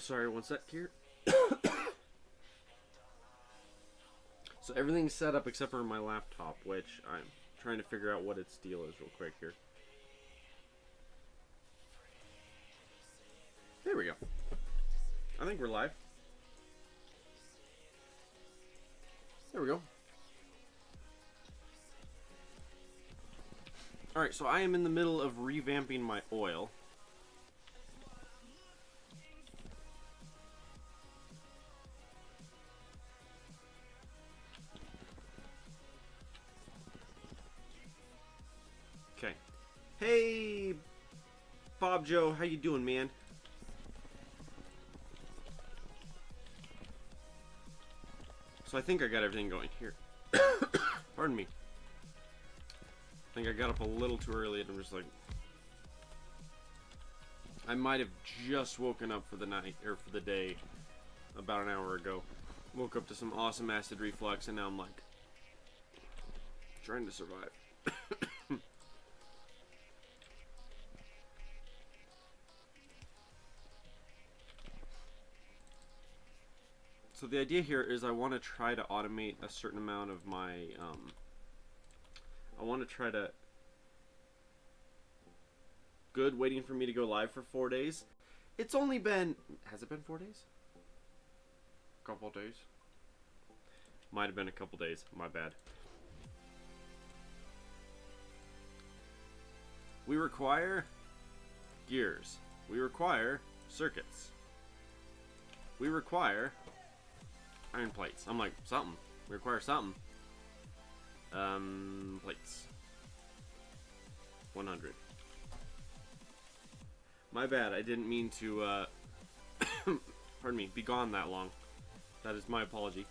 Sorry, one sec here. So everything's set up except for my laptop, which I'm trying to figure out what its deal is real quick here. There we go. I think we're live. There we go. Alright, so I am in the middle of revamping my oil. Okay. Hey, Bob Joe, how you doing, man? So I think I got everything going here. Pardon me. I think I got up a little too early and I'm just like... I might have just woken up for the night, or for the day, about an hour ago. Woke up to some awesome acid reflux and now I'm like... trying to survive. So the idea here is I want to try to automate a certain amount of my, I want to try to, good, waiting for me to go live for 4 days. It's only been, has it been 4 days? Couple days? Might have been a couple days, my bad. We require gears. We require circuits. We require iron plates. I'm like, something. We require something. Plates. 100. My bad. I didn't mean to, pardon me, be gone that long. That is my apology.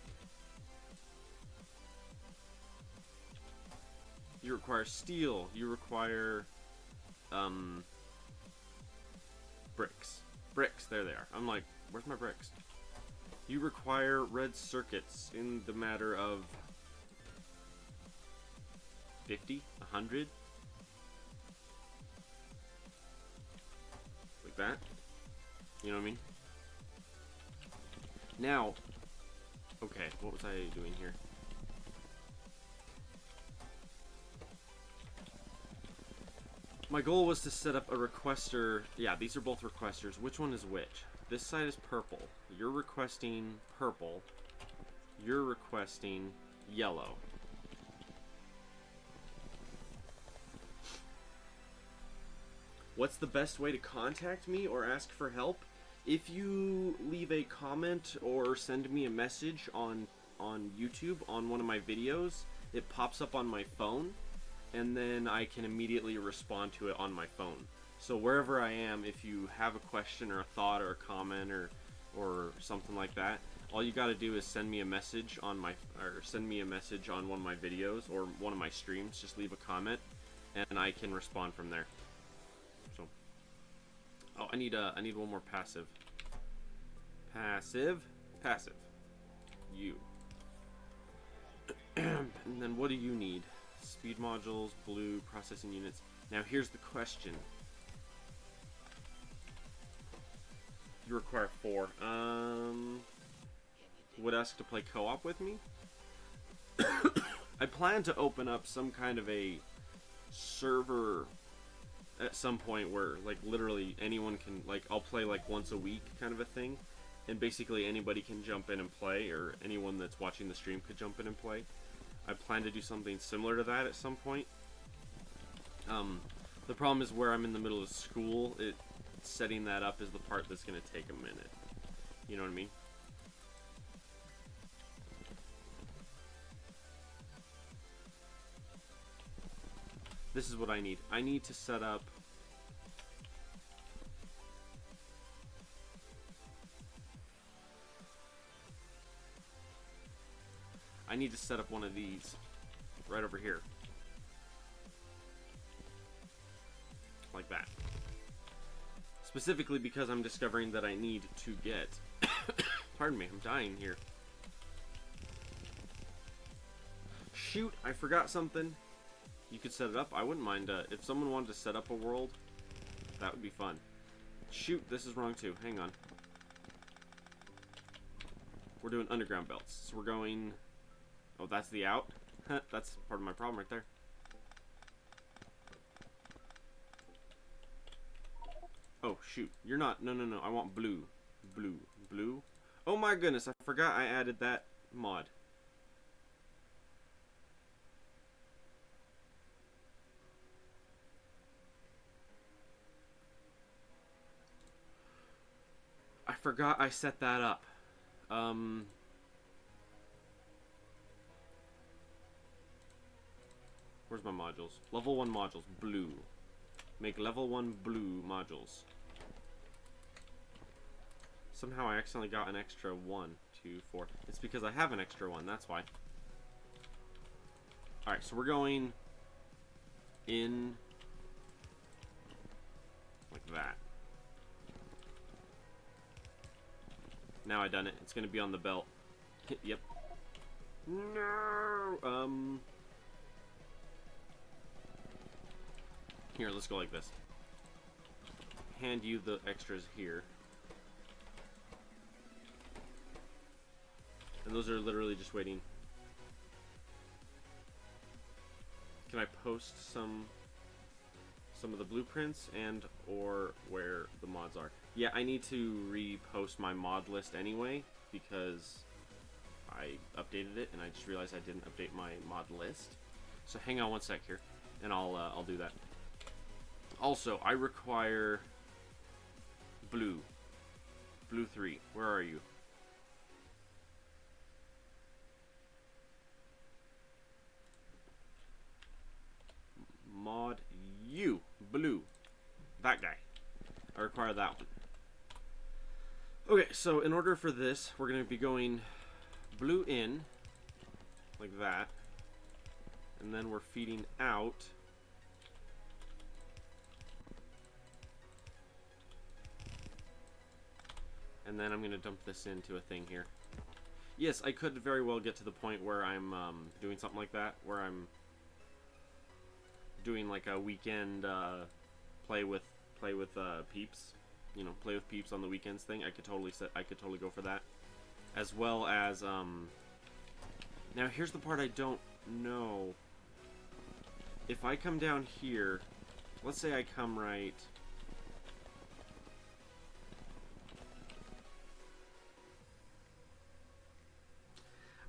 You require steel. You require, bricks. Bricks. There they are. I'm like, where's my bricks? You require red circuits in the matter of 50, 100, like that. You know what I mean? Now, okay, what was I doing here? My goal was to set up a requester. Yeah, these are both requesters. Which one is which? This side is purple. You're requesting purple. You're requesting yellow. What's the best way to contact me or ask for help? If you leave a comment or send me a message on YouTube on one of my videos, it pops up on my phone, and then I can immediately respond to it on my phone. So wherever I am, if you have a question or a thought or a comment or something like that, all you gotta do is send me a message on my, or send me a message on one of my videos or one of my streams. Just leave a comment, and I can respond from there. So, oh, I need one more passive. Passive. You. And then what do you need? Speed modules, blue, processing units. Now here's the question. You require 4. Would ask to play co-op with me? I plan to open up some kind of a server at some point where, like, literally anyone can, like, I'll play like once a week kind of a thing, and basically anybody can jump in and play, or anyone that's watching the stream could jump in and play. I plan to do something similar to that at some point. The problem is where I'm in the middle of school, setting that up is the part that's going to take a minute. You know what I mean? This is what I need. I need to set up... I need to set up one of these right over here. Like that. Specifically because I'm discovering that I need to get... Pardon me, I'm dying here. Shoot, I forgot something. You could set it up. I wouldn't mind, if someone wanted to set up a world, that would be fun. Shoot, this is wrong too. Hang on. We're doing underground belts. So we're going... Oh, that's the out? That's part of my problem right there. Oh, shoot. You're not... No, no, no. I want blue. Blue. Blue? Oh my goodness. I forgot I added that mod. I forgot I set that up. Where's my modules? Level 1 modules. Blue. Make level 1 blue modules. Somehow I accidentally got an extra 1, 2, 4. It's because I have an extra 1, that's why. Alright, so we're going in like that. Now I done it. It's gonna be on the belt. Yep. No. Here, let's go like this. Hand you the extras here. And those are literally just waiting. Can I post some of the blueprints and or where the mods are? Yeah, I need to repost my mod list anyway because I updated it and I just realized I didn't update my mod list. So hang on one sec here, and I'll do that. Also, I require blue. Blue 3. Where are you? Mod you. Blue. That guy. I require that one. Okay, so in order for this, we're going to be going blue in, like that. And then we're feeding out. And then I'm going to dump this into a thing here. Yes, I could very well get to the point where I'm doing something like that, where I'm doing like a weekend play with peeps, you know, play with peeps on the weekends thing. I could totally go for that, as well as now here's the part I don't know. If I come down here, let's say I come right.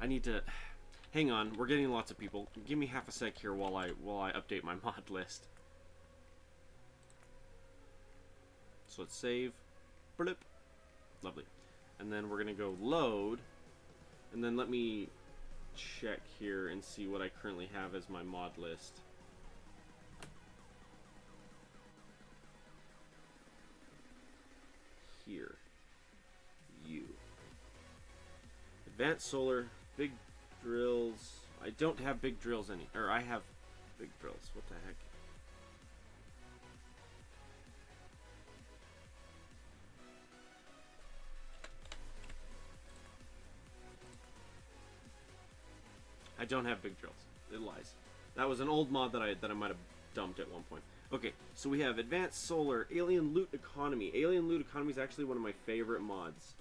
I need to hang on. We're getting lots of people. Give me half a sec here while I update my mod list. So let's save. Blip. Lovely. And then we're gonna go load. And then let me check here and see what I currently have as my mod list. Here. You. Advanced solar. Big drills. I don't have big drills or I have big drills. What the heck? I don't have big drills. It lies. That was an old mod that I might have dumped at one point. Okay, so we have advanced solar, alien loot economy. Alien loot economy is actually one of my favorite mods.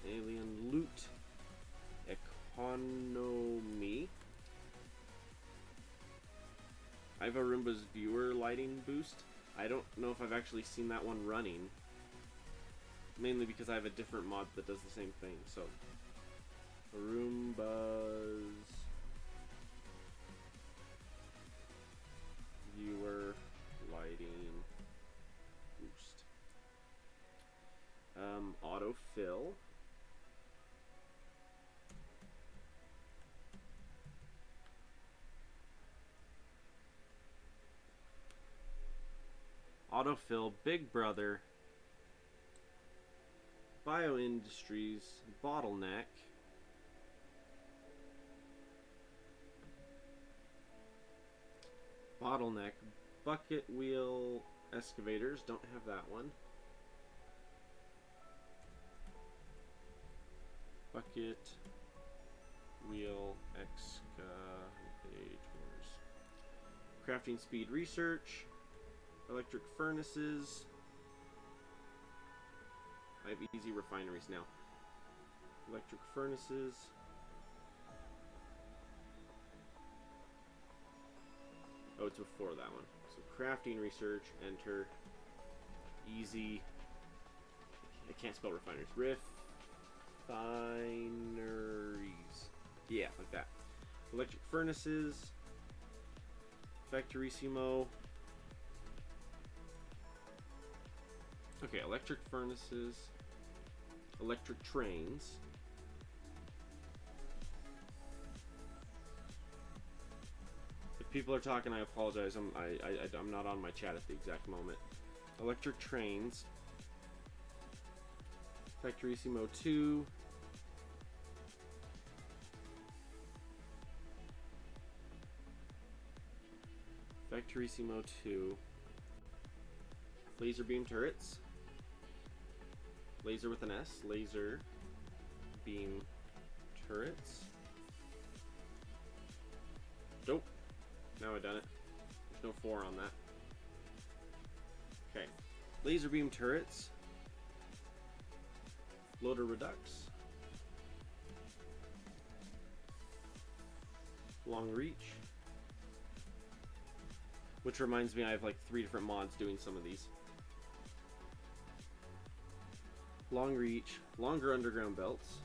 Alien loot economy. I have Arumba's viewer lighting boost. I don't know if I've actually seen that one running. Mainly because I have a different mod that does the same thing. So Arumba's viewer lighting boost. AutoFill. AutoFill, Big Brother, Bioindustries, Bottleneck, Bucket Wheel, Excavators, don't have that one. Bucket Wheel, Excavators. Crafting Speed Research, Electric Furnaces, I have easy refineries now. Electric furnaces. Oh, it's before that one. So crafting research, enter. Easy. I can't spell refineries. Rifineries. Yeah, like that. Electric furnaces. Factorissimo. Okay, electric furnaces. Electric trains. If people are talking, I apologize. I'm not on my chat at the exact moment. Electric trains. Factorissimo 2. Factorissimo 2. Laser beam turrets. Laser with an S. Laser beam turrets. Nope. Now I've done it. There's no 4 on that. Okay. Laser beam turrets. Loader Redux. Long reach. Which reminds me, I have like 3 different mods doing some of these. Long reach. Longer underground belts.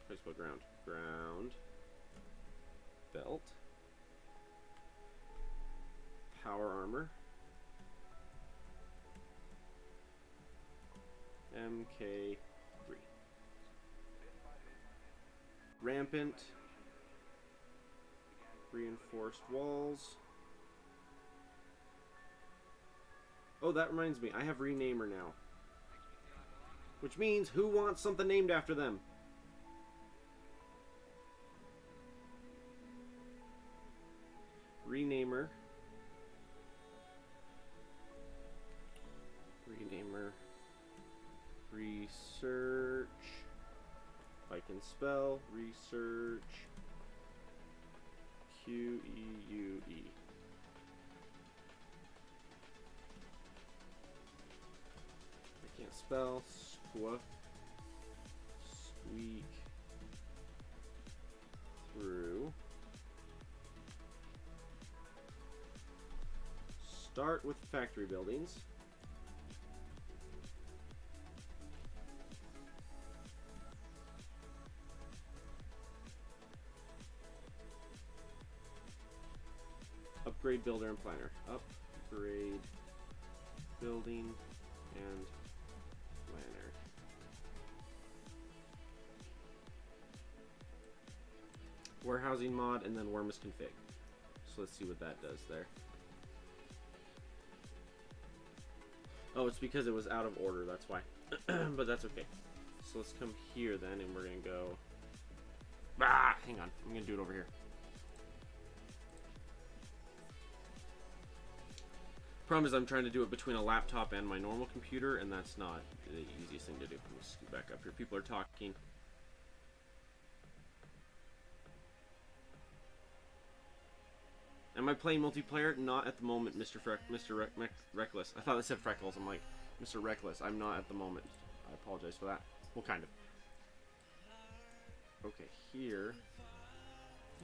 How do you spell ground? Ground. Belt. Power armor. Mk3. Rampant. Reinforced walls. Oh, that reminds me. I have renamer now. Which means, who wants something named after them? Renamer. Renamer. Research. If I can spell. Research. Q-E-U-E. I can't spell. Squeak Through. Start with factory buildings. Upgrade builder and planner. Upgrade building and planner. Warehousing mod and then Wormmus Config. So let's see what that does there. Oh, it's because it was out of order, that's why. But that's okay. So let's come here then and we're gonna go. Hang on, I'm gonna do it over here. Problem is I'm trying to do it between a laptop and my normal computer, and that's not the easiest thing to do. Let me scoot back up here. People are talking. Am I playing multiplayer? Not at the moment, Mr. Reckless. I thought it said Freckles. I'm like, Mr. Reckless. I'm not at the moment. I apologize for that. Well, kind of. Okay, here.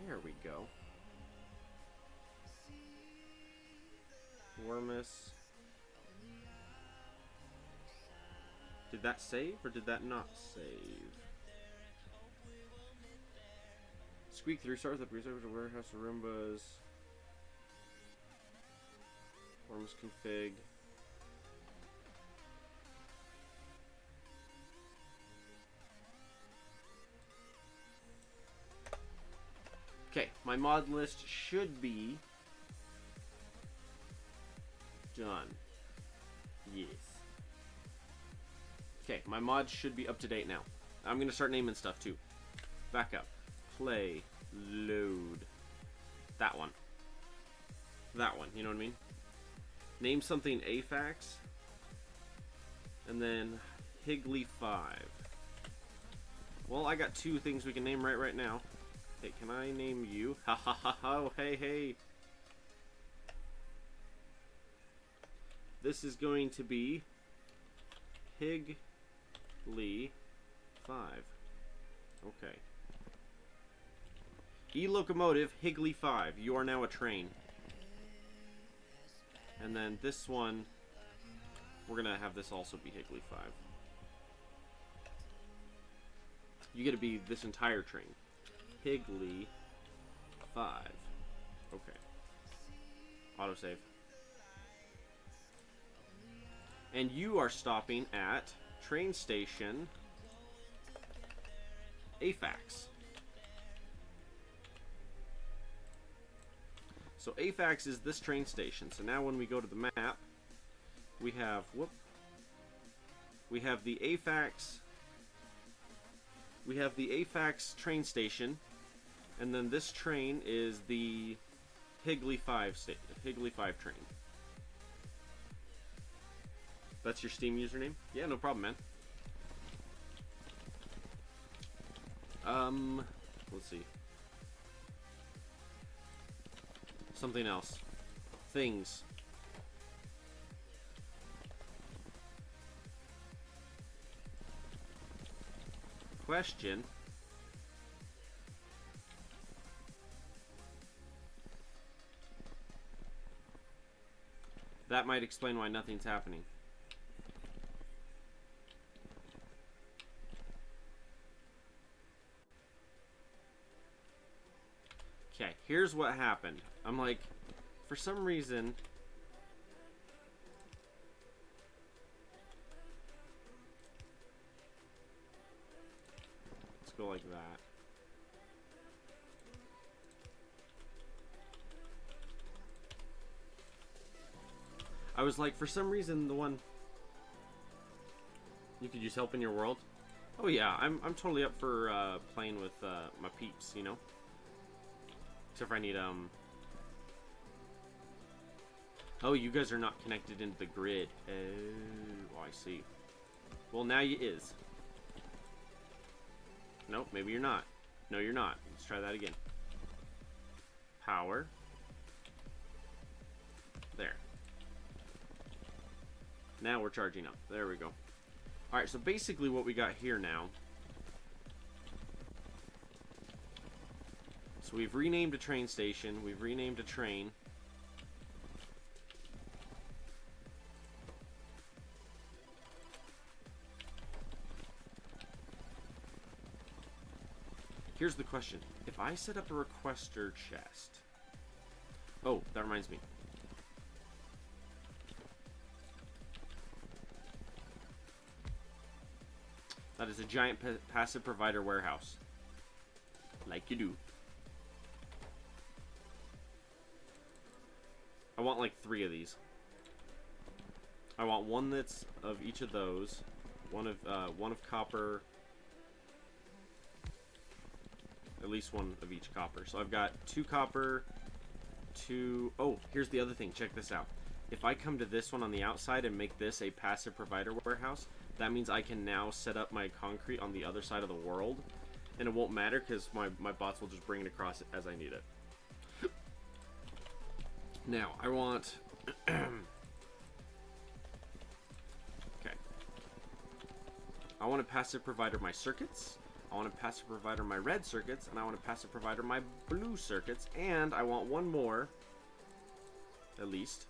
There we go. Wormmus. Did that save or did that not save? Squeak Through. Start with the reserve warehouse Arumbas. Wormmus Config. Okay, my mod list should be done. Yes. Okay, my mods should be up to date now. I'm gonna start naming stuff too. Back up. Play. Load. That one. That one, you know what I mean? Name something Afax. And then Higley 5. Well, I got 2 things we can name right now. Hey, can I name you? Ha ha ha ha, oh, hey hey. this is going to be Higley 5. Okay. E-locomotive Higley 5. You are now a train. And then this one, we're going to have this also be Higley 5. You get to be this entire train. Higley 5. Okay. Autosave. And you are stopping at train station AFAX. So AFAX is this train station. So now when we go to the map, we have we have the AFAX train station, and then this train is the Higley 5 train. That's your Steam username? Yeah, no problem, man. Let's see. Something else. Things. Question. That might explain why nothing's happening. Okay, here's what happened. I'm like, for some reason... Let's go like that. I was like, for some reason, the one... You could use help in your world? Oh yeah, I'm totally up for playing with my peeps, you know? Except for I need, Oh, you guys are not connected into the grid. Oh, I see. Well, now you is. Nope, maybe you're not. No, you're not. Let's try that again. Power. There. Now we're charging up. There we go. Alright, so basically what we got here now... So we've renamed a train station. We've renamed a train. Here's the question. If I set up a requester chest... Oh, that reminds me. That is a giant passive provider warehouse. Like you do. I want like 3 of these. I want one that's of each of those. One of copper. At least one of each copper. So I've got 2 copper, 2... Oh, here's the other thing. Check this out. If I come to this one on the outside and make this a passive provider warehouse, that means I can now set up my concrete on the other side of the world. And it won't matter because my bots will just bring it across as I need it. Now, I want... Okay. I want to passive provider my circuits. I want to passive provider my red circuits. And I want to passive provider my blue circuits. And I want one more, at least.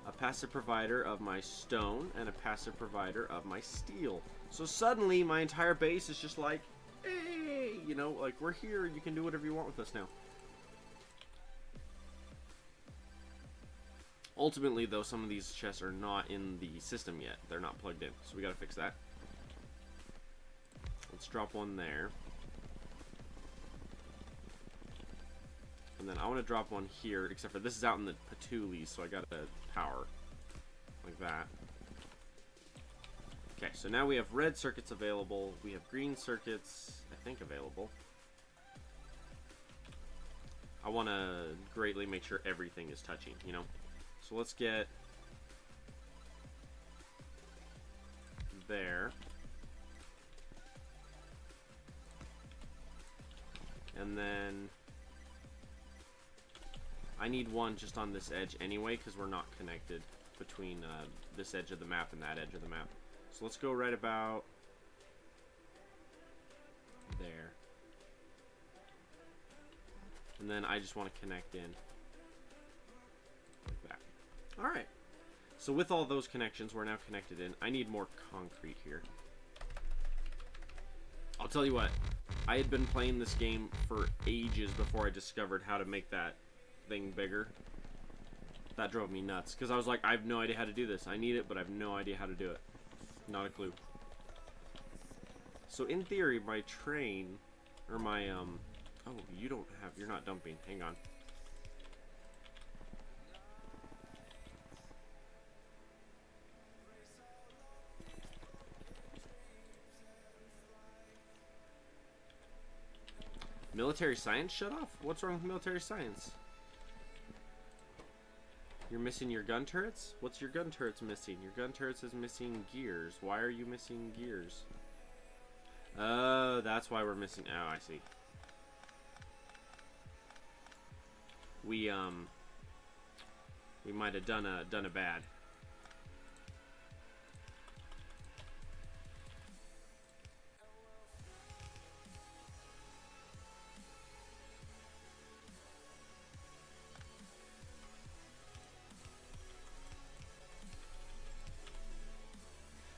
A passive provider of my stone and a passive provider of my steel. So suddenly my entire base is just like, hey, you know, like we're here. You can do whatever you want with us now. Ultimately, though, some of these chests are not in the system yet. They're not plugged in, so we gotta fix that. Let's drop one there. And then I want to drop one here, except for this is out in the patoolie, so I gotta power. Like that. Okay, so now we have red circuits available. We have green circuits, I think, available. I want to greatly make sure everything is touching, you know? So let's get there. And then I need one just on this edge anyway because we're not connected. between this edge of the map and that edge of the map. So let's go right about there. And then I just want to connect in like that. Alright. So with all those connections, we're now connected in. I need more concrete here. I'll tell you what. I had been playing this game for ages before I discovered how to make that thing bigger. That drove me nuts. Because I was like, I have no idea how to do this. I need it, but I have no idea how to do it. Not a clue. So in theory, my train, or my, oh, you're not dumping. Hang on. Military science shut off? What's wrong with military science? You're missing your gun turrets? What's your gun turrets missing? Your gun turrets is missing gears. Why are you missing gears? Oh, that's why we're missing. Oh, I see. We might have done a bad.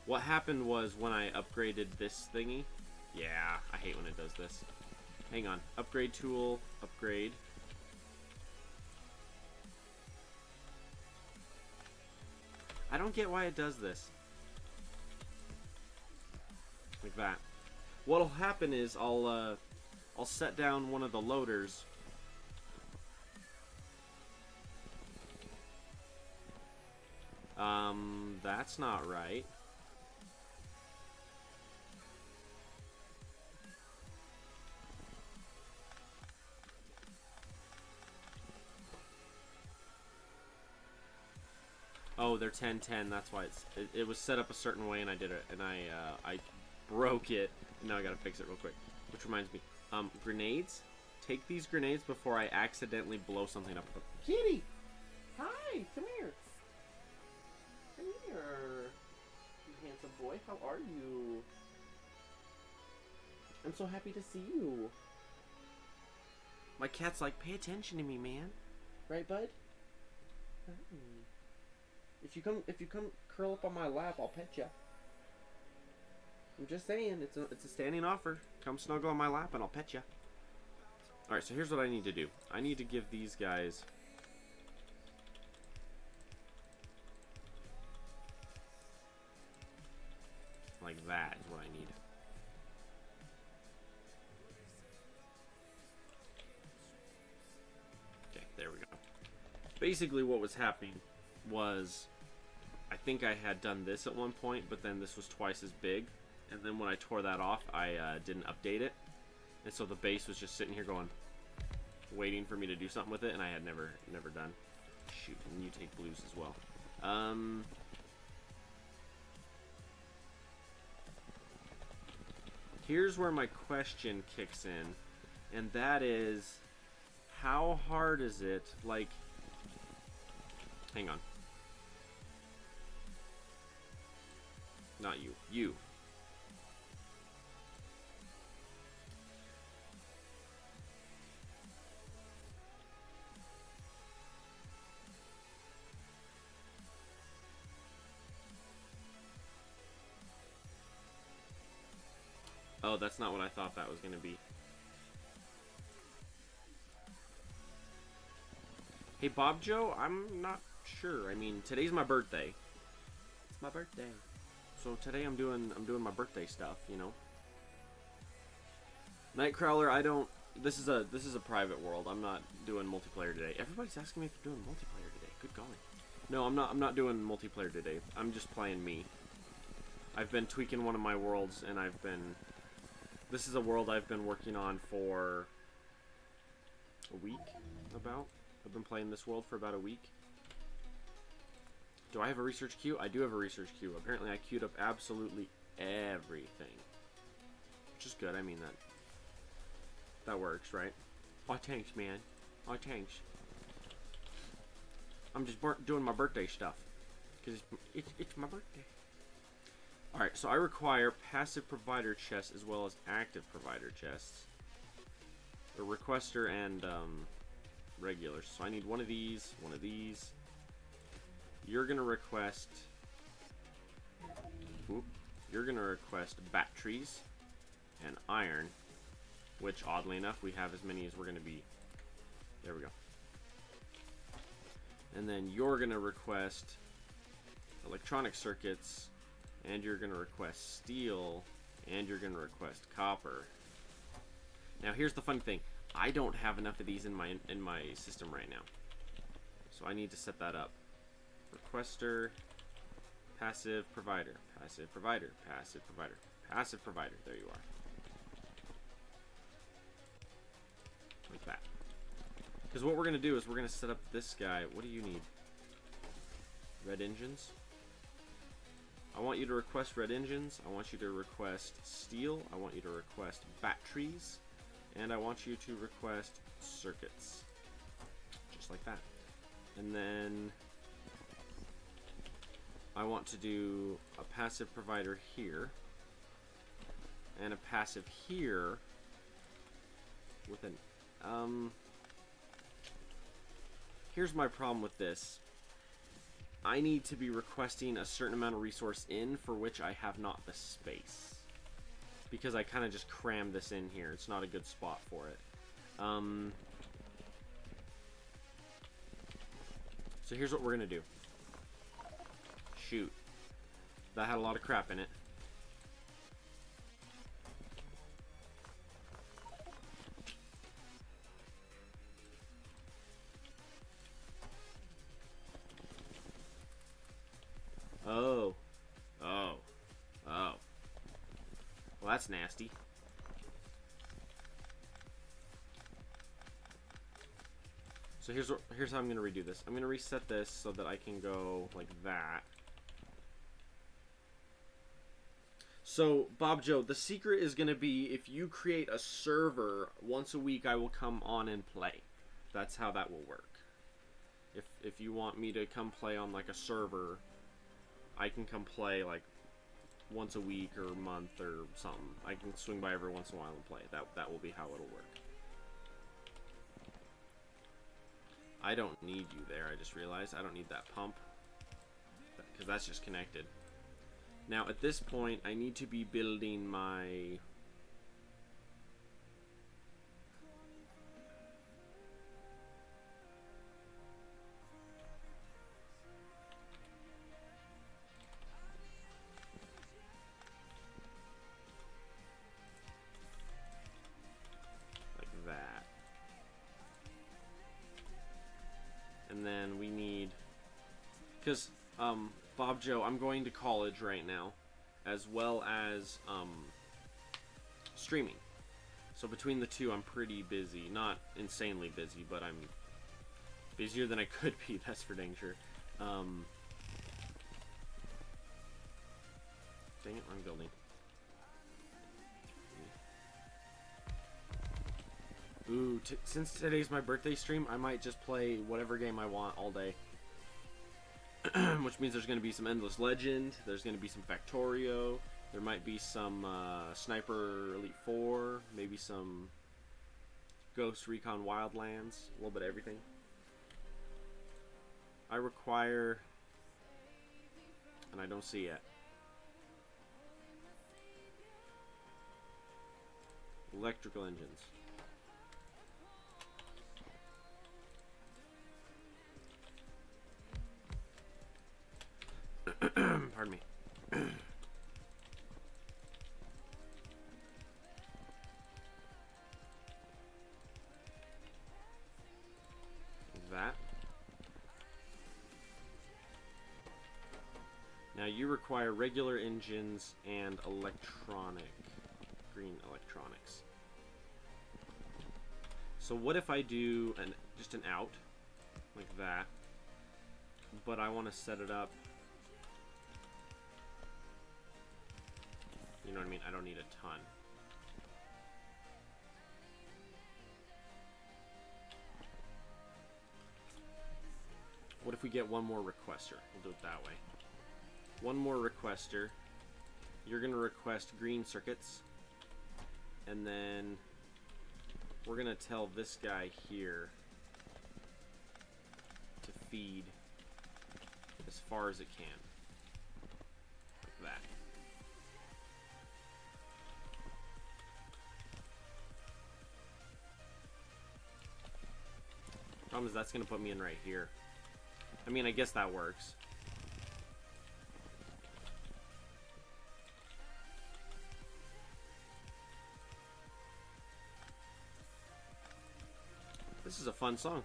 What happened was when I upgraded this thingy. Yeah, I hate when it does this. Hang on. Upgrade tool. Upgrade. I don't get why it does this. Like that. What'll happen is I'll set down one of the loaders. That's not right. Oh, they're 10-10. That's why it was set up a certain way, and I did it, and I broke it. And now I gotta fix it real quick. Which reminds me, grenades. Take these grenades before I accidentally blow something up. Kitty, hi, come here. Come here, you handsome boy. How are you? I'm so happy to see you. My cat's like, pay attention to me, man. Right, bud? If you come curl up on my lap, I'll pet you. I'm just saying, it's a standing offer. Come snuggle on my lap and I'll pet you. All right, so here's what I need to do. I need to give these guys like that is what I need. Okay, there we go. Basically, what was happening was I think I had done this at one point, but then this was twice as big, and then when I tore that off, I didn't update it, and so the base was just sitting here going, waiting for me to do something with it, and I had never done. Shoot, and you take blues as well. Here's where my question kicks in, and that is, how hard is it, like, hang on. Not you. You. Oh, that's not what I thought that was going to be. Hey, Bob Joe, I'm not sure. I mean, today's my birthday. It's my birthday. So today I'm doing my birthday stuff, you know. Nightcrawler, I don't. This is a private world. I'm not doing multiplayer today. Everybody's asking me if I'm doing multiplayer today. Good golly. No, I'm not doing multiplayer today. I'm just playing me. I've been tweaking one of my worlds, and this is a world I've been working on for a week. I've been playing this world for about a week. Do I have a research queue? I do have a research queue. Apparently I queued up absolutely everything. Which is good. I mean, that works, right? Oh, thanks, man. Oh, thanks. I'm just doing my birthday stuff. because it's my birthday. Alright, so I require passive provider chests as well as active provider chests. A requester and regular. So I need one of these, one of these. You're gonna request. You're gonna request batteries and iron, which oddly enough we have as many as we're gonna be. There we go. And then you're gonna request electronic circuits, and you're gonna request steel, and you're gonna request copper. Now here's the funny thing. I don't have enough of these in my system right now. So I need to set that up. Requester, passive provider, passive provider, passive provider, passive provider. There you are. Like that. Because what we're going to do is we're going to set up this guy. What do you need? Red engines? I want you to request red engines. I want you to request steel. I want you to request batteries. And I want you to request circuits. Just like that. And then I want to do a passive provider here. And a passive here with an here's my problem with this. I need to be requesting a certain amount of resource in for which I have not the space. Because I kind of just crammed this in here. It's not a good spot for it. So here's what we're going to do. Shoot. That had a lot of crap in it. Oh. Oh. Oh. Well, that's nasty. So here's how I'm going to redo this. I'm going to reset this so that I can go like that. So, Bob Joe, the secret is going to be if you create a server once a week, I will come on and play. That's how that will work. If you want me to come play on like a server, I can come play like once a week or a month or something. I can swing by every once in a while and play. That will be how it'll work. I don't need you there, I just realized. I don't need that pump. Because that's just connected. Now, at this point, I need to be building my... like that. And then we need... because, Bob Joe, I'm going to college right now, as well as streaming. So between the two, I'm pretty busy. Not insanely busy, but I'm busier than I could be, that's for dang sure. Dang it, I'm building. Ooh, since today's my birthday stream, I might just play whatever game I want all day. Which means there's going to be some Endless Legend, there's going to be some Factorio, there might be some Sniper Elite 4, maybe some Ghost Recon Wildlands, a little bit of everything. I require, and I don't see it, electrical engines. Pardon me. That. Now you require regular engines and green electronics. So what if I do just an out like that, but I want to set it up. You know what I mean? I don't need a ton. What if we get one more requester? We'll do it that way. One more requester. You're going to request green circuits. And then we're going to tell this guy here to feed as far as it can. Like that. Problem is that's going to put me in right here. I mean, I guess that works. This is a fun song.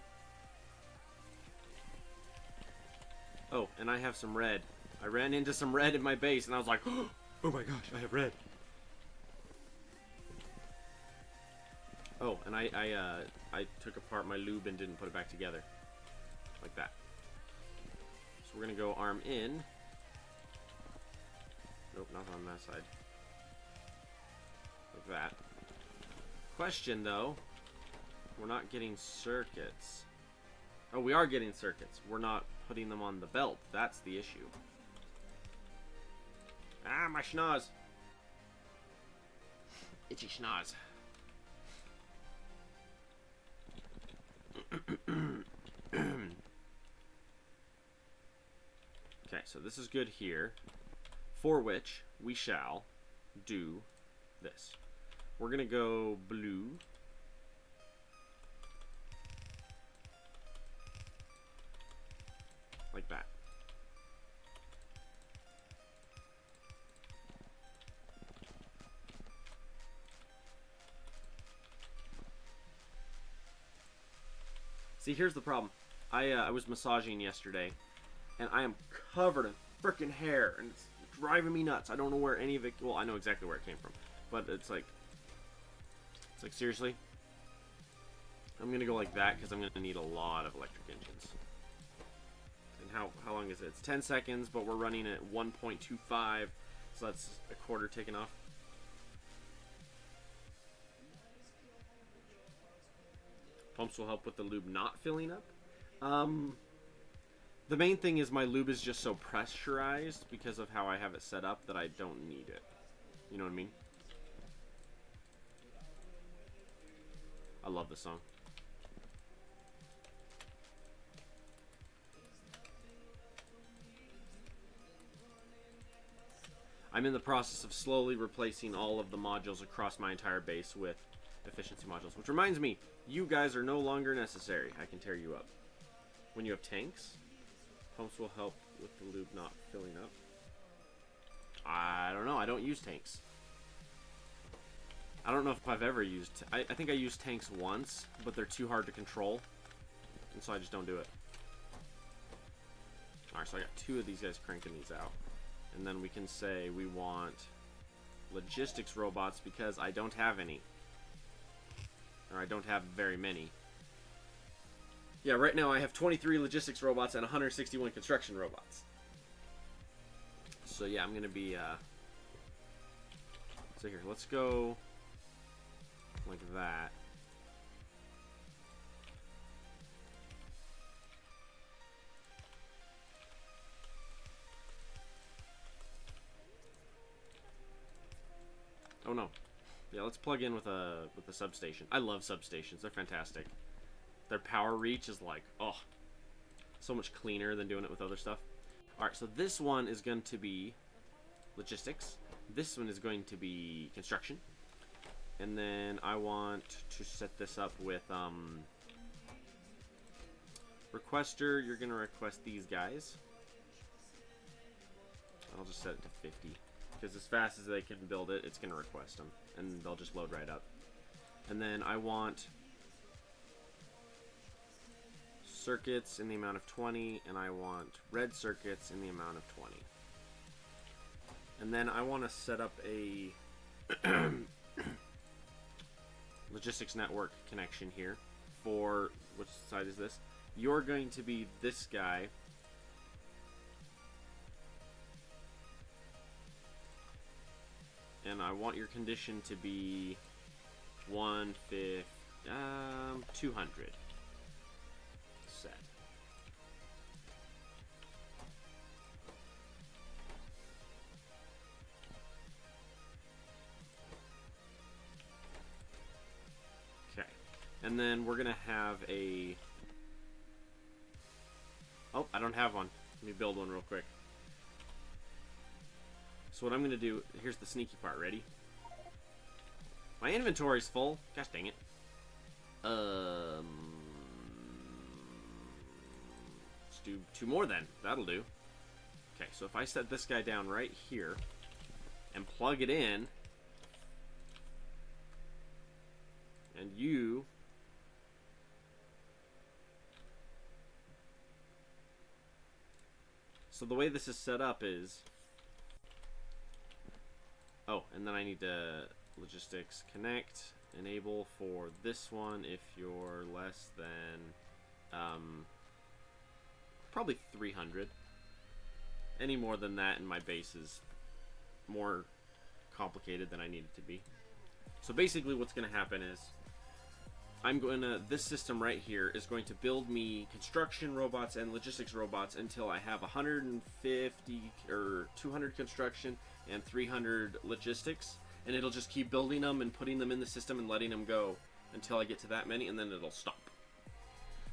Oh, and I have some red. I ran into some red in my base, and I was like, oh my gosh, I have red. Oh, and I took apart my lube and didn't put it back together. Like that. So we're going to go arm in. Nope, not on that side. Like that. Question, though. We're not getting circuits. Oh, we are getting circuits. We're not putting them on the belt. That's the issue. Ah, my schnoz. Itchy schnoz. Okay, so this is good here. For which we shall do this. We're going to go blue. Like that. See, here's the problem. I was massaging yesterday, and I am covered in freaking hair, and it's driving me nuts. I don't know where any of it. Well, I know exactly where it came from, but it's like seriously. I'm gonna go like that because I'm gonna need a lot of electric engines. And how long is it? It's 10 seconds, but we're running at 1.25, so that's a quarter taken off. Pumps will help with the lube not filling up. The main thing is my lube is just so pressurized because of how I have it set up that I don't need it. You know what I mean? I love this song. I'm in the process of slowly replacing all of the modules across my entire base with efficiency modules. Which reminds me, you guys are no longer necessary. I can tear you up. When you have tanks, pumps will help with the lube not filling up. I don't know. I don't use tanks. I don't know if I've ever used... I think I used tanks once, but they're too hard to control. And so I just don't do it. Alright, so I got 2 of these guys cranking these out. And then we can say we want logistics robots because I don't have any. Or I don't have very many. Yeah, right now I have 23 logistics robots and 161 construction robots. So yeah, I'm going to be... So here, let's go like that. Oh no. Yeah, let's plug in with a substation. I love substations. They're fantastic. Their power reach is like, oh, so much cleaner than doing it with other stuff. Alright, so this one is going to be logistics. This one is going to be construction. And then I want to set this up with requester. You're going to request these guys. I'll just set it to 50. Because as fast as they can build it, it's going to request them. And they'll just load right up. And then I want circuits in the amount of 20. And I want red circuits in the amount of 20. And then I want to set up a logistics network connection here. For, which side is this? You're going to be this guy. And I want your condition to be 200 set. And then we're gonna have a... Oh, I don't have one. Let me build one real quick. So what I'm gonna do, here's the sneaky part, ready? My inventory's full. Gosh dang it. Let's do 2 more then. That'll do. Okay, so if I set this guy down right here and plug it in, and you... So the way this is set up is... Oh, and then I need to logistics connect, enable for this one if you're less than probably 300. Any more than that in my base is more complicated than I need it to be. So basically what's going to happen is this system right here is going to build me construction robots and logistics robots until I have 150 or 200 construction and 300 logistics, and it'll just keep building them and putting them in the system and letting them go until I get to that many, and then it'll stop.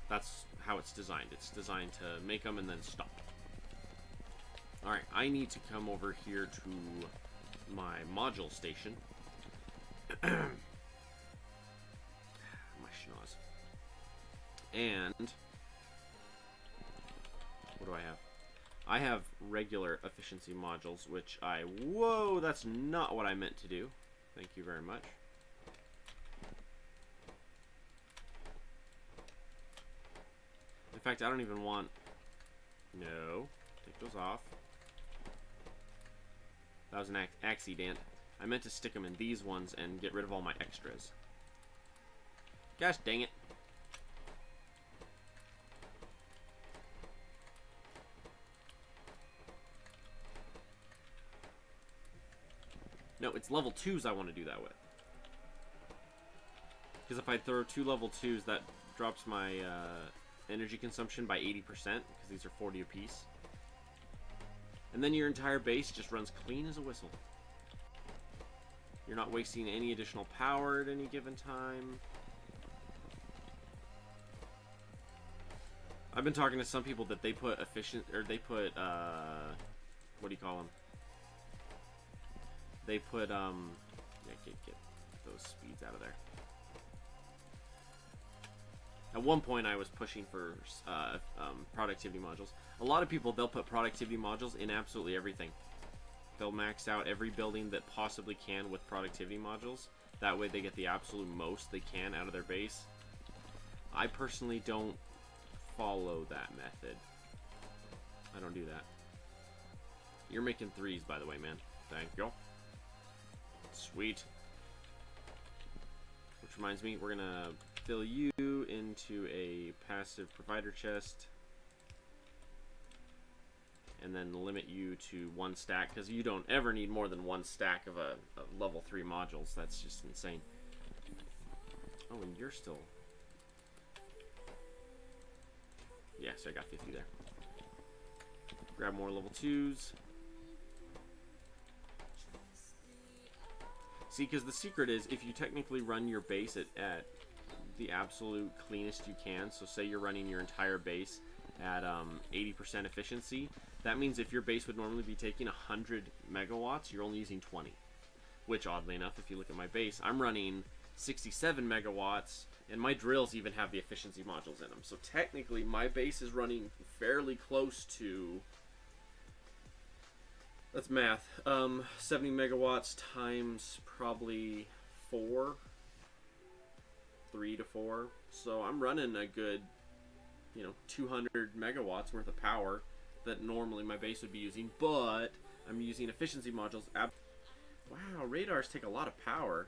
That's how it's designed. It's designed to make them and then stop. Alright, I need to come over here to my module station. My schnoz. And what do I have? I have regular efficiency modules, which whoa, that's not what I meant to do. Thank you very much. In fact, I don't even want... No. Take those off. That was an accident. I meant to stick them in these ones and get rid of all my extras. Gosh dang it. No, it's level 2s I want to do that with. Because if I throw 2 level 2s, that drops my energy consumption by 80%, because these are 40 apiece. And then your entire base just runs clean as a whistle. You're not wasting any additional power at any given time. I've been talking to some people that they put what do you call them? They put, yeah, get those speeds out of there. At one point, I was pushing for productivity modules. A lot of people, they'll put productivity modules in absolutely everything. They'll max out every building that possibly can with productivity modules. That way they get the absolute most they can out of their base. I personally don't follow that method. I don't do that. You're making 3s, by the way, man. Thank you. Sweet. Which reminds me, we're gonna fill you into a passive provider chest, and then limit you to 1 stack, because you don't ever need more than 1 stack of level 3 modules. That's just insane. Oh, and you're still... Yeah, so I got 50 there. Grab more level 2s. See, because the secret is, if you technically run your base at the absolute cleanest you can, so say you're running your entire base at 80% efficiency, that means if your base would normally be taking 100 megawatts, you're only using 20. Which, oddly enough, if you look at my base, I'm running 67 megawatts, and my drills even have the efficiency modules in them. So technically, my base is running fairly close to... That's math. 70 megawatts times probably 4. 3 to 4. So I'm running a good, 200 megawatts worth of power that normally my base would be using, but I'm using efficiency modules. Wow, radars take a lot of power.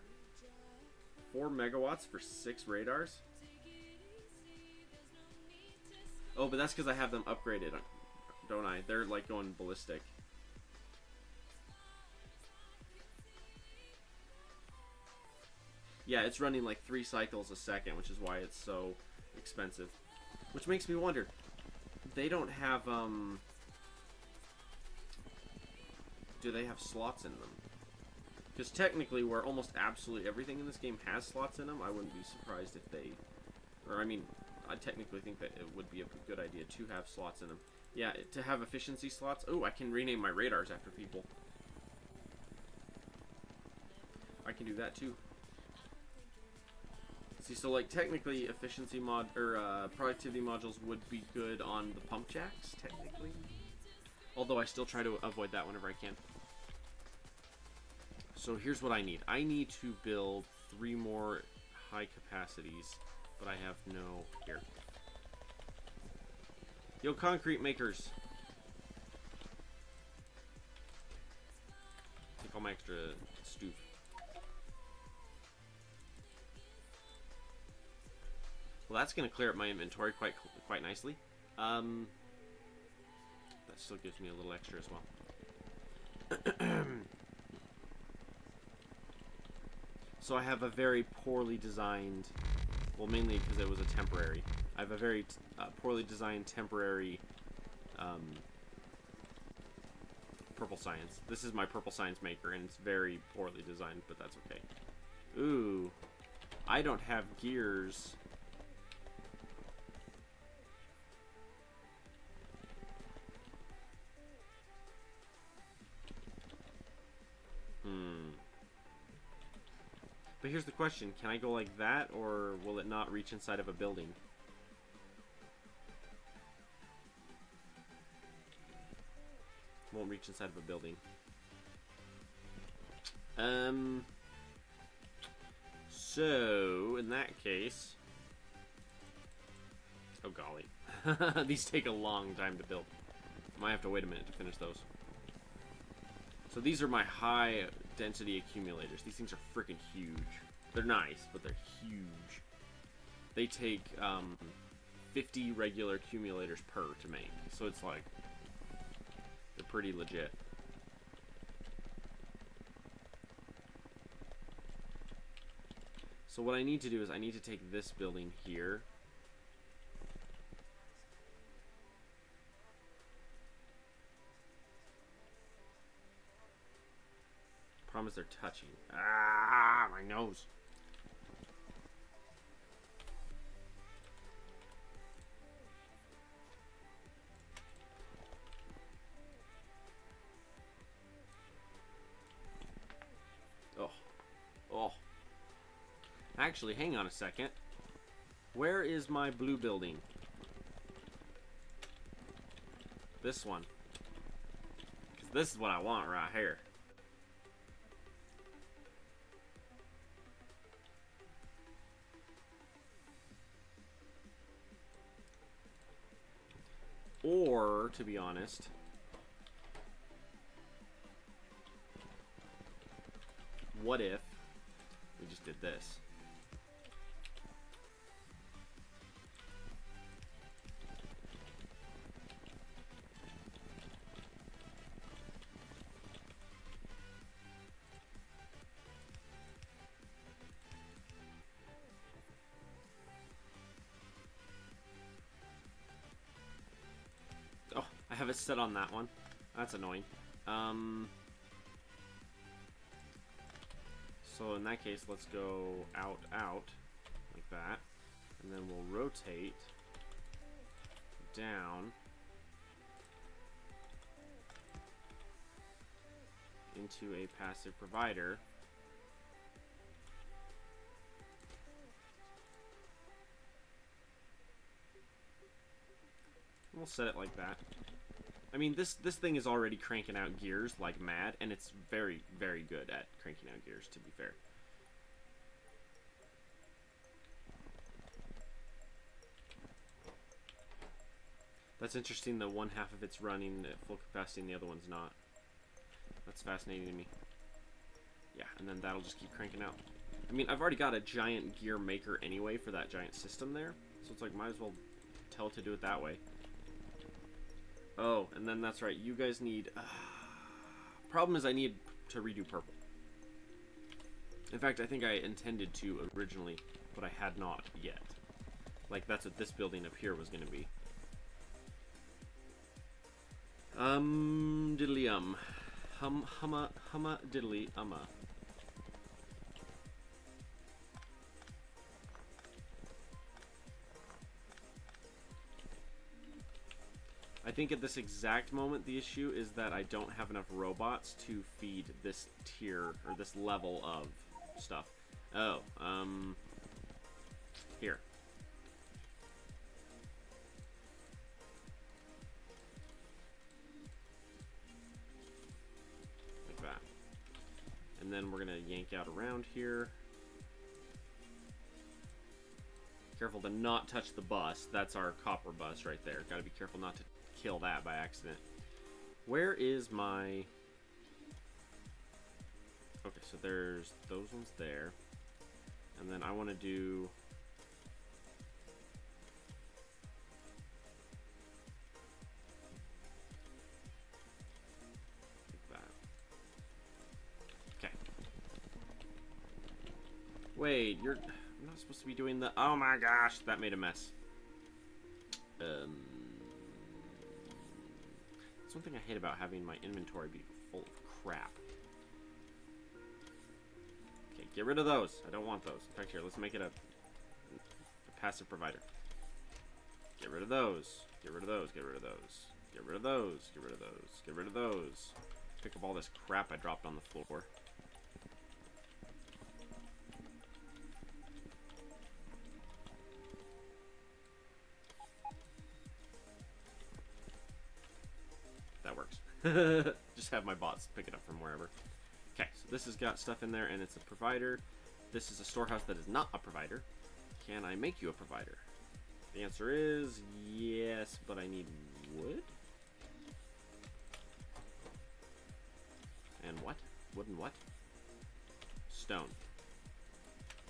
4 megawatts for 6 radars. Oh, but that's because I have them upgraded, don't I? They're like going ballistic. Yeah, it's running like 3 cycles a second, which is why it's so expensive. Which makes me wonder, they don't have, do they have slots in them? Because technically, where almost absolutely everything in this game has slots in them, I wouldn't be surprised if they Or, I mean, I technically think that it would be a good idea to have slots in them. Yeah, to have efficiency slots. Oh, I can rename my radars after people. I can do that too. See, so like technically efficiency mod or productivity modules would be good on the pump jacks, technically. Although I still try to avoid that whenever I can. So here's what I need. I need to build 3 more high capacities, but I have no here. Yo, concrete makers. Take all my extra stoof. Well, that's going to clear up my inventory quite nicely. That still gives me a little extra as well. So I have a very poorly designed, well, mainly because it was a temporary. I have a very poorly designed temporary purple science. This is my purple science maker, and it's very poorly designed, but that's okay. Ooh, I don't have gears. But here's the question, can I go like that, or will it not reach inside of a building? Won't reach inside of a building. So, in that case... Oh golly. These take a long time to build. I might have to wait a minute to finish those. So these are my high density accumulators. These things are freaking huge. They're nice, but they're huge. They take 50 regular accumulators per to make. So it's like, they're pretty legit. So what I need to do is I need to take this building here. Problem is they're touching. Ah, my nose. Oh. Oh. Actually, hang on a second. Where is my blue building? This one. 'Cause this is what I want right here. Or, to be honest, what if we just did this? Oh, I have it set on that one. That's annoying. So in that case, let's go out, like that. And then we'll rotate down into a passive provider. We'll set it like that. I mean, this thing is already cranking out gears like mad, and it's very, very good at cranking out gears, to be fair. That's interesting that one half of it's running at full capacity and the other one's not. That's fascinating to me. Yeah, and then that'll just keep cranking out. I mean, I've already got a giant gear maker anyway for that giant system there, so it's like, might as well tell it to do it that way. Oh, and then that's right, you guys need... problem is I need to redo purple. In fact, I think I intended to originally, but I had not yet. Like, that's what this building up here was going to be. Diddly humma diddly umma. think at this exact moment the issue is that I don't have enough robots to feed this tier, or this level of stuff. Oh, here. Like that. And then we're gonna yank out around here. Careful to not touch the bus. That's our copper bus right there. Gotta be careful not to kill that by accident. Where is my... Okay, so there's those ones there. And then I want to do... like that. Okay. Wait, you're... I'm not supposed to be doing the... Oh my gosh, that made a mess. That's one thing I hate about having my inventory be full of crap. Okay, get rid of those. I don't want those. In fact, here, let's make it a passive provider. Get rid of those. Get rid of those. Get rid of those. Get rid of those. Get rid of those. Get rid of those. Pick up all this crap I dropped on the floor. That works. Just have my bots pick it up from wherever. Okay, so this has got stuff in there, and it's a provider. This is a storehouse that is not a provider. Can I make you a provider? The answer is yes, but I need wood. And what? Wood and what? Stone.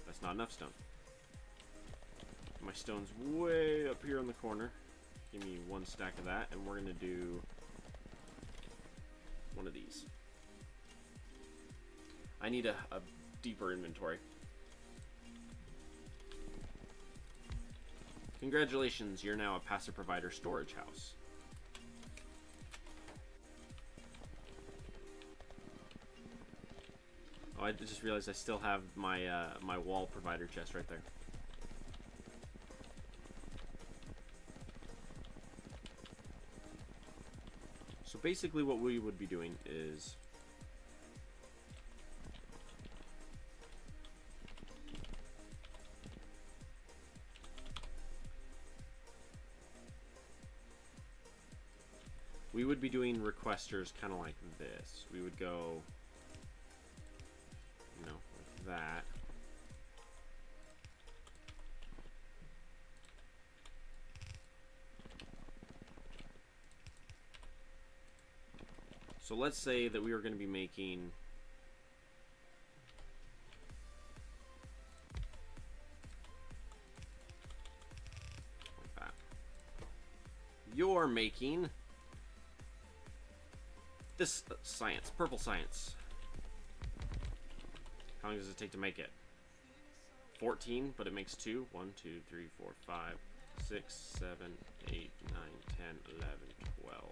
That's not enough stone. My stone's way up here in the corner. Give me one stack of that, and we're gonna do one of these. I need a deeper inventory. Congratulations, you're now a passive provider storage house. Oh, I just realized I still have my my wall provider chest right there. So basically what we would be doing is we would be doing requesters kind of like this. We would go, you know, like that. So let's say that we were going to be making like that. You're making this science, purple science. How long does it take to make it? 14, but it makes 2. 1, 2, 3, 4, 5, 6, 7, 8, 9, 10, 11, 12.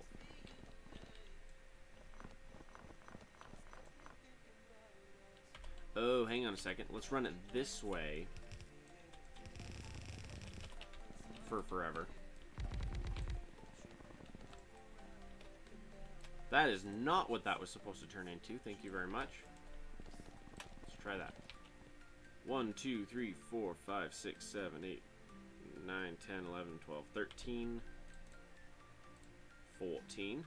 Oh, hang on a second. Let's run it this way for forever. That is not what that was supposed to turn into. Thank you very much. Let's try that. 1, 2, 3, 4, 5, 6, 7, 8, 9, 10, 11, 12, 13, 14.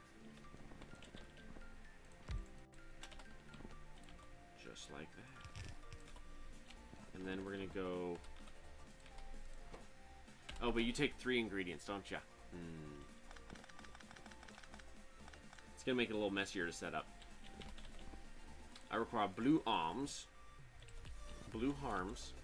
Just like that. And then we're gonna go... Oh, but you take 3 ingredients, don't ya? It's gonna make it a little messier to set up. I require blue arms, blue harms,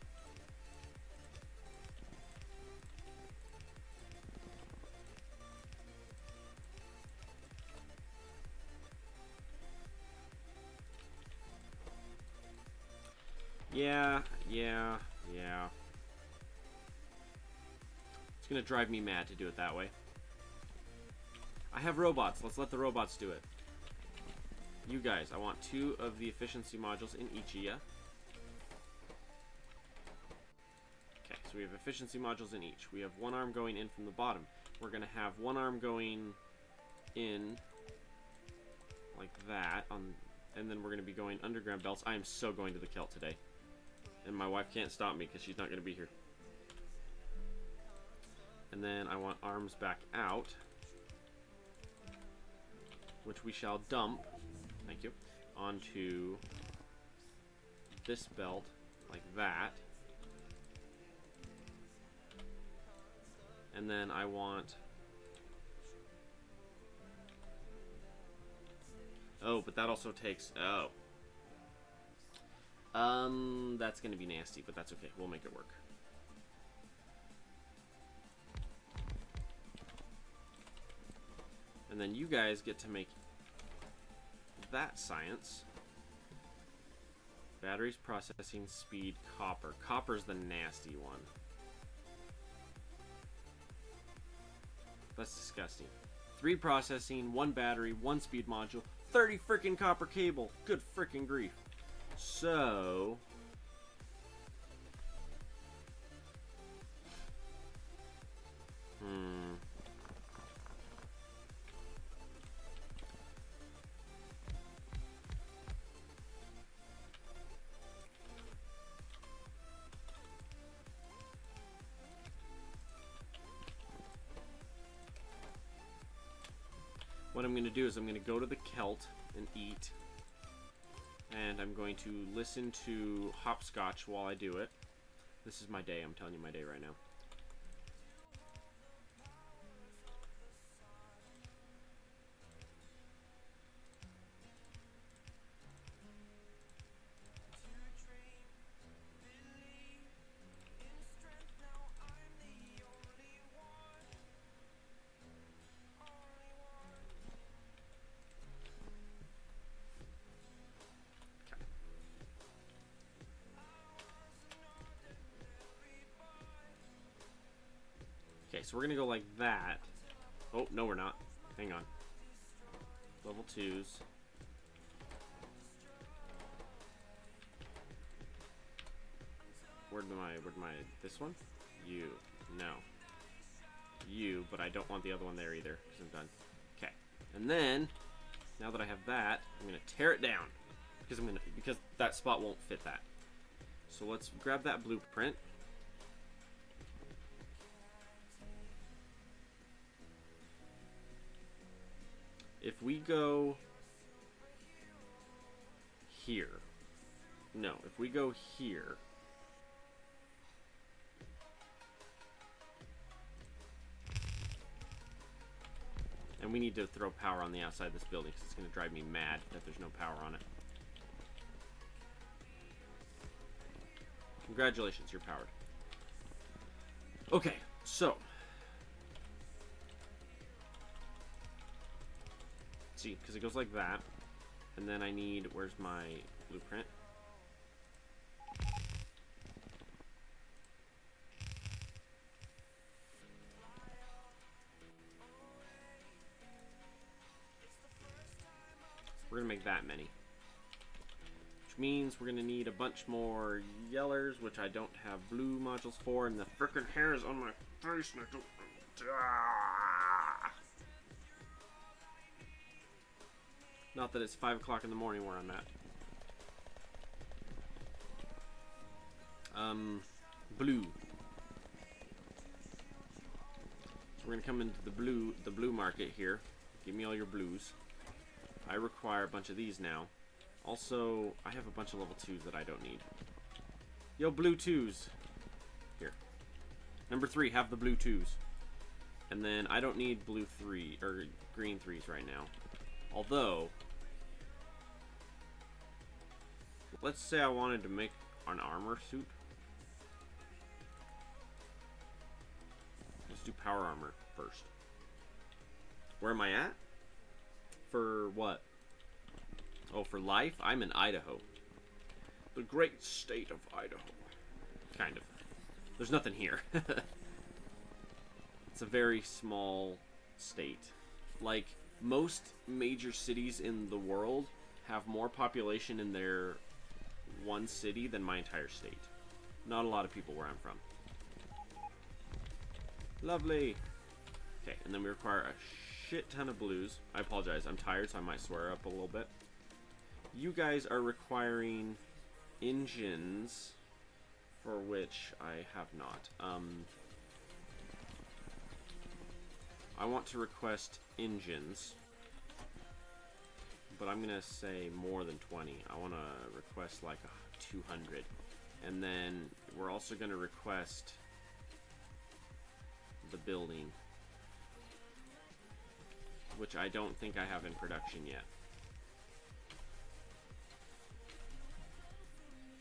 yeah. It's gonna drive me mad to do it that way. I have robots. Let's let the robots do it. You guys, I want 2 of the efficiency modules in each of ya. Okay, so we have efficiency modules in each. We have 1 arm going in from the bottom. We're gonna have 1 arm going in like that and then we're going to be going underground belts. I am so going to the Kelt today. And my wife can't stop me because she's not going to be here. And then I want arms back out, which we shall dump, thank you, onto this belt like that. And then I want... Oh, but that also takes... Oh. That's going to be nasty, but that's okay. We'll make it work. And then you guys get to make that science. Batteries, processing, speed, copper. Copper's the nasty one. That's disgusting. 3 processing, 1 battery, 1 speed module, 30 freaking copper cable. Good freaking grief. So... What I'm going to do is I'm going to go to the Kelt and eat. And I'm going to listen to hopscotch while I do it. This is my day. I'm telling you my day right now. Okay, so we're gonna go like that. Oh, no we're not. Hang on. Level 2s. Where'd my, this one? You. No. You, but I don't want the other one there either, because I'm done. Okay. And then, now that I have that, I'm gonna tear it down. Because that spot won't fit that. So let's grab that blueprint. If we go here, no, if we go here, and we need to throw power on the outside of this building because it's going to drive me mad that there's no power on it. Congratulations, you're powered. Okay, so see, because it goes like that, and then I need, where's my blueprint? We're gonna make that many, which means we're gonna need a bunch more yellers, which I don't have blue modules for, and the frickin' hair is on my face and I don't... Not that it's 5 o'clock in the morning where I'm at. Blue. So we're gonna come into the blue market here. Give me all your blues. I require a bunch of these now. Also, I have a bunch of level 2s that I don't need. Yo, blue 2s. Here. Number 3, have the blue 2s. And then I don't need blue 3 or green 3s right now. Although, let's say I wanted to make an armor suit. Let's do power armor first. Where am I at? For what? Oh, for life? I'm in Idaho. The great state of Idaho. Kind of. There's nothing here. It's a very small state. Like, most major cities in the world have more population in their one city than my entire state. Not a lot of people where I'm from. Lovely. Okay, and then we require a shit ton of blues. I apologize, I'm tired, so I might swear up a little bit. You guys are requiring engines, for which I have not. I want to request engines, but I'm gonna say more than 20. I want to request like 200, and then we're also gonna request the building, which I don't think I have in production yet.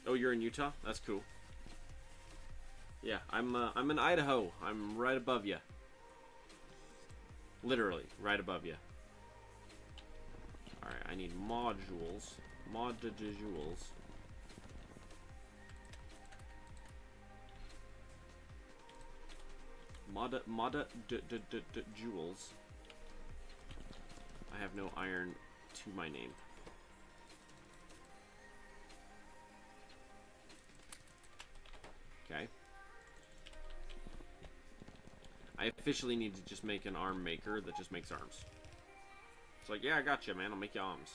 Oh, you're in Utah? That's cool. Yeah, I'm in Idaho. I'm right above you. Literally, right above you. Alright, I need modules. Modules. Jewels. I have no iron to my name. Okay. I officially need to just make an arm maker that just makes arms. It's like, yeah, I got you, man. I'll make you arms.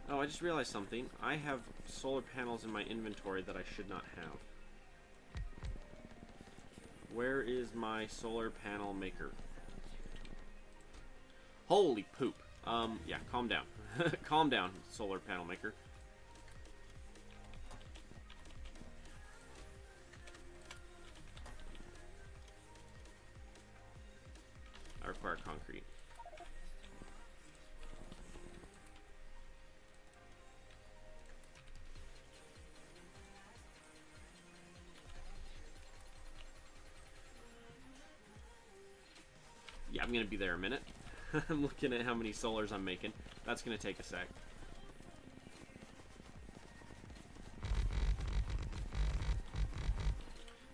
Oh, I just realized something. I have solar panels in my inventory that I should not have. Where is my solar panel maker? Holy poop. Yeah, calm down. Calm down, solar panel maker. I require concrete. Yeah, I'm gonna be there a minute. I'm looking at how many solars I'm making. That's gonna take a sec.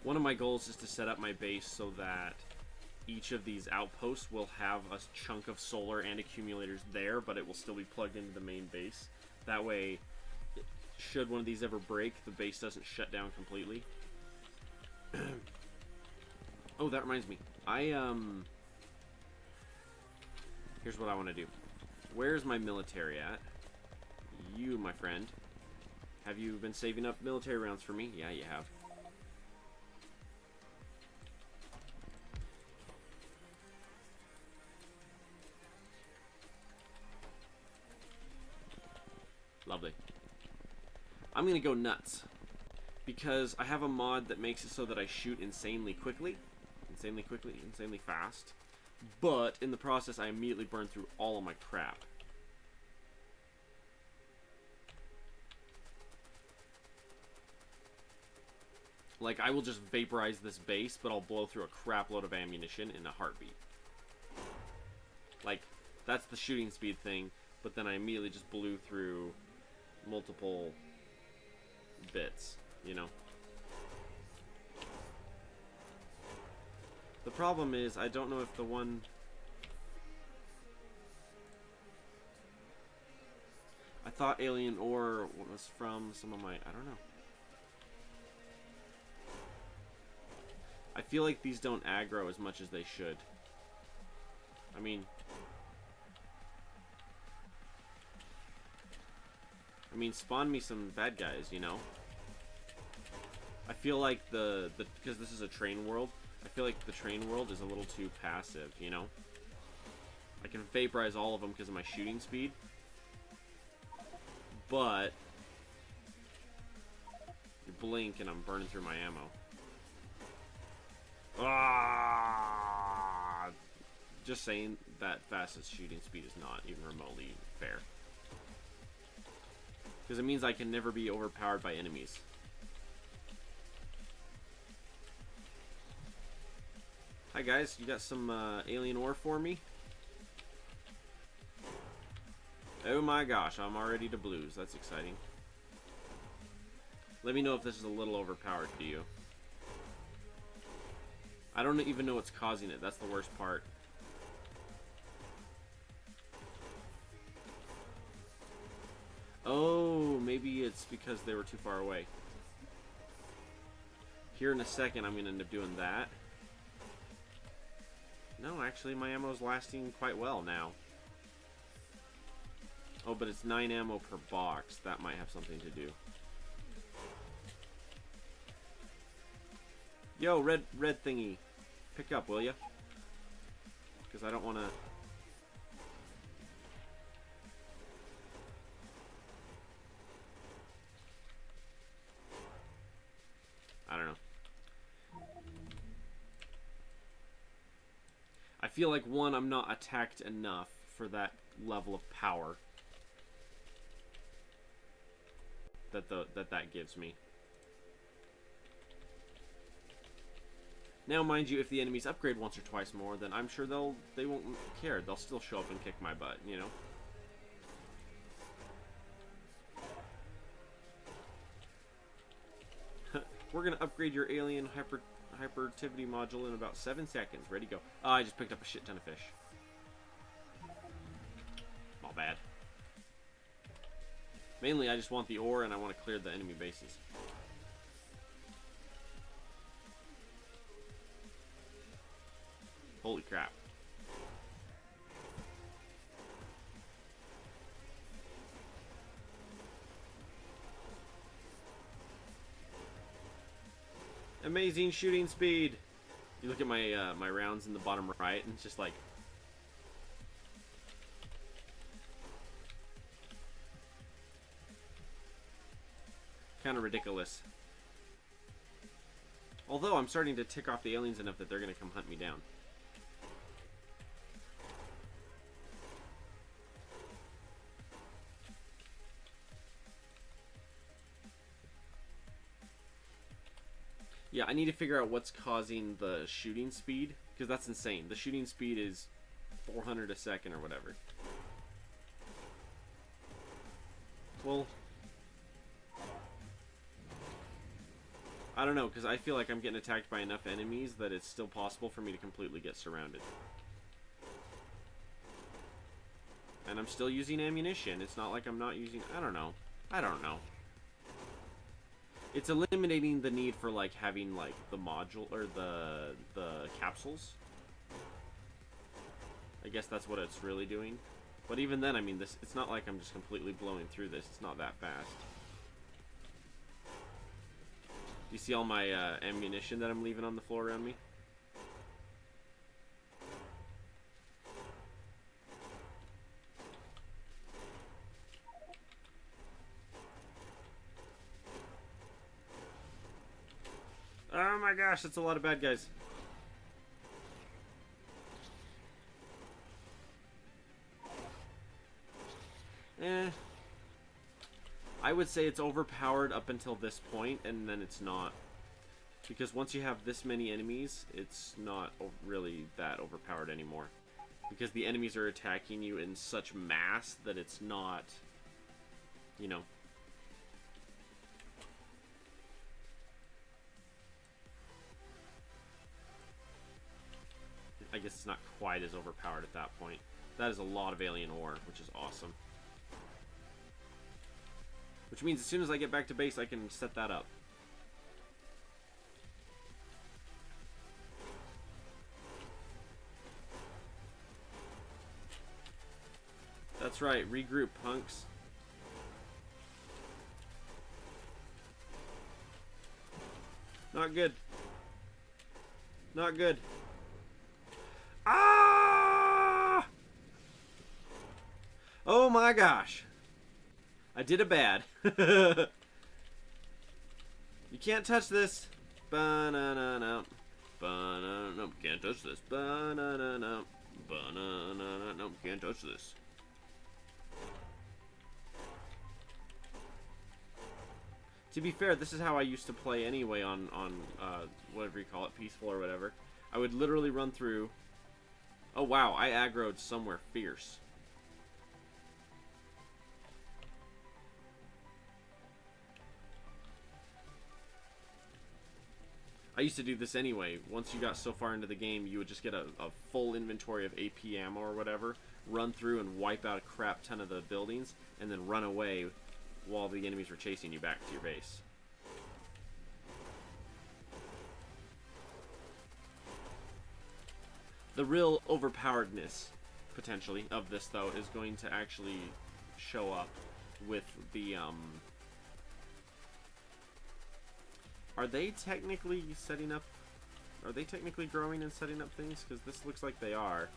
One of my goals is to set up my base so that each of these outposts will have a chunk of solar and accumulators there, but it will still be plugged into the main base. That way, should one of these ever break, the base doesn't shut down completely. Oh, that reminds me. Here's what I want to do. Where's my military at? You, my friend. Have you been saving up military rounds for me? Yeah, you have. Lovely. I'm gonna go nuts because I have a mod that makes it so that I shoot insanely quickly, insanely fast, but in the process I immediately burn through all of my crap. Like, I will just vaporize this base, but I'll blow through a crap load of ammunition in a heartbeat. Like, that's the shooting speed thing, but then I immediately just blew through multiple bits, you know? The problem is, I don't know if the one... I thought alien ore was from some of my... I don't know. I feel like these don't aggro as much as they should. I mean, spawn me some bad guys, you know? I feel like because this is a train world, I feel like the train world is a little too passive, you know? I can vaporize all of them because of my shooting speed, but you blink and I'm burning through my ammo. Ah! Just saying that fastest shooting speed is not even remotely fair. Because it means I can never be overpowered by enemies. Hi guys, you got some alien ore for me? Oh my gosh, I'm already to blues. That's exciting. Let me know if this is a little overpowered to you. I don't even know what's causing it. That's the worst part. Oh, maybe it's because they were too far away. Here in a second, I'm going to end up doing that. No, actually, my ammo's lasting quite well now. Oh, but it's 9 ammo per box. That might have something to do. Yo, red thingy. Pick up, will ya? Because I don't want to... I don't know. I feel like, one, I'm not attacked enough for that level of power that gives me. Now, mind you, if the enemies upgrade once or twice more, then I'm sure they won't care. They'll still show up and kick my butt, you know? We're gonna upgrade your alien hyperactivity module in about 7 seconds. Ready, go. Oh, I just picked up a shit ton of fish. Not bad. Mainly, I just want the ore and I want to clear the enemy bases. Holy crap. Amazing shooting speed. You look at my my rounds in the bottom right, and it's just like kind of ridiculous. Although I'm starting to tick off the aliens enough that they're going to come hunt me down. Yeah, I need to figure out what's causing the shooting speed, because that's insane. The shooting speed is 400 a second or whatever. Well, I don't know, because I feel like I'm getting attacked by enough enemies that it's still possible for me to completely get surrounded. And I'm still using ammunition. It's not like I'm not using... I don't know. I don't know. It's eliminating the need for, like, having, like, the module, or the capsules. I guess that's what it's really doing. But even then, I mean, it's not like I'm just completely blowing through this. It's not that fast. Do you see all my ammunition that I'm leaving on the floor around me? Oh my gosh, that's a lot of bad guys. I would say it's overpowered up until this point, and then it's not. Because once you have this many enemies, it's not really that overpowered anymore. Because the enemies are attacking you in such mass that it's not, you know... I guess it's not quite as overpowered at that point. That is a lot of alien ore, which is awesome. Which means as soon as I get back to base, I can set that up. That's right, regroup, punks. Not good. Not good. Ah! Oh my gosh. I did a bad. You can't touch this. Ba-na-na-na. Ba-na-na. Can't touch this. Ba-na-na-na. Ba-na-na-na. Can't touch this. To be fair, this is how I used to play anyway on whatever you call it, peaceful or whatever. I would literally run through. Oh wow, I aggroed somewhere fierce. I used to do this anyway. Once you got so far into the game, you would just get a full inventory of AP ammo or whatever, run through and wipe out a crap ton of the buildings, and then run away while the enemies were chasing you back to your base. The real overpoweredness, potentially, of this, though, is going to actually show up with the, Are they technically setting up... Are they technically growing and setting up things? Because this looks like they are.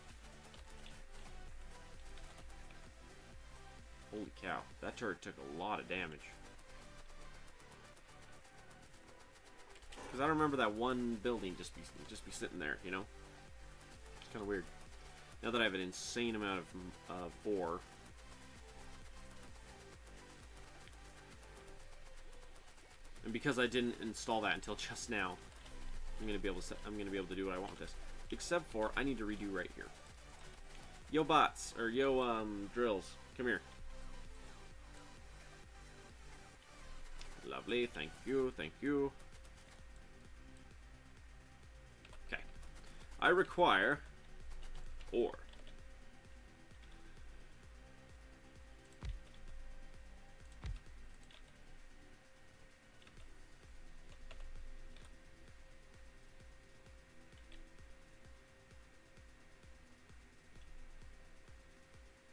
Holy cow. That turret took a lot of damage. Because I remember that one building just be sitting there, you know? It's kind of weird. Now that I have an insane amount of ore. And because I didn't install that until just now, I'm gonna be able to do what I want with this. Except for I need to redo right here. Yo bots, or yo drills, come here. Lovely, thank you, thank you. Okay. I require ore.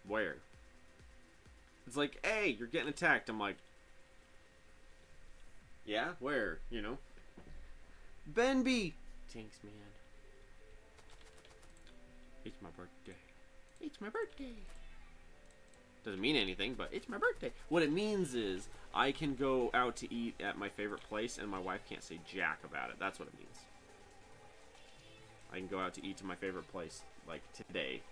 Where? It's like, hey, you're getting attacked. I'm like, yeah, where? You know? Benby! Thanks, man. It's my birthday. It's my birthday. Doesn't mean anything, but it's my birthday. What it means is I can go out to eat at my favorite place and my wife can't say jack about it. That's what it means. I can go out to eat to my favorite place, like today,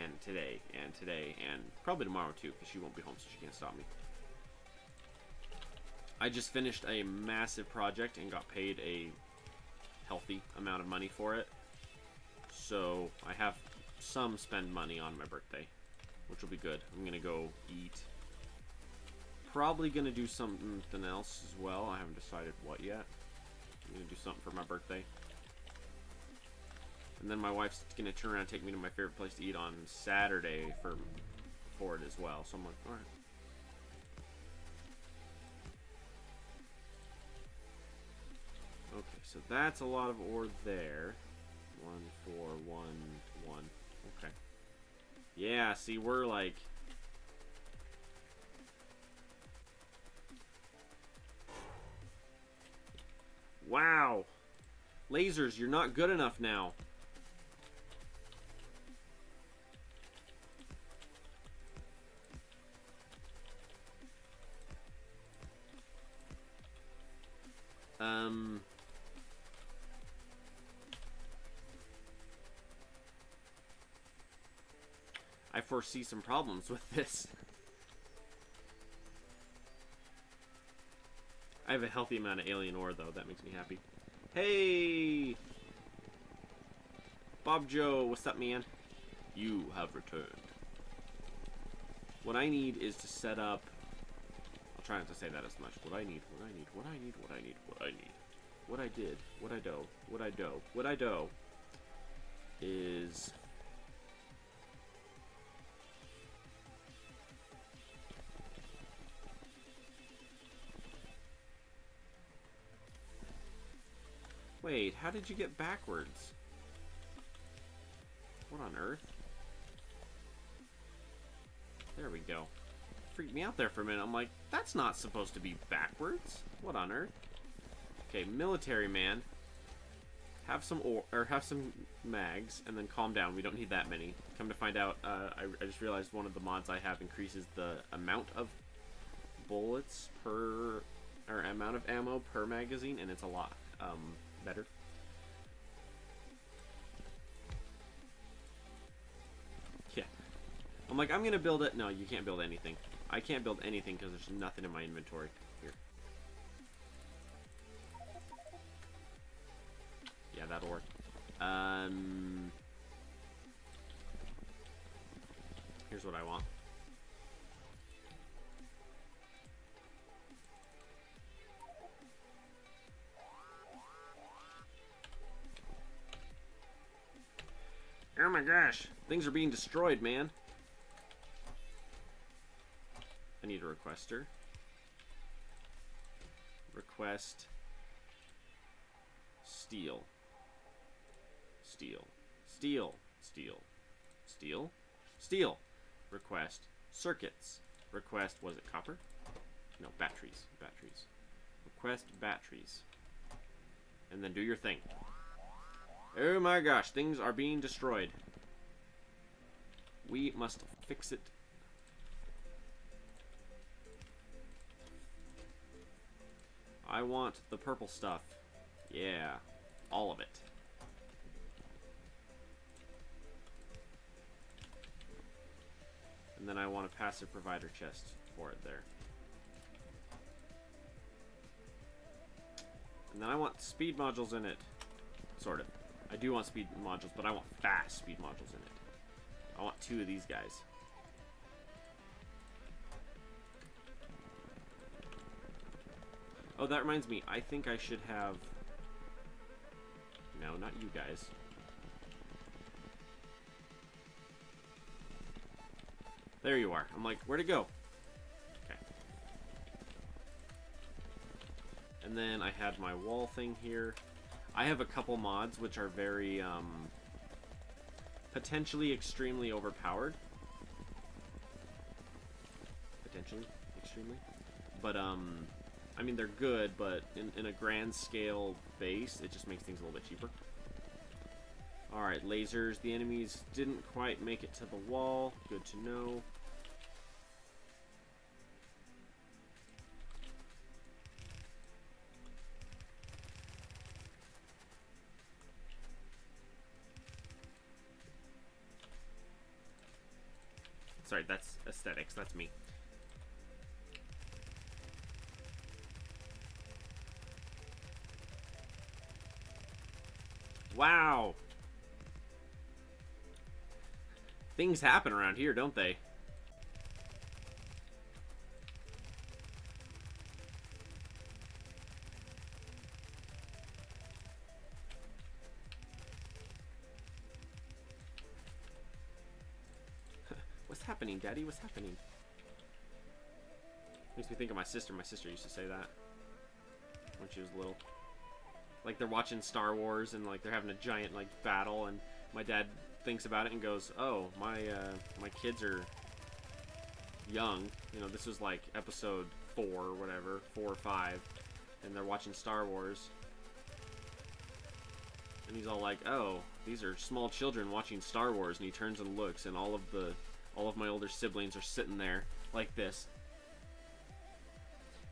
and today, and today, and probably tomorrow too, because she won't be home, so she can't stop me. I just finished a massive project and got paid a healthy amount of money for it. So I have some spend money on my birthday, which will be good. I'm gonna go eat. Probably gonna do something else as well. I haven't decided what yet. I'm gonna do something for my birthday. And then my wife's gonna turn around and take me to my favorite place to eat on Saturday for it as well. So I'm like, alright. Okay, so that's a lot of ore there. 1, 4, 1, 1. Okay. Yeah, see, we're like... Wow! Lasers, you're not good enough now. I foresee some problems with this. I have a healthy amount of alien ore, though. That makes me happy. Hey! Bob Joe, what's up, man? You have returned. What I need is to set up... I'll try not to say that as much. What I need, what I need, what I need, what I need, what I need. What I did, what I do, what I do, what I do is... Wait, how did you get backwards? What on earth? There we go. Freaked me out there for a minute. I'm like, that's not supposed to be backwards. What on earth? Okay, military man. Have some ore, or have some mags, and then calm down. We don't need that many. Come to find out, I just realized one of the mods I have increases the amount of bullets per, or amount of ammo per magazine, and it's a lot better. Yeah. I'm like, I'm gonna build it. No, you can't build anything. I can't build anything because there's nothing in my inventory. Here. Yeah, that'll work. Here's what I want. Oh my gosh, things are being destroyed, man. I need a requester. Request steel. Steel. Steel. Steel. Steel. Steel. Request circuits. Request, was it copper? No, batteries. Batteries. Request batteries. And then do your thing. Oh my gosh, things are being destroyed. We must fix it. I want the purple stuff. Yeah, all of it. And then I want a passive provider chest for it there. And then I want speed modules in it. Sort of. I do want speed modules, but I want fast speed modules in it. I want 2 of these guys. Oh, that reminds me. I think I should have... No, not you guys. There you are. I'm like, where'd it go? Okay. And then I had my wall thing here. I have a couple mods which are very, potentially extremely overpowered. Potentially extremely. But, I mean, they're good, but in a grand scale base, it just makes things a little bit cheaper. Alright, lasers. The enemies didn't quite make it to the wall. Good to know. Sorry, that's aesthetics. That's me. Wow! Things happen around here, don't they? What's happening, Daddy? What's happening? Makes me think of my sister. My sister used to say that when she was little. Like, they're watching Star Wars and, like, they're having a giant, like, battle, and my dad thinks about it and goes, oh, my kids are young. You know, this was, like, episode 4 or whatever, 4 or 5, and they're watching Star Wars. And he's all like, oh, these are small children watching Star Wars, and he turns and looks, and all of my older siblings are sitting there like this.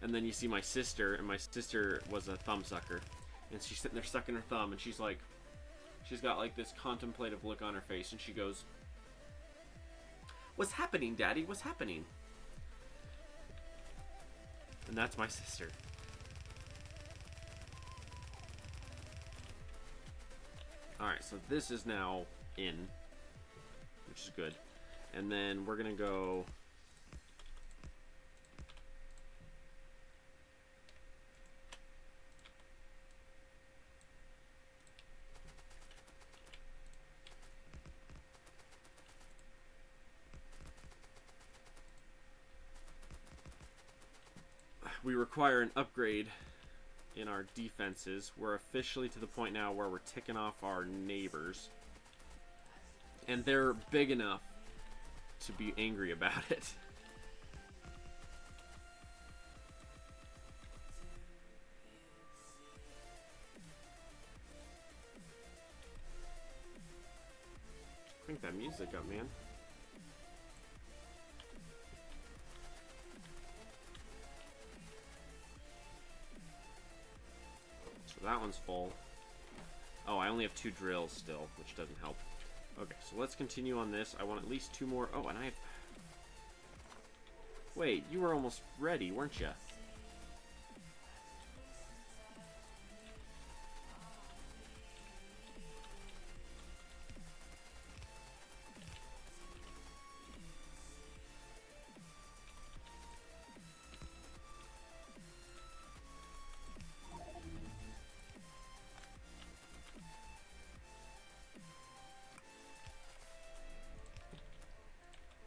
And then you see my sister, and my sister was a thumb sucker. And she's sitting there sucking her thumb, and she's like, she's got like this contemplative look on her face, and she goes, "What's happening, Daddy? What's happening?" And that's my sister. Alright, so this is now in, which is good. And then we're gonna go... We require an upgrade in our defenses. We're officially to the point now where we're ticking off our neighbors. And they're big enough to be angry about it. Crank that music up, man. So that one's full. Oh, I only have 2 drills still, which doesn't help. Okay, so let's continue on this. I want at least 2 more. Oh, and I have... Wait, you were almost ready, weren't you?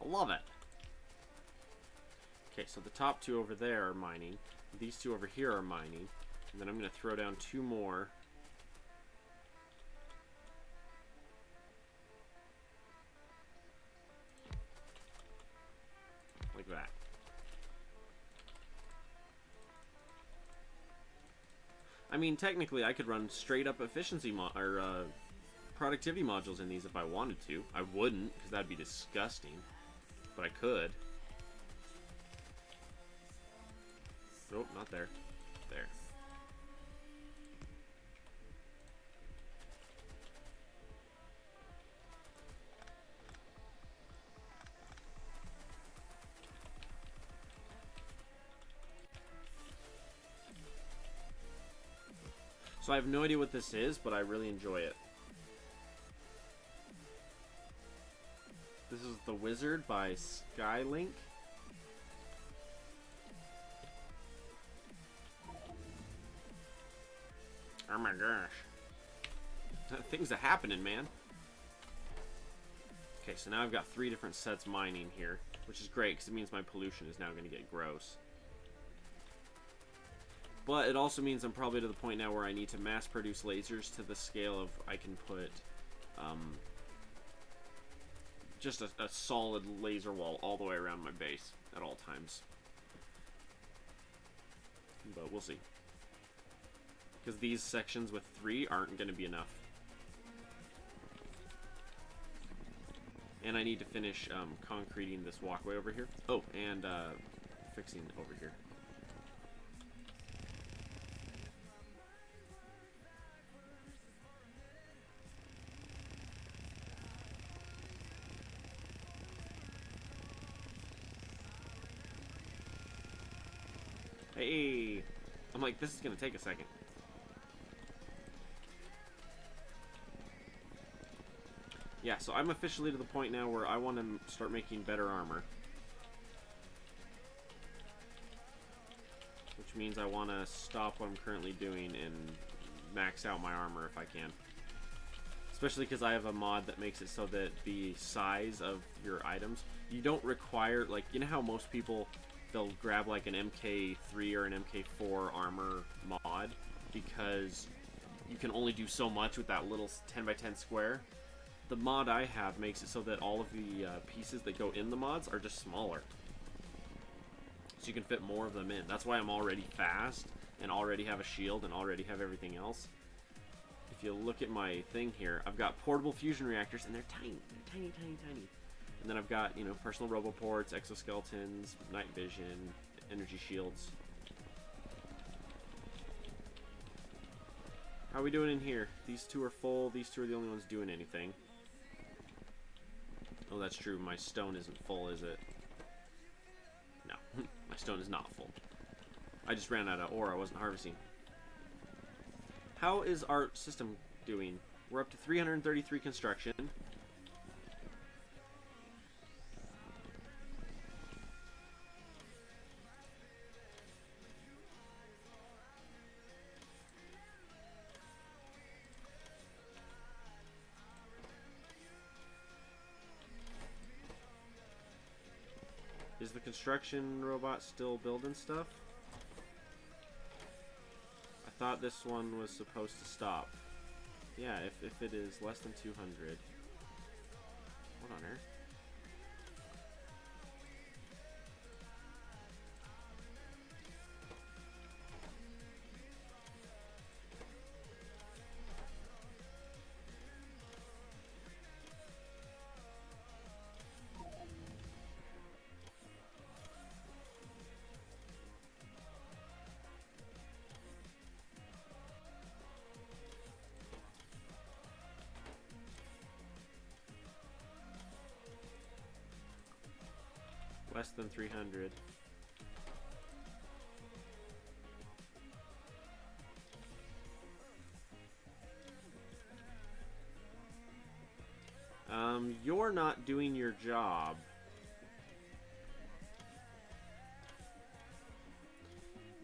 Love it. Okay, so the top 2 over there are mining. These 2 over here are mining. And then I'm going to throw down 2 more. like that. I mean, technically, I could run straight up efficiency productivity modules in these if I wanted to. I wouldn't, because that'd be disgusting. But I could. Nope, not there. There. So I have no idea what this is, but I really enjoy it. This is The Wizard by Skylink. Oh my gosh. Things are happening, man. Okay, so now I've got 3 different sets mining here, which is great because it means my pollution is now going to get gross. But it also means I'm probably to the point now where I need to mass produce lasers to the scale of I can put just a solid laser wall all the way around my base at all times. But we'll see. Because these sections with 3 aren't going to be enough. And I need to finish concreting this walkway over here. Oh, and fixing over here. Hey! I'm like, this is going to take a second. Yeah, so I'm officially to the point now where I want to start making better armor. Which means I want to stop what I'm currently doing and max out my armor if I can. Especially because I have a mod that makes it so that the size of your items, you don't require, like, you know how most people, they'll grab like an Mk3 or an Mk4 armor mod because you can only do so much with that little 10x10 square? The mod I have makes it so that all of the pieces that go in the mods are just smaller. So you can fit more of them in. That's why I'm already fast and already have a shield and already have everything else. If you look at my thing here, I've got portable fusion reactors and they're tiny. They're tiny, tiny, tiny. And then I've got, you know, personal roboports, exoskeletons, night vision, energy shields. How are we doing in here? These 2 are full. These 2 are the only ones doing anything. Oh, that's true. My stone isn't full, is it? No. My stone is not full. I just ran out of ore I wasn't harvesting. How is our system doing? We're up to 333 construction. Is the construction robot still building stuff? I thought this one was supposed to stop. Yeah, if it is less than 200. What on earth? Less than 300. You're not doing your job.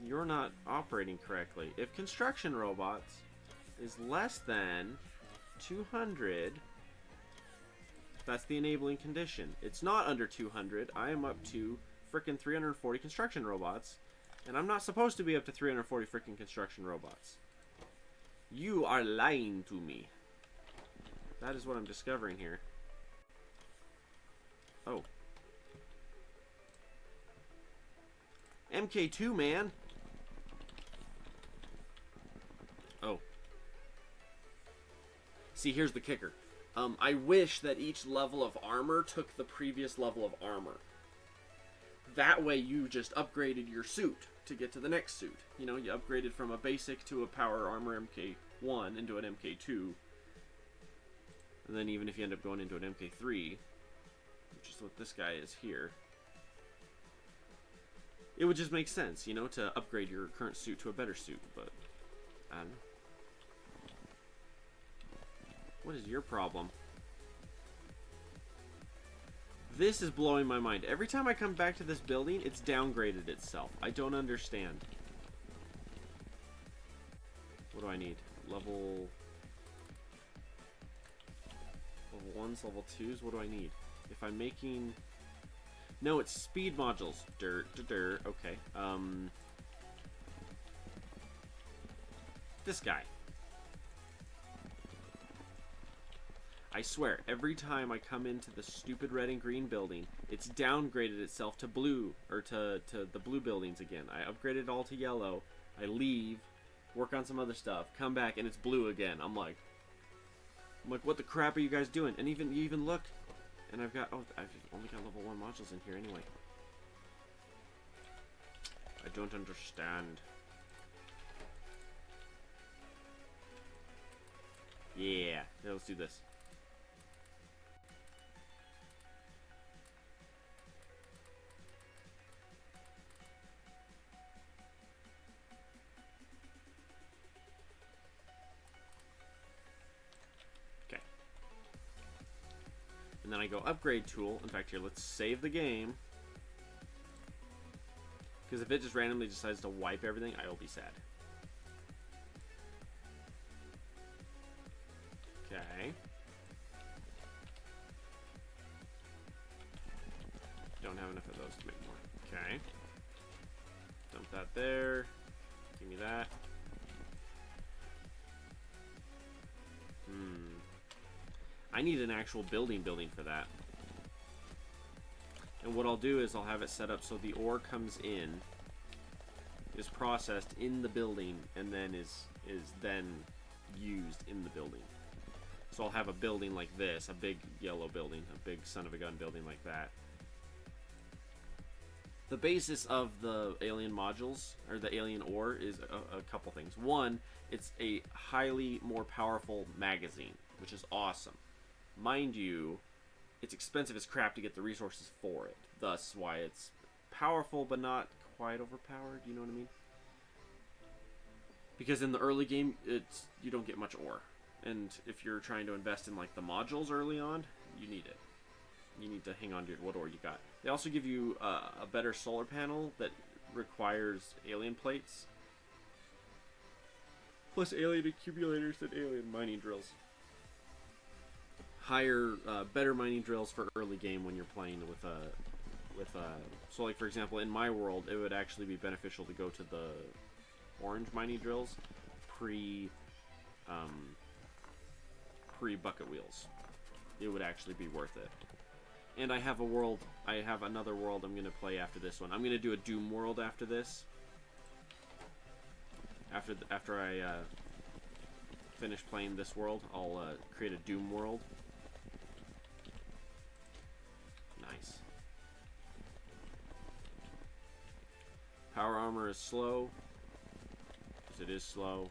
You're not operating correctly. If construction robots is less than 200, that's the enabling condition. It's not under 200. I am up to frickin' 340 construction robots, and I'm not supposed to be up to 340 frickin' construction robots. You are lying to me. That is what I'm discovering here. Oh. MK2, man. Oh. See, here's the kicker. I wish that each level of armor took the previous level of armor. That way you just upgraded your suit to get to the next suit. You know, you upgraded from a basic to a power armor MK1 into an MK2. And then even if you end up going into an MK3, which is what this guy is here, it would just make sense, you know, to upgrade your current suit to a better suit, but I don't know. What is your problem? This is blowing my mind. Every time I come back to this building, it's downgraded itself. I don't understand. What do I need? Level 1s, level 2s? What do I need? If I'm making... No, it's speed modules. Okay. This guy. I swear, every time I come into the stupid red and green building, it's downgraded itself to blue, or to the blue buildings again. I upgraded it all to yellow. I leave, work on some other stuff, come back, and it's blue again. I'm like, what the crap are you guys doing? And you even look, and I've only got level 1 modules in here anyway. I don't understand. Yeah, let's do this. And then I go upgrade tool. In fact, here, let's save the game. Because if it just randomly decides to wipe everything, I will be sad. Okay. Don't have enough of those to make more. Okay. Dump that there. Give me that. I need an actual building for that. And what I'll do is I'll have it set up so the ore comes in, is processed in the building, and then is then used in the building. So I'll have a building like this, a big yellow building, a big son of a gun building like that. The basis of the alien modules, or the alien ore, is a couple things. One, it's a highly more powerful magazine, which is awesome. Mind you, it's expensive as crap to get the resources for it. Thus why it's powerful but not quite overpowered, you know what I mean? Because in the early game, you don't get much ore. And if you're trying to invest in like the modules early on, you need it. You need to hang on to what ore you got. They also give you a better solar panel that requires alien plates. Plus alien accumulators and alien mining drills. Higher, better mining drills for early game when you're playing with so like for example in my world it would actually be beneficial to go to the orange mining drills pre bucket wheels. It would actually be worth it. And I have another world I'm gonna play after this one. I'm gonna do a Doom world after this. After I finish playing this world, I'll create a Doom world. Nice. Power armor is slow, because it is slow.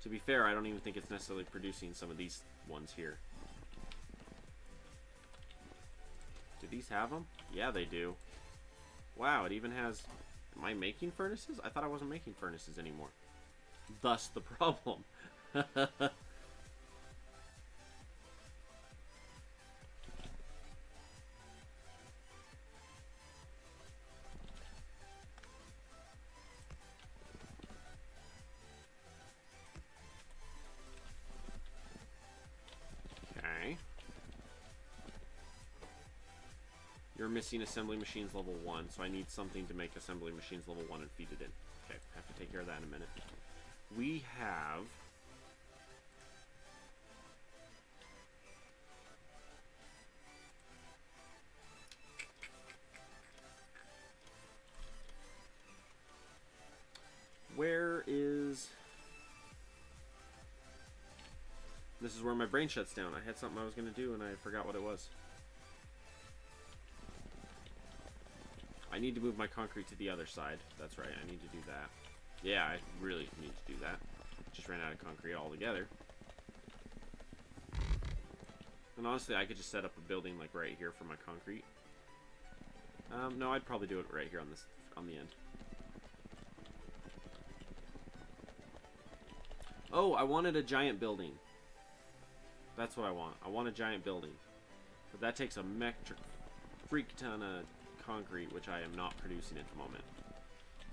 To be fair, I don't even think it's necessarily producing some of these ones here. Do these have them? Yeah, they do. Wow, it even has... Am I making furnaces? I thought I wasn't making furnaces anymore. Thus the problem. Okay. You're missing assembly machines level 1, so I need something to make assembly machines level 1 and feed it in. Okay, have to take care of that in a minute. We have... This is where my brain shuts down. I had something I was going to do and I forgot what it was. I need to move my concrete to the other side. That's right, I need to do that. Yeah, I really need to do that. Just ran out of concrete altogether. And honestly, I could just set up a building like right here for my concrete. No, I'd probably do it right here on the end. Oh, I wanted a giant building. That's what I want. I want a giant building. But that takes a metric freak ton of concrete, which I am not producing at the moment.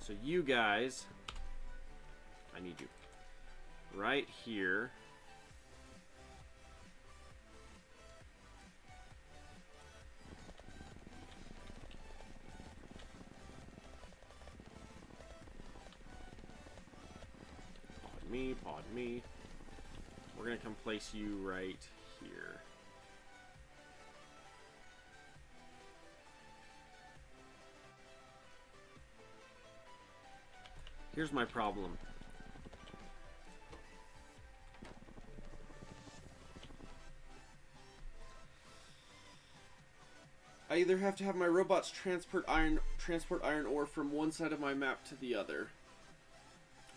So you guys, I need you right here. Pardon me. We're gonna come place you right here. Here's my problem. I either have to have my robots transport iron ore from one side of my map to the other,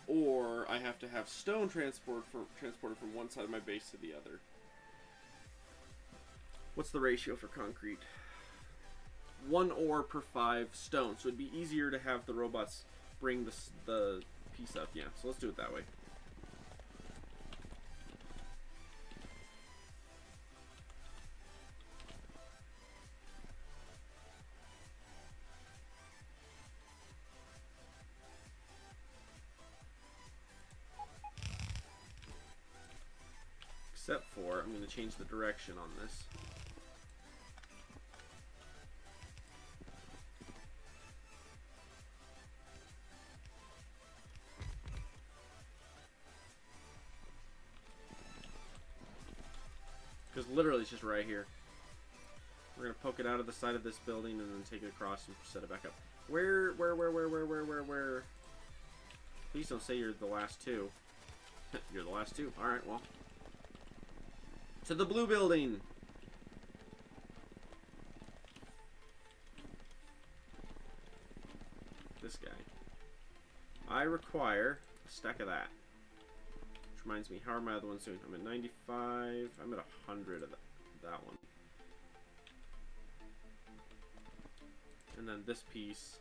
or I have to have stone transported from one side of my base to the other. What's the ratio for concrete? 1 ore per 5 stone. So it'd be easier to have the robots bring the piece up. Yeah, so let's do it that way. Except for, I'm going to change the direction on this. Because literally it's just right here. We're going to poke it out of the side of this building and then take it across and set it back up. Where? Please don't say you're the last two. You're the last two. Alright, well. To the blue building! This guy. I require a stack of that. Which reminds me, how are my other ones doing? I'm at 95. I'm at 100 of that one. And then this piece.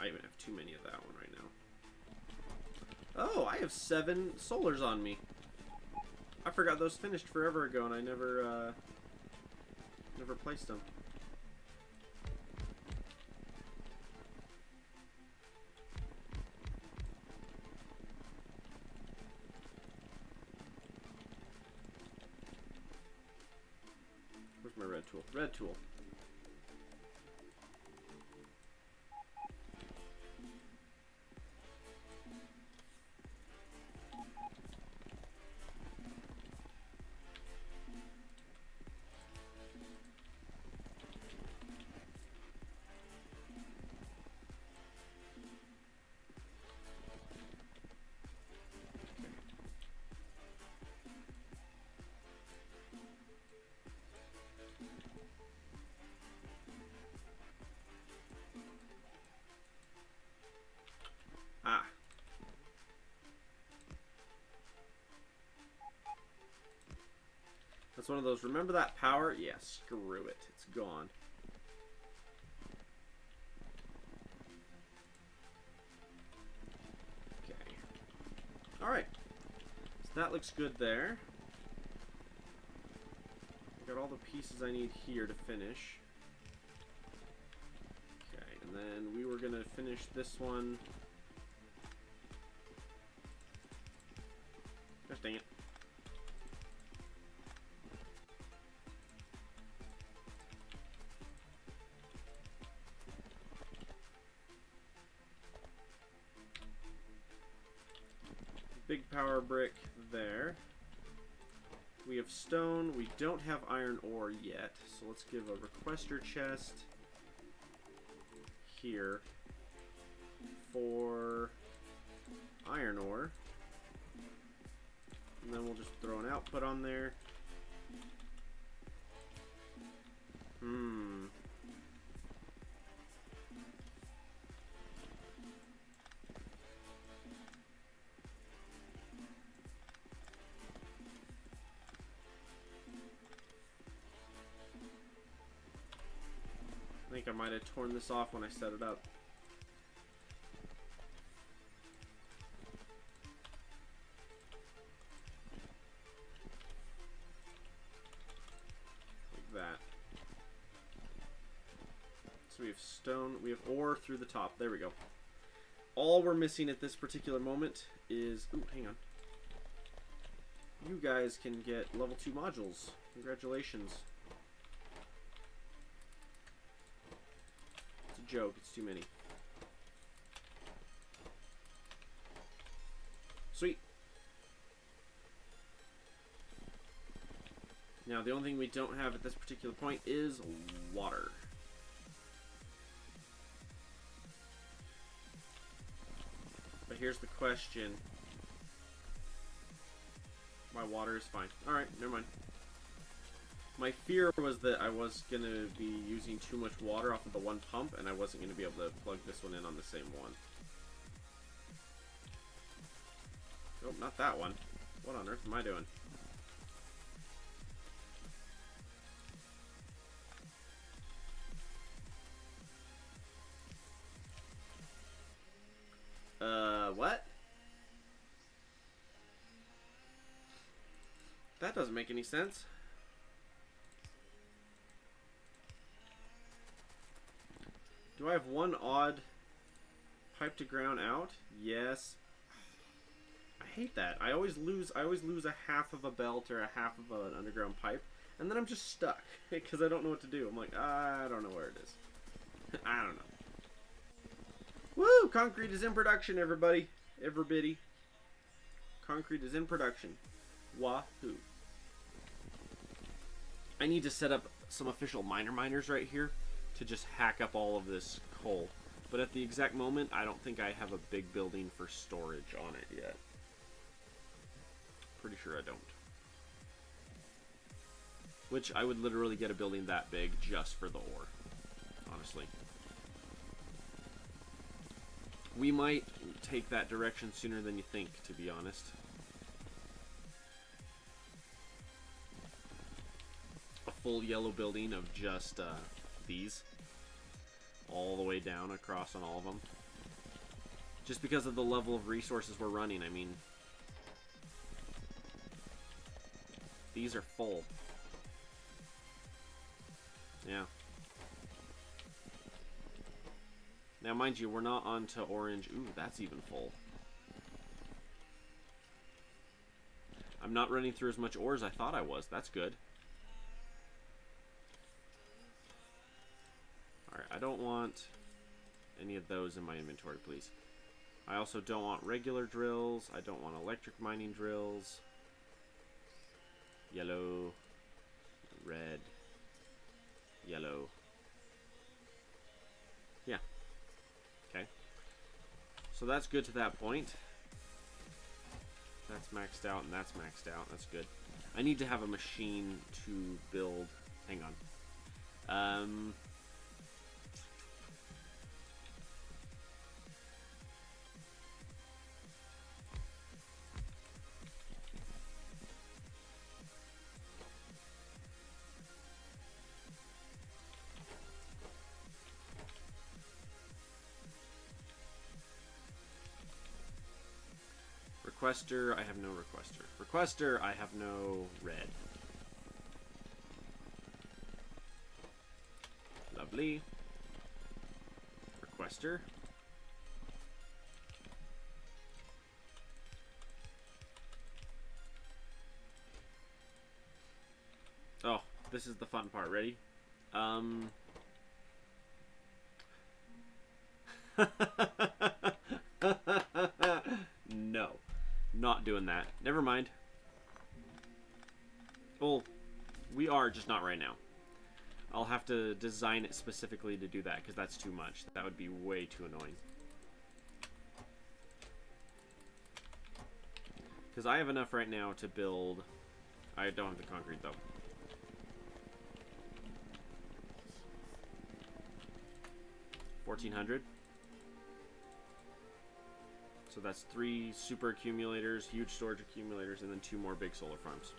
I even have too many of that one right now. Oh, I have 7 solars on me. I forgot those finished forever ago, and I never placed them. Where's my red tool? Red tool. Ah. That's one of those, remember that power? Yeah, screw it. It's gone. Okay. Alright. So that looks good there. I got all the pieces I need here to finish. Okay, and then we were going to finish this one. Gosh dang it. Big power brick there. We have stone. We don't have iron ore yet, so let's give a requester chest here for iron ore. And then we'll just throw an output on there. I think I might have torn this off when I set it up. Like that. So we have stone, we have ore through the top. There we go. All we're missing at this particular moment is... Ooh, hang on. You guys can get level 2 modules. Congratulations. Joke, it's too many. Sweet. Now the only thing we don't have at this particular point is water. But here's the question. My water is fine. Alright, never mind. My fear was that I was going to be using too much water off of the one pump, and I wasn't going to be able to plug this one in on the same one. Nope, not that one. What on earth am I doing? What? That doesn't make any sense. Do I have one odd pipe to ground out? Yes. I hate that. I always lose a half of a belt or a half of an underground pipe, and then I'm just stuck because I don't know what to do. I'm like, I don't know where it is. I don't know. Woo! Concrete is in production, everybody. Everybody. Concrete is in production. Wahoo. I need to set up some official miners right here to just hack up all of this coal. But at the exact moment, I don't think I have a big building for storage on it yet. Pretty sure I don't. Which I would literally get a building that big just for the ore, honestly. We might take that direction sooner than you think, to be honest. A full yellow building of just these. All the way down across on all of them. Just because of the level of resources we're running, I mean... These are full. Yeah. Now, mind you, we're not on to orange. Ooh, that's even full. I'm not running through as much ore as I thought I was. That's good. Alright, I don't want any of those in my inventory, please. I also don't want regular drills. I don't want electric mining drills. Yellow. Red. Yellow. Yeah. Okay. So that's good to that point. That's maxed out and that's maxed out. That's good. I need to have a machine to build... Hang on. Requester, I have no requester. Requester, I have no red. Lovely. Requester. Oh, this is the fun part. Ready? No. Not doing that. Never mind. Well, we are, just not right now. I'll have to design it specifically to do that, because that's too much. That would be way too annoying. Because I have enough right now to build... I don't have the concrete, though. $1,400. So that's 3 super accumulators, huge storage accumulators, and then 2 more big solar farms.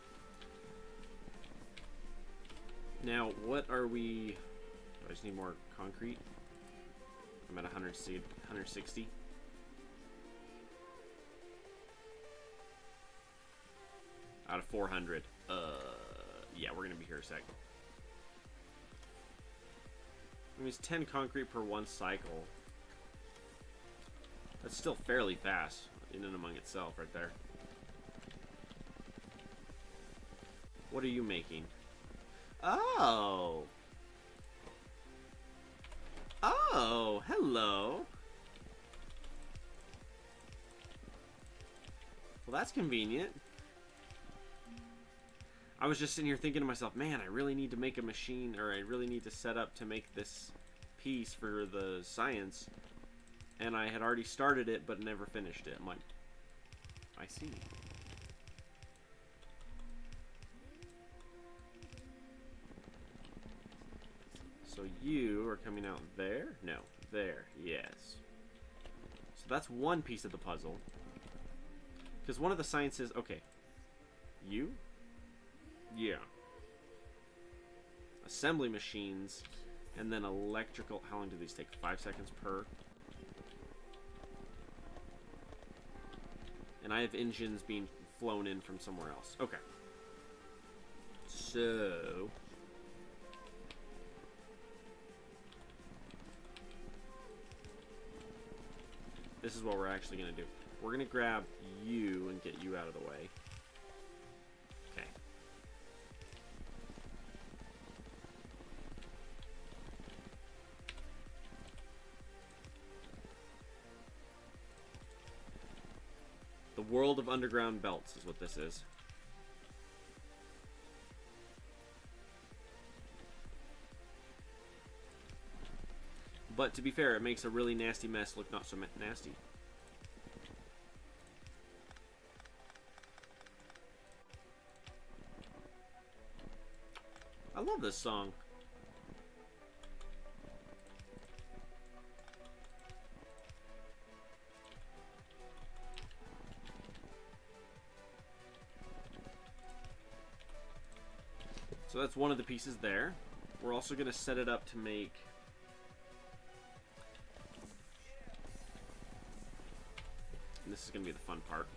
Now, what are we... I just need more concrete. I'm at 160. Out of 400. Yeah, we're gonna be here a sec. I mean, it's 10 concrete per 1 cycle. That's still fairly fast in and among itself right there. What are you making? Oh! Oh, hello! Well, that's convenient. I was just sitting here thinking to myself, man, I really need to make a machine, or I really need to set up to make this piece for the science. And I had already started it, but never finished it. I'm like, I see. So you are coming out there? No, there, yes. So that's one piece of the puzzle. Because one of the sciences, okay. You? Yeah. Assembly machines, and then electrical. How long do these take? 5 seconds per? And I have engines being flown in from somewhere else. Okay. So... this is what we're actually going to do. We're going to grab you and get you out of the way. Okay. The world of underground belts is what this is. But to be fair, it makes a really nasty mess look not so nasty. I love this song. So that's one of the pieces there. We're also going to set it up to make... and this is going to be the fun part.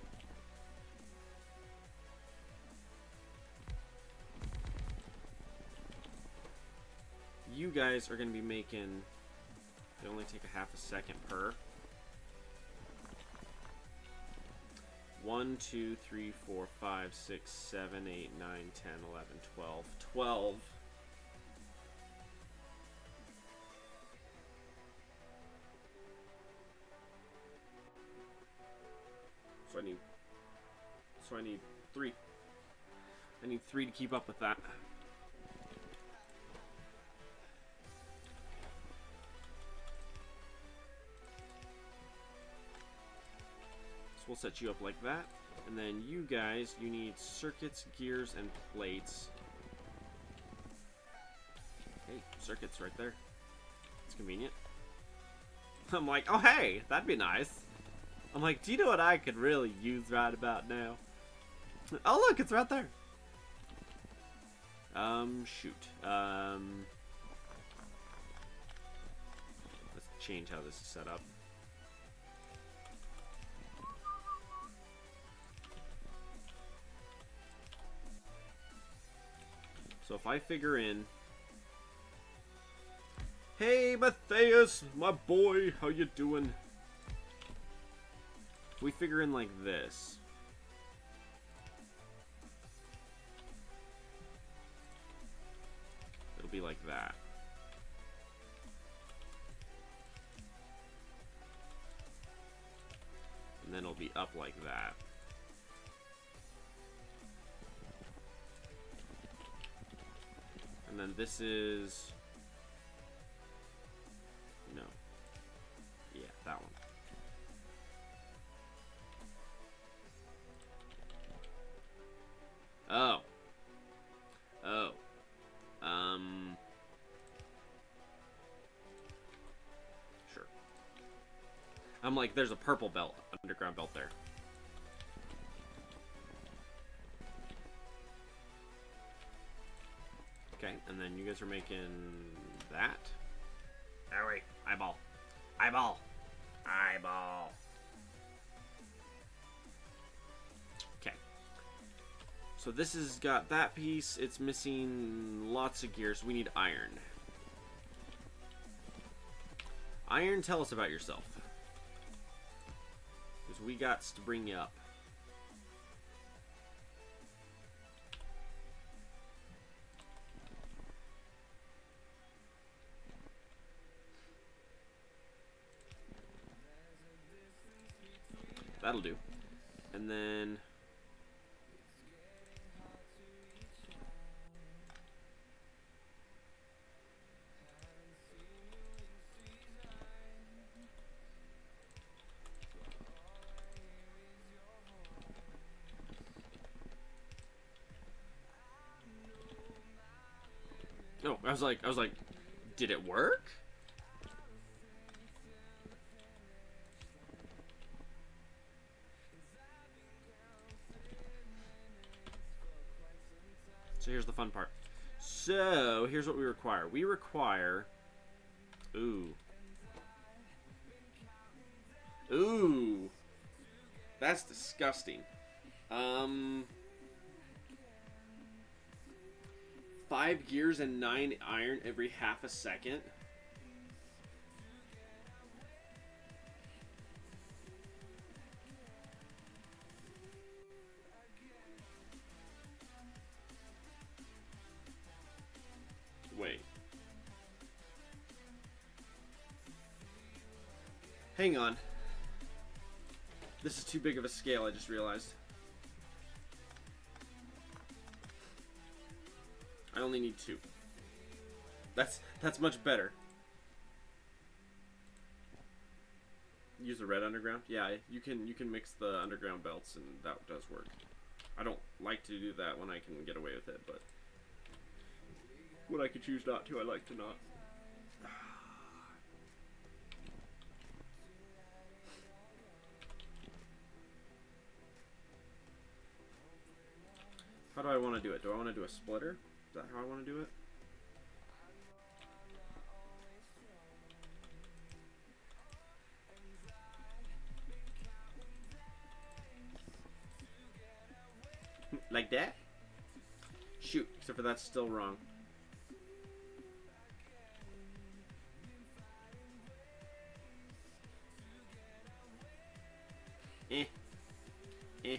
You guys are going to be making... they only take a half a second per. 1, 2, 3, 4, 5, 6, 7, 8, 9, 10, 11, 12. 12. So I need 3. I need 3 to keep up with that. So we'll set you up like that. And then you guys, you need circuits, gears, and plates. Hey, circuits right there. It's convenient. I'm like, oh hey, that'd be nice. I'm like, do you know what I could really use right about now? Oh look, it's right there. Shoot. Let's change how this is set up. So if I figure in... hey, Matthias, my boy, how you doing? If we figure in like this... it'll be like that. And then it'll be up like that. And then this is... no. Yeah, that one. I'm like, there's a purple belt, underground belt there. Okay, and then you guys are making that. Oh wait, eyeball. Eyeball. Eyeball. Okay. So this has got that piece. It's missing lots of gears. We need iron. Iron, tell us about yourself. Because we got to bring you up. That'll do. And then... Oh, I was like, did it work? So here's the fun part. So here's what we require. We require... Ooh. Ooh. That's disgusting. 5 gears and 9 iron every half a second. Wait. Hang on. This is too big of a scale, I just realized. I only need 2. That's much better. Use the red underground? Yeah, you can mix the underground belts and that does work. I don't like to do that when I can get away with it, but when I can choose not to, I like to not. How do I want to do it? Do I want to do a splitter? Is that how I want to do it? Like that? Shoot, except for that's still wrong. Eh. Eh.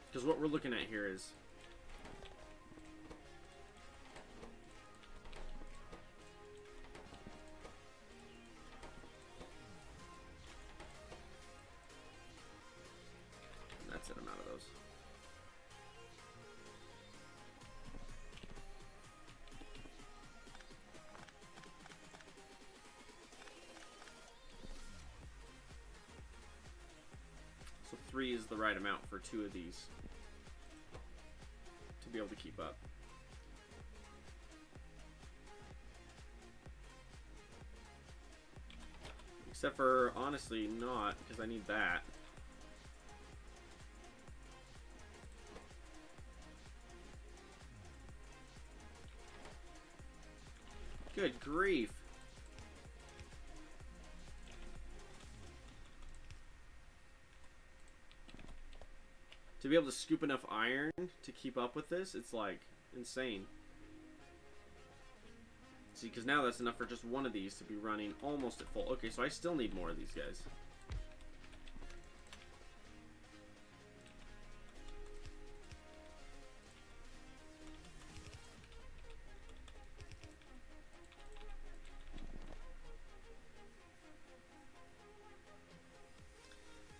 Because what we're looking at here is that's it, I'm out of those. So 3 is the right amount for 2 of these to be able to keep up. Except for, honestly, not, because I need that. Good grief. To be able to scoop enough iron to keep up with this, it's like insane. See, because now that's enough for just one of these to be running almost at full. Okay, so I still need more of these guys.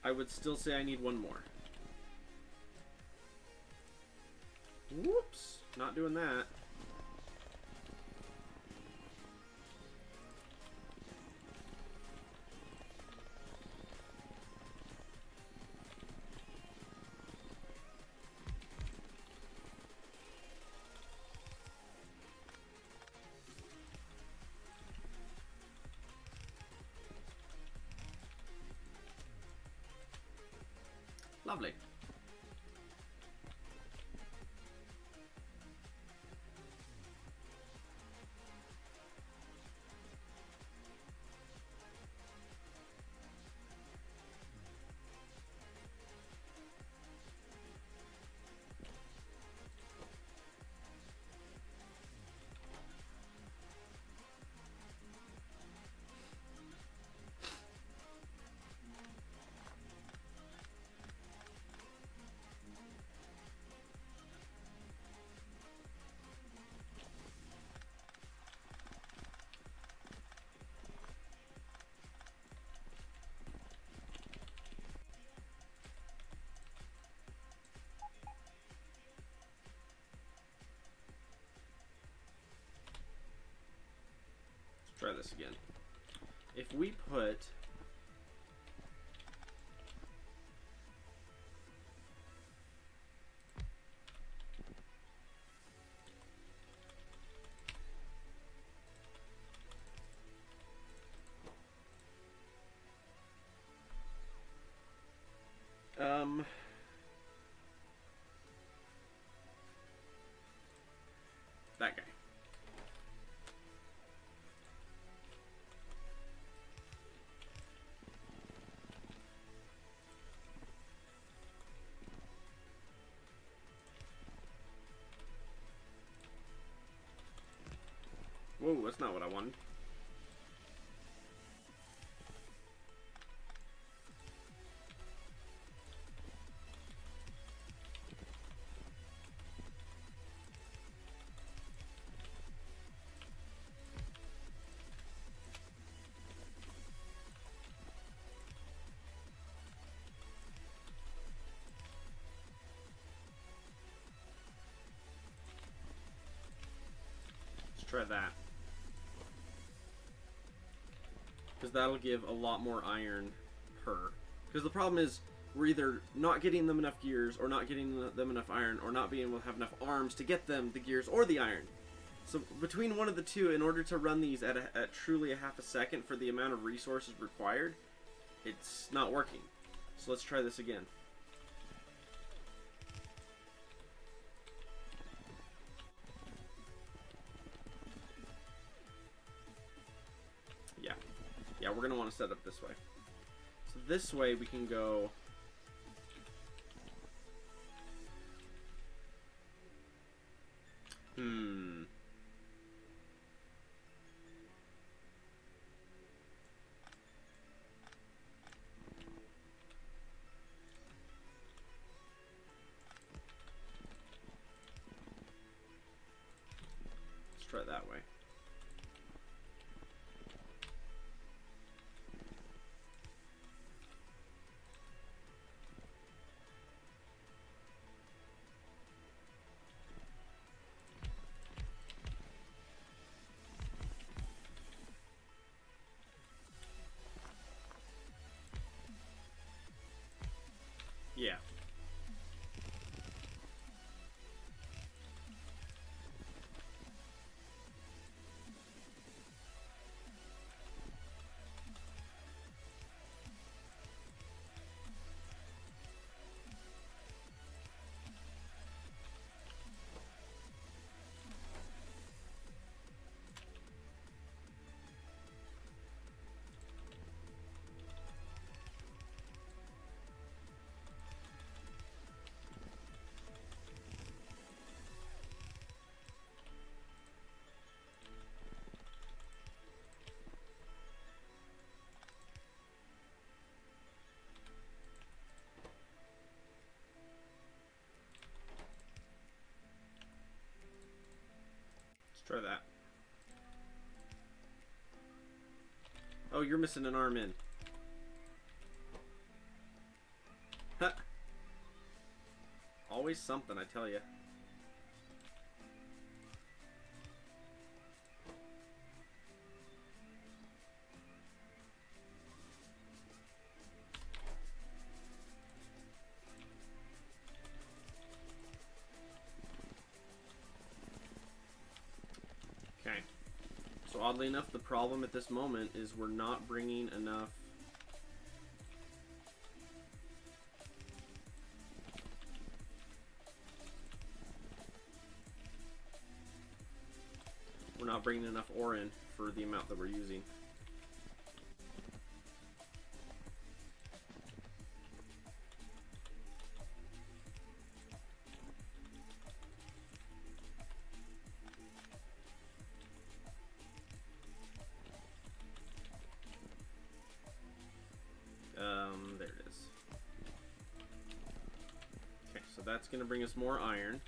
I would still say I need one more. Whoops, not doing that. Lovely. Try this again. If we put that guy. Whoa, that's not what I wanted. Let's try that. Because that'll give a lot more iron per. Because the problem is, we're either not getting them enough gears, or not getting them enough iron, or not being able to have enough arms to get them the gears or the iron. So between one of the two, in order to run these at truly a half a second for the amount of resources required, it's not working. So let's try this again. Yeah, we're going to want to set up this way. So this way we can go... Let's try it that way. Try that. Oh, you're missing an arm in. Huh. Always something, I tell you. Okay. So oddly enough, the problem at this moment is we're not bringing enough. We're not bringing enough ore in for the amount that we're using. There it is. Okay, so that's going to bring us more iron.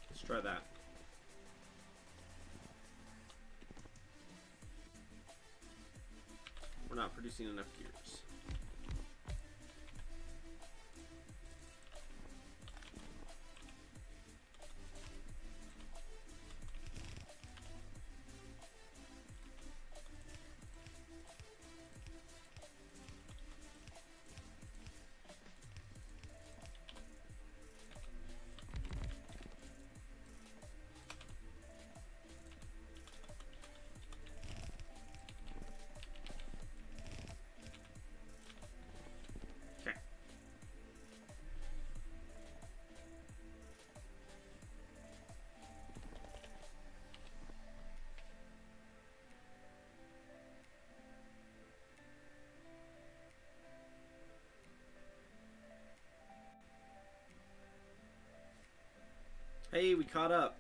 Let's try that. We're not producing enough gears. Hey, we caught up.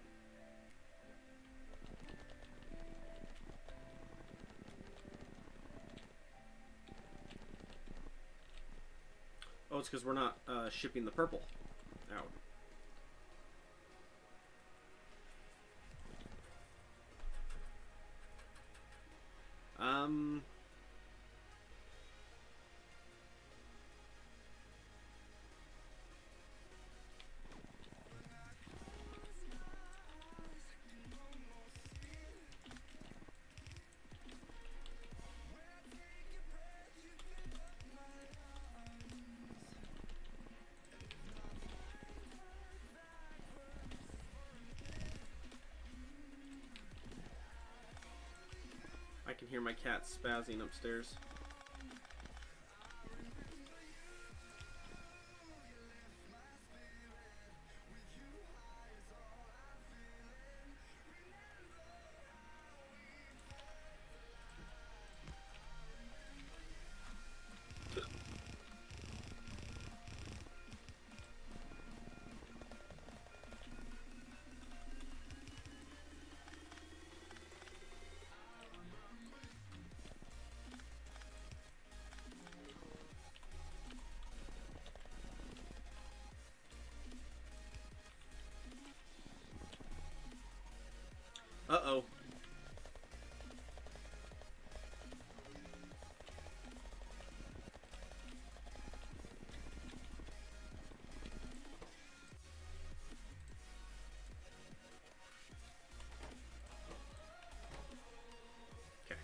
Oh, it's because we're not shipping the purple out. I can hear my cat spazzing upstairs. Uh-oh. Okay.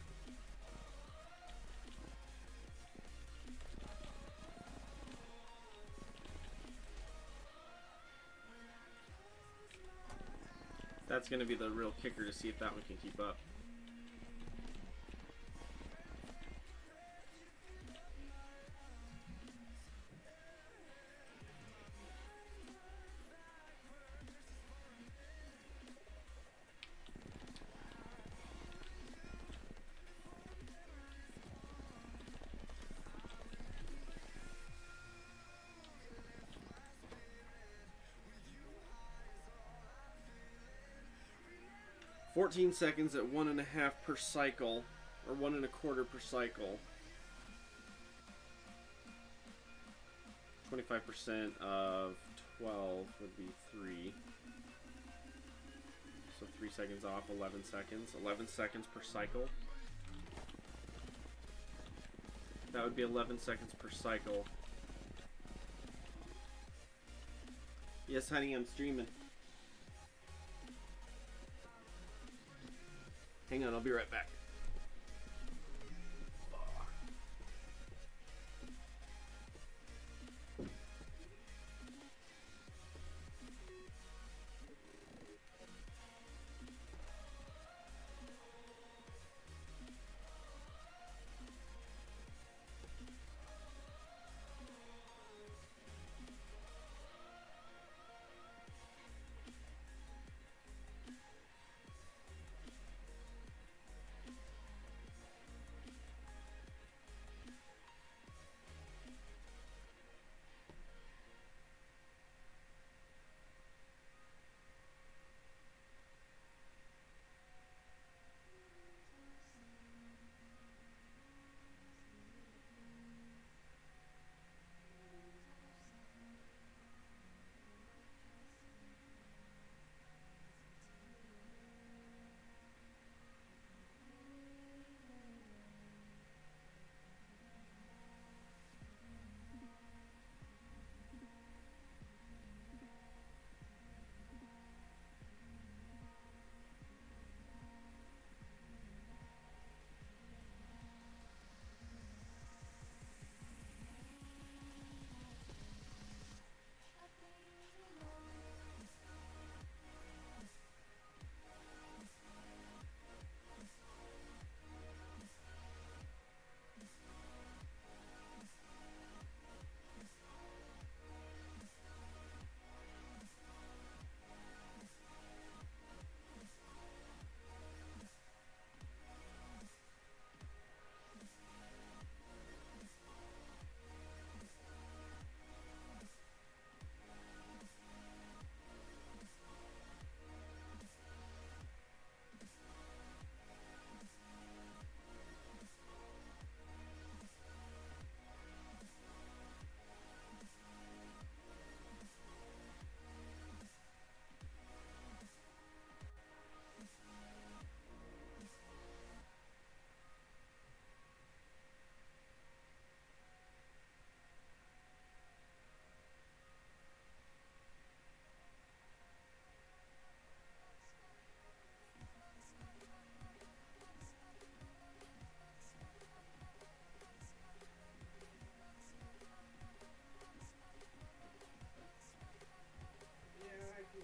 That's going to be the real kicker to see if that one can keep up. 14 seconds at 1.5 per cycle, or 1.25 per cycle. 25% of 12 would be 3. So 3 seconds off, 11 seconds. 11 seconds per cycle. That would be 11 seconds per cycle. Yes, honey, I'm streaming. Hang on, I'll be right back.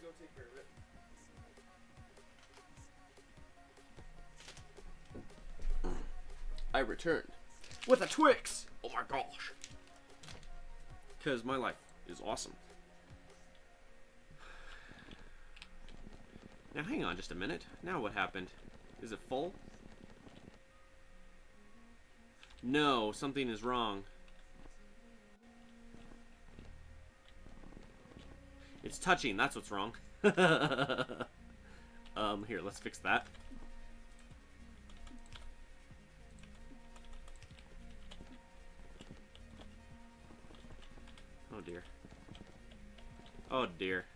Go take care of it. I returned with a Twix. Oh my gosh. Because my life is awesome. Now hang on just a minute. Now what happened? Is it full? No, something is wrong. It's touching, that's what's wrong. Here, let's fix that. Oh dear. Oh dear.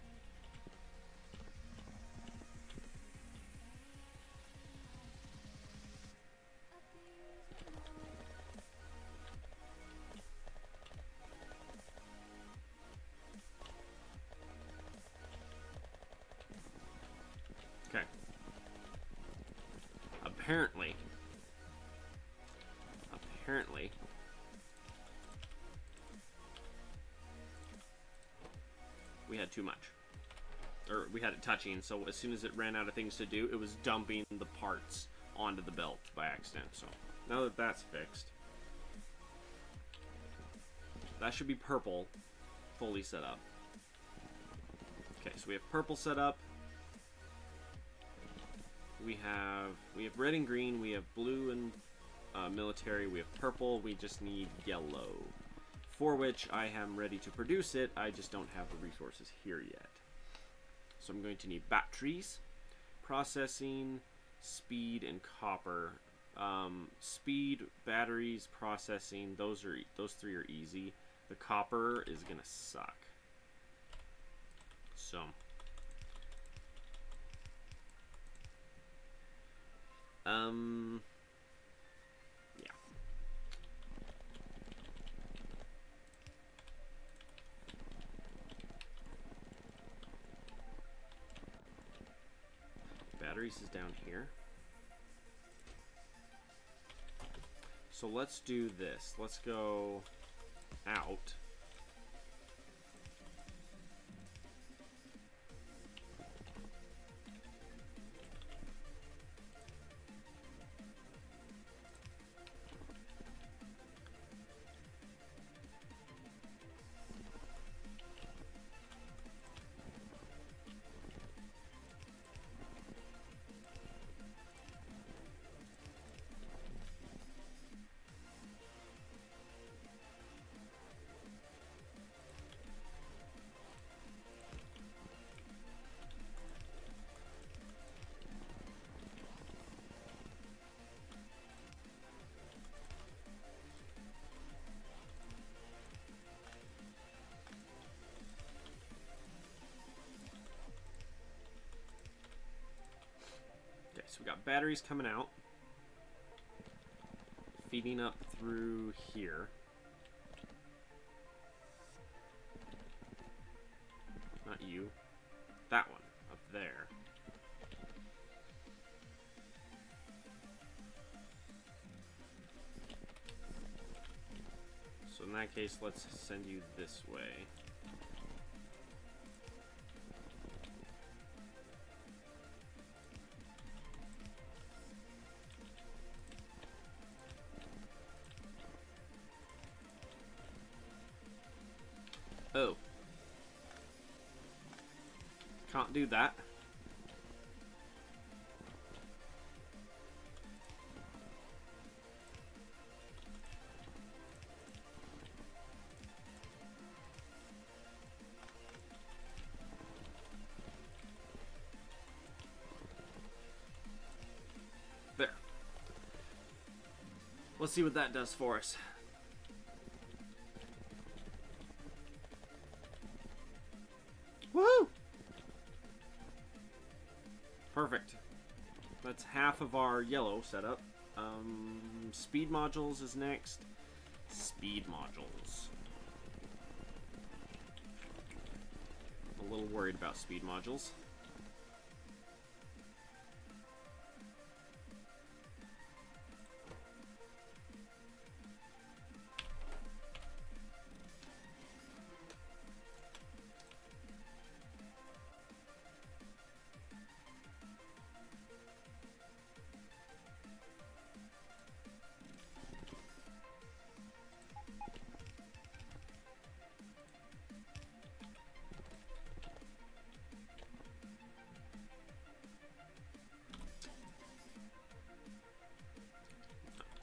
Apparently, we had too much. Or we had it touching, so as soon as it ran out of things to do, it was dumping the parts onto the belt by accident. So, now that that's fixed, that should be purple, fully set up. Okay, so we have purple set up. We have red and green, we have blue and military, we have purple, we just need yellow, for which I am ready to produce it. I just don't have the resources here yet. So I'm going to need batteries, processing, speed, and copper. Speed, batteries, processing, those three are easy. The copper is gonna suck. So yeah. Batteries is down here. So let's do this. Let's go out. Okay, so we got batteries coming out, feeding up through here. Not you. That one, up there. So in that case, let's send you this way. Oh. Can't do that. There. Let's see what that does for us. Woo! Perfect. That's half of our yellow setup. Speed modules is next. Speed modules. I'm a little worried about speed modules.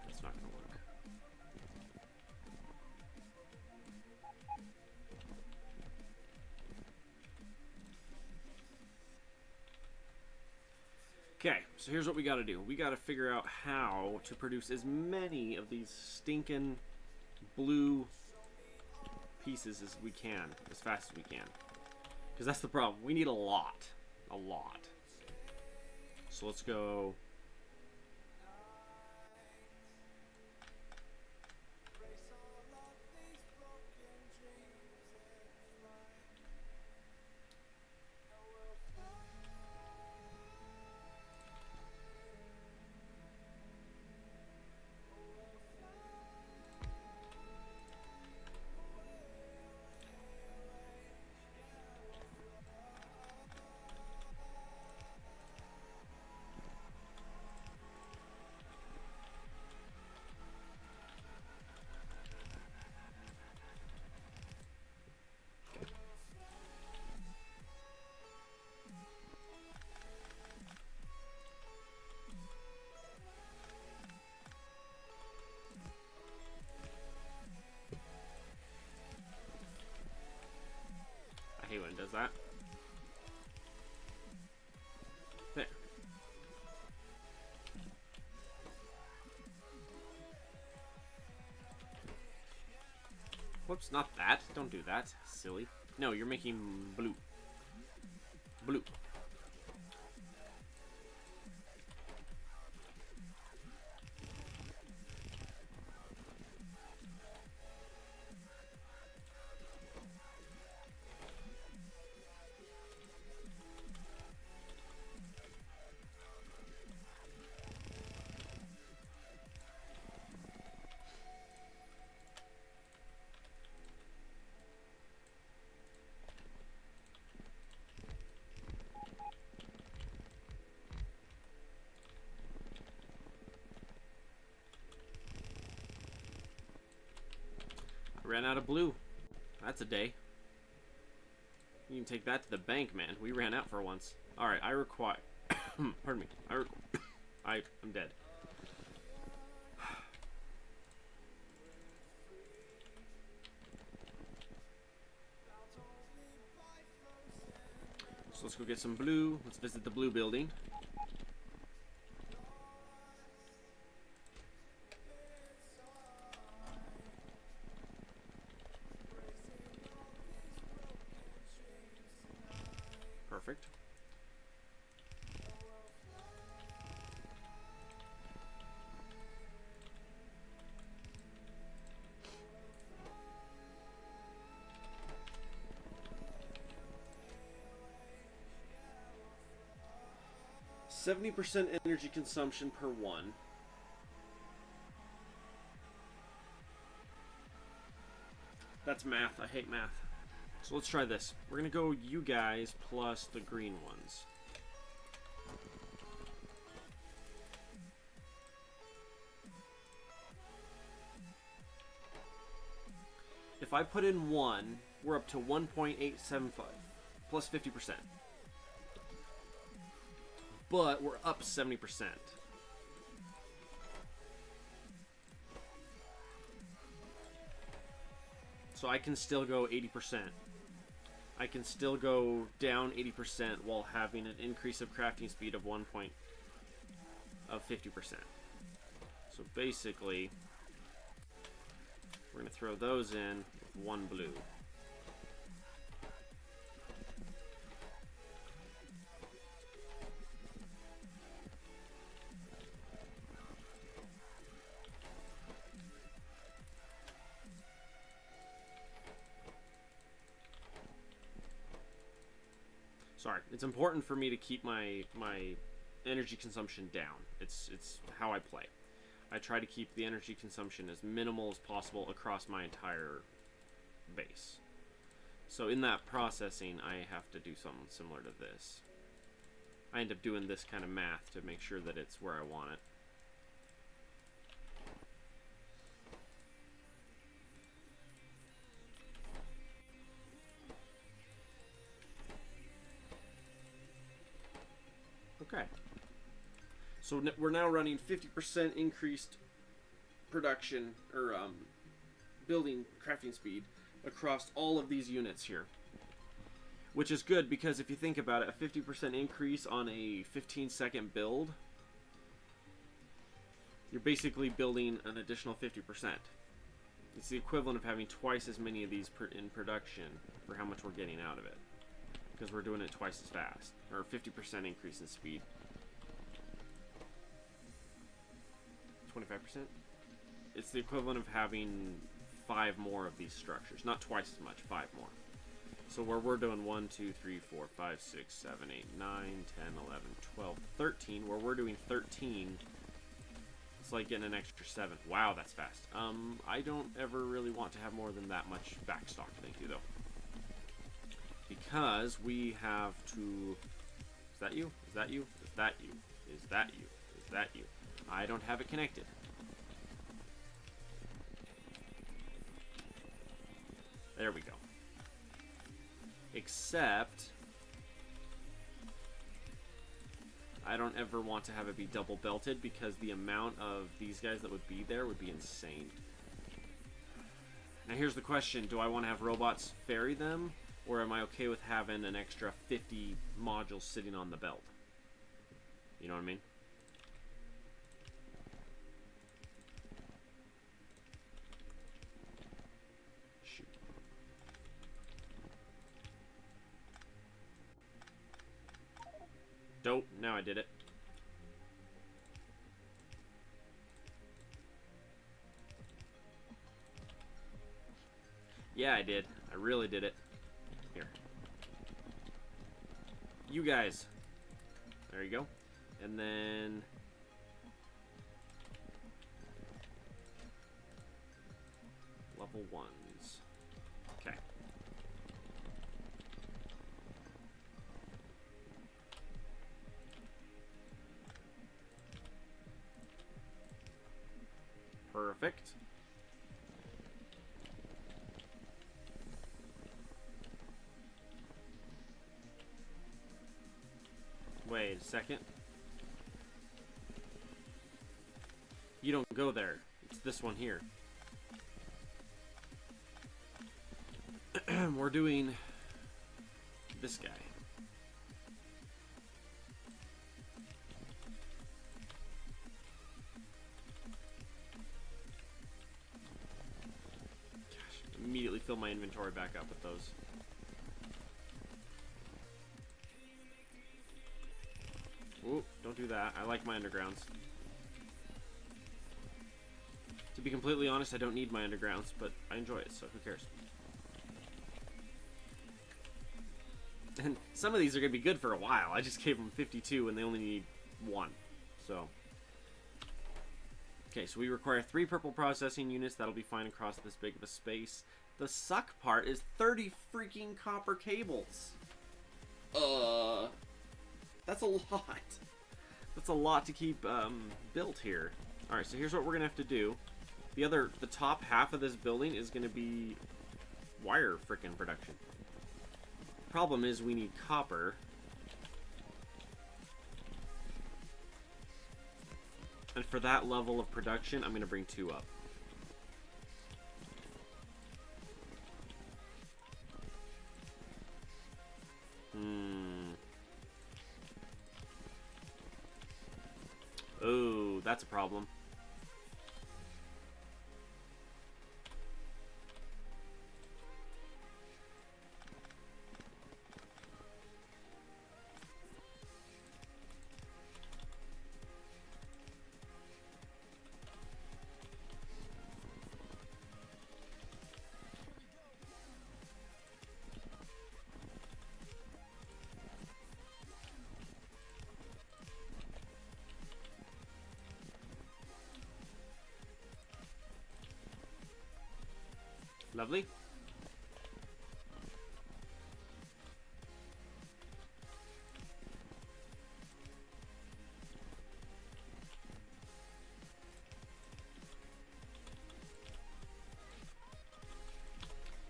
That's not gonna work. Okay, so here's what we gotta do. We gotta figure out how to produce as many of these stinking blue pieces as we can, as fast as we can. Because that's the problem. We need a lot. A lot. So let's go. Whoops, not that. Don't do that. Silly. No, you're making blue. Blue. Ran out of blue. That's a day. You can take that to the bank, man. We ran out for once. Alright, I require... Pardon me. I'm dead. So let's go get some blue. Let's visit the blue building. Perfect. %70 energy consumption per one. That's math. I hate math. So let's try this. We're gonna go you guys plus the green ones. If I put in 1, we're up to 1.875 plus 50%. But we're up 70%. So I can still go 80%. I can still go down 80% while having an increase of crafting speed of 50%. So basically, we're going to throw those in with 1 blue. Sorry, it's important for me to keep my energy consumption down. It's how I play. I try to keep the energy consumption as minimal as possible across my entire base. So in that processing, I have to do something similar to this. I end up doing this kind of math to make sure that it's where I want it. Okay. So we're now running 50% increased production, or building crafting speed across all of these units here. Which is good, because if you think about it, a 50% increase on a 15-second build, you're basically building an additional 50%. It's the equivalent of having twice as many of these in production for how much we're getting out of it. Because we're doing it twice as fast, or 50% increase in speed. 25%? It's the equivalent of having 5 more of these structures. Not twice as much, 5 more. So where we're doing 1, 2, 3, 4, 5, 6, 7, 8, 9, 10, 11, 12, 13, where we're doing 13, it's like getting an extra 7. Wow, that's fast. I don't ever really want to have more than that much backstock, thank you, though. Because we have to... Is that you? Is that you? Is that you? Is that you? Is that you? I don't have it connected. There we go. Except... I don't ever want to have it be double belted, because the amount of these guys that would be there would be insane. Now here's the question. Do I want to have robots ferry them? Or am I okay with having an extra 50 modules sitting on the belt? You know what I mean? Shoot. Nope, now I did it. Yeah, I did. I really did it. Here. You guys. There you go. And then... level 1s. Okay. Perfect. Wait a second. You don't go there. It's this one here. We're doing this guy. Gosh, immediately fill my inventory back up with those. Ooh, don't do that. I like my undergrounds. To be completely honest, I don't need my undergrounds, but I enjoy it, so who cares? And some of these are going to be good for a while. I just gave them 52 and they only need 1. So. Okay, so we require 3 purple processing units. That'll be fine across this big of a space. The suck part is 30 freaking copper cables. That's a lot. That's a lot to keep built here. Alright, so here's what we're going to have to do. The top half of this building is going to be wire frickin' production. Problem is we need copper. And for that level of production, I'm going to bring 2 up. Oh, that's a problem. Lovely.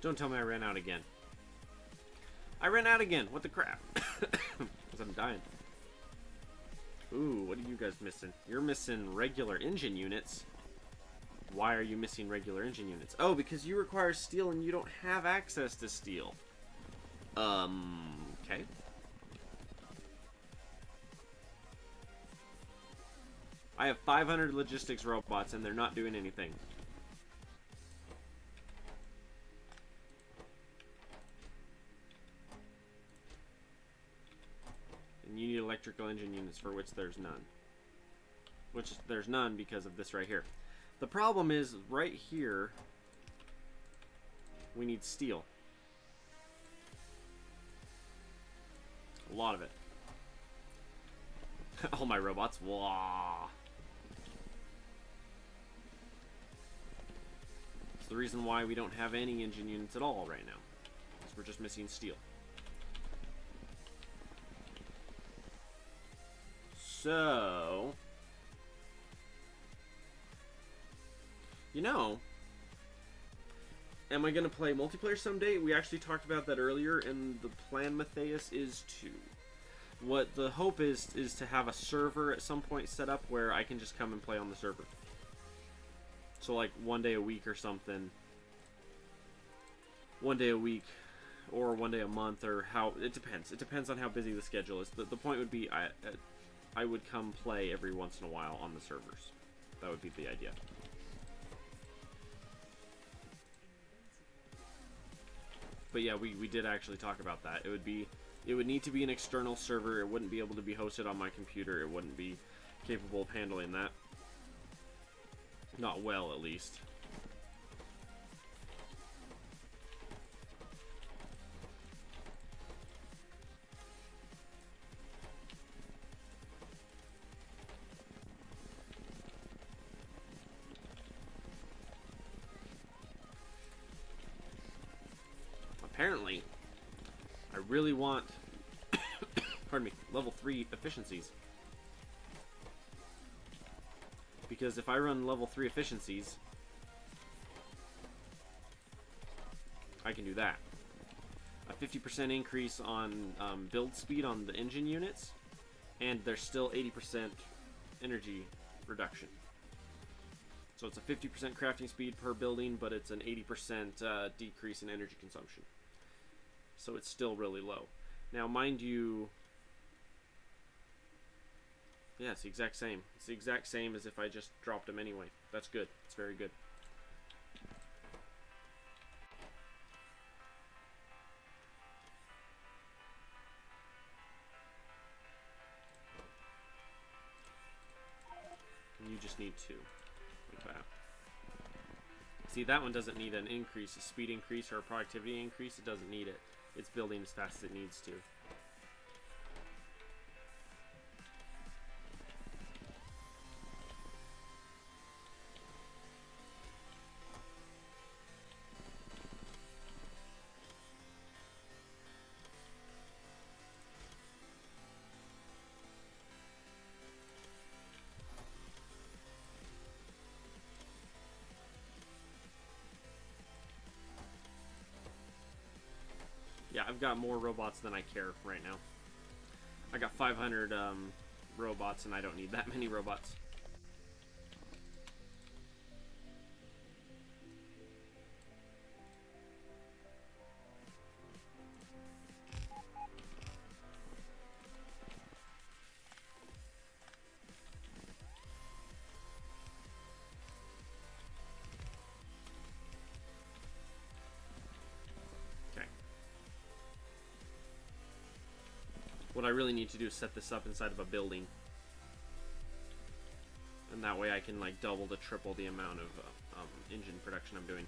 Don't tell me I ran out again. I ran out again. What the crap? Because I'm dying. Ooh, what are you guys missing? You're missing regular engine units. Why are you missing regular engine units? Oh, because you require steel and you don't have access to steel. Okay. I have 500 logistics robots and they're not doing anything. And you need electrical engine units for which there's none. Which there's none because of this right here. The problem is, right here, we need steel. A lot of it. All my robots. Wah. It's the reason why we don't have any engine units at all right now. Because we're just missing steel. So... you know, am I going to play multiplayer someday? We actually talked about that earlier, and the plan, Matthias, is to. What the hope is to have a server at some point set up where I can just come and play on the server. So, like, 1 day a week or something. 1 day a week, or 1 day a month, or how... it depends. It depends on how busy the schedule is. The point would be I would come play every once in a while on the servers. That would be the idea. But yeah, we did actually talk about that. It would be It would need to be an external server. It wouldn't be able to be hosted on my computer. It wouldn't be capable of handling that. Not well, at least. Apparently, I really want, pardon me, level 3 efficiencies. Because if I run level 3 efficiencies, I can do that. A 50% increase on build speed on the engine units, and there's still 80% energy reduction. So it's a 50% crafting speed per building, but it's an 80% decrease in energy consumption. So it's still really low. Now, mind you, yeah, it's the exact same. It's the exact same as if I just dropped them anyway. That's good. It's very good. And you just need 2, like that. See, that one doesn't need an increase, a speed increase or a productivity increase. It doesn't need it. It's building as fast as it needs to. Yeah, I've got more robots than I care right now. I got 500 robots, and I don't need that many robots. What I really need to do is set this up inside of a building. And that way I can like double to triple the amount of engine production I'm doing.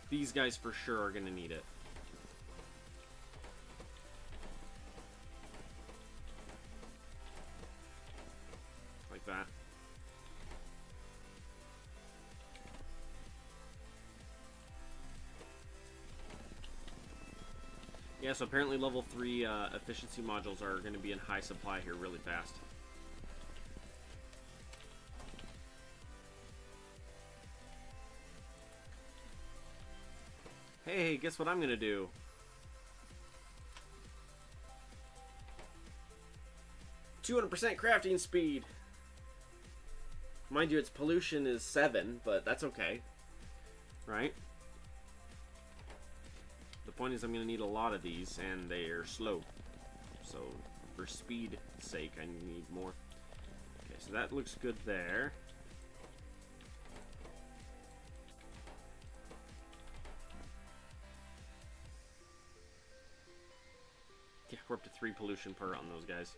These guys for sure are going to need it. Like that. Yeah, so apparently level 3 efficiency modules are going to be in high supply here really fast. Hey, guess what I'm going to do? "200% crafting speed." Mind you, its pollution is 7, but that's okay. Right? The point is I'm going to need a lot of these, and they're slow. So, for speed's sake, I need more. Okay, so that looks good there. Yeah, we're up to 3 pollution per on those guys.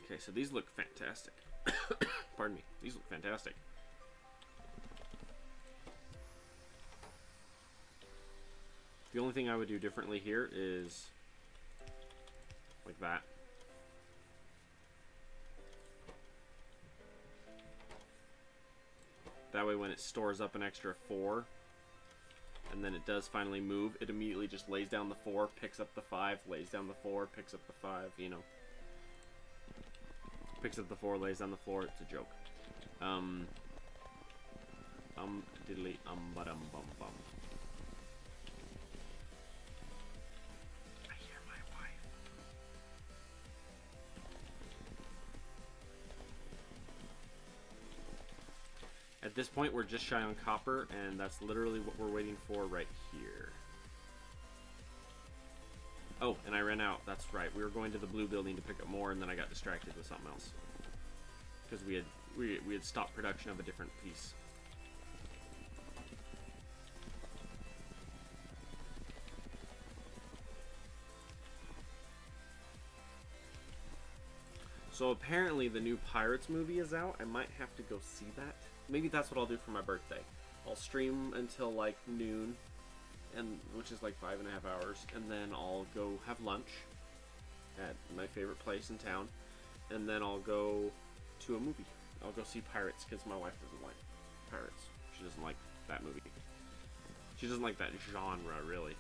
Okay, so these look fantastic. Pardon me. These look fantastic. The only thing I would do differently here is like that. That way when it stores up an extra 4 and then it does finally move, it immediately just lays down the 4, picks up the 5, lays down the 4, picks up the 5, you know. Picks up the 4, lays down the floor. It's a joke. Diddly bum bum. I hear my wife. At this point, we're just shy on copper, and that's literally what we're waiting for right here. Oh, and I ran out. That's right. We were going to the blue building to pick up more, and then I got distracted with something else. Because we had stopped production of a different piece. So apparently the new Pirates movie is out. I might have to go see that. Maybe that's what I'll do for my birthday. I'll stream until like noon, and which is like 5.5 hours, and then I'll go have lunch at my favorite place in town, and then I'll go to a movie. I'll go see Pirates because my wife doesn't like Pirates. She doesn't like that movie. She doesn't like that genre, really.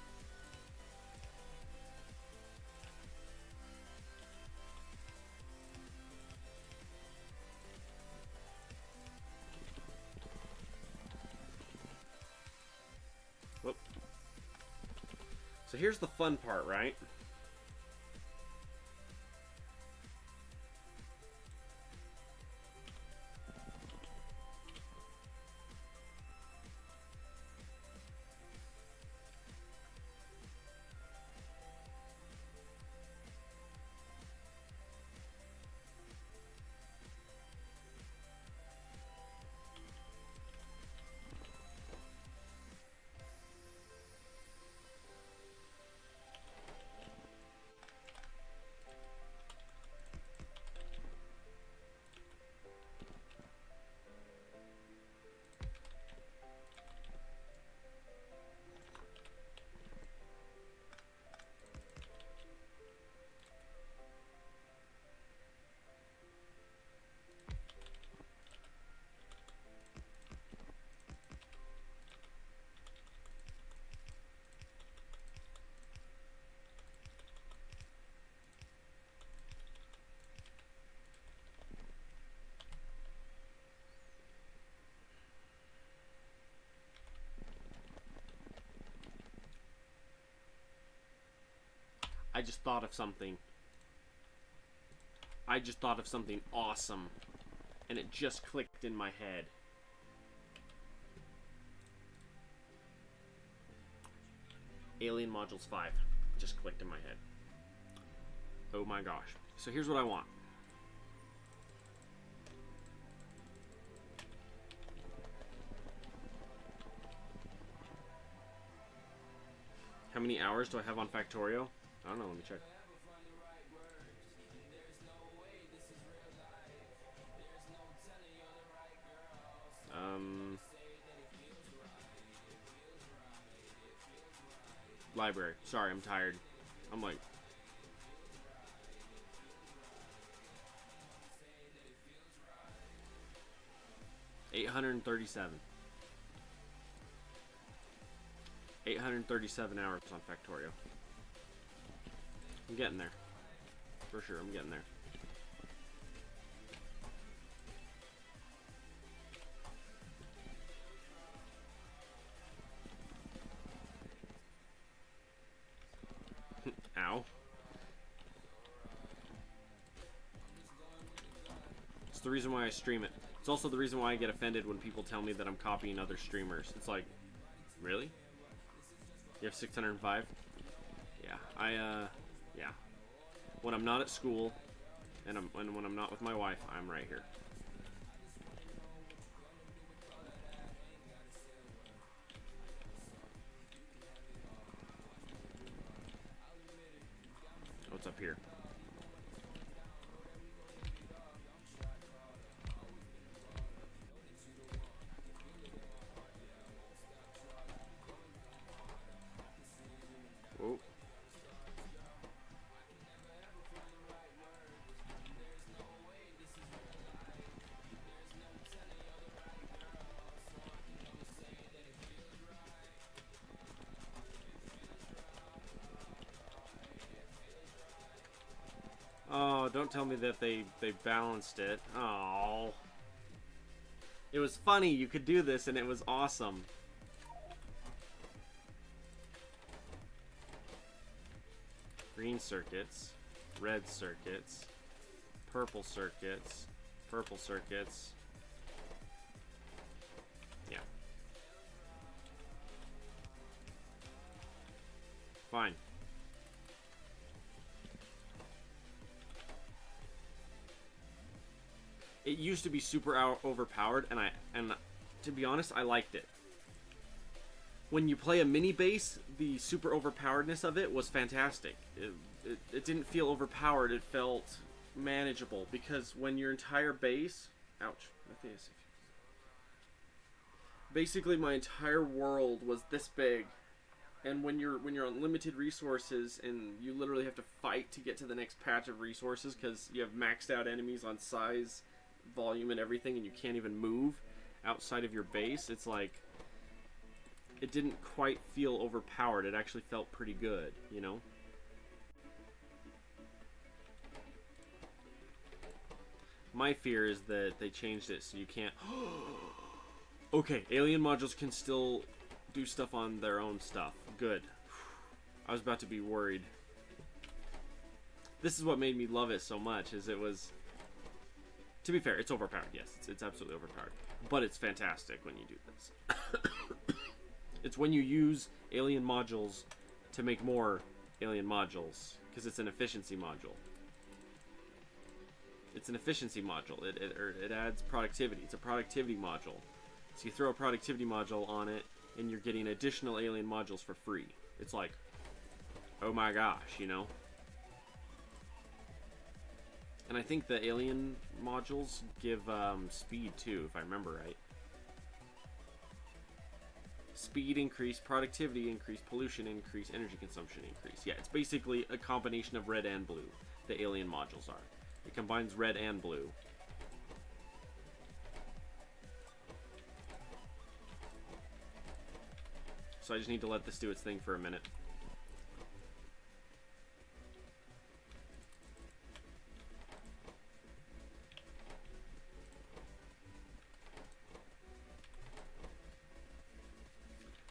Whoop. So here's the fun part, right? I just thought of something. I just thought of something awesome, and it just clicked in my head. Alien Modules 5 just clicked in my head. Oh my gosh. So here's what I want. How many hours do I have on Factorio? I don't know, let me check. Library. Sorry, I'm tired. I'm like... $837. 837 hours on Factorio. I'm getting there. For sure, I'm getting there. Ow. It's the reason why I stream it. It's also the reason why I get offended when people tell me that I'm copying other streamers. It's like, really? You have 605? Yeah, yeah. When I'm not at school, and when I'm not with my wife, I'm right here. What's up here? Whoa. Oh, don't tell me that they balanced it. Oh. It was funny, you could do this and it was awesome. Green circuits, red circuits, purple circuits, purple circuits. Yeah. Fine. It used to be super overpowered, and to be honest, I liked it. When you play a mini base, the super overpoweredness of it was fantastic. It didn't feel overpowered, it felt manageable, because when your entire base... Ouch. Basically, my entire world was this big, and when you're on limited resources, and you literally have to fight to get to the next patch of resources, because you have maxed out enemies on size, volume, and everything, and you can't even move outside of your base, it's like... It didn't quite feel overpowered. It actually felt pretty good, you know? My fear is that they changed it so you can't... Okay, alien modules can still do stuff on their own stuff. Good. I was about to be worried. This is what made me love it so much, is it was... To be fair, it's overpowered, yes. It's absolutely overpowered. But it's fantastic when you do this. It's when you use alien modules to make more alien modules, because it's an efficiency module. It's an efficiency module. It adds productivity. It's a productivity module. So you throw a productivity module on it, and you're getting additional alien modules for free. It's like, oh my gosh, you know? And I think the alien modules give speed too, if I remember right. Speed increase, productivity increase, pollution increase, energy consumption increase. Yeah, it's basically a combination of red and blue. The alien modules are. It combines red and blue. So I just need to let this do its thing for a minute.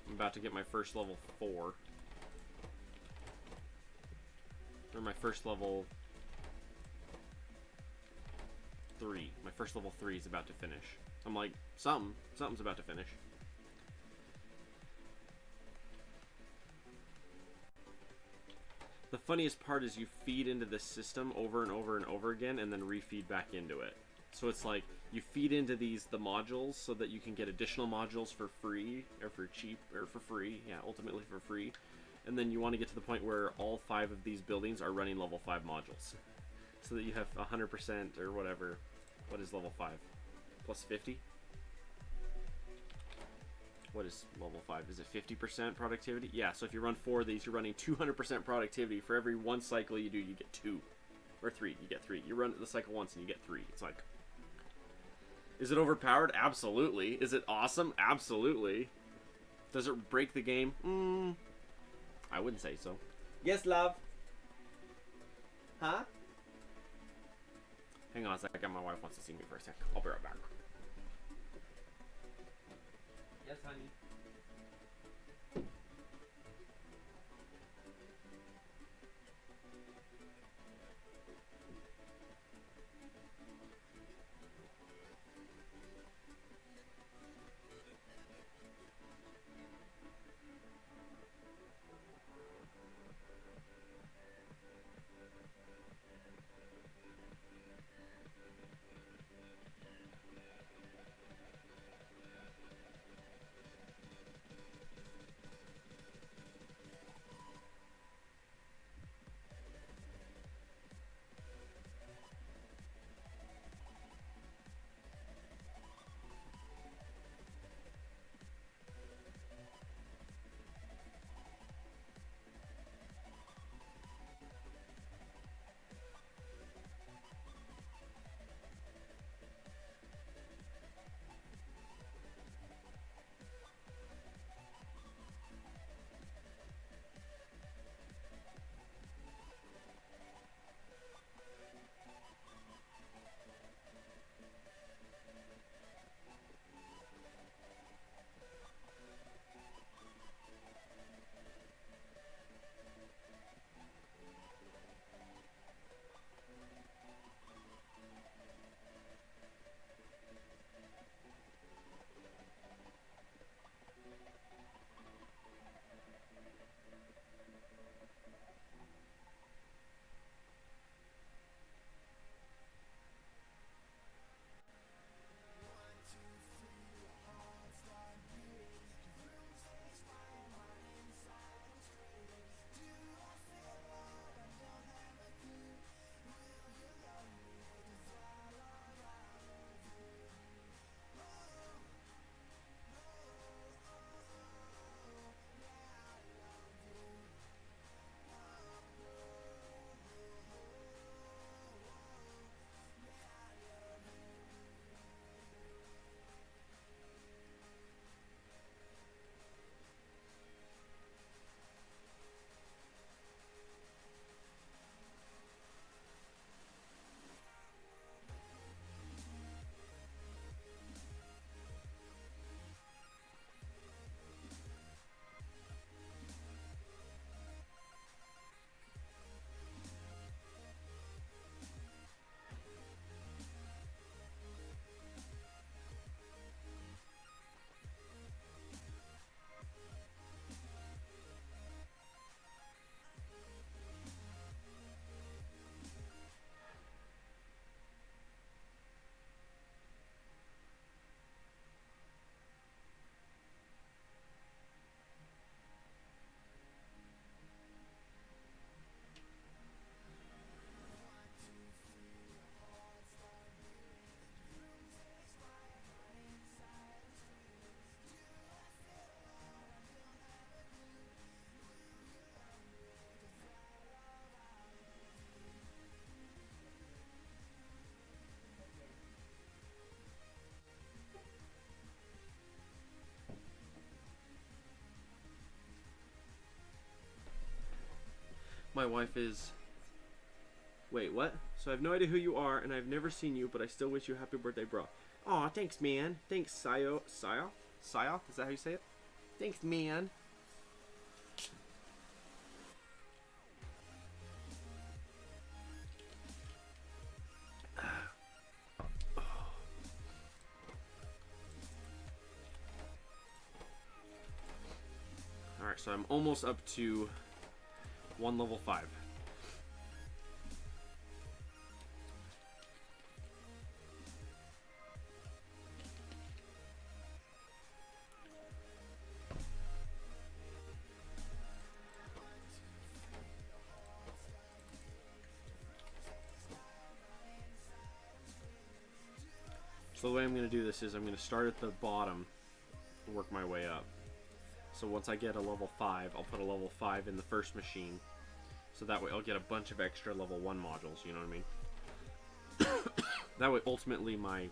I'm about to get my first level 4. Or my first level 3. My first level 3 is about to finish. I'm like, something's about to finish. The funniest part is you feed into the system over and over and over again and then refeed back into it. So it's like you feed into the modules so that you can get additional modules for free or for cheap or for free. Yeah, ultimately for free. And then you want to get to the point where all 5 of these buildings are running level 5 modules. So that you have 100% or whatever. What is level 5? Plus 50? What is level 5? Is it 50% productivity? Yeah, so if you run 4 of these, you're running 200% productivity. For every 1 cycle you do, you get 2. Or 3. You get 3. You run the cycle once and you get 3. It's like... Is it overpowered? Absolutely. Is it awesome? Absolutely. Does it break the game? I wouldn't say so. Yes, love. Huh? Hang on a second. My wife wants to see me for a sec. I'll be right back. Yes, honey. My wife is... Wait, what? So I have no idea who you are, and I've never seen you, but I still wish you a happy birthday, bro. Aw, thanks, man. Thanks, Sayo. Sayo? Sayo? Is that how you say it? Thanks, man. Alright, so I'm almost up to 1 level 5. So the way I'm going to do this is I'm going to start at the bottom and work my way up. So once I get a level 5, I'll put a level 5 in the first machine. So that way I'll get a bunch of extra level 1 modules, you know what I mean? That way ultimately my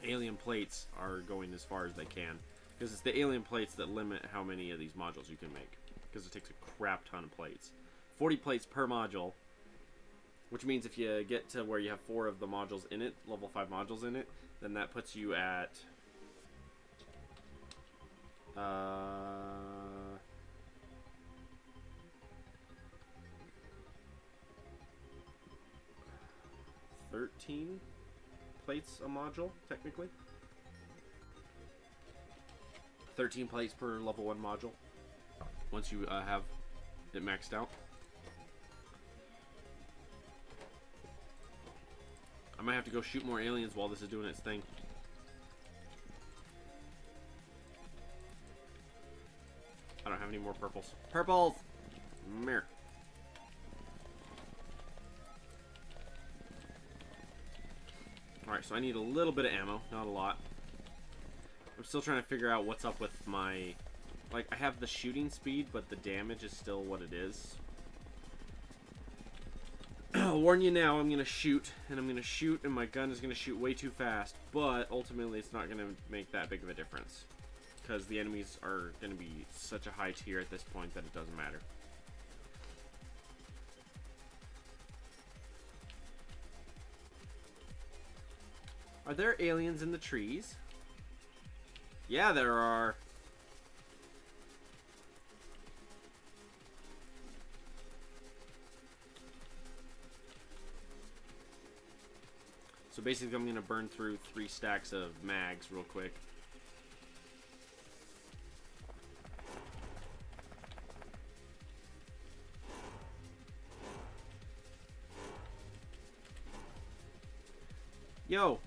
alien plates are going as far as they can. Because it's the alien plates that limit how many of these modules you can make. Because it takes a crap ton of plates. 40 plates per module. Which means if you get to where you have 4 of the modules in it, level 5 modules in it, then that puts you at... 13 plates a module, technically. 13 plates per level 1 module. Once you have it maxed out. I might have to go shoot more aliens while this is doing its thing. I don't have any more purples. Purples! Mirror. Alright, so I need a little bit of ammo, not a lot. I'm still trying to figure out what's up with my... Like, I have the shooting speed, but the damage is still what it is. I'll warn you now, I'm going to shoot, and my gun is going to shoot way too fast, but ultimately it's not going to make that big of a difference. Because the enemies are going to be such a high tier at this point that it doesn't matter. Are there aliens in the trees? Yeah, there are. So basically I'm going to burn through 3 stacks of mags real quick. Yo!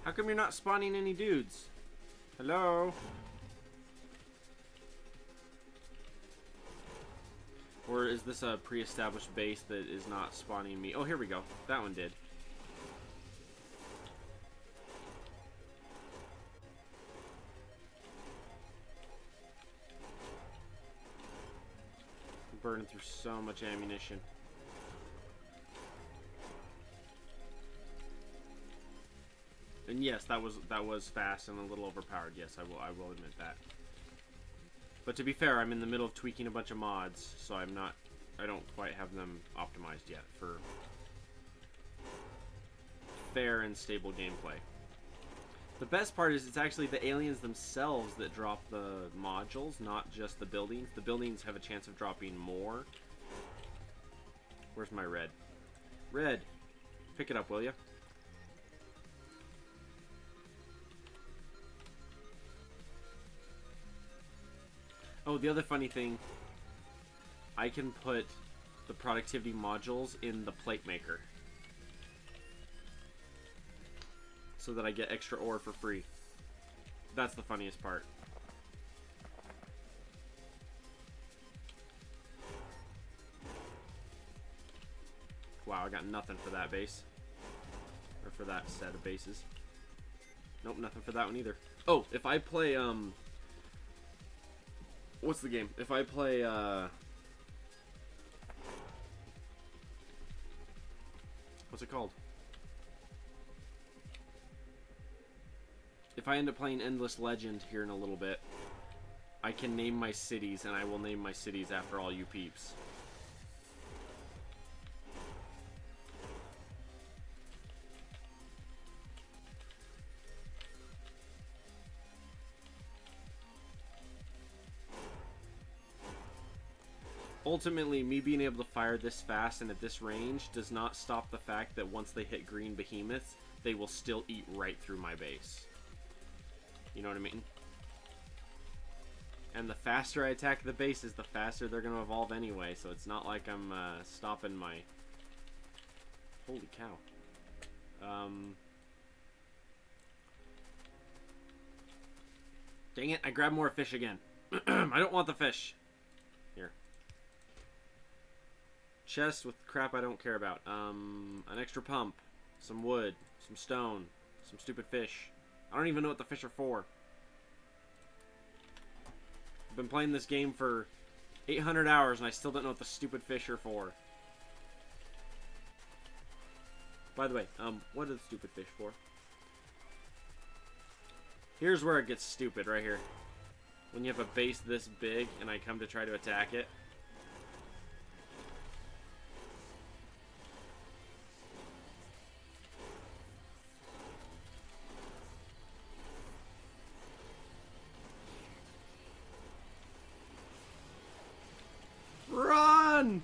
How come you're not spawning any dudes? Hello? Or is this a pre-established base that is not spawning me? Oh, here we go. That one did. I'm burning through so much ammunition. And yes, that was fast and a little overpowered. Yes, I will admit that. But to be fair, I'm in the middle of tweaking a bunch of mods, so I don't quite have them optimized yet for fair and stable gameplay. The best part is it's actually the aliens themselves that drop the modules, not just the buildings. The buildings have a chance of dropping more. Where's my red? Red! Pick it up, will ya? Oh, the other funny thing, I can put the productivity modules in the plate maker. So that I get extra ore for free. That's the funniest part. Wow, I got nothing for that base. Or for that set of bases. Nope, nothing for that one either. Oh, if I play, what's the game? If I play, what's it called? if I end up playing Endless Legend here in a little bit, I can name my cities, and I will name my cities after all you peeps. Ultimately, me being able to fire this fast and at this range does not stop the fact that once they hit green behemoths, they will still eat right through my base. You know what I mean? And the faster I attack the bases, the faster they're going to evolve anyway, so it's not like I'm stopping my... Holy cow. Dang it, I grabbed more fish again. I don't want the fish. Here. Chest with crap I don't care about. An extra pump. Some wood. Some stone. Some stupid fish. I don't even know what the fish are for. I've been playing this game for 800 hours and I still don't know what the stupid fish are for. By the way, what are the stupid fish for? Here's where it gets stupid, right here. When you have a base this big and I come to try to attack it. Run!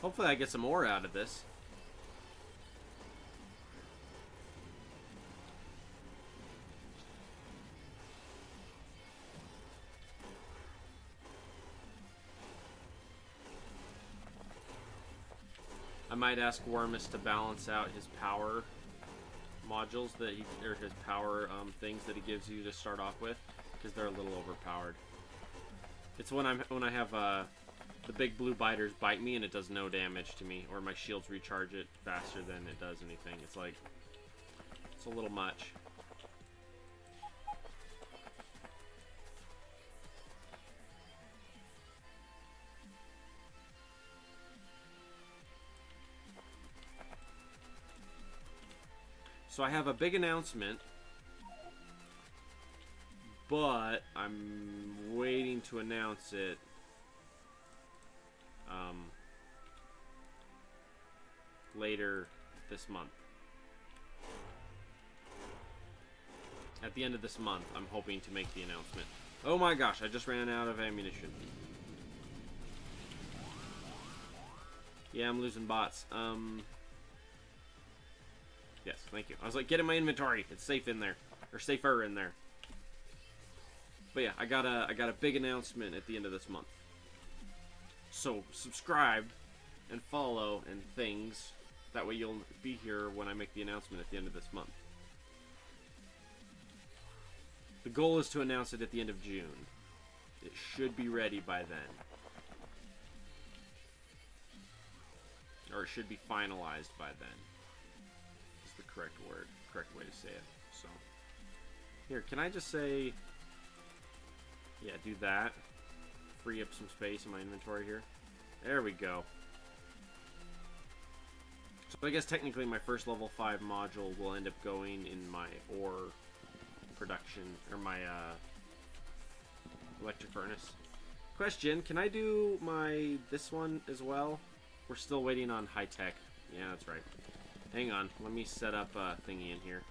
Hopefully I get some ore out of this. I might ask Wormmus to balance out his power modules that he, or his power things that he gives you to start off with, because they're a little overpowered. It's when I have the big blue biters bite me and it does no damage to me, or my shields recharge it faster than it does anything. It's like, it's a little much. So I have a big announcement, but I'm waiting to announce it later this month. At the end of this month, I'm hoping to make the announcement. Oh my gosh, I just ran out of ammunition. Yeah, I'm losing bots. Yes, thank you. I was like, get in my inventory. It's safe in there. Or safer in there. But yeah, I got a big announcement at the end of this month. So subscribe and follow and things. That way you'll be here when I make the announcement at the end of this month. The goal is to announce it at the end of June. It should be ready by then. Or it should be finalized by then. Is the correct word, correct way to say it. So, here, can I just say, yeah, do that. Free up some space in my inventory here. There we go. So I guess technically my first level 5 module will end up going in my ore production, or my electric furnace. Question, can I do this one as well? We're still waiting on high tech. Yeah, that's right. Hang on, let me set up a thingy in here.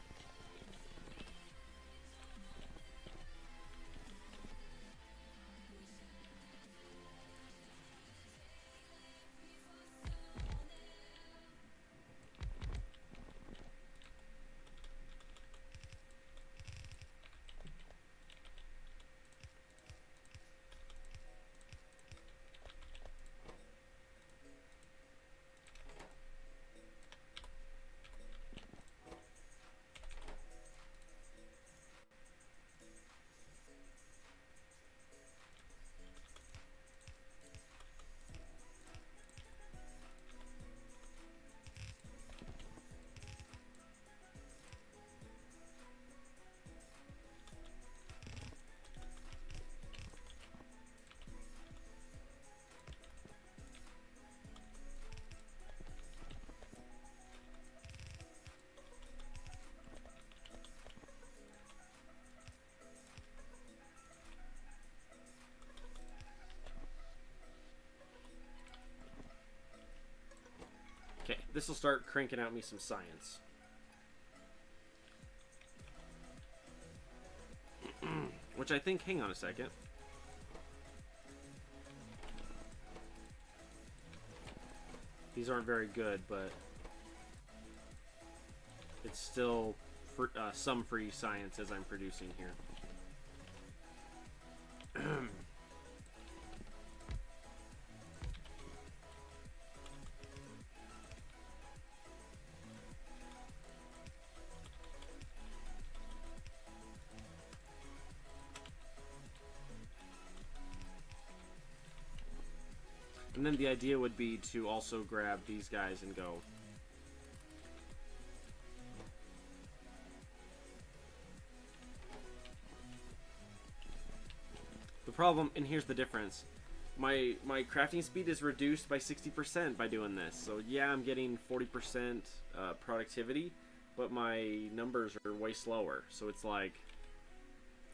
This will start cranking out me some science. Which I think, hang on a second. These aren't very good, but it's still some free science as I'm producing here. And then the idea would be to also grab these guys and go. The problem, and here's the difference. My crafting speed is reduced by 60% by doing this. So yeah, I'm getting 40% productivity, but my numbers are way slower. So it's like,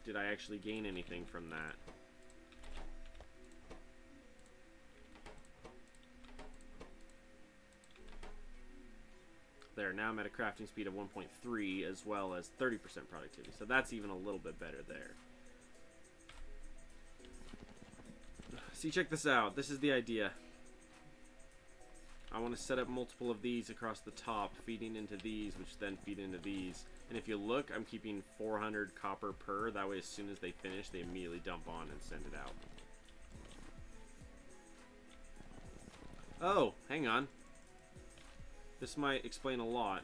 did I actually gain anything from that? There, now I'm at a crafting speed of 1.3 as well as 30% productivity. So that's even a little bit better there. See, check this out. This is the idea. I want to set up multiple of these across the top, feeding into these, which then feed into these. And if you look, I'm keeping 400 copper per. That way, as soon as they finish, they immediately dump on and send it out. Oh, hang on. This might explain a lot.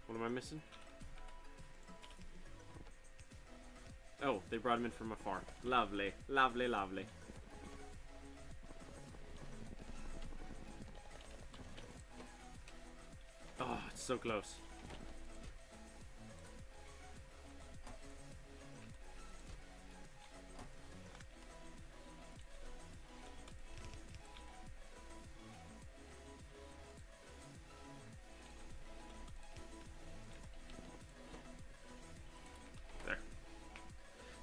What am I missing? Oh, they brought him in from afar. Lovely, lovely, lovely. Oh, it's so close.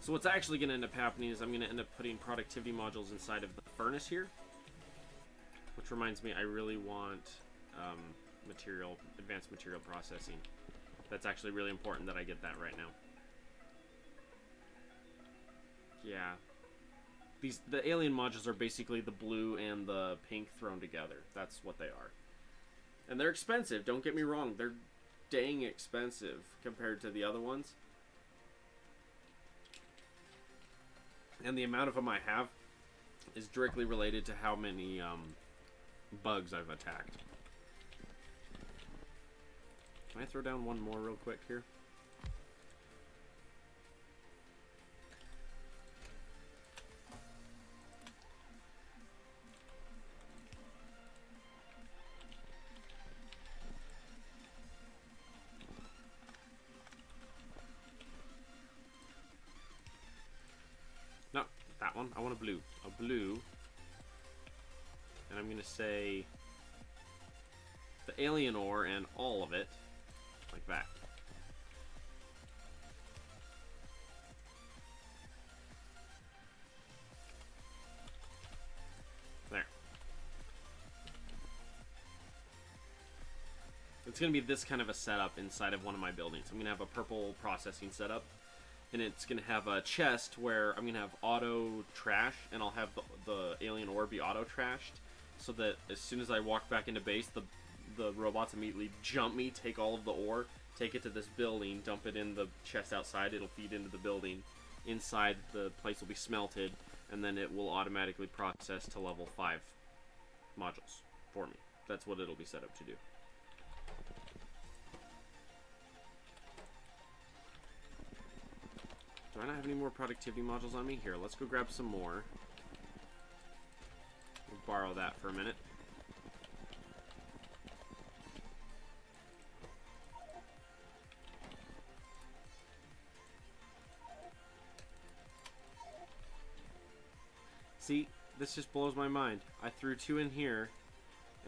So what's actually going to end up happening is I'm going to end up putting productivity modules inside of the furnace here. Which reminds me, I really want advanced material processing. That's actually really important that I get that right now. Yeah. The alien modules are basically the blue and the pink thrown together. That's what they are. And they're expensive, don't get me wrong. They're dang expensive compared to the other ones. And the amount of them I have is directly related to how many bugs I've attacked. Can I throw down one more real quick here? No, that one. I want a blue. A blue. And I'm going to say the alien ore and all of it. Like that. There. It's going to be this kind of a setup inside of one of my buildings. I'm going to have a purple processing setup. And it's going to have a chest where I'm going to have auto trash. And I'll have the alien ore be auto trashed. So that as soon as I walk back into base, the robots immediately jump me, take all of the ore, take it to this building, dump it in the chest outside, it'll feed into the building. Inside, the place will be smelted, and then it will automatically process to level 5 modules for me. That's what it'll be set up to do. Do I not have any more productivity modules on me? Here, let's go grab some more. We'll borrow that for a minute. See, this just blows my mind. I threw 2 in here,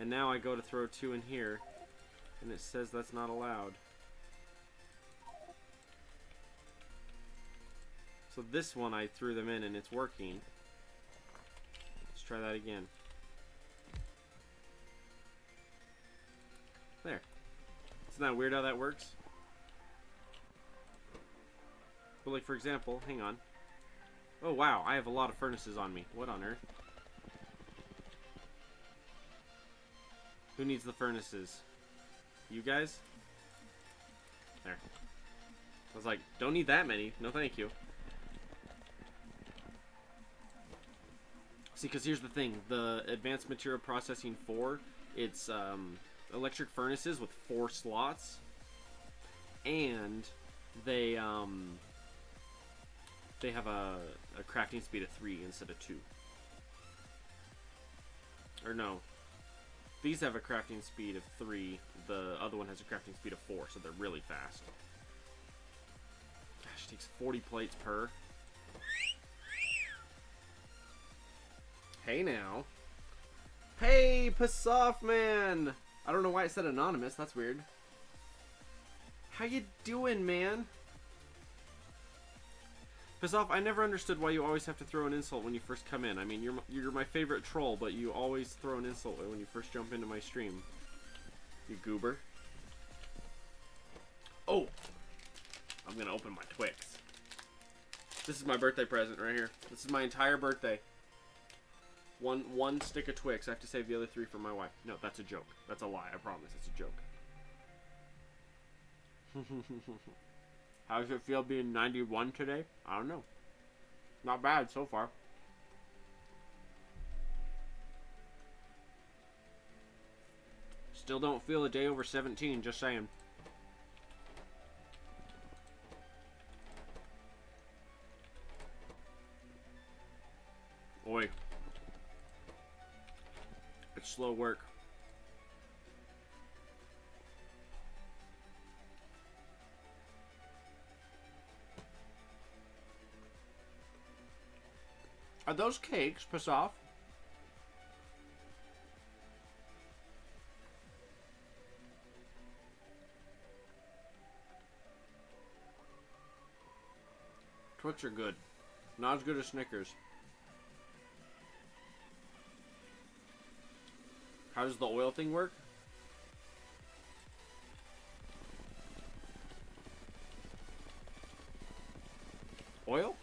and now I go to throw 2 in here, and it says that's not allowed. So this one I threw them in and it's working. Let's try that again. There. Isn't that weird how that works? But like for example, hang on. Oh wow, I have a lot of furnaces on me. What on earth? Who needs the furnaces? You guys? There. I was like, don't need that many. No thank you. See, because here's the thing. The Advanced Material Processing 4, it's electric furnaces with 4 slots. And they have a crafting speed of 3 instead of 2. Or no. These have a crafting speed of 3. The other one has a crafting speed of 4, so they're really fast. Gosh, it takes 40 plates per. Hey now. Hey, piss off, man! I don't know why it said anonymous. That's weird. How you doing, man? Piss off, I never understood why you always have to throw an insult when you first come in. I mean, you're my favorite troll, but you always throw an insult when you first jump into my stream. You goober. Oh! I'm gonna open my Twix. This is my birthday present right here. This is my entire birthday. One stick of Twix. I have to save the other 3 for my wife. No, that's a joke. That's a lie. I promise. It's a joke. How does it feel being 91 today? I don't know. Not bad so far. Still don't feel a day over 17, just saying. Oi. It's slow work. Are those cakes? Piss off. Twix are good. Not as good as Snickers. How does the oil thing work? Oil?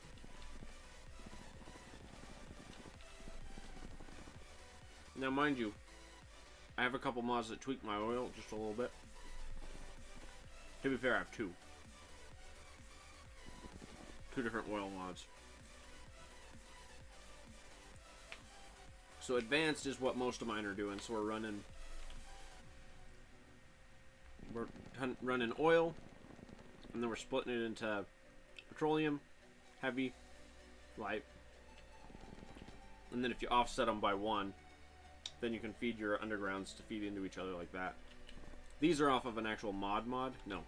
Now, mind you, I have a couple mods that tweak my oil just a little bit. To be fair, I have 2. 2 different oil mods. So advanced is what most of mine are doing. So we're running oil, and then we're splitting it into petroleum, heavy, light, and then if you offset them by 1, then you can feed your undergrounds to feed into each other like that. These are off of an actual mod. No.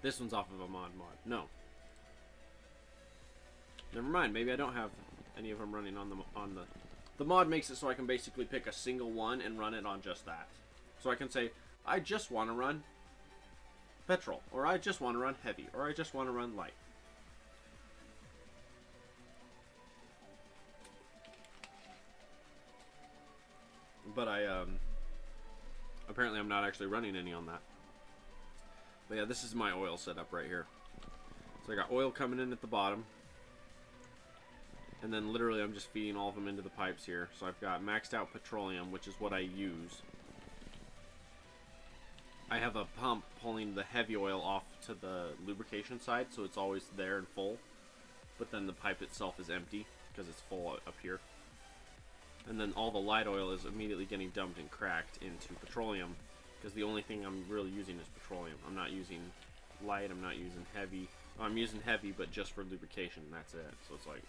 This one's off of a mod. No. Never mind. Maybe I don't have any of them running on the. The mod makes it so I can basically pick a single one and run it on just that. So I can say, I just want to run petrol, or I just want to run heavy, or I just want to run light. But apparently I'm not actually running any on that. But yeah, this is my oil setup right here. So I got oil coming in at the bottom. And then literally I'm just feeding all of them into the pipes here. So I've got maxed out petroleum, which is what I use. I have a pump pulling the heavy oil off to the lubrication side, so it's always there and full. But then the pipe itself is empty, because it's full up here. And then all the light oil is immediately getting dumped and cracked into petroleum, because the only thing I'm really using is petroleum. I'm not using light, I'm not using heavy. I'm using heavy, but just for lubrication, and that's it. So it's like,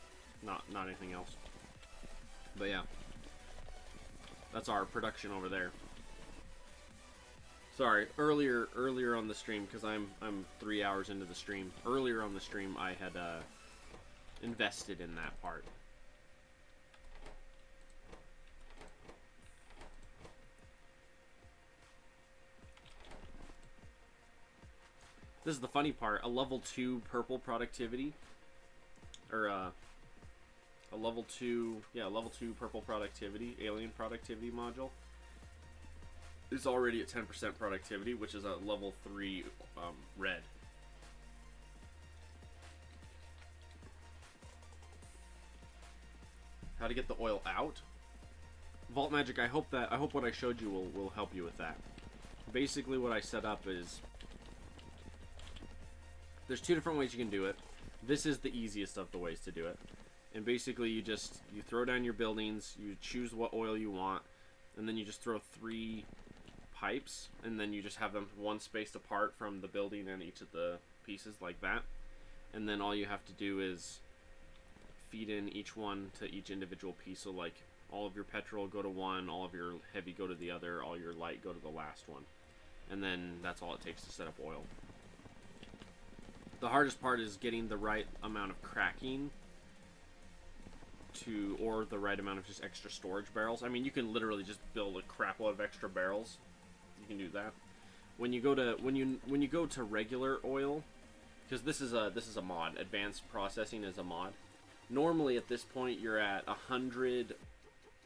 not anything else. But yeah, that's our production over there. Sorry, earlier on the stream, because I'm 3 hours into the stream. Earlier on the stream, I had invested in that part. This is the funny part. A level 2 purple productivity, or a level 2, yeah, level 2 purple productivity, alien productivity module is already at 10% productivity, which is a level 3 red. How to get the oil out? Vault Magic, I hope what I showed you will help you with that. Basically what I set up is there's 2 different ways you can do it. This is the easiest of the ways to do it. And basically you throw down your buildings, you choose what oil you want, and then you just throw 3 pipes, and then you just have them one spaced apart from the building and each of the pieces like that. And then all you have to do is feed in each one to each individual piece. So like all of your petrol go to one, all of your heavy go to the other, all your light go to the last one. And then that's all it takes to set up oil. The hardest part is getting the right amount of cracking or the right amount of just extra storage barrels. I mean, you can literally just build a crap load of extra barrels. You can do that. When you go to regular oil, because this is a mod. Advanced processing is a mod. Normally at this point you're at 100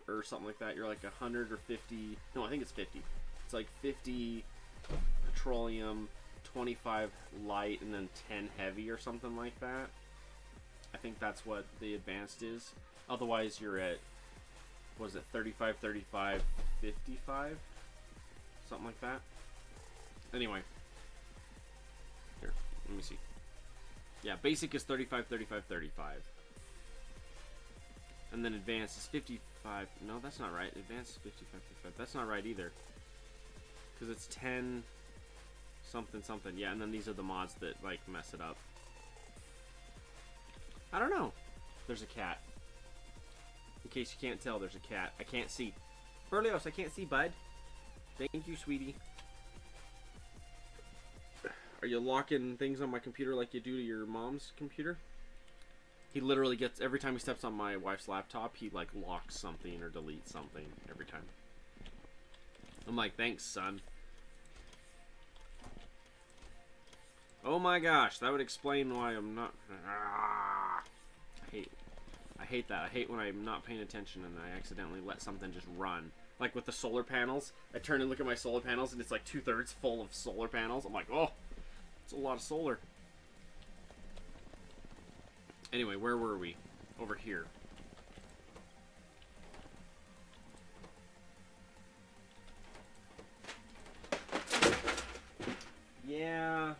or something like that. You're like 100 or 50. No, I think it's 50. It's like 50 petroleum, 25 light, and then 10 heavy or something like that. I think that's what the advanced is. Otherwise you're at, what is it, 35, 35, 55? Something like that. Anyway. Here, let me see. Yeah, basic is 35, 35, 35. And then advanced is 55. No, that's not right. Advanced is 55, 55. That's not right either. Because it's 10 something something. Yeah, and then these are the mods that, like, mess it up. I don't know. There's a cat. In case you can't tell, there's a cat. I can't see. Berlioz, I can't see, bud. Thank you, sweetie. Are you locking things on my computer like you do to your mom's computer? He literally gets, every time he steps on my wife's laptop, he like locks something or deletes something every time. I'm like, thanks, son. Oh my gosh, that would explain why I'm not... I hate that. I hate when I'm not paying attention and I accidentally let something just run. Like with the solar panels, I turn and look at my solar panels and it's like 2/3 full of solar panels. I'm like, oh, it's a lot of solar. Anyway, where were we? Over here. Yeah,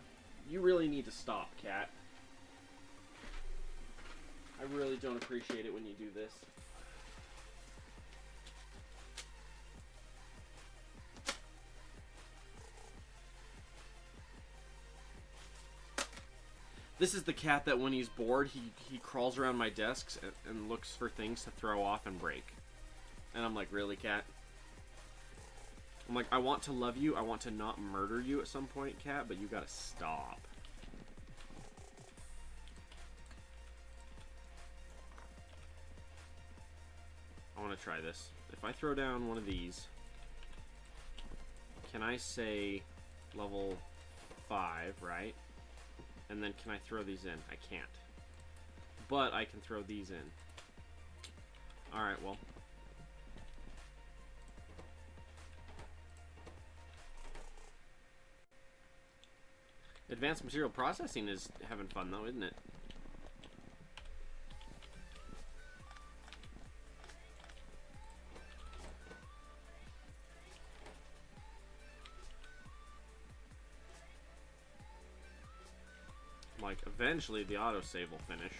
you really need to stop, cat. I really don't appreciate it when you do this. This is the cat that when he's bored, he crawls around my desks and looks for things to throw off and break. And I'm like, really, cat? I'm like, I want to love you. I want to not murder you at some point, cat, but you gotta stop. I want to try this. If I throw down one of these, can I say level 5, right? And then can I throw these in? I can't. But I can throw these in. Alright, well. Advanced material processing is having fun though, isn't it? Like, eventually the autosave will finish.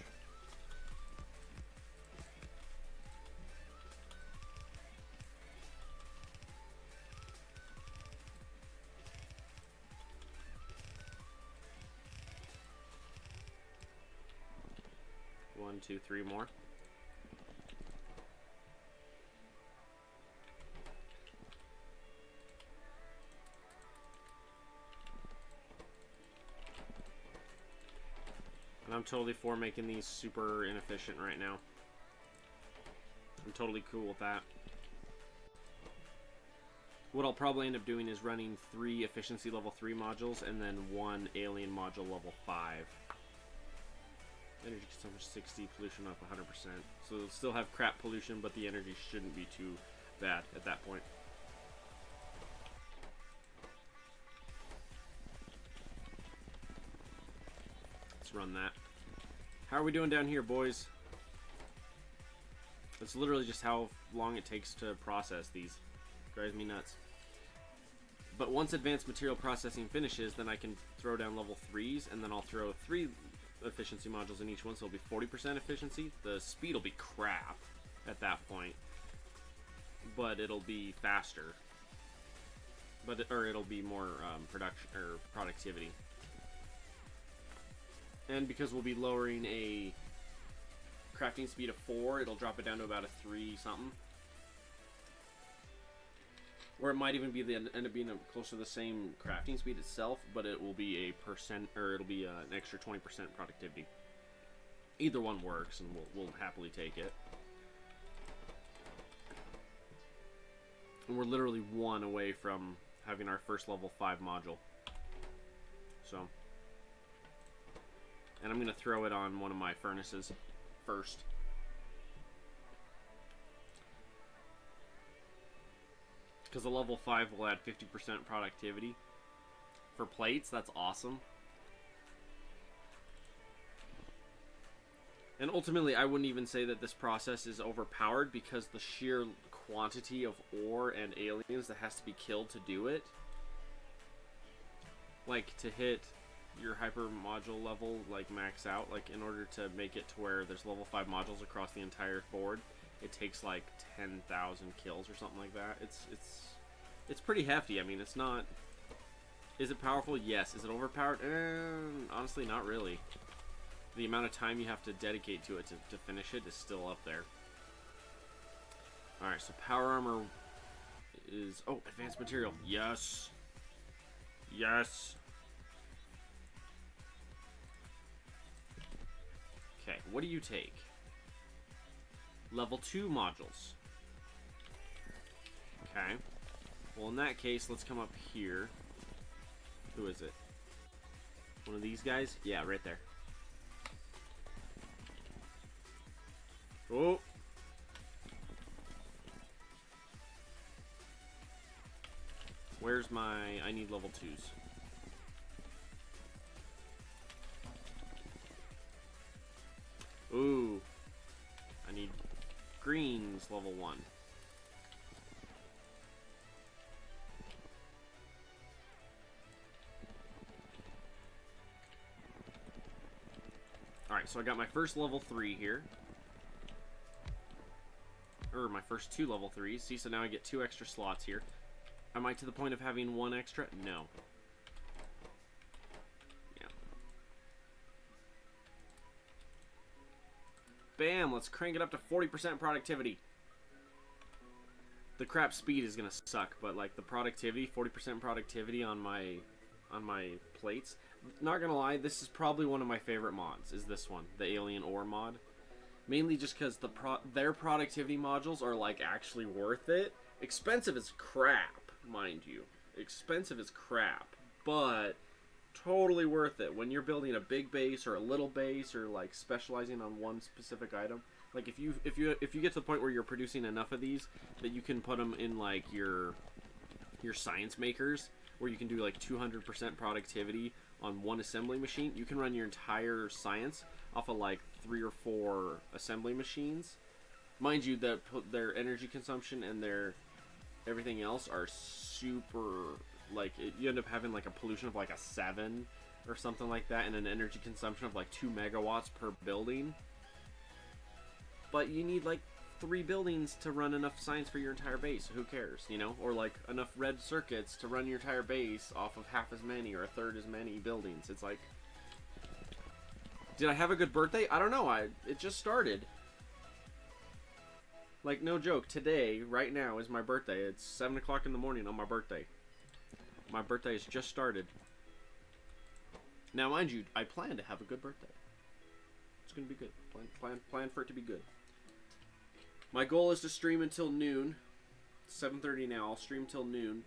One, two, three more. And I'm totally for making these super inefficient right now. I'm totally cool with that. What I'll probably end up doing is running 3 efficiency level 3 modules and then 1 alien module level 5. Energy consumption 60, pollution up 100%. So it'll still have crap pollution, but the energy shouldn't be too bad at that point. Let's run that. How are we doing down here, boys? It's literally just how long it takes to process these. Drives me nuts. But once advanced material processing finishes, then I can throw down level 3s, and then I'll throw 3 efficiency modules in each one, so it'll be 40% efficiency. The speed will be crap at that point, but it'll be faster. Or it'll be more production or productivity. And because we'll be lowering a crafting speed of 4, it'll drop it down to about a 3 something. Or it might even be end up being close to the same crafting speed itself, but it will be a percent, or it'll be an extra 20% productivity. Either one works, and we'll happily take it. And we're literally 1 away from having our first level 5 module. So, and I'm gonna throw it on one of my furnaces first. Because the level 5 will add 50% productivity for plates. That's awesome. And ultimately, I wouldn't even say that this process is overpowered, because the sheer quantity of ore and aliens that has to be killed to do it, like to hit your hyper module level, like max out, like in order to make it to where there's level 5 modules across the entire board, it takes like 10,000 kills or something like that. It's pretty hefty. I mean, it's not. Is it powerful? Yes. Is it overpowered? Honestly, not really. The amount of time you have to dedicate to it to finish it is still up there. All right. So power armor is advanced material. Yes. Yes. Okay. What do you take? Level 2 modules. Okay. Well, in that case, let's come up here. Who is it? One of these guys? Yeah, right there. Oh! Where's my... I need level 2s. Ooh. I need greens level 1. Alright, so I got my first level 3 here. Or my first 2 level 3s. See, so now I get 2 extra slots here. Am I to the point of having 1 extra? No. Yeah. Bam! Let's crank it up to 40% productivity. The crap speed is gonna suck, but like the productivity, 40% productivity on my plates. Not gonna lie, this is probably one of my favorite mods, is this one, the Alien Ore mod. Mainly just because their productivity modules are like actually worth it. Expensive as crap, mind you. Expensive as crap, but totally worth it when you're building a big base or a little base or like specializing on one specific item. Like if you get to the point where you're producing enough of these that you can put them in like your science makers, where you can do like 200% productivity on one assembly machine, you can run your entire science off of like 3 or 4 assembly machines. Mind you, that their energy consumption and their everything else are super, like, you end up having like a pollution of like a 7 or something like that, and an energy consumption of like 2 megawatts per building. But you need like 3 buildings to run enough science for your entire base. Who cares, you know? Or like enough red circuits to run your entire base off of half as many or a third as many buildings. It's like, did I have a good birthday? I don't know. It just started. Like, no joke. Today, right now, is my birthday. It's 7 o'clock in the morning on my birthday. My birthday has just started. Now, mind you, I plan to have a good birthday. It's gonna be good. Plan for it to be good. My goal is to stream until noon. 7:30 now. I'll stream till noon,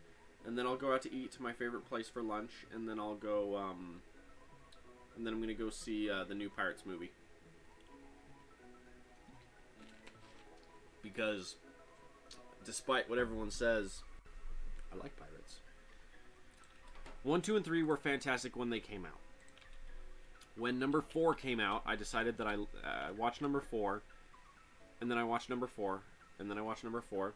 and then I'll go out to eat to my favorite place for lunch, and then I'll go, and then I'm gonna go see the new Pirates movie. Because, despite what everyone says, I like Pirates. 1, 2, and 3 were fantastic when they came out. When number 4 came out, I decided that I watched number 4, and then I watched number 4, and then I watched number 4.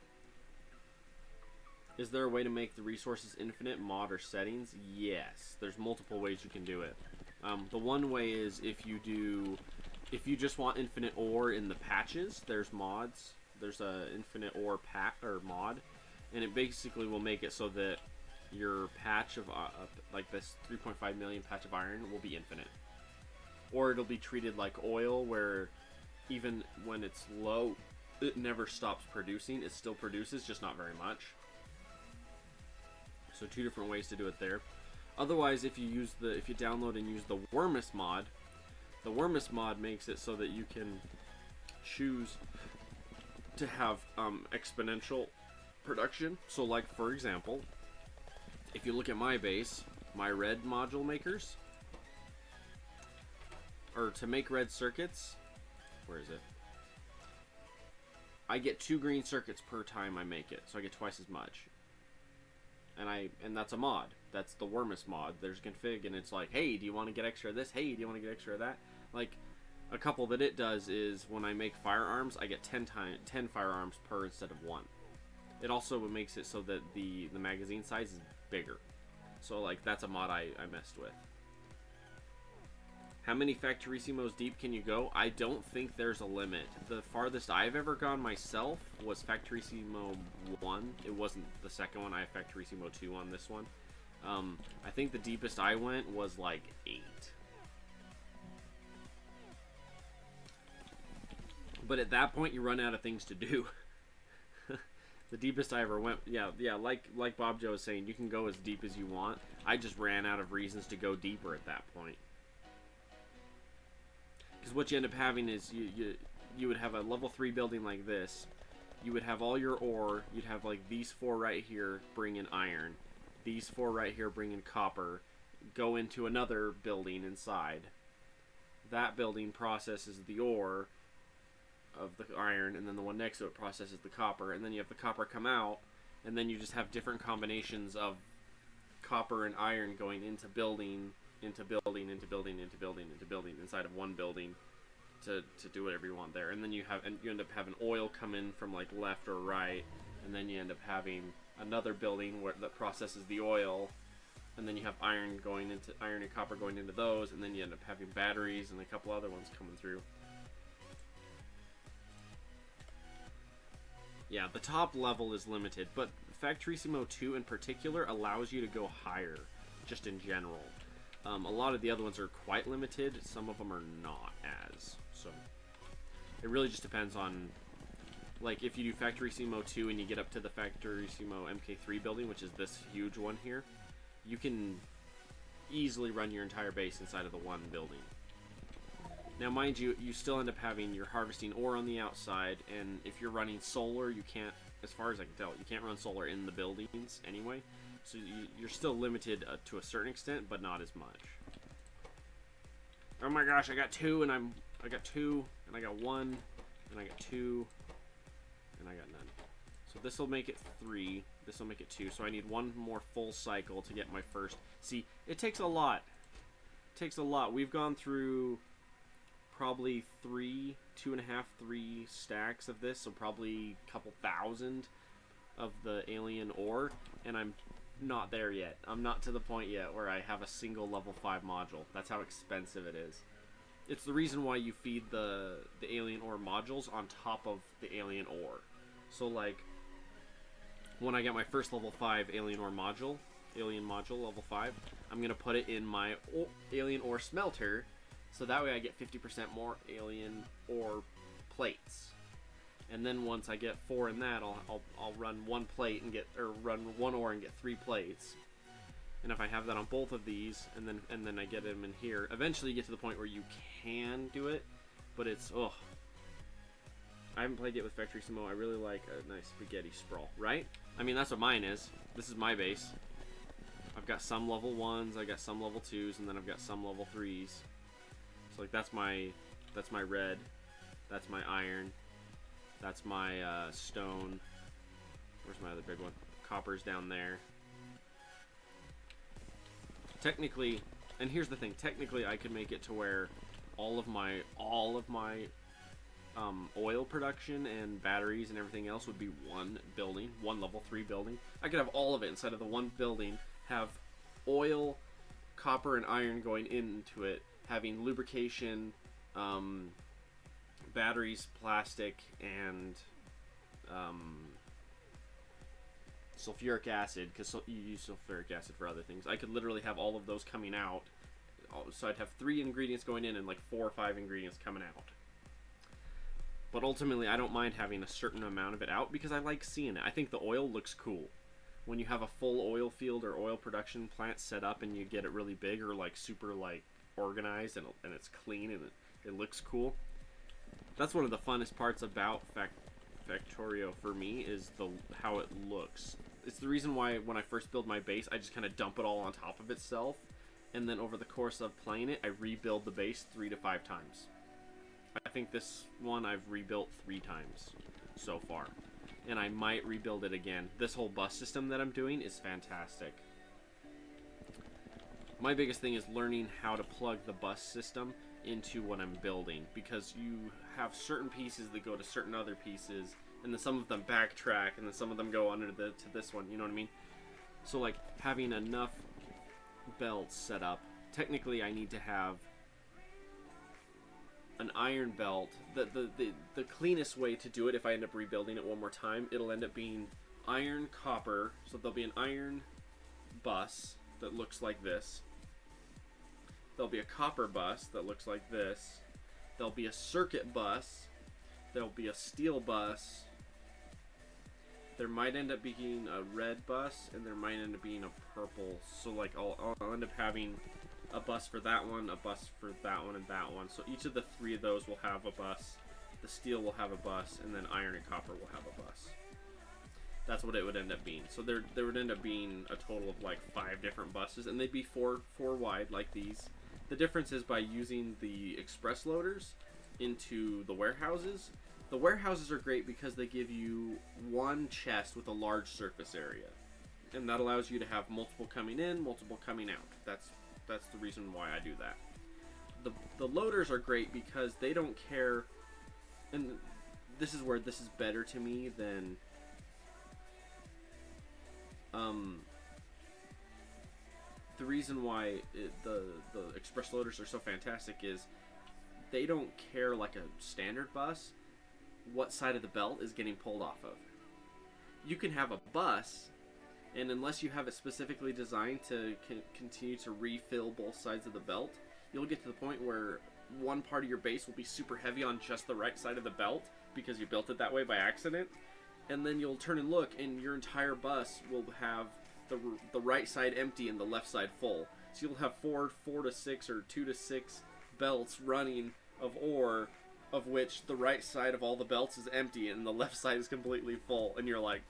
Is there a way to make the resources infinite, mod, or settings? Yes. There's multiple ways you can do it. The one way is if you just want infinite ore in the patches, there's mods. There's a infinite ore pack or mod, and it basically will make it so that your patch of like this 3.5 million patch of iron will be infinite, or it'll be treated like oil, where even when it's low, it never stops producing. It still produces, just not very much. So 2 different ways to do it there. Otherwise, if you download and use the Wormmus mod, the Wormmus mod makes it so that you can choose to have exponential production. So like, for example, if you look at my base, my red module makers, or to make red circuits, where is it? I get 2 green circuits per time I make it, so I get twice as much. And that's a mod. That's the Wormmus mod. There's config, and it's like, hey, do you want to get extra of this? Hey, do you want to get extra of that? Like, a couple that it does is when I make firearms, I get 10 firearms per instead of 1. It also makes it so that the magazine size is bigger. So like, that's a mod I messed with. How many Factorissimos deep can you go? I don't think there's a limit. The farthest I've ever gone myself was Factorissimo 1. It wasn't the second one. I have Factorissimo 2 on this one. I think the deepest I went was like 8. But at that point, you run out of things to do. The deepest I ever went, yeah, like Bob Joe was saying, you can go as deep as you want. I just ran out of reasons to go deeper at that point. Because what you end up having is you would have a level 3 building like this. You would have all your ore. You'd have like these 4 right here bring in iron. These 4 right here bring in copper. Go into another building inside. That building processes the ore of the iron, and then the one next to it processes the copper, and then you have the copper come out, and then you just have different combinations of copper and iron going into building, into building, into building, into building, into building inside of one building to do whatever you want there. And then you end up having oil come in from like left or right, and then you end up having another building that processes the oil, and then you have iron and copper going into those, and then you end up having batteries and a couple other ones coming through. Yeah, the top level is limited, but Factorissimo 2 in particular allows you to go higher, just in general. A lot of the other ones are quite limited, some of them are not as. So, it really just depends on, like, if you do Factorissimo 2 and you get up to the Factorissimo Mk3 building, which is this huge one here, you can easily run your entire base inside of the one building. Now, mind you, you still end up having your harvesting ore on the outside, and if you're running solar, you can't, as far as I can tell, you can't run solar in the buildings anyway. So you're still limited to a certain extent, but not as much. Oh my gosh, I got 2, and I got 2, and I got 1, and I got 2, and I got none. So this will make it 3. This will make it 2. So I need 1 more full cycle to get my first. See, it takes a lot. It takes a lot. We've gone through probably 2.5, 3 stacks of this, so probably a couple thousand of the alien ore, and I'm not there yet. I'm not to the point yet where I have a single level 5 module. That's how expensive it is. It's the reason why you feed the alien ore modules on top of the alien ore. So like, when I get my first level 5 alien module level 5, I'm gonna put it in my alien ore smelter, so that way I get 50% more alien ore plates. And then once I get 4 in that, I'll run 1 plate and run 1 ore and get 3 plates. And if I have that on both of these, and then I get them in here, eventually you get to the point where you can do it, but it's I haven't played yet with Vectorissimo. I really like a nice spaghetti sprawl, right? I mean, that's what mine is. This is my base. I've got some level 1s, I got some level 2s, and then I've got some level 3s. So like that's my red, that's my iron, that's my stone. Where's my other big one? Copper's down there. Technically, and here's the thing, technically I could make it to where all of my oil production and batteries and everything else would be one building, one level 3 building. I could have all of it inside of the one building, have oil, copper, and iron going into it, having lubrication, batteries, plastic, and sulfuric acid, because you use sulfuric acid for other things. I could literally have all of those coming out, so I'd have 3 ingredients going in and like 4 or 5 ingredients coming out. But ultimately, I don't mind having a certain amount of it out because I like seeing it. I think the oil looks cool. When you have a full oil field or oil production plant set up and you get it really big or like super like organized and it's clean and it looks cool. That's one of the funnest parts about Factorio for me is how it looks. It's the reason why when I first build my base, I just kind of dump it all on top of itself. And then over the course of playing it, I rebuild the base 3 to 5 times. I think this one I've rebuilt 3 times so far. And I might rebuild it again. This whole bus system that I'm doing is fantastic. My biggest thing is learning how to plug the bus system into what I'm building. Because you have certain pieces that go to certain other pieces. And then some of them backtrack. And then some of them go under to this one. You know what I mean? So like having enough belts set up. Technically I need to have an iron belt. The cleanest way to do it, if I end up rebuilding it one more time, it'll end up being iron, copper. So there'll be an iron bus that looks like this. There'll be a copper bus that looks like this. There'll be a circuit bus. There'll be a steel bus. There might end up being a red bus, and there might end up being a purple. So like I'll end up having a bus for that one, a bus for that one, and that one. So each of the 3 of those will have a bus. The steel will have a bus, and then iron and copper will have a bus. That's what it would end up being. So there would end up being a total of like 5 different buses, and they'd be four wide like these. The difference is by using the express loaders into the warehouses. The warehouses are great because they give you one chest with a large surface area. And that allows you to have multiple coming in, multiple coming out. That's the reason why I do that. The loaders are great because they don't care, and this is where this is better to me than the reason why the express loaders are so fantastic is they don't care like a standard bus what side of the belt is getting pulled off of. You can have a bus, and unless you have it specifically designed to continue to refill both sides of the belt, you'll get to the point where one part of your base will be super heavy on just the right side of the belt because you built it that way by accident, and then you'll turn and look and your entire bus will have the right side empty and the left side full. So you'll have 4 to 6 or 2 to 6 belts running of ore, of which the right side of all the belts is empty and the left side is completely full, and you're like,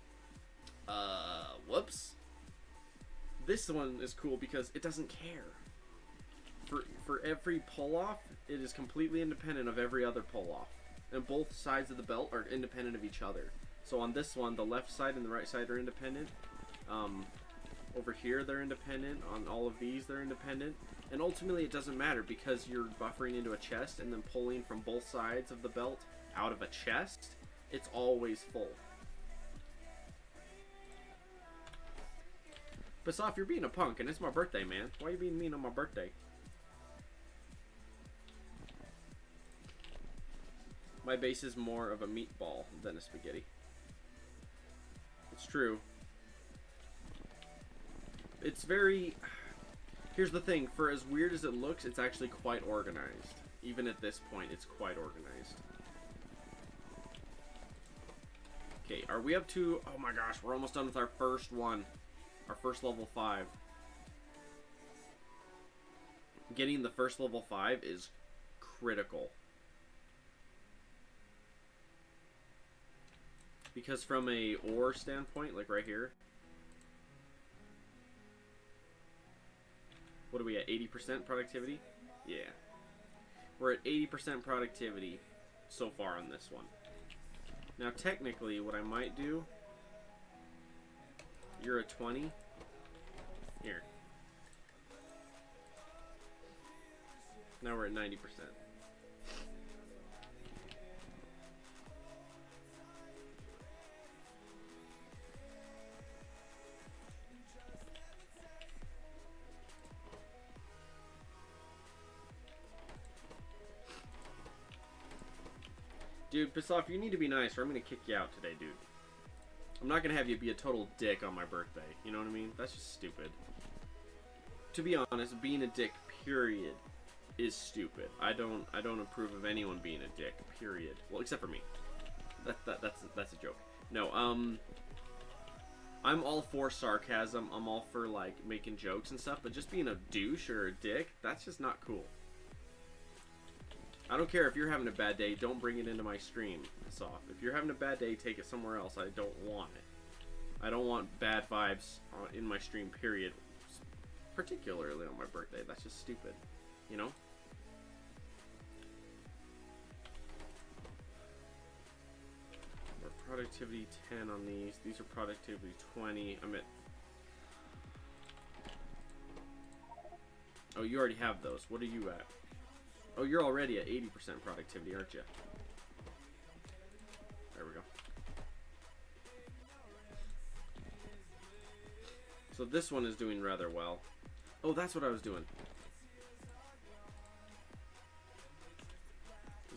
whoops. This one is cool because it doesn't care. For every pull-off, it is completely independent of every other pull-off. And both sides of the belt are independent of each other. So on this one, the left side and the right side are independent. Over here, they're independent. On all of these, they're independent. And ultimately, it doesn't matter because you're buffering into a chest and then pulling from both sides of the belt out of a chest. It's always full. But Soft, you're being a punk, and it's my birthday, man. Why are you being mean on my birthday? My base is more of a meatball than a spaghetti. It's true. It's very... Here's the thing. For as weird as it looks, it's actually quite organized. Even at this point, it's quite organized. Okay, are we up to... Oh my gosh, we're almost done with our first one. Our first level 5. Getting the first level 5 is critical. Because from a ore standpoint, like right here, what are we at, 80% productivity? Yeah. We're at 80% productivity so far on this one. Now technically what I might do, you're at 20. Here. Now we're at 90%. Dude, piss off, you need to be nice or I'm gonna kick you out today, dude. I'm not gonna have you be a total dick on my birthday. You know what I mean? That's just stupid. To be honest, being a dick, period, is stupid. I don't approve of anyone being a dick, period. Well, except for me. That's a joke. No, I'm all for sarcasm. I'm all for, like, making jokes and stuff, but just being a douche or a dick, that's just not cool. I don't care if you're having a bad day, don't bring it into my stream. Piss off. If you're having a bad day, take it somewhere else. I don't want it. I don't want bad vibes in my stream, period. Particularly on my birthday. That's just stupid. You know? We're productivity 10 on these. These are productivity 20. I'm at... Oh, you already have those. What are you at? Oh, you're already at 80% productivity, aren't you? There we go. So this one is doing rather well. Oh, that's what I was doing.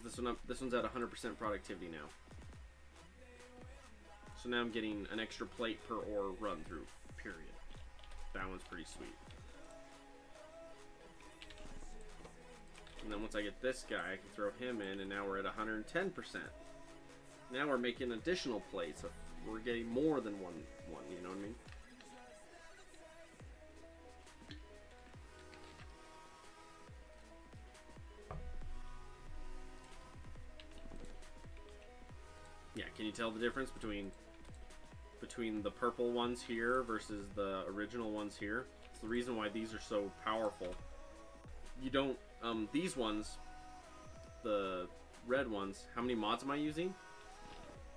This one's at 100% productivity now. So now I'm getting an extra plate per ore run through, period. That one's pretty sweet. And then once I get this guy, I can throw him in, and now we're at 110%. Now we're making additional plates. So we're getting more than one, you know what I mean? Yeah, can you tell the difference between the purple ones here versus the original ones here? It's the reason why these are so powerful. You don't, these ones, the red ones, how many mods am I using?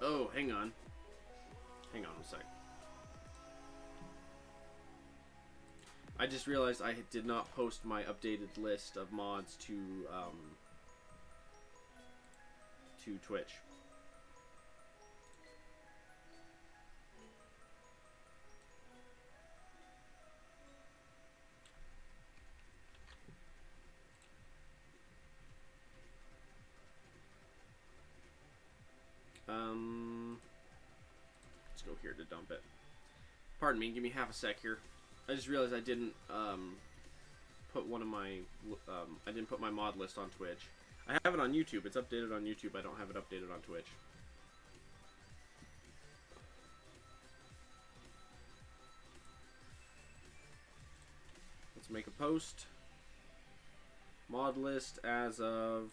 Oh, hang on. Hang on a sec. I just realized I did not post my updated list of mods to Twitch. Let's go here to dump it. Pardon me, give me half a sec here. I just realized I didn't put one of my I didn't put my mod list on Twitch. I have it on YouTube. It's updated on YouTube. I don't have it updated on Twitch. Let's make a post. Mod list as of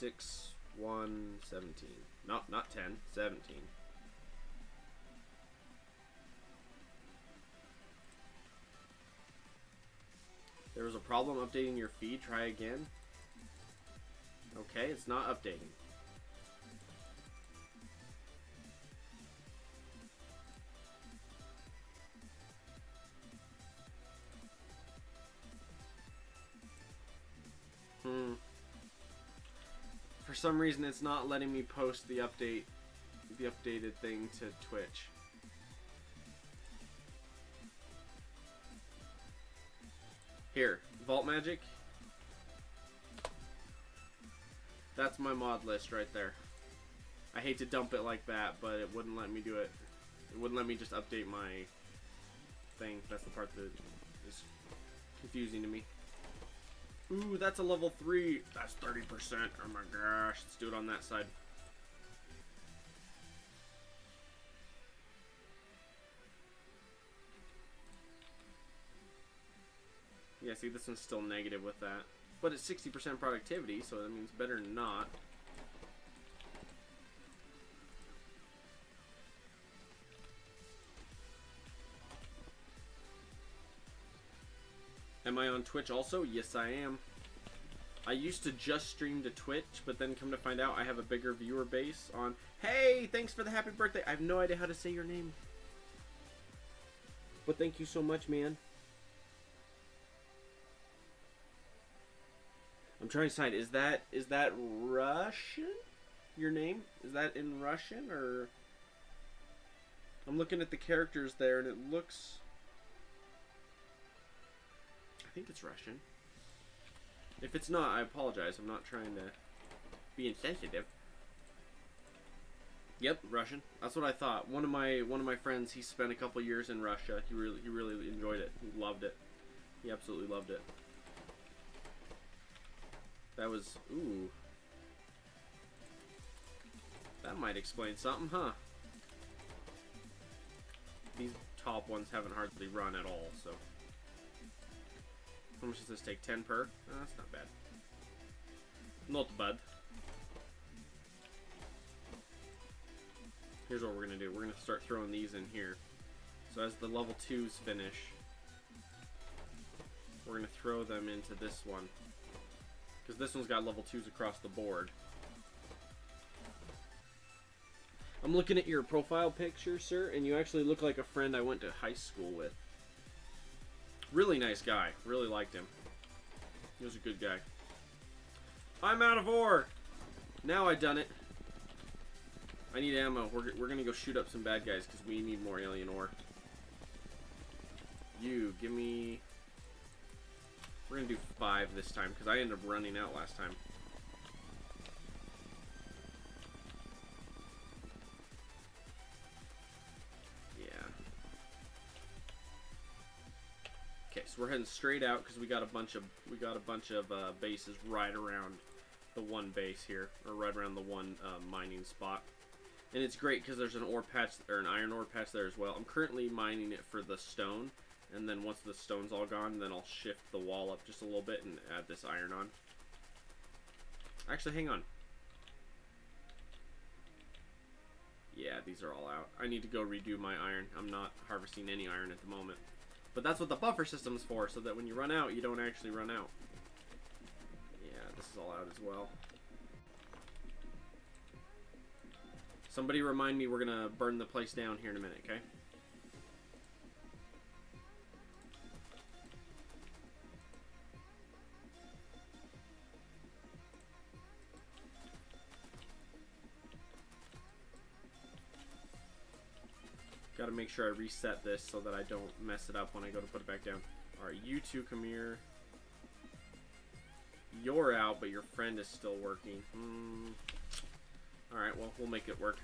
6/1/17. Not 10, 17. There was a problem updating your feed. Try again. Okay, it's not updating. For some reason, it's not letting me post the updated thing to Twitch. Here, Vault Magic. That's my mod list right there. I hate to dump it like that, but it wouldn't let me do it. It wouldn't let me just update my thing. That's the part that is confusing to me. Ooh, that's a level 3. That's 30%. Oh my gosh. Let's do it on that side. Yeah, see, this one's still negative with that. But it's 60% productivity, so that means better than not. Am I on Twitch also? Yes, I am. I used to just stream to Twitch, but then come to find out I have a bigger viewer base on... Hey, thanks for the happy birthday. I have no idea how to say your name. But thank you so much, man. I'm trying to decide, is that Russian? Your name? Is that in Russian, or... I'm looking at the characters there, and it looks... I think it's Russian. If it's not, I apologize. I'm not trying to be insensitive. Yep, Russian. That's what I thought. One of my friends, he spent a couple years in Russia. He really enjoyed it. He loved it. He absolutely loved it. That was... Ooh. That might explain something, huh? These top ones haven't hardly run at all, so... How much does this take? 10 per? Oh, that's not bad. Not bad. Here's what we're going to do. We're going to start throwing these in here. So as the level 2s finish, we're going to throw them into this one. Because this one's got level 2s across the board. I'm looking at your profile picture, sir, and you actually look like a friend I went to high school with. Really nice guy. Really liked him. He was a good guy. I'm out of ore! Now I done it. I need ammo. We're gonna go shoot up some bad guys because we need more alien ore. You, give me... We're gonna do 5 this time because I ended up running out last time. Okay, so we're heading straight out because we got a bunch of bases right around the one base here, or right around the one mining spot, and it's great because there's an ore patch or an iron ore patch there as well. I'm currently mining it for the stone, and then once the stone's all gone, then I'll shift the wall up just a little bit and add this iron on. Actually, hang on. Yeah, these are all out. I need to go redo my iron. I'm not harvesting any iron at the moment. But that's what the buffer system's for, so that when you run out, you don't actually run out. Yeah, this is all out as well. Somebody remind me we're gonna burn the place down here in a minute, okay? Gotta make sure I reset this so that I don't mess it up when I go to put it back down. Alright, you two come here. You're out, but your friend is still working. Alright, well, we'll make it work.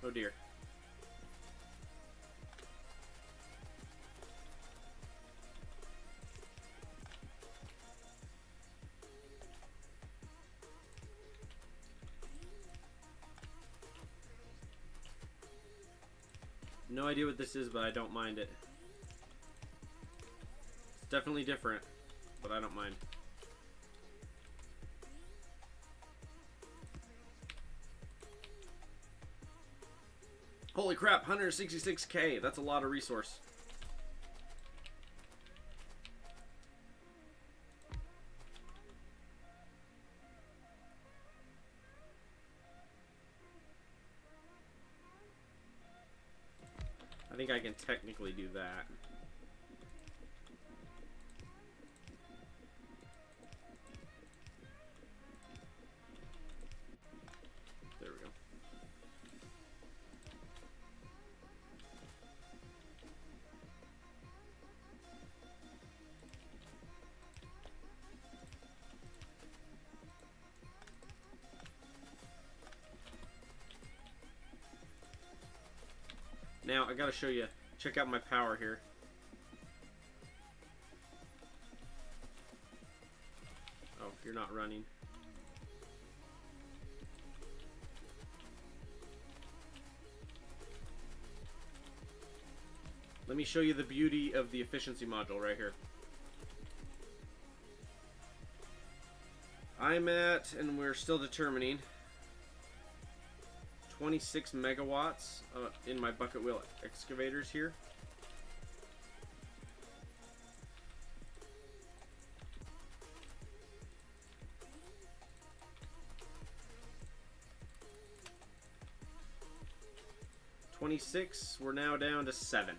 Oh dear. No idea what this is, but I don't mind it. It's definitely different, but I don't mind. Holy crap, 166k. That's a lot of resource. I think I can technically do that. There we go. Now, I gotta show you. Check out my power here. Oh, you're not running. Let me show you the beauty of the efficiency module right here. I'm at, and we're still determining, 26 megawatts in my bucket wheel excavators here. We're now down to 7.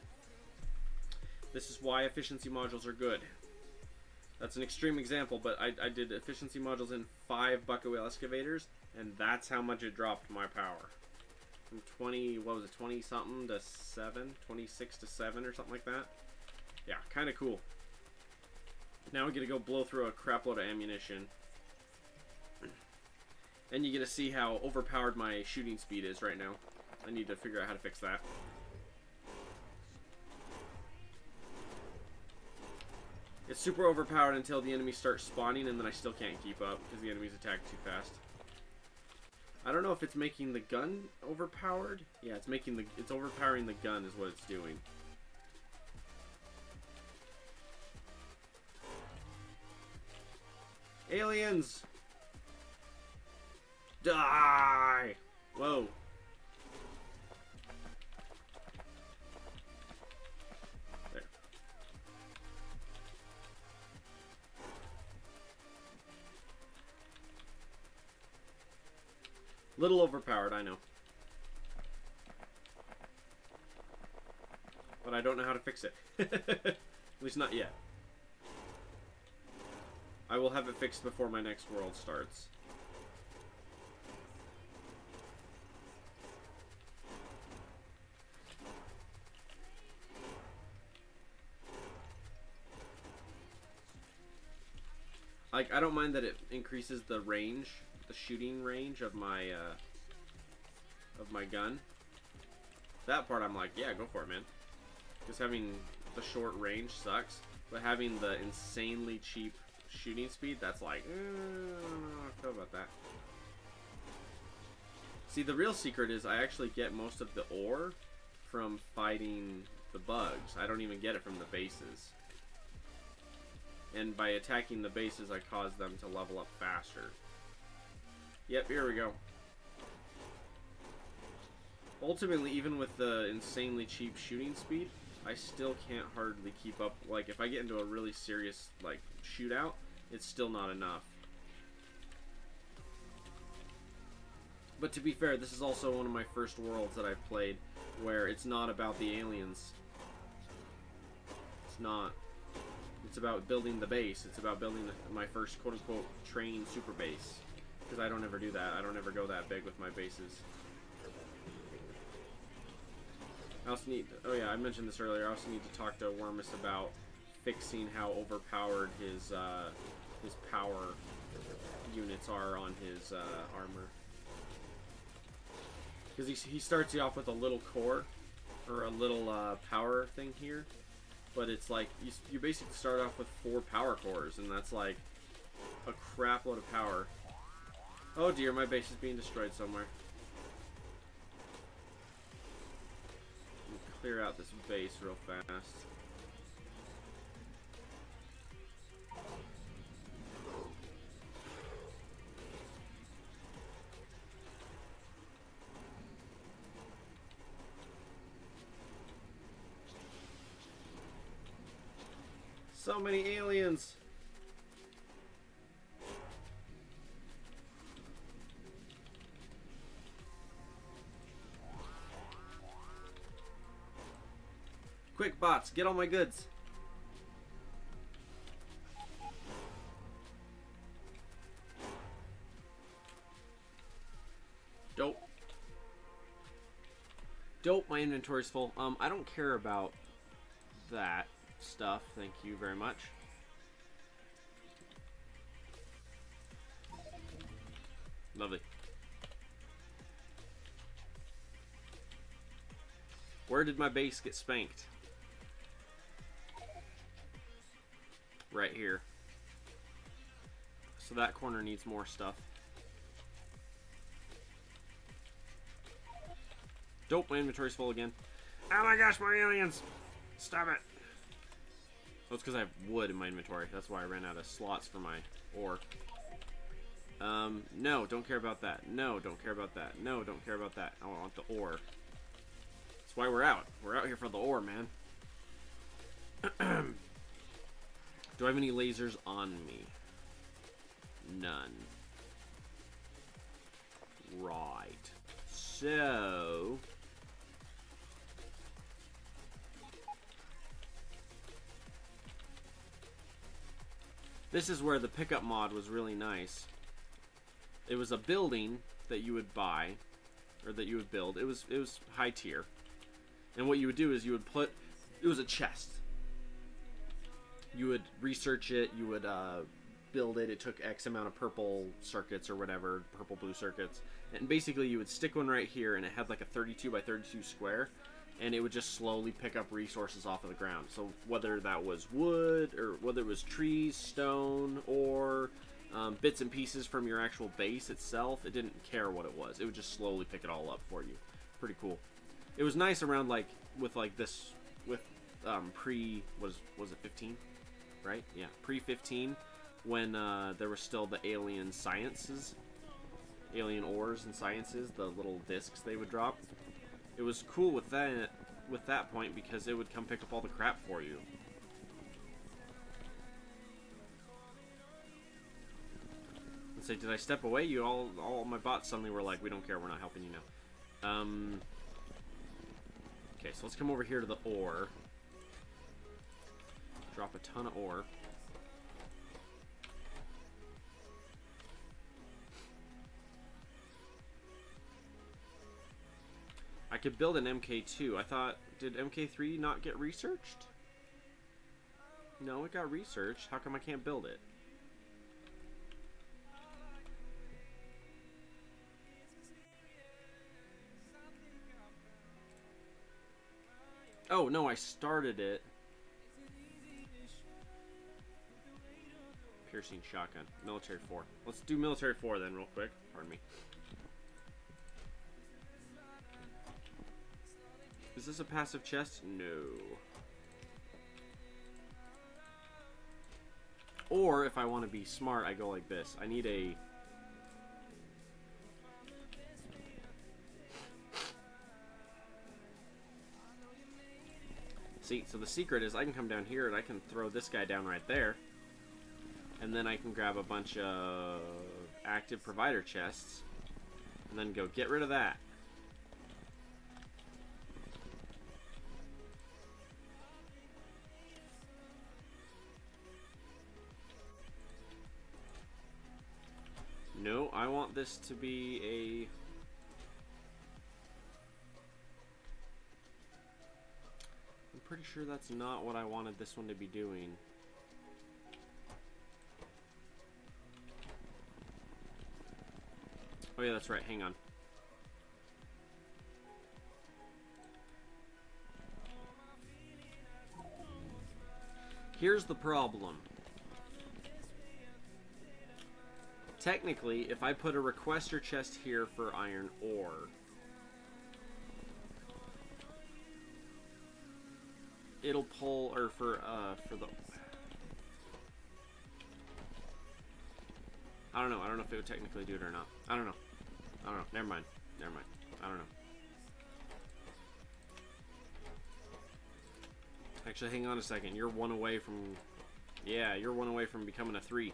This is why efficiency modules are good. That's an extreme example, but I did efficiency modules in 5 bucket wheel excavators, and that's how much it dropped my power. From 20, what was it, 20 something to 7, 26 to 7 or something like that. Yeah, kind of cool. Now we get to go blow through a crap load of ammunition. And you get to see how overpowered my shooting speed is right now. I need to figure out how to fix that. It's super overpowered until the enemies start spawning, and then I still can't keep up because the enemies attack too fast. I don't know if it's making the gun overpowered. Yeah, it's overpowering the gun is what it's doing. Aliens! Die! Whoa. There. Little overpowered, I know. But I don't know how to fix it. At least not yet. I will have it fixed before my next world starts. Like, I don't mind that it increases the range, the shooting range of my gun. That part I'm like, yeah, go for it, man. Because having the short range sucks, but having the insanely cheap shooting speed, that's like, I don't know how I feel about that. See, the real secret is I actually get most of the ore from fighting the bugs. I don't even get it from the bases. And by attacking the bases, I cause them to level up faster. Yep, here we go. Ultimately, even with the insanely cheap shooting speed, I still can't hardly keep up. Like, if I get into a really serious, like, shootout, it's still not enough. But to be fair, this is also one of my first worlds that I've played where it's not about the aliens. It's not. It's about building the base. It's about building my first quote-unquote train super base. Because I don't ever do that. I don't ever go that big with my bases. I also need, oh yeah, I mentioned this earlier, I also need to talk to Wormmus about fixing how overpowered his power units are on his armor. Because he starts you off with a little core, or a little power thing here, but it's like, you basically start off with 4 power cores, and that's like a crap load of power. Oh dear, my base is being destroyed somewhere. Clear out this base real fast. So many aliens. Quick, bots, get all my goods. Dope. Dope, my inventory's full. I don't care about that stuff. Thank you very much. Lovely. Where did my base get spanked? Right here. So that corner needs more stuff. Dope, my inventory's full again. Oh my gosh, more aliens! Stop it! Well, it's because I have wood in my inventory. That's why I ran out of slots for my ore. No, don't care about that. No, don't care about that. No, don't care about that. I want the ore. That's why we're out. We're out here for the ore, man. Do I have any lasers on me? None. Right. So... this is where the pickup mod was really nice. It was a building that you would buy, or that you would build. It was high tier. And what you would do is you would put... it was a chest. You would research it, you would build it. It took X amount of purple circuits or whatever, purple blue circuits. And basically you would stick one right here, and it had like a 32 by 32 square, and it would just slowly pick up resources off of the ground. So whether that was wood, or whether it was trees, stone, or bits and pieces from your actual base itself, it didn't care what it was. It would just slowly pick it all up for you. Pretty cool. It was nice around like, with like this, with pre, was it 15? Right? Yeah, pre-15, when there were still the alien sciences, alien ores and sciences, the little discs they would drop. It was cool with that point, because it would come pick up all the crap for you. And say, did I step away? You all my bots suddenly were like, we don't care, we're not helping you now. Okay, so let's come over here to the ore. Drop a ton of ore. I could build an MK2. I thought, did MK3 not get researched? No, it got researched. How come I can't build it? Oh, no, I started it. Piercing shotgun. Military 4. Let's do military 4 then real quick. Pardon me. Is this a passive chest? No. Or if I want to be smart, I go like this. I need a... see, so the secret is I can come down here and I can throw this guy down right there. And then I can grab a bunch of active provider chests. And then go get rid of that. No, I want this to be a... I'm pretty sure that's not what I wanted this one to be doing. Oh yeah, that's right, hang on. Here's the problem. Technically, if I put a requester chest here for iron ore, it'll pull, or for the... I don't know if it would technically do it or not. I don't know. Never mind. I don't know. Actually, hang on a second. You're one away from... yeah, you're one away from becoming a 3.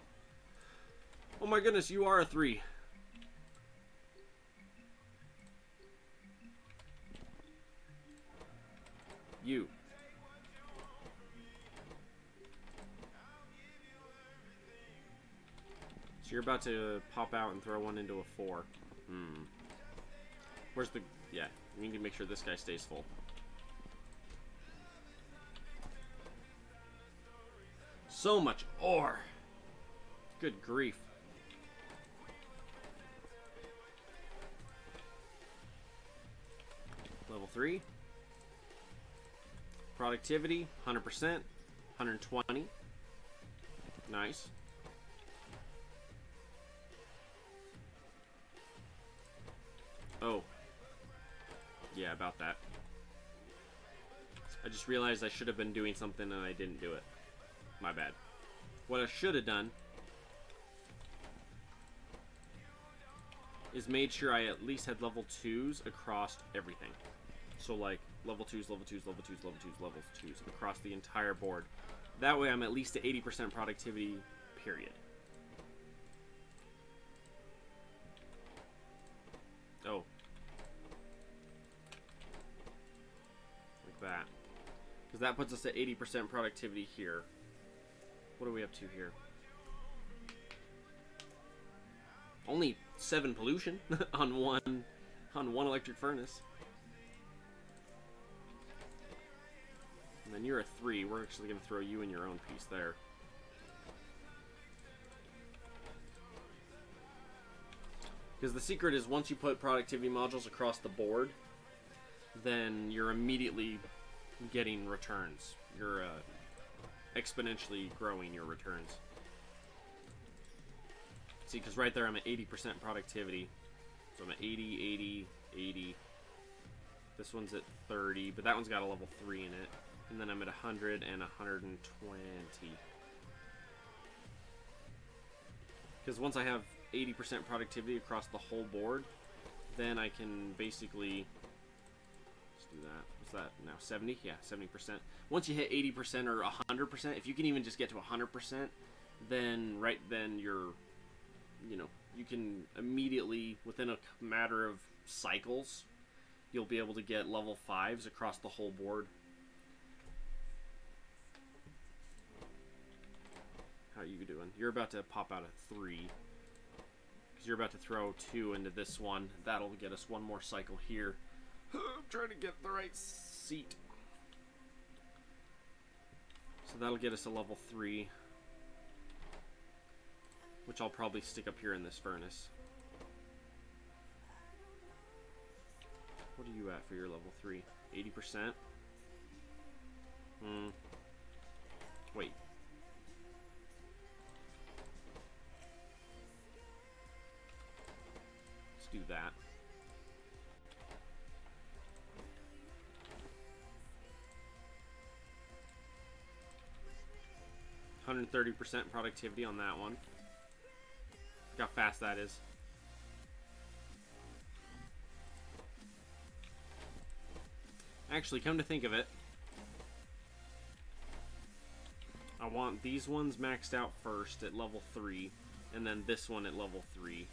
Oh my goodness, you are a 3. You. So you're about to pop out and throw one into a 4. Where's the... yeah, we need to make sure this guy stays full. So much ore. Good grief. Level 3. Productivity, 100%. 120. Nice. Oh. Yeah, about that. I just realized I should have been doing something and I didn't do it. My bad. What I should have done is made sure I at least had level 2s across everything. So like level 2s, level 2s, level 2s, level 2s, level 2s across the entire board. That way I'm at least at 80% productivity, period. Oh. Like that. Because that puts us at 80% productivity here. What are we up to here? Only 7 pollution on one electric furnace. And then you're a 3. We're actually going to throw you in your own piece there. Because the secret is once you put productivity modules across the board, then you're immediately getting returns. You're exponentially growing your returns. See, because right there I'm at 80% productivity. So I'm at 80, 80, 80. This one's at 30, but that one's got a level 3 in it. And then I'm at 100 and 120. Because once I have 80% productivity across the whole board, then I can basically... Let's do that. What's that now? 70? Yeah, 70%. Once you hit 80% or 100%, if you can even just get to 100%, then right then you're... You know, you can immediately, within a matter of cycles, you'll be able to get level 5s across the whole board. How are you doing? You're about to pop out a 3. Because you're about to throw 2 into this one. That'll get us one more cycle here. I'm trying to get the right seat. So that'll get us a level 3. Which I'll probably stick up here in this furnace. What are you at for your level 3? 80%? Wait. Let's do that. %30 productivity on that one. Look how fast that is. Actually, come to think of it, I want these ones maxed out first at level 3, and then this one at level 3.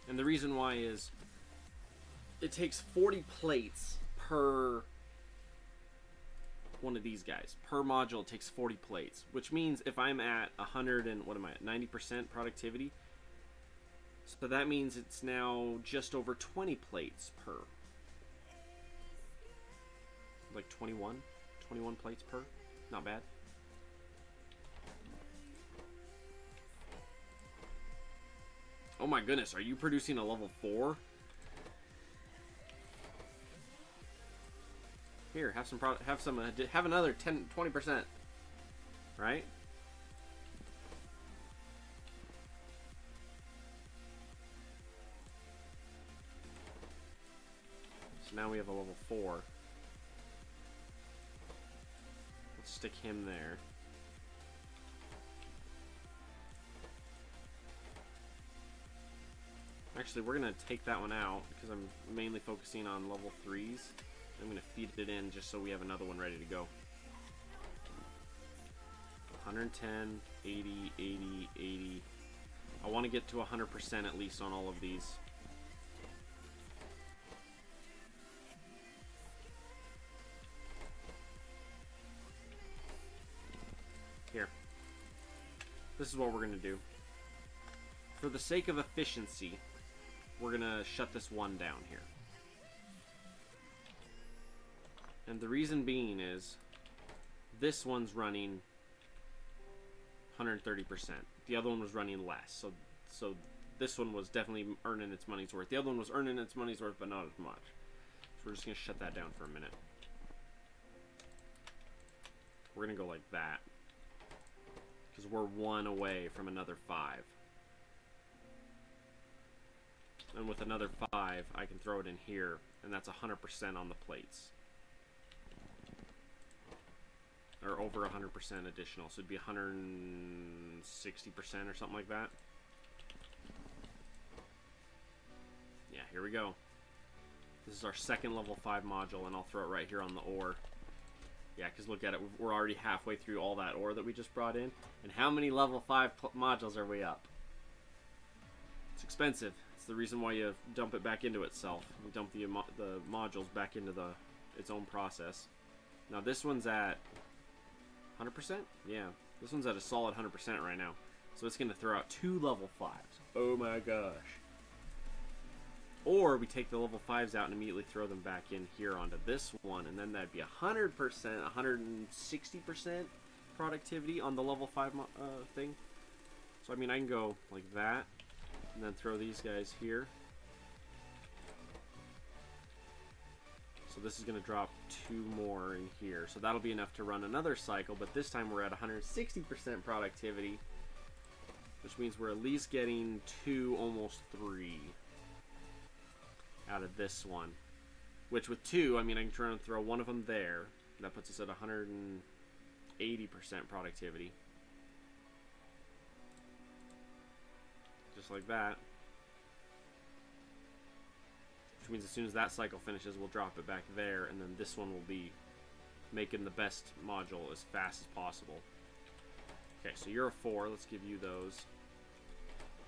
And the reason why is it takes 40 plates per one of these guys. Per module, it takes 40 plates, which means if I'm at 100 and what am I at, 90% productivity, so that means it's now just over 20 plates per. Like 21 plates per. Not bad. Oh my goodness, are you producing a level 4? Here, have another 20%. Right? So now we have a level 4. Let's stick him there. Actually, we're going to take that one out because I'm mainly focusing on level 3s. I'm going to feed it in just so we have another one ready to go. 110, 80, 80, 80. I want to get to 100% at least on all of these. Here. This is what we're going to do. For the sake of efficiency, we're going to shut this one down here. And the reason being is this one's running 130%. The other one was running less. So this one was definitely earning its money's worth. The other one was earning its money's worth, but not as much. So we're just going to shut that down for a minute. We're going to go like that. Because we're 1 away from another 5. And with another 5, I can throw it in here, and that's 100% on the plates. or over 100% additional, so it'd be 160% or something like that. Yeah, here we go. This is our second level 5 module, and I'll throw it right here on the ore. Yeah, because look at it, we're already halfway through all that ore that we just brought in. And how many level 5 modules are we up? It's expensive. It's the reason why you dump it back into itself. You dump the modules back into its own process. Now this one's at 100%? Yeah, this one's at a solid 100% right now. So it's going to throw out 2 level 5s. Oh my gosh. Or we take the level 5s out and immediately throw them back in here onto this one, and then that'd be 100%, 160% productivity on the level 5 thing. So I mean, I can go like that, and then throw these guys here. So this is going to drop 2 more in here. So that'll be enough to run another cycle, but this time we're at 160% productivity, which means we're at least getting 2, almost 3 out of this one. Which with 2, I mean, I can try and throw one of them there. That puts us at 180% productivity. Just like that. Which means as soon as that cycle finishes, we'll drop it back there, and then this one will be making the best module as fast as possible. Okay, so you're a 4, let's give you those.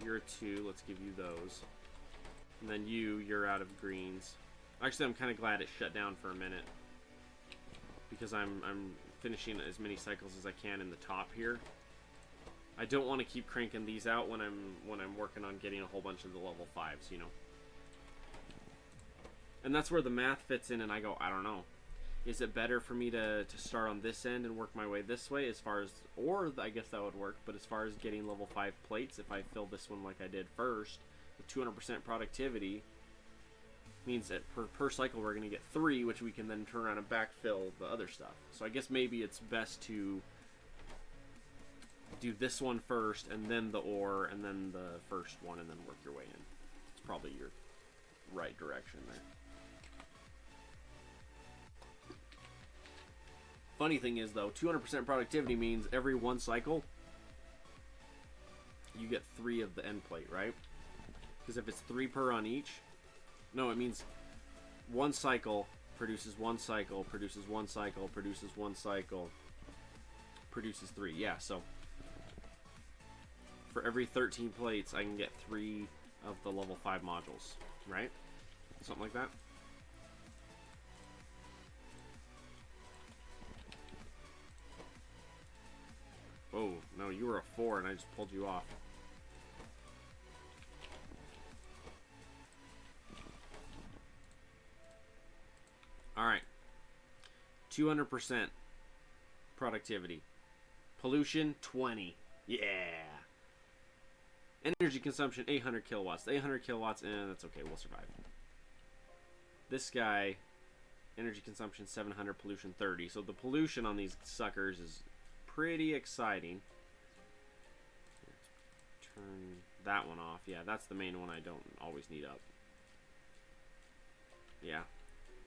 You're a 2, let's give you those. And then you're out of greens. Actually, I'm kind of glad it shut down for a minute, because I'm finishing as many cycles as I can in the top here. I don't want to keep cranking these out when I'm working on getting a whole bunch of the level 5s, you know. And that's where the math fits in, and I go, I don't know. Is it better for me to start on this end and work my way this way, as far as, or I guess that would work, but as far as getting level 5 plates, if I fill this one like I did first, with 200% productivity, means that per cycle we're going to get 3, which we can then turn around and backfill the other stuff. So I guess maybe it's best to do this one first, and then the ore, and then the first one, and then work your way in. It's probably your right direction there. Funny thing is, though, 200% productivity means every 1 cycle you get 3 of the end plate, right? Because if it's 3 per on each, no, it means 1 cycle produces 1 cycle, produces 1 cycle, produces 1 cycle, produces 3. Yeah, so for every 13 plates, I can get 3 of the level 5 modules, right? Something like that. Oh, no, you were a 4 and I just pulled you off. Alright. 200% productivity. Pollution, 20. Yeah! Energy consumption, 800 kilowatts. The 800 kilowatts, that's okay, we'll survive. This guy, energy consumption, 700, pollution, 30. So the pollution on these suckers is pretty exciting. Let's turn that one off. Yeah, that's the main one I don't always need up. Yeah.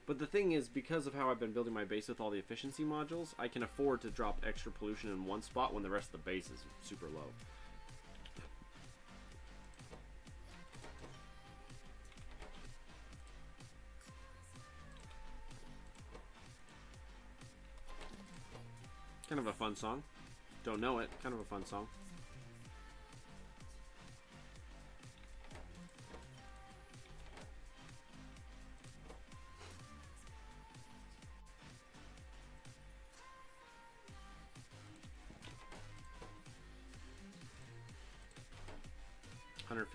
But the thing is, because of how I've been building my base with all the efficiency modules, I can afford to drop extra pollution in one spot when the rest of the base is super low. Kind of a fun song. Don't know it. Kind of a fun song.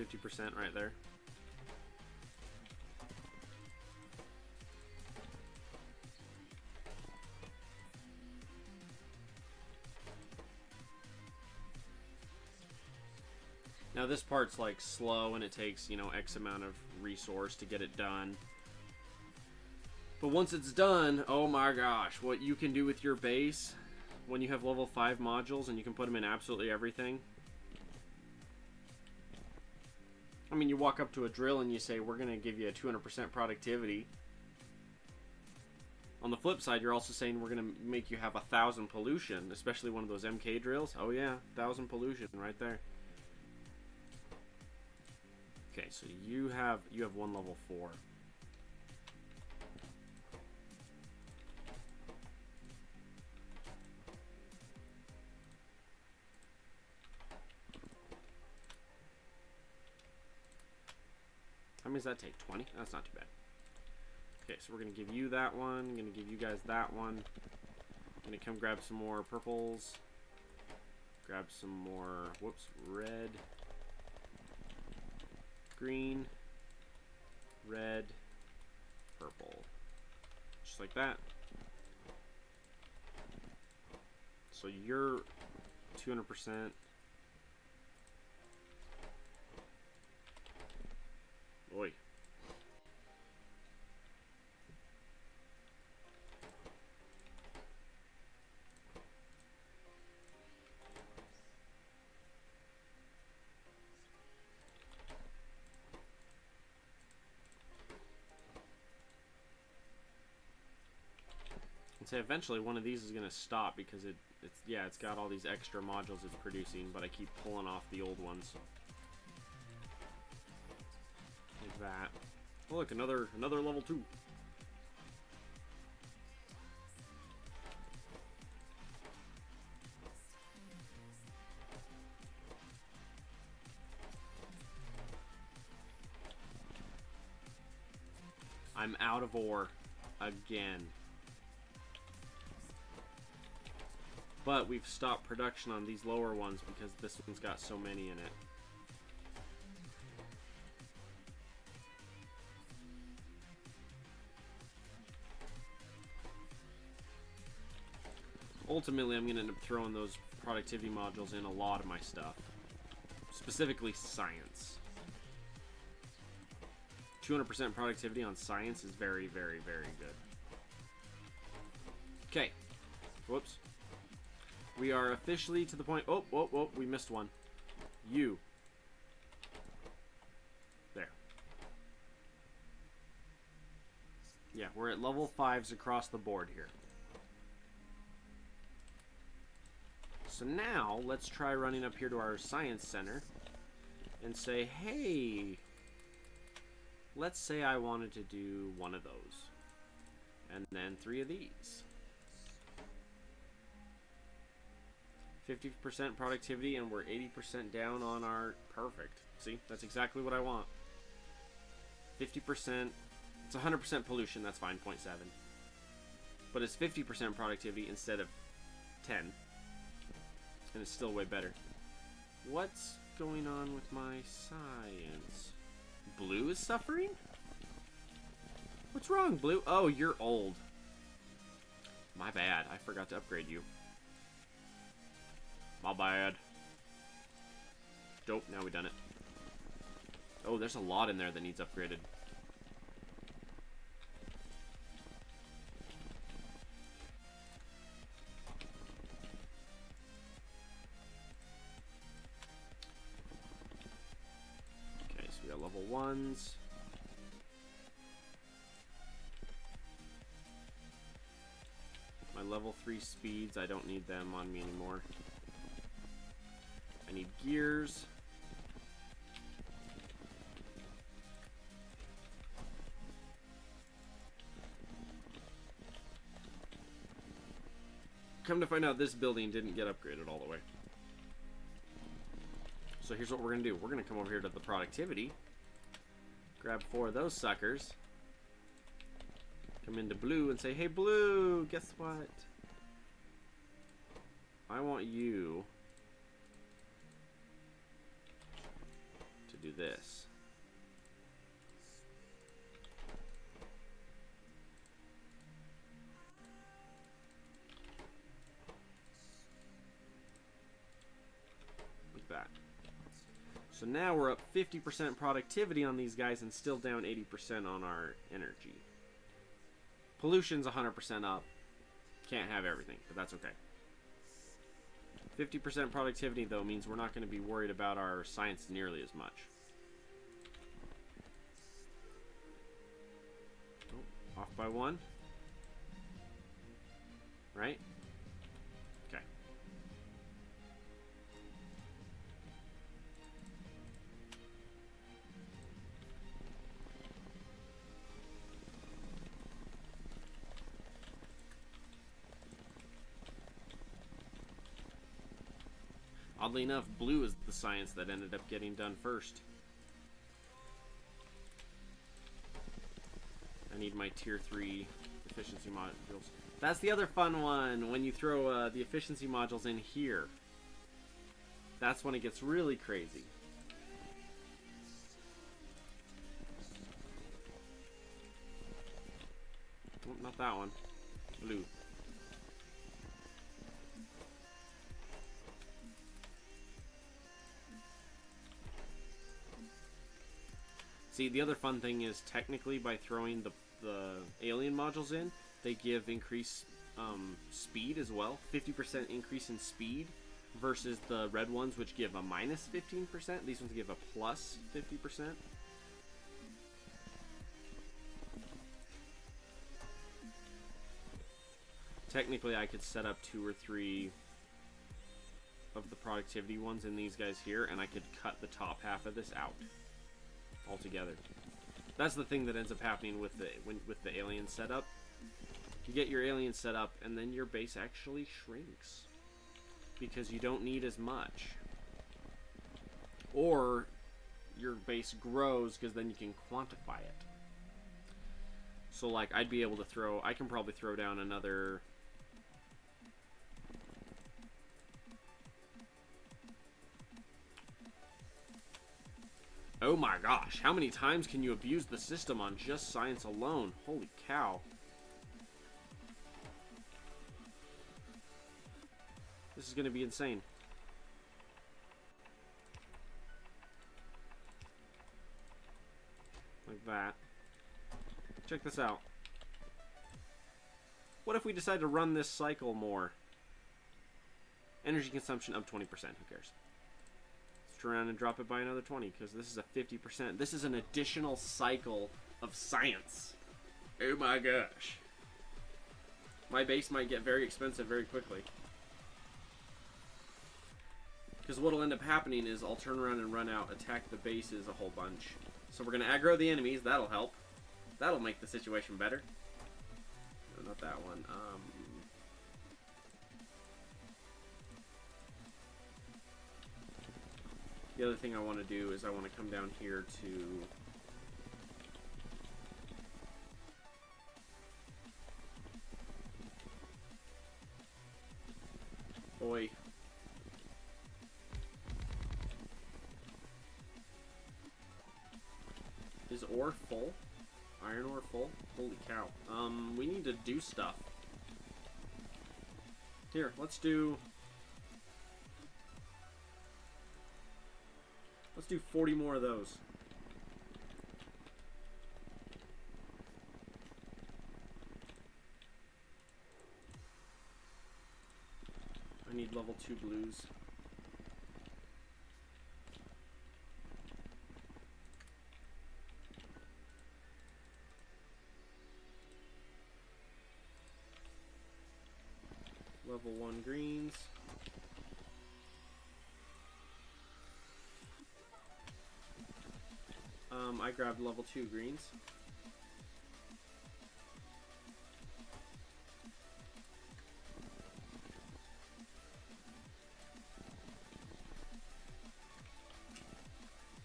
%, right there. Now this part's like slow and it takes, you know, X amount of resource to get it done. But once it's done, oh my gosh, what you can do with your base when you have level 5 modules and you can put them in absolutely everything. I mean, you walk up to a drill and you say, we're going to give you a 200% productivity. On the flip side, you're also saying we're going to make you have 1,000 pollution, especially one of those MK drills. Oh yeah, 1,000 pollution right there. Okay, so you have one level 4. How many does that take? 20? That's not too bad. Okay, so we're going to give you that one. I'm going to give you guys that one. I'm going to come grab some more purples. Grab some more, whoops, red. Green. Red. Purple. Just like that. So you're 200%. Oi. And say eventually one of these is going to stop because it's got all these extra modules it's producing, but I keep pulling off the old ones. Like that. Oh, look, another level 2. I'm out of ore again. But we've stopped production on these lower ones because this one's got so many in it. Ultimately, I'm going to end up throwing those productivity modules in a lot of my stuff. Specifically, science. 200% productivity on science is very, very, very good. Okay. Whoops. We are officially to the point... Oh, we missed one. You. There. Yeah, we're at level 5s across the board here. So now, let's try running up here to our science center and say, hey, let's say I wanted to do one of those. And then 3 of these. 50% productivity, and we're 80% down on our... Perfect. See? That's exactly what I want. 50%... It's 100% pollution. That's fine. 0.7. But it's 50% productivity instead of 10. And it's still way better. What's going on with my science? Blue is suffering? What's wrong, Blue? Oh, you're old. My bad. I forgot to upgrade you. My bad. Dope, now we done it. Oh, there's a lot in there that needs upgraded. Okay, so we got level 1s. My level 3 speeds, I don't need them on me anymore. I need gears. Come to find out, this building didn't get upgraded all the way. So here's what we're going to do. We're going to come over here to the productivity. Grab 4 of those suckers. Come into Blue and say, hey, Blue, guess what? I want you to do this. Like that. So now we're up 50% productivity on these guys and still down 80% on our energy. Pollution's 100% up. Can't have everything, but that's okay. 50% productivity, though, means we're not going to be worried about our science nearly as much. Oh, off by 1. right? Okay. Oddly enough, blue is the science that ended up getting done first. I need my tier 3 efficiency modules. That's the other fun one, when you throw the efficiency modules in here. That's when it gets really crazy. Oh, not that one. Blue. See, the other fun thing is technically by throwing the alien modules in, they give increased speed as well. 50% increase in speed versus the red ones, which give a minus 15%. These ones give a plus 50%. Technically, I could set up 2 or 3 of the productivity ones in these guys here, and I could cut the top half of this out altogether. That's the thing that ends up happening with the alien setup. You get your alien set up, and then your base actually shrinks because you don't need as much, or your base grows because then you can quantify it. So, like, I'd be able to throw. I can probably throw down another. Oh my gosh, how many times can you abuse the system on just science alone? Holy cow. This is going to be insane. Like that. Check this out. What if we decide to run this cycle more? Energy consumption up 20%, who cares? Turn around and drop it by another 20 because this is a 50%. This is an additional cycle of science. Oh my gosh. My base might get very expensive very quickly. Because what'll end up happening is I'll turn around and run out, attack the bases a whole bunch. So we're going to aggro the enemies. That'll help. That'll make the situation better. No, not that one. The other thing I want to do is I want to come down here to Oi. Is ore full? Iron ore full? Holy cow. We need to do stuff. Here, let's do 40 more of those. I need level 2 blues. Level 1 greens. I grabbed level 2 greens.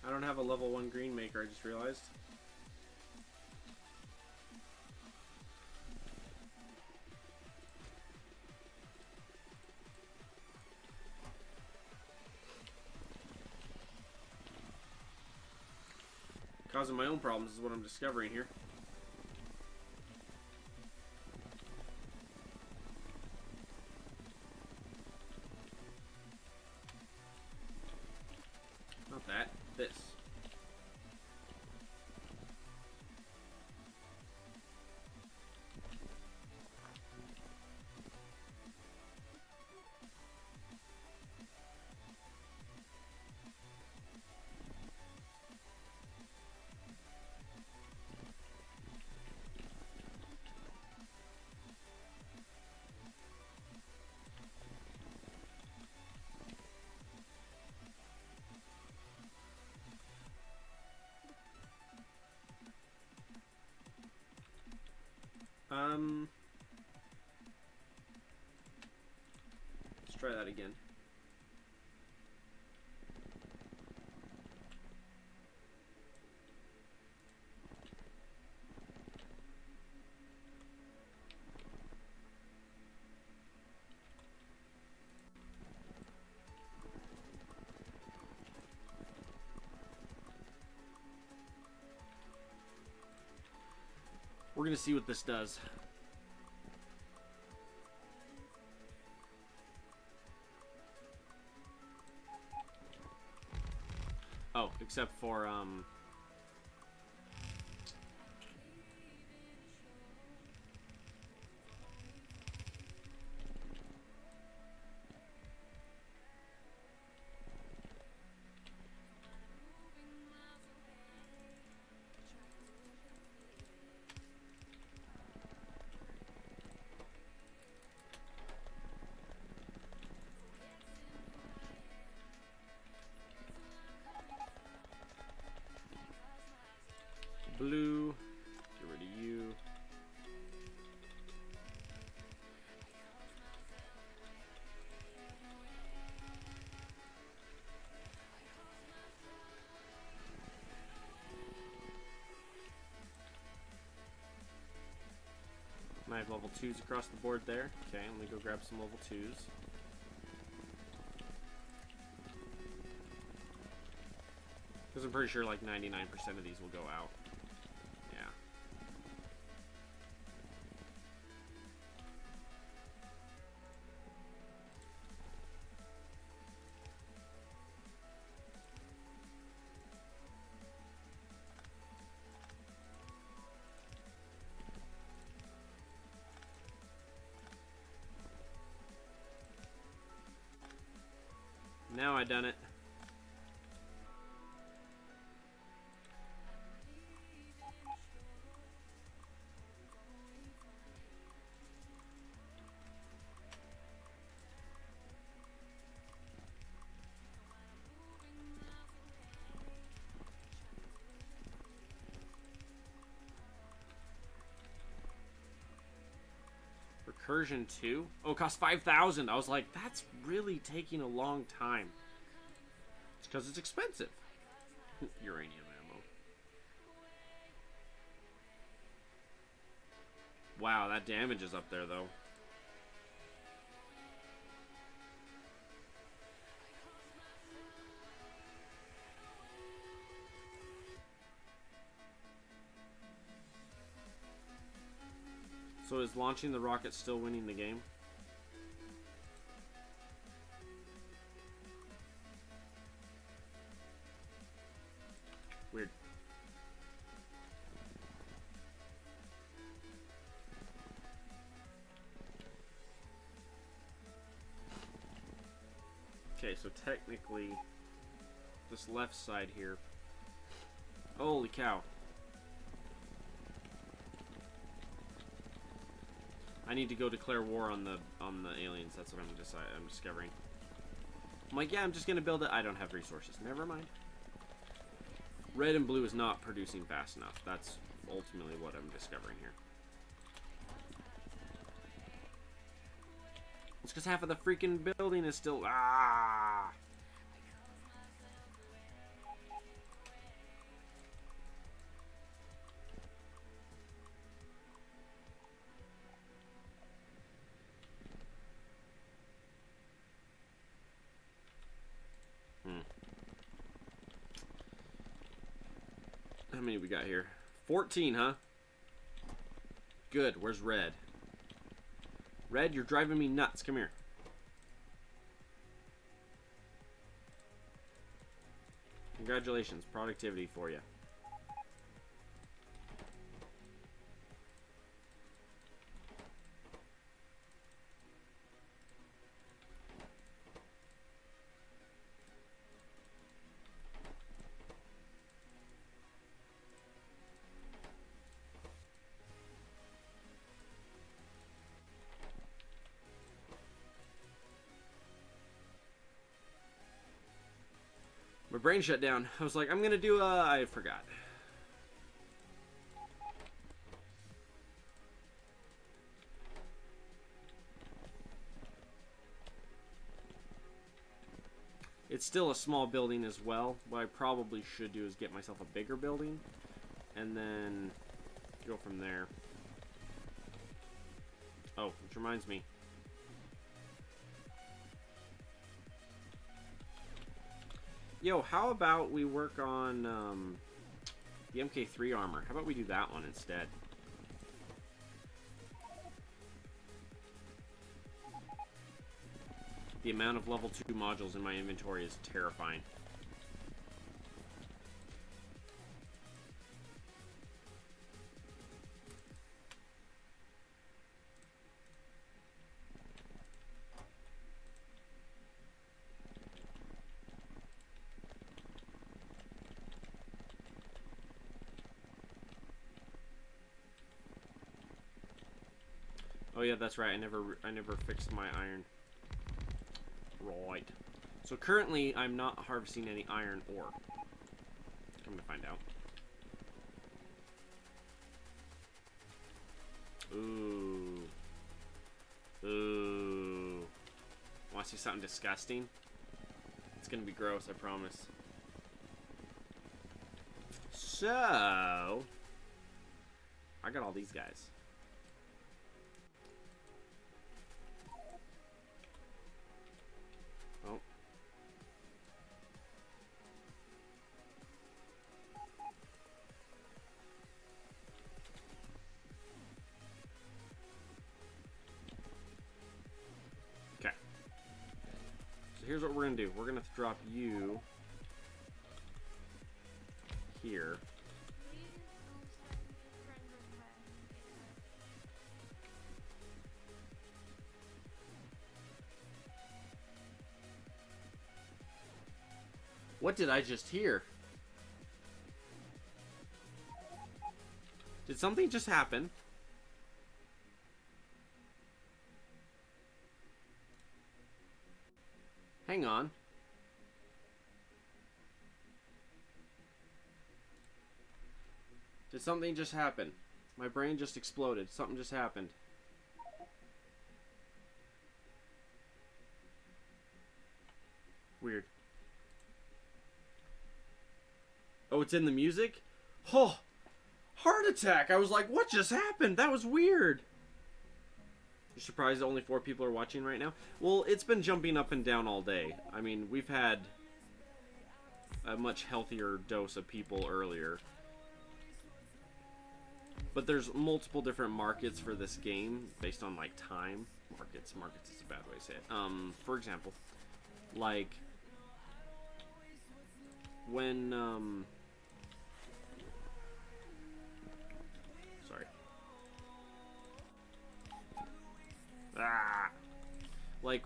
I don't have a level 1 green maker, I just realized. Causing my own problems is what I'm discovering here. Not that, this. Let's try that again. We're gonna see what this does. Oh, except for blue, get rid of you. I have level 2s across the board there. Okay, let me go grab some level 2s. Because I'm pretty sure like 99% of these will go out. Yeah. Now I done it. Recursion 2? Oh, it costs 5,000. I was like, that's really taking a long time. It's because it's expensive. Uranium ammo. Wow, that damage is up there, though. So is launching the rocket still winning the game? Weird. Okay, so technically, this left side here. Holy cow. I need to go declare war on the aliens. That's what I'm discovering. I'm like, yeah, I'm just gonna build it. I don't have resources. Never mind. Red and blue is not producing fast enough. That's ultimately what I'm discovering here. It's because half of the freaking building is still... Ah! How many we got here? 14, huh? Good. Where's red? Red, you're driving me nuts. Come here. Congratulations. Productivity for you. My brain shut down. I was like, I'm gonna do I forgot. It's still a small building as well. What I probably should do is get myself a bigger building, and then go from there. Oh, which reminds me. Yo, how about we work on the Mk3 armor? How about we do that one instead? The amount of level 2 modules in my inventory is terrifying. Oh yeah, that's right. I never fixed my iron. Right. So currently, I'm not harvesting any iron ore. Come to find out. Ooh. Ooh. Want to see something disgusting? It's gonna be gross, I promise. So, I got all these guys. Oh. Okay. So here's what we're gonna do. We're gonna drop you here. What did I just hear? Did something just happen? Hang on. Did something just happen? My brain just exploded. Something just happened. Weird. Oh, it's in the music? Oh, heart attack. I was like, what just happened? That was weird. You're surprised only 4 people are watching right now? Well, it's been jumping up and down all day. I mean, we've had a much healthier dose of people earlier. But there's multiple different markets for this game based on, like, time. Markets is a bad way to say it. For example, like, when, sorry. Like,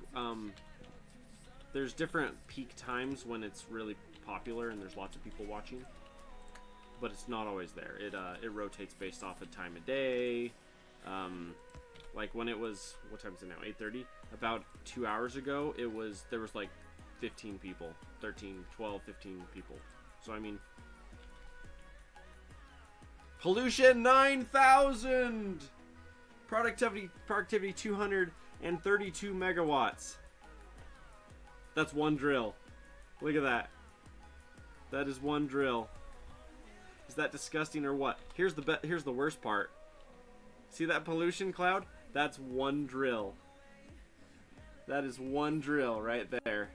there's different peak times when it's really popular and there's lots of people watching. But it's not always there. It rotates based off of time of day. Like when it was, what time is it now? 8:30. About 2 hours ago, there was like 15 people, 13, 12, 15 people. So I mean, pollution 9,000, productivity 232 megawatts. That's one drill. Look at that. That is one drill. Is that disgusting or what? Here's the worst part. See that pollution cloud? That's one drill. That is one drill right there.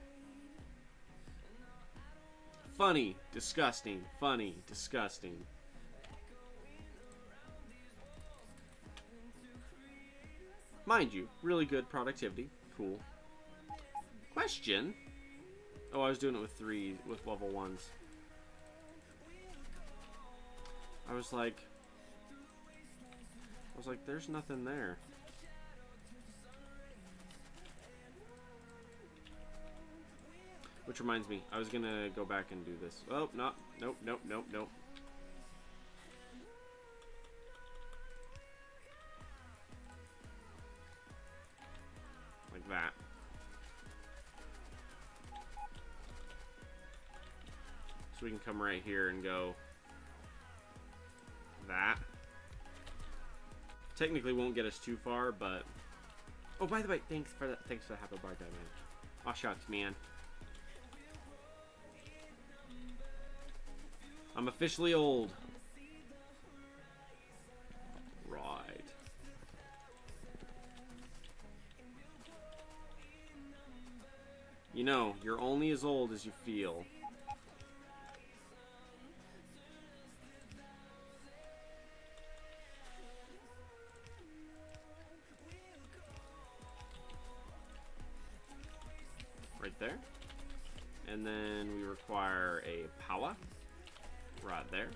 Funny, disgusting, funny, disgusting. Mind you, really good productivity. Cool. Question. Oh, I was doing it with level 1s. I was like, there's nothing there. Which reminds me, I was gonna go back and do this. Oh, nope. Like that. So we can come right here and go that. Technically won't get us too far, but oh, by the way, thanks for the happy birthday, man. Aw, shucks, man. I'm officially old. Right. You know, you're only as old as you feel. Right there. And then we require a power right there.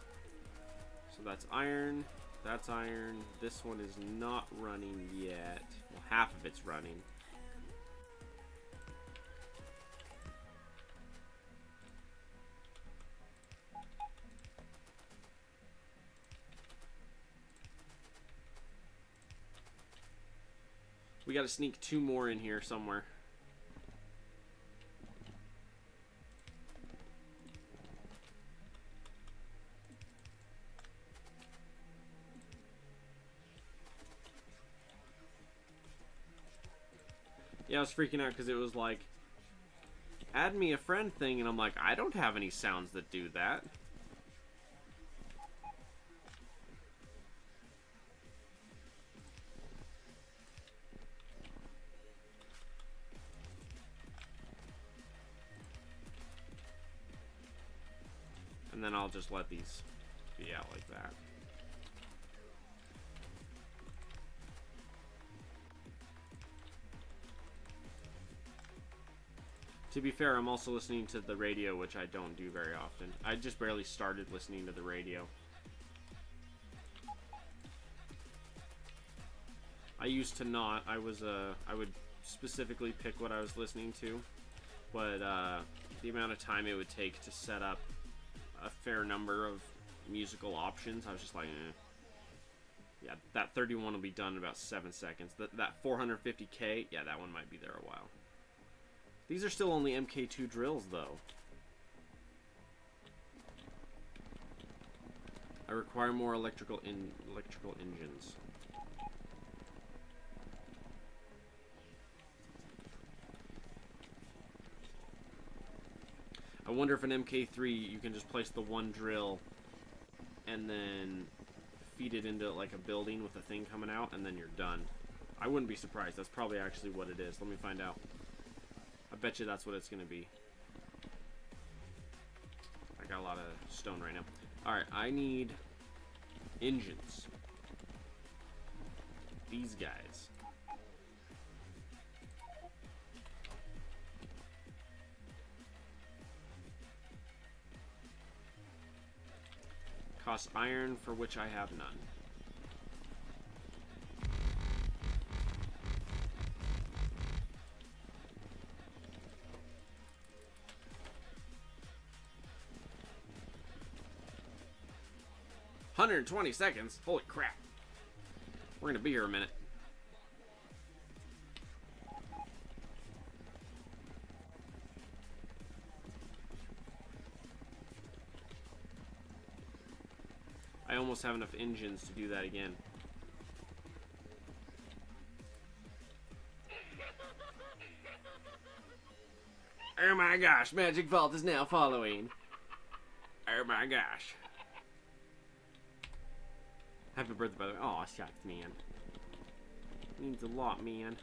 So that's iron. That's iron. This one is not running yet. Well, half of it's running. We gotta sneak 2 more in here somewhere. Yeah, I was freaking out because it was like, add me a friend thing, and I'm like, I don't have any sounds that do that. And then I'll just let these be out like that. To be fair, I'm also listening to the radio, which I don't do very often. I just barely started listening to the radio. I used to not. I would specifically pick what I was listening to, but the amount of time it would take to set up a fair number of musical options, I was just like, eh. Yeah, that 31 will be done in about 7 seconds. That 450K, yeah, that one might be there a while. These are still only MK2 drills, though. I require more electrical engines. I wonder if an MK3 you can just place the one drill and then feed it into like a building with a thing coming out, and then you're done. I wouldn't be surprised. That's probably actually what it is. Let me find out. I bet you that's what it's going to be. I got a lot of stone right now. Alright, I need engines. These guys. Cost iron, for which I have none. $120 seconds? Holy crap. We're gonna be here a minute. I almost have enough engines to do that again. Oh my gosh, Magic Vault is now following. Oh my gosh. Happy birthday, by the way. Oh, shucks, man. Means a lot, man.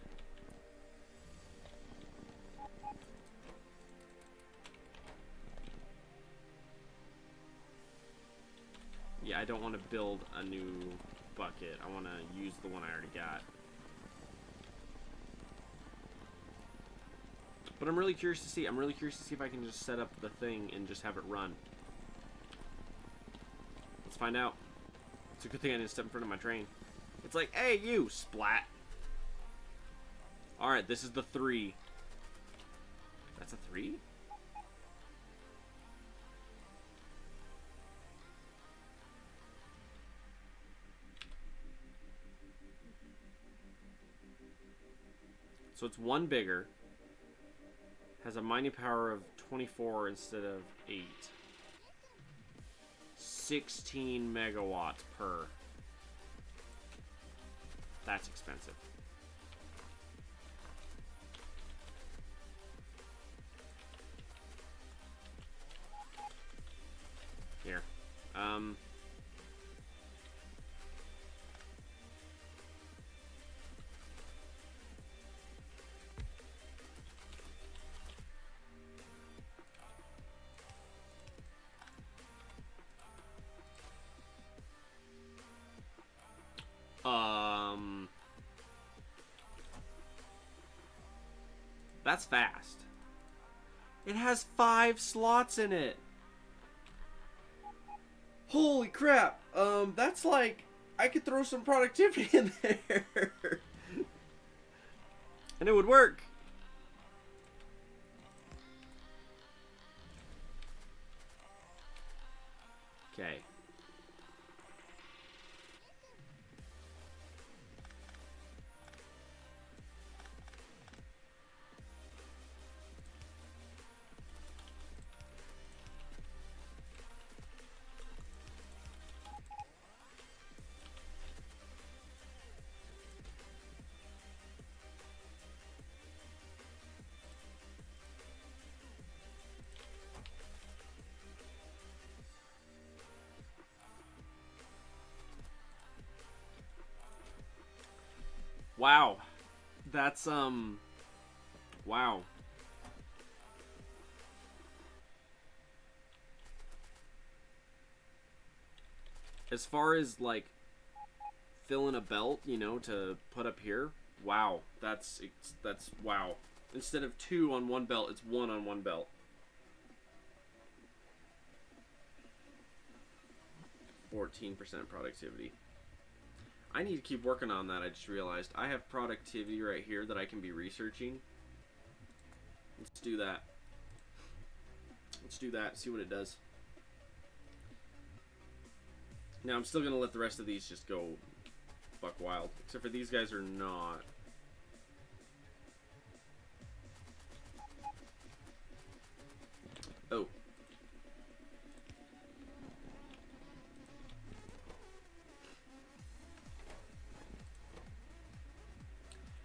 Yeah, I don't want to build a new bucket. I want to use the one I already got. But I'm really curious to see. I'm really curious to see if I can just set up the thing and just have it run. Let's find out. It's a good thing I didn't step in front of my train. It's like, hey, you, splat. Alright, this is the 3. That's a 3? So it's 1 bigger. Has a mining power of 24 instead of 8. 16 megawatts per. That's expensive. Here. That's fast. It has 5 slots in it. Holy crap. That's like, I could throw some productivity in there. And it would work. Okay. Wow. That's, wow. As far as, like, filling a belt, you know, to put up here, wow. That's wow. Instead of 2 on one belt, it's 1 on one belt. 14% productivity. I need to keep working on that. I just realized I have productivity right here that I can be researching. Let's do that. Let's do that. See what it does. Now I'm still gonna let the rest of these just go buck wild, except for these guys are not. Oh.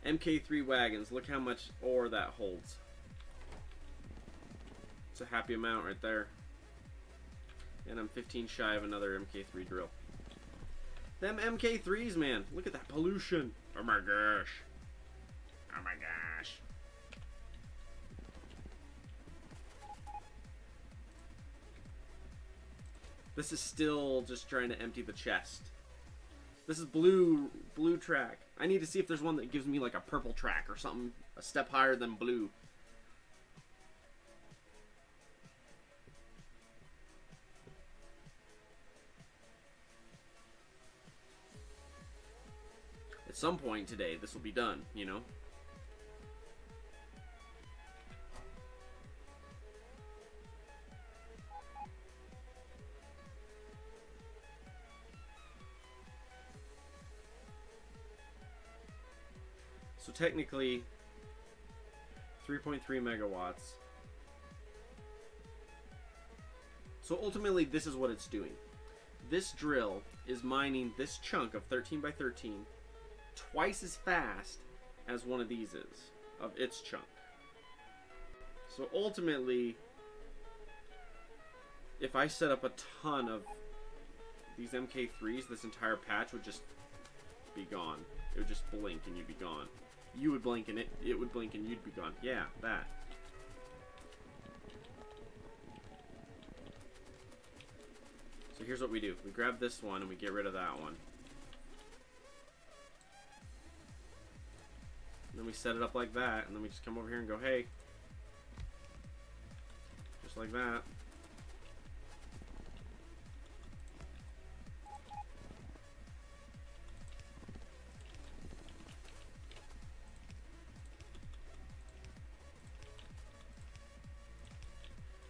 Mk3 wagons. Look how much ore that holds. It's a happy amount right there. And I'm 15 shy of another Mk3 drill. Them Mk3s, man. Look at that pollution. Oh my gosh. Oh my gosh. This is still just trying to empty the chest. This is blue track. I need to see if there's one that gives me like a purple track or something a step higher than blue. At some point today, this will be done, you know? So technically, 3.3 megawatts. So ultimately, this is what it's doing. This drill is mining this chunk of 13 by 13 twice as fast as one of these is, of its chunk. So ultimately, if I set up a ton of these Mk3s, this entire patch would just be gone. It would just blink and you'd be gone. You would blink and it would blink and you'd be gone. Yeah, that. So here's what we do. We grab this one and we get rid of that one. And then we set it up like that, and then we just come over here and go, hey. Just like that.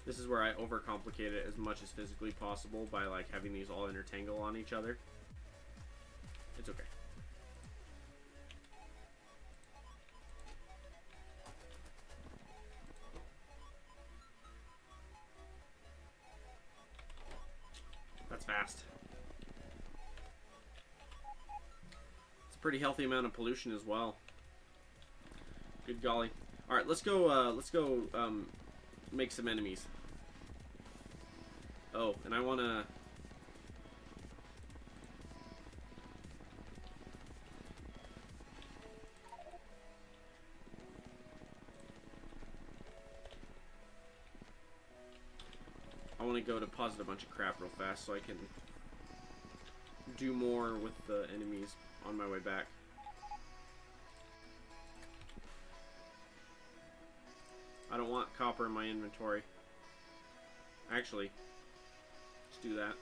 This is where I overcomplicate it as much as physically possible by like having these all intertangle on each other. It's okay. That's fast. It's a pretty healthy amount of pollution as well. Good golly. All right, let's go make some enemies. Oh, and I want to... I want to go deposit a bunch of crap real fast so I can do more with the enemies on my way back. I don't want copper in my inventory. Actually, let's do that.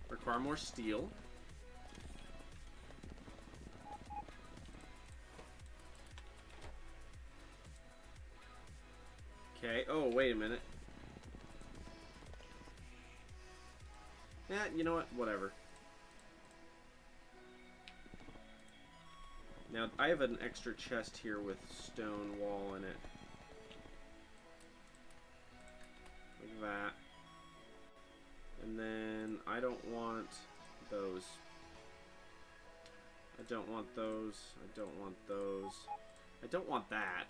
Require more steel. Okay. Oh, wait a minute. Yeah, you know what? Whatever. Now, I have an extra chest here with stone wall in it. Like that. And then I don't want those. I don't want those. I don't want those. I don't want that.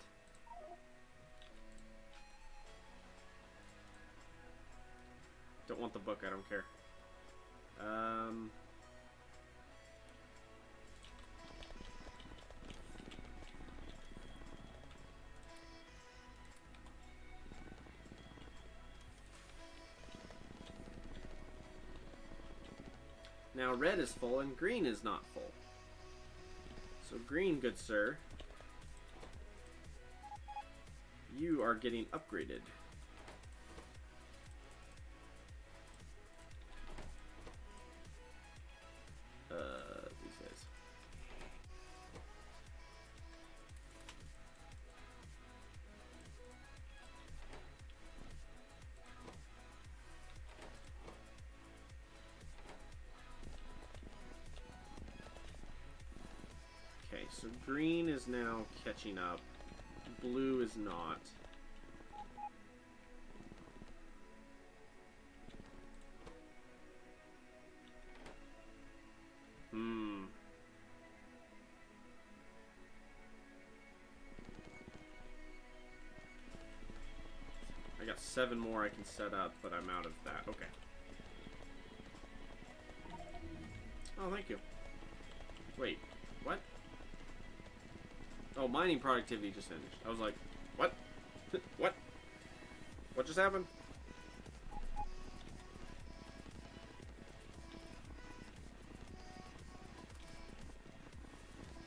Don't want the book, I don't care. Now red is full and green is not full. So green, good sir, you are getting upgraded. These guys. Okay, so green is now catching up. Blue is not. I got 7 more I can set up, but I'm out of that. Okay. Oh, thank you. Wait, what? Oh, mining productivity just finished. I was like, what? What? What just happened?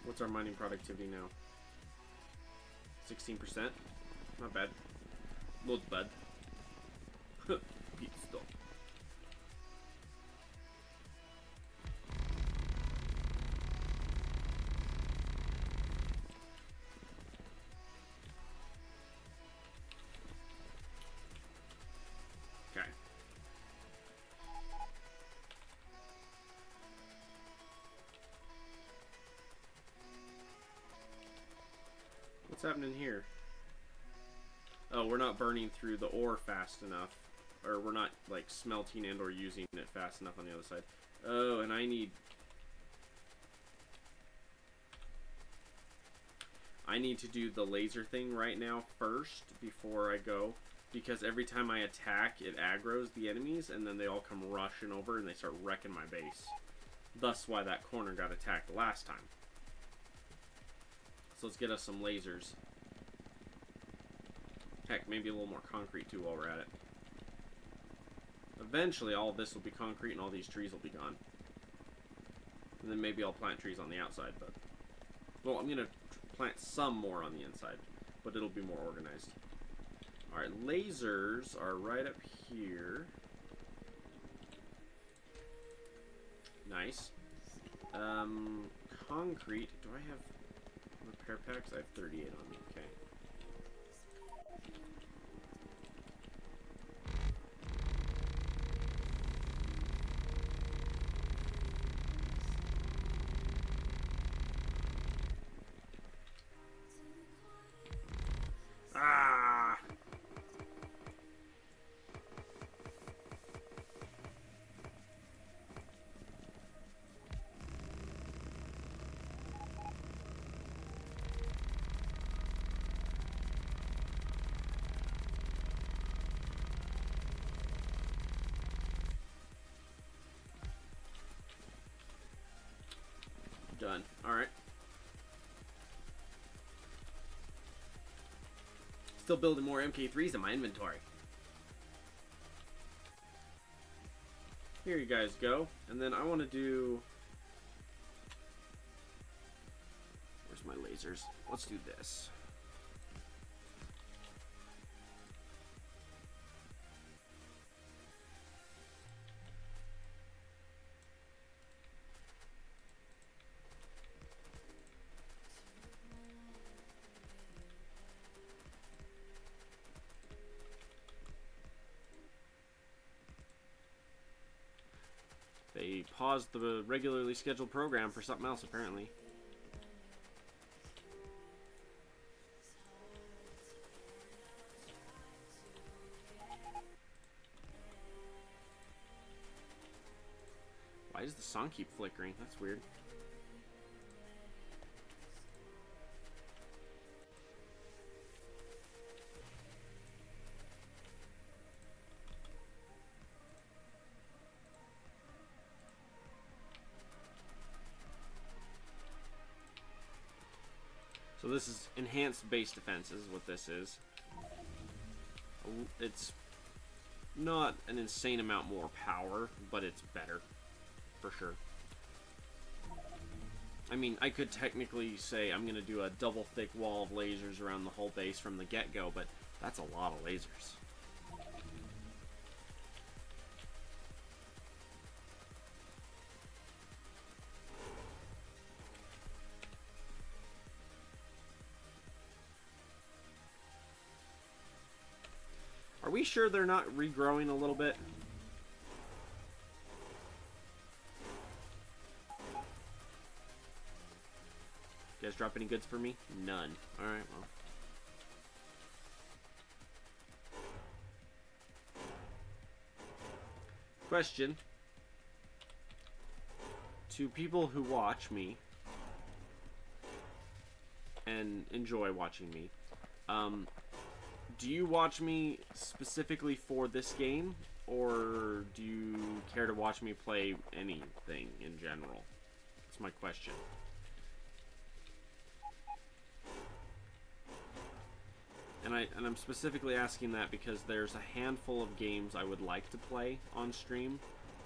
What's our mining productivity now? 16%? Not bad. Not bad. Pete, stop. Okay. What's happening here? Oh, we're not burning through the ore fast enough. Or we're not, like, smelting and or using it fast enough on the other side. Oh, and I need to do the laser thing right now first before I go. Because every time I attack, it aggroes the enemies, and then they all come rushing over and they start wrecking my base. Thus why that corner got attacked last time. So let's get us some lasers. Heck, maybe a little more concrete too while we're at it. Eventually all of this will be concrete and all these trees will be gone. And then maybe I'll plant trees on the outside, but... Well, I'm gonna plant some more on the inside, but it'll be more organized. Alright, lasers are right up here. Nice. Concrete. Do I have repair packs? I have 38 on me. Okay. Ah! Done. Alright. Still building more MK3s in my inventory. Here you guys go. And then I want to do... Where's my lasers? Let's do this. They paused the regularly scheduled program for something else, apparently. Why does the song keep flickering? That's weird. So this is enhanced base defense is what this is. It's not an insane amount more power, but it's better, for sure. I mean, I could technically say I'm going to do a double thick wall of lasers around the whole base from the get-go, but that's a lot of lasers. Are we sure they're not regrowing a little bit? You guys drop any goods for me? None. Alright, well. Question. To people who watch me and enjoy watching me, do you watch me specifically for this game, or do you care to watch me play anything in general? That's my question. And I'm specifically asking that because there's a handful of games I would like to play on stream,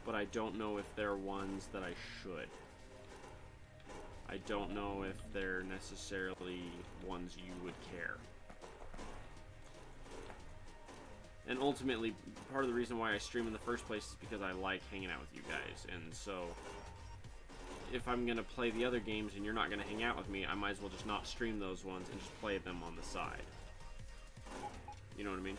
but I don't know if they're ones that I should. I don't know if they're necessarily ones you would care. And ultimately, part of the reason why I stream in the first place is because I like hanging out with you guys. And so, if I'm going to play the other games and you're not going to hang out with me, I might as well just not stream those ones and just play them on the side. You know what I mean?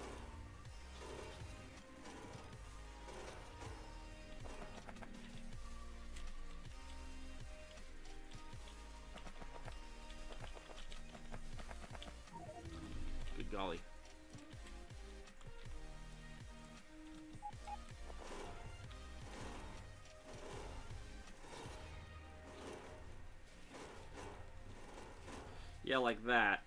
Good golly. Yeah, like that.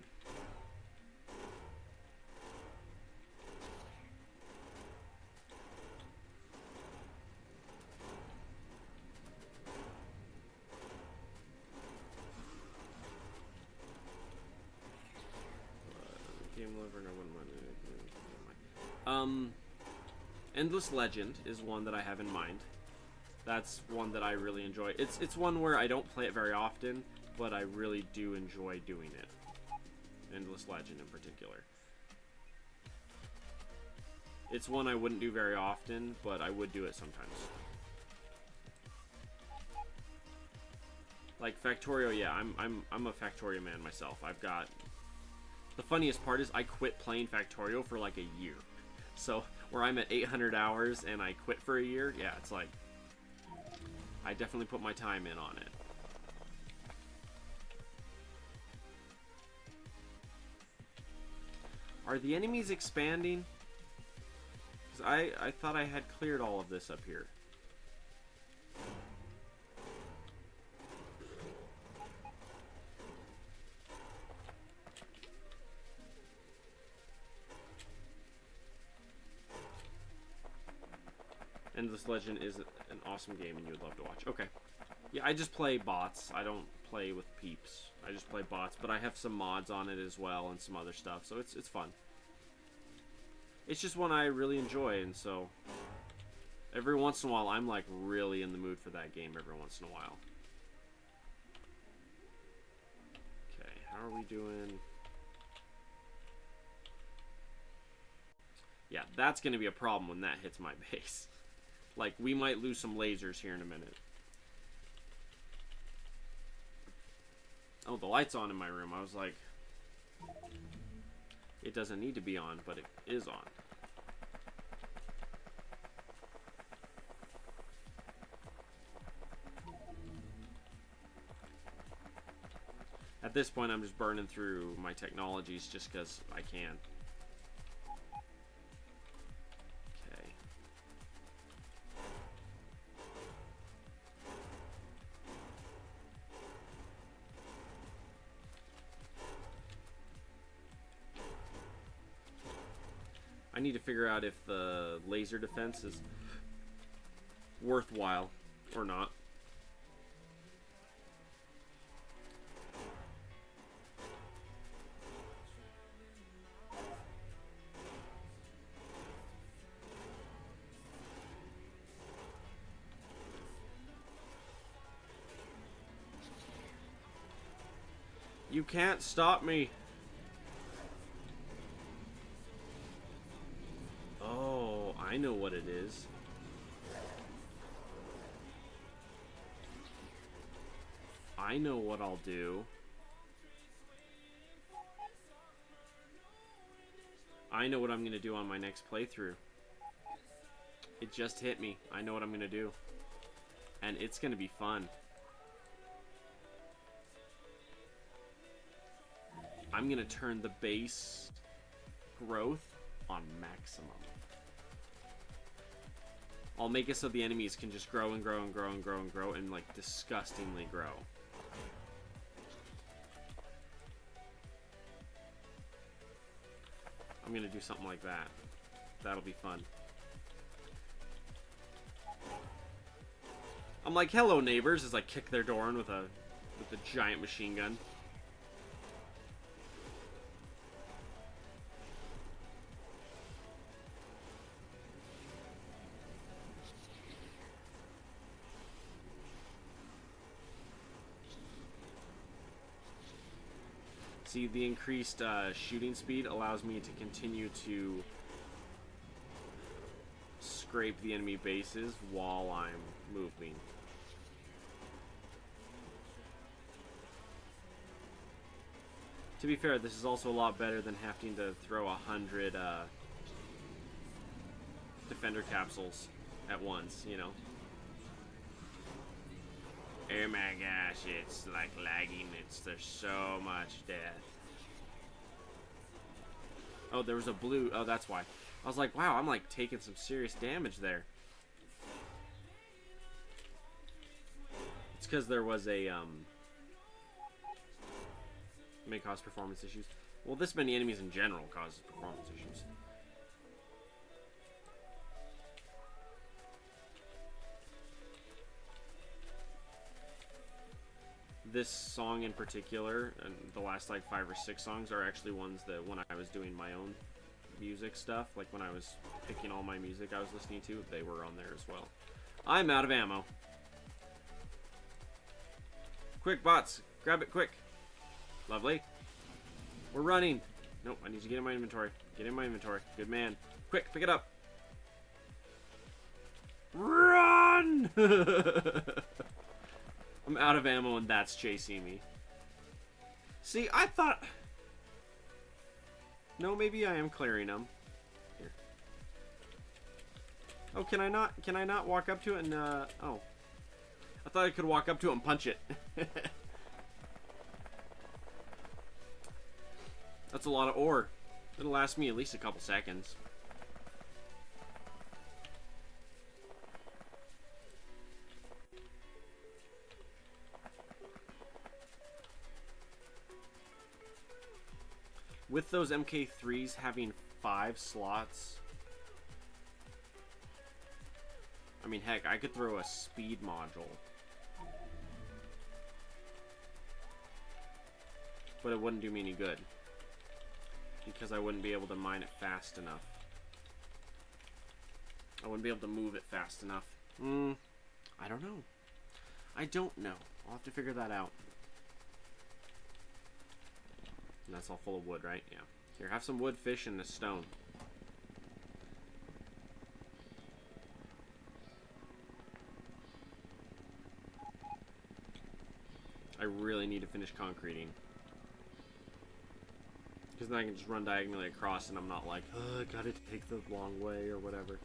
Endless Legend is one that I have in mind. That's one that I really enjoy. It's one where I don't play it very often, but I really do enjoy doing it. Endless Legend in particular. It's one I wouldn't do very often, but I would do it sometimes. Like Factorio, yeah, I'm a Factorio man myself. I've got... The funniest part is I quit playing Factorio for like a year. So, where I'm at 800 hours and I quit for a year, yeah, it's like... I definitely put my time in on it. Are the enemies expanding? Because I thought I had cleared all of this up here. Endless Legend is an awesome game and you would love to watch. Okay. Yeah, I just play bots. I don't play with peeps. I just play bots, but I have some mods on it as well and some other stuff, so it's fun. It's just one I really enjoy, and so every once in a while I'm like really in the mood for that game every once in a while. Okay, how are we doing? Yeah, that's going to be a problem when that hits my base. Like, we might lose some lasers here in a minute. Oh, the light's on in my room. I was like, it doesn't need to be on, but it is on. At this point, I'm just burning through my technologies just because I can. Okay. I need to figure out if the laser defense is worthwhile or not. You can't stop me. Oh, I know what it is. I know what I'll do. I know what I'm going to do on my next playthrough. It just hit me. I know what I'm going to do. And it's going to be fun. I'm going to turn the base growth on maximum. I'll make it so the enemies can just grow and grow and grow and grow and grow and like disgustingly grow. I'm going to do something like that. That'll be fun. I'm like, hello neighbors, as I kick their door in with a giant machine gun. See, the increased shooting speed allows me to continue to scrape the enemy bases while I'm moving. To be fair, this is also a lot better than having to throw 100 defender capsules at once, you know? Oh my gosh, it's like lagging. There's so much death. Oh, there was a blue. Oh, that's why. I was like, wow, I'm like taking some serious damage there. It's because there was a may cause performance issues. Well, this many enemies in general causes performance issues. This song in particular, and the last like 5 or 6 songs are actually ones that when I was doing my own music stuff, like when I was picking all my music I was listening to, they were on there as well. I'm out of ammo. Quick, bots, grab it quick. Lovely. We're running. Nope, I need to get in my inventory. Get in my inventory. Good man. Quick, pick it up. Run! I'm out of ammo and that's chasing me. See, I thought... No, maybe I am clearing them. Here. Oh, can I not walk up to it and, oh. I thought I could walk up to it and punch it. That's a lot of ore. It'll last me at least a couple seconds. With those Mk3s having 5 slots, I mean, heck, I could throw a speed module. But it wouldn't do me any good. Because I wouldn't be able to mine it fast enough. I wouldn't be able to move it fast enough. I don't know. I don't know. I'll have to figure that out. And that's all full of wood, right? Yeah. Here, have some wood, fish, and a stone. I really need to finish concreting. Because then I can just run diagonally across and I'm not like, oh, I gotta take the long way or whatever.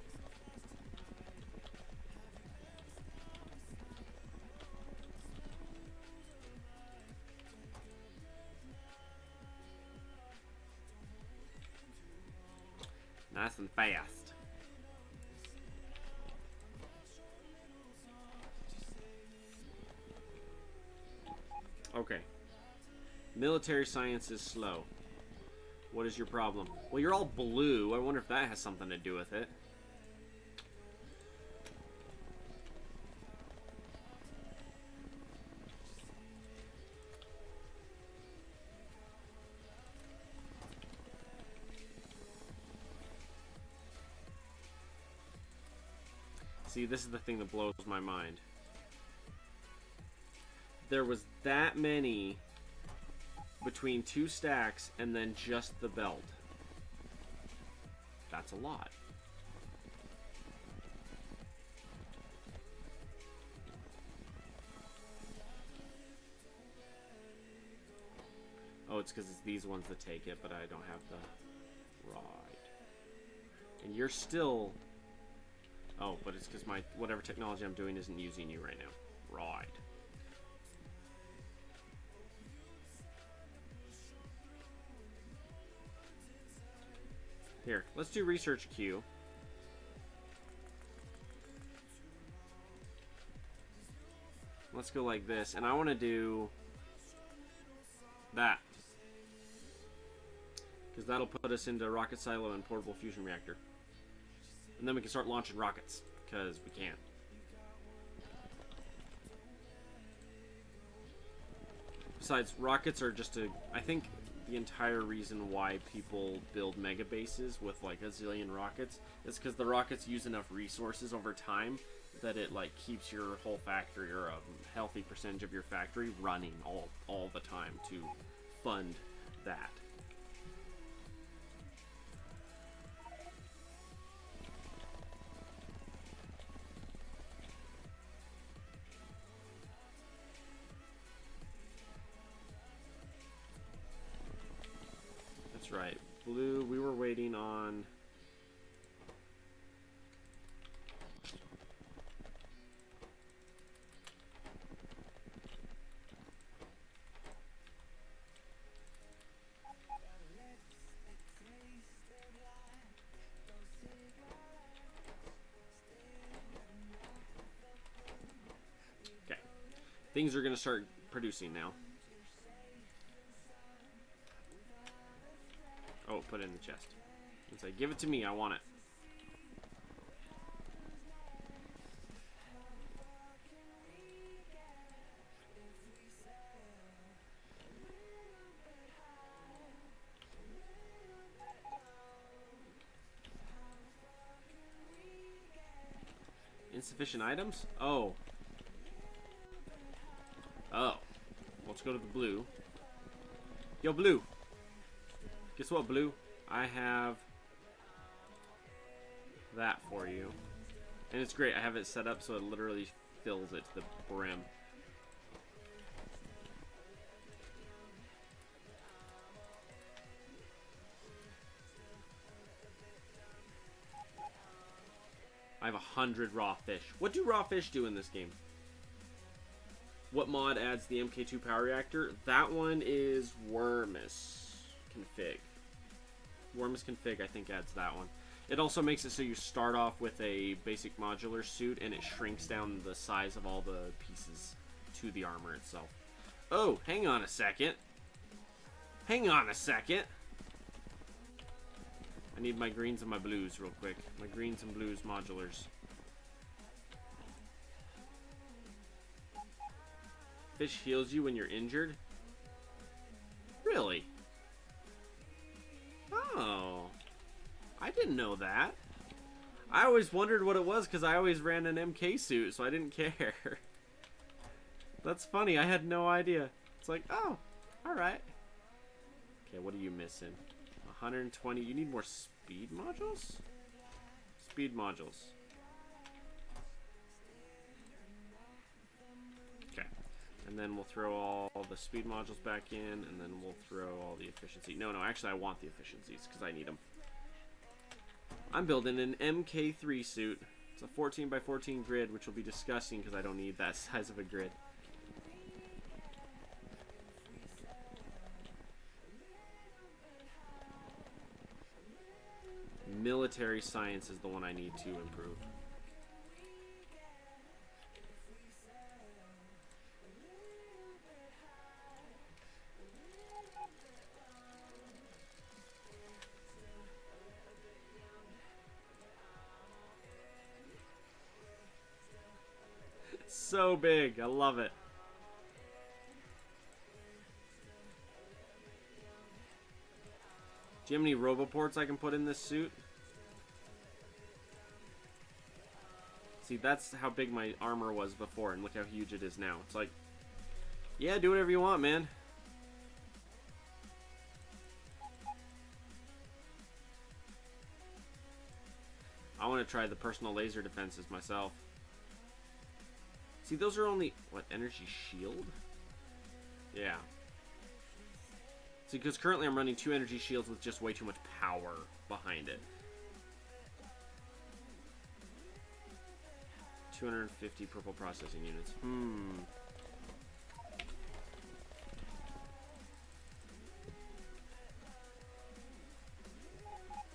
Nice and fast. Okay. Military science is slow. What is your problem? Well, you're all blue. I wonder if that has something to do with it. See, this is the thing that blows my mind. There was that many between 2 stacks and then just the belt. That's a lot. Oh, it's because it's these ones that take it, but I don't have the rod. And you're still... Oh, but it's because my whatever technology I'm doing isn't using you right now. Right. Here, let's do research queue. Let's go like this, and I want to do that. Because that'll put us into rocket silo and portable fusion reactor. And then we can start launching rockets, because we can. Besides, rockets are just a... I think the entire reason why people build mega bases with like a zillion rockets is because the rockets use enough resources over time that it like keeps your whole factory or a healthy percentage of your factory running all the time to fund that. That's right. Blue, we were waiting on... Okay. Things are going to start producing now. Oh, put it in the chest. And say, give it to me, I want it. Insufficient items? Oh. Oh. Let's go to the blue. Yo, blue. Guess what, blue? I have that for you. And it's great. I have it set up so it literally fills it to the brim. I have 100 raw fish. What do raw fish do in this game? What mod adds the Mk3 power reactor? That one is Wormmus Config. Wormmus Config, I think, adds that one. It also makes it so you start off with a basic modular suit and it shrinks down the size of all the pieces to the armor itself. Oh, hang on a second. Hang on a second. I need my greens and my blues real quick. My greens and blues modulars. Fish heals you when you're injured? Really? Oh. I didn't know that. I always wondered what it was because I always ran an MK suit, so I didn't care. That's funny. I had no idea. It's like, oh, alright. Okay, what are you missing? 120. You need more speed modules? Speed modules. Okay. And then we'll throw all the speed modules back in, and then we'll throw all the efficiency. No, actually I want the efficiencies because I need them. I'm building an Mk3 suit. It's a 14 by 14 grid, which will be disgusting because I don't need that size of a grid. Military science is the one I need to improve. So big. I love it. Do you have any roboports I can put in this suit? See, that's how big my armor was before, and look how huge it is now. It's like, yeah, do whatever you want, man. I want to try the personal laser defenses myself. See, those are only, what, energy shield? Yeah. See, because currently I'm running 2 energy shields with just way too much power behind it. 250 purple processing units.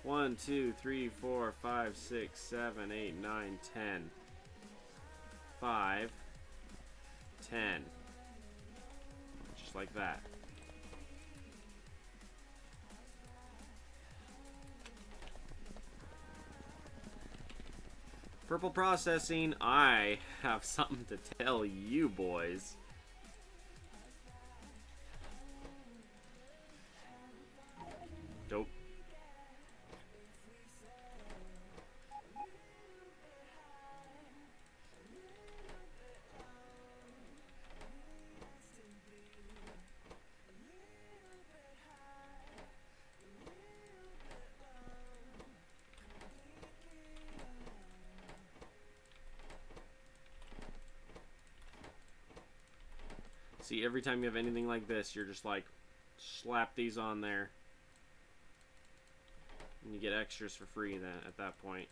1, 2, 3, 4, 5, 6, 7, 8, 9, 10. 5, 10. Just like that. Purple processing, I have something to tell you boys. Dope. See, every time you have anything like this, you're just like, slap these on there. And you get extras for free then at that point.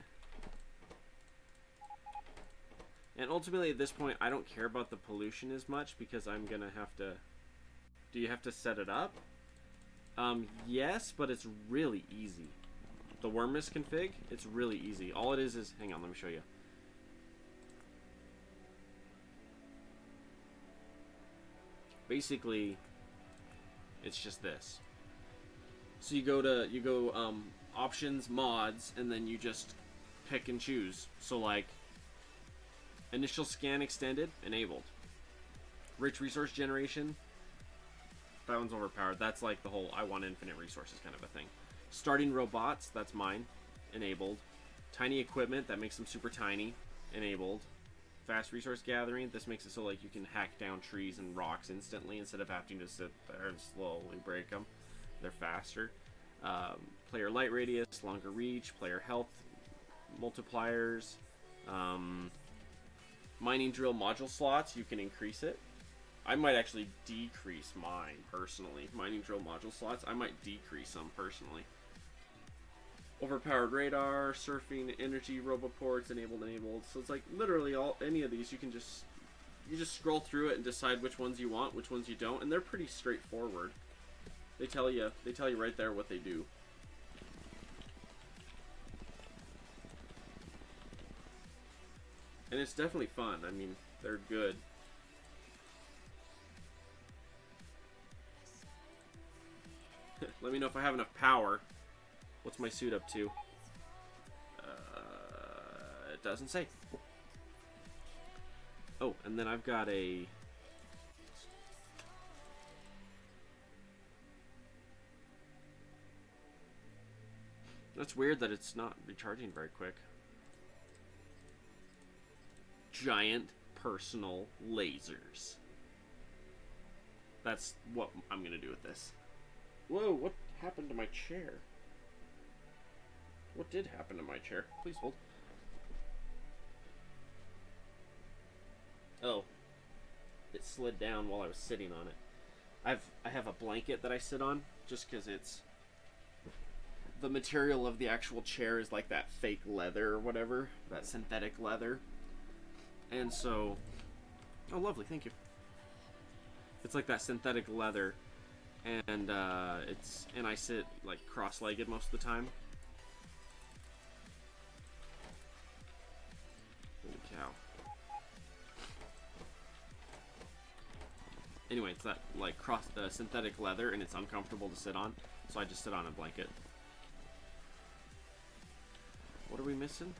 And ultimately at this point, I don't care about the pollution as much because I'm going to have to... Do you have to set it up? Yes, but it's really easy. The Wormmus Config, it's really easy. All it is... Hang on, let me show you. Basically, it's just this. So you go options, mods, and then you just pick and choose. So like, initial scan extended, enabled. Rich resource generation, that one's overpowered. That's like the whole I want infinite resources kind of a thing. Starting robots, that's mine, enabled. Tiny equipment, that makes them super tiny, enabled. Fast resource gathering, this makes it so like you can hack down trees and rocks instantly instead of having to sit there and slowly break them. They're faster. Player light radius, longer reach, player health multipliers. Mining drill module slots, you can increase it. I might actually decrease mine personally. Mining drill module slots, I might decrease them personally. Overpowered radar, surfing, energy, roboports, enabled. So it's like literally any of these you just scroll through it and decide which ones you want, which ones you don't, and they're pretty straightforward. They tell you right there what they do. And it's definitely fun. I mean, they're good. Let me know if I have enough power. What's my suit up to? It doesn't say. Oh, and then I've got a... That's weird that it's not recharging very quick. Giant personal lasers. That's what I'm gonna do with this. Whoa, what happened to my chair? What did happen to my chair? Please hold. Oh. It slid down while I was sitting on it. I have a blanket that I sit on just because it's the material of the actual chair is like that fake leather or whatever, that synthetic leather. And so, oh lovely, thank you. It's like that synthetic leather, and I sit like cross-legged most of the time. Holy cow. Anyway, it's that like synthetic leather, and it's uncomfortable to sit on, so I just sit on a blanket. What are we missing?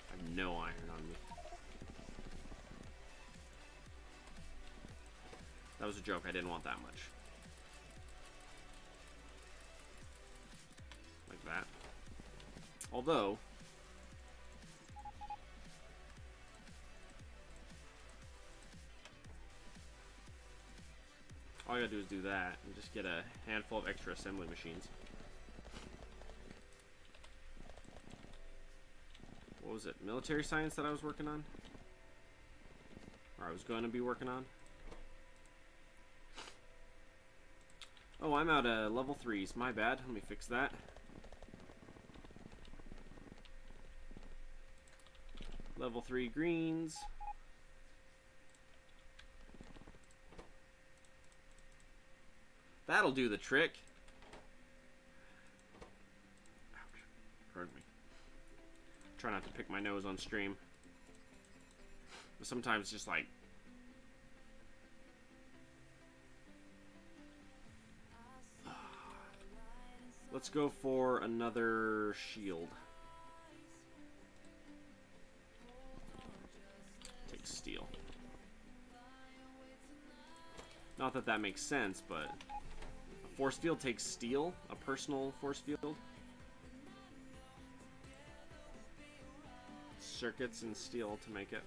I have no iron on me. That was a joke. I didn't want that much. Like that. Although, all I gotta do is do that and just get a handful of extra assembly machines. What was it? Military science that I was working on? Or I was going to be working on? Oh, I'm out of level 3s. My bad. Let me fix that. Level 3 greens. That'll do the trick. Ouch. Hurt me. Try not to pick my nose on stream. But sometimes just like... Let's go for another shield. Take steel. Not that that makes sense, but a force field takes steel, a personal force field. Circuits and steel to make it.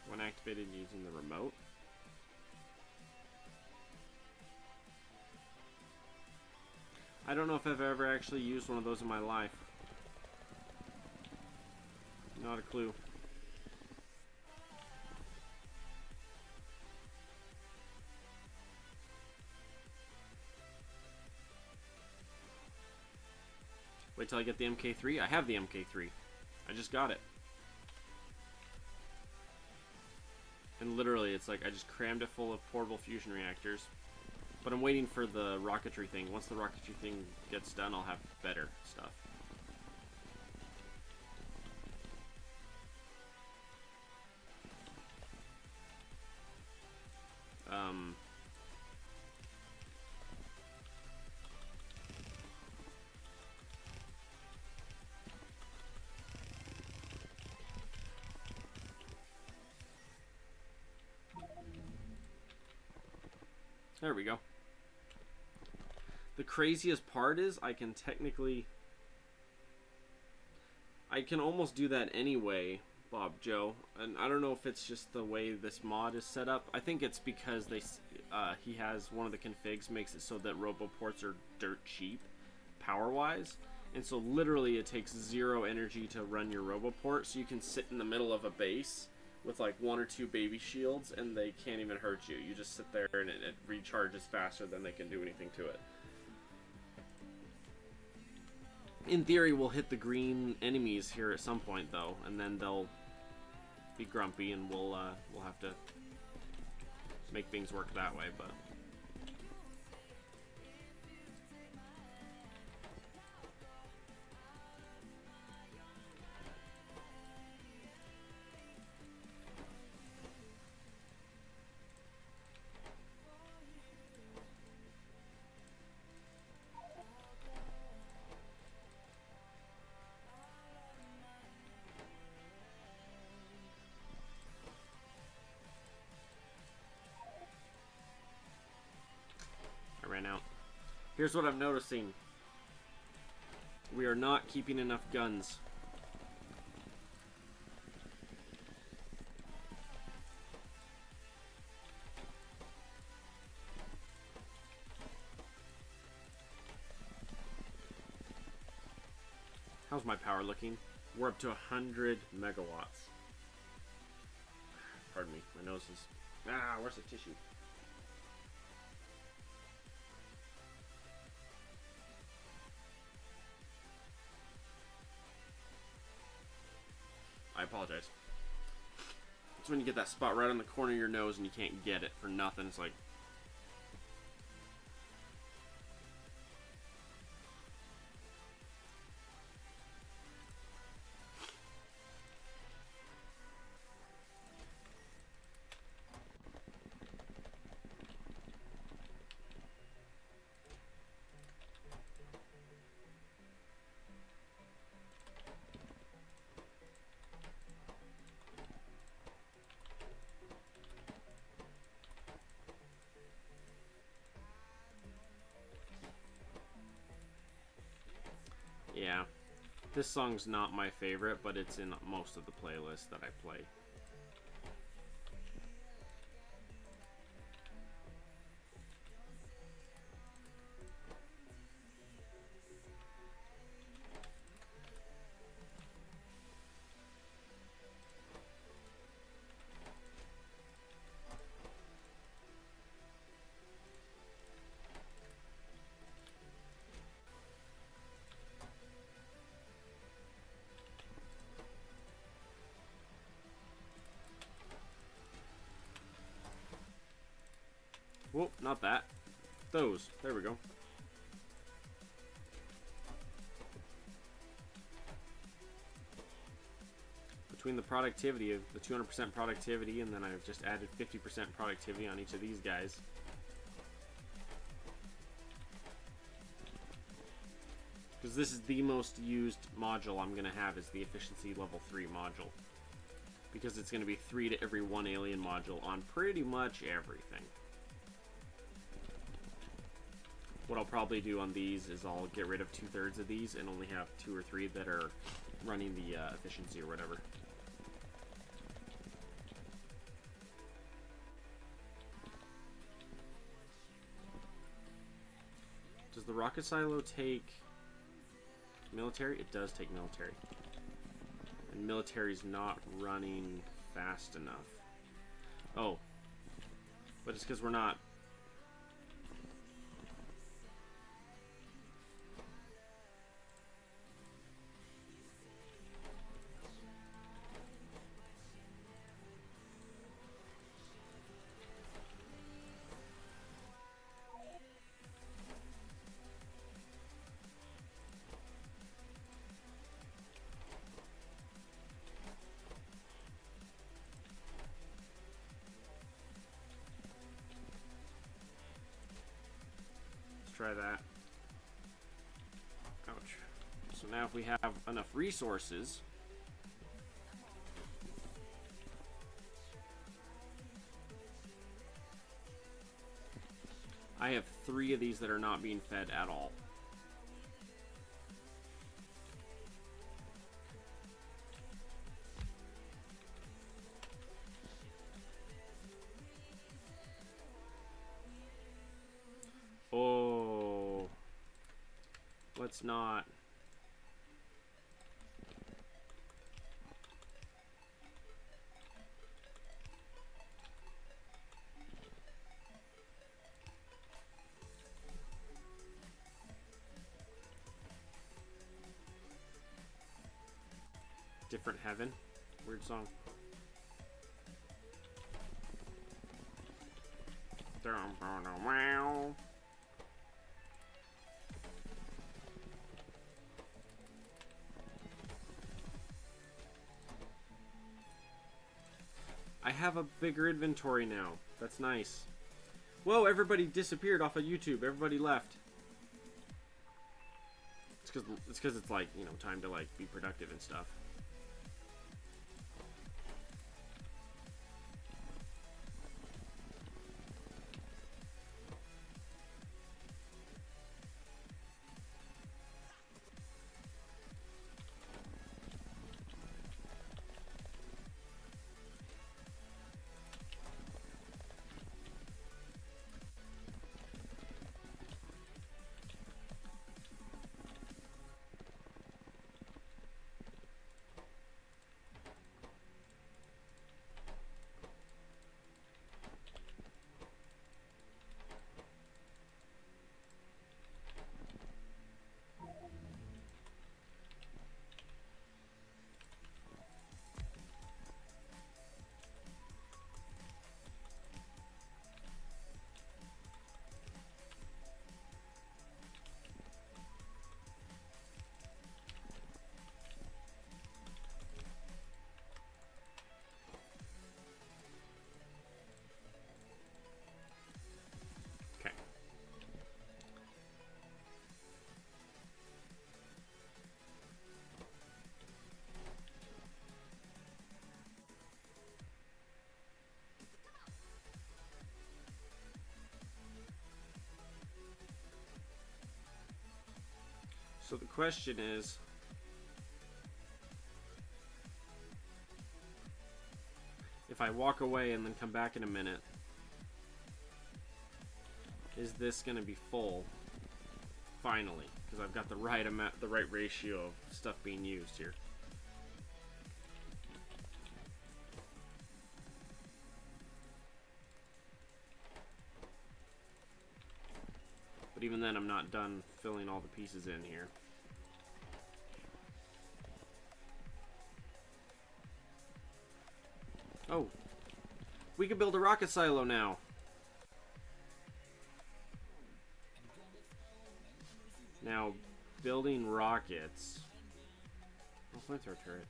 When activated using the remote. I don't know if I've ever actually used one of those in my life. Not a clue. Wait till I get the Mk3. I have the Mk3. I just got it. And literally, it's like I just crammed it full of portable fusion reactors. But I'm waiting for the rocketry thing. Once the rocketry thing gets done, I'll have better stuff. There we go. The craziest part is I can almost do that anyway, Bob Joe. And I don't know if it's just the way this mod is set up. I think it's because he has one of the configs makes it so that roboports are dirt cheap, power-wise. And so literally it takes 0 energy to run your roboport, so you can sit in the middle of a base with like 1 or 2 baby shields and they can't even hurt you. You just sit there and it recharges faster than they can do anything to it. In theory, we'll hit the green enemies here at some point though, and then they'll be grumpy and we'll have to make things work that way, but Here's what I'm noticing. We are not keeping enough guns. How's my power looking? We're up to 100 megawatts. Pardon me, my nose is... Ah, where's the tissue? I apologize. It's when you get that spot right on the corner of your nose and you can't get it for nothing. It's like... Yeah, this song's not my favorite, but it's in most of the playlists that I play. Whoop, not that. Those. There we go. Between the productivity of the 200% productivity, and then I've just added 50% productivity on each of these guys. Because this is the most used module I'm going to have, is the efficiency level 3 module. Because it's going to be 3 to every 1 alien module on pretty much everything. What I'll probably do on these is I'll get rid of 2/3 of these and only have 2 or 3 that are running the efficiency or whatever. Does the rocket silo take military? It does take military. And military's not running fast enough. Oh. But it's because we're not... Try that. Ouch. So now if we have enough resources, I have 3 of these that are not being fed at all. Oh, let's not. Different Heaven. Weird song. I have a bigger inventory now. That's nice. Whoa, everybody disappeared off of YouTube. Everybody left. It's because it's like, you know, time to like be productive and stuff. So the question is, if I walk away and then come back in a minute, is this going to be full? Finally, because I've got the right amount, the right ratio of stuff being used here. But even then, I'm not done filling all the pieces in here. Oh, we can build a rocket silo now. Now, building rockets. Oh, flamethrower turret.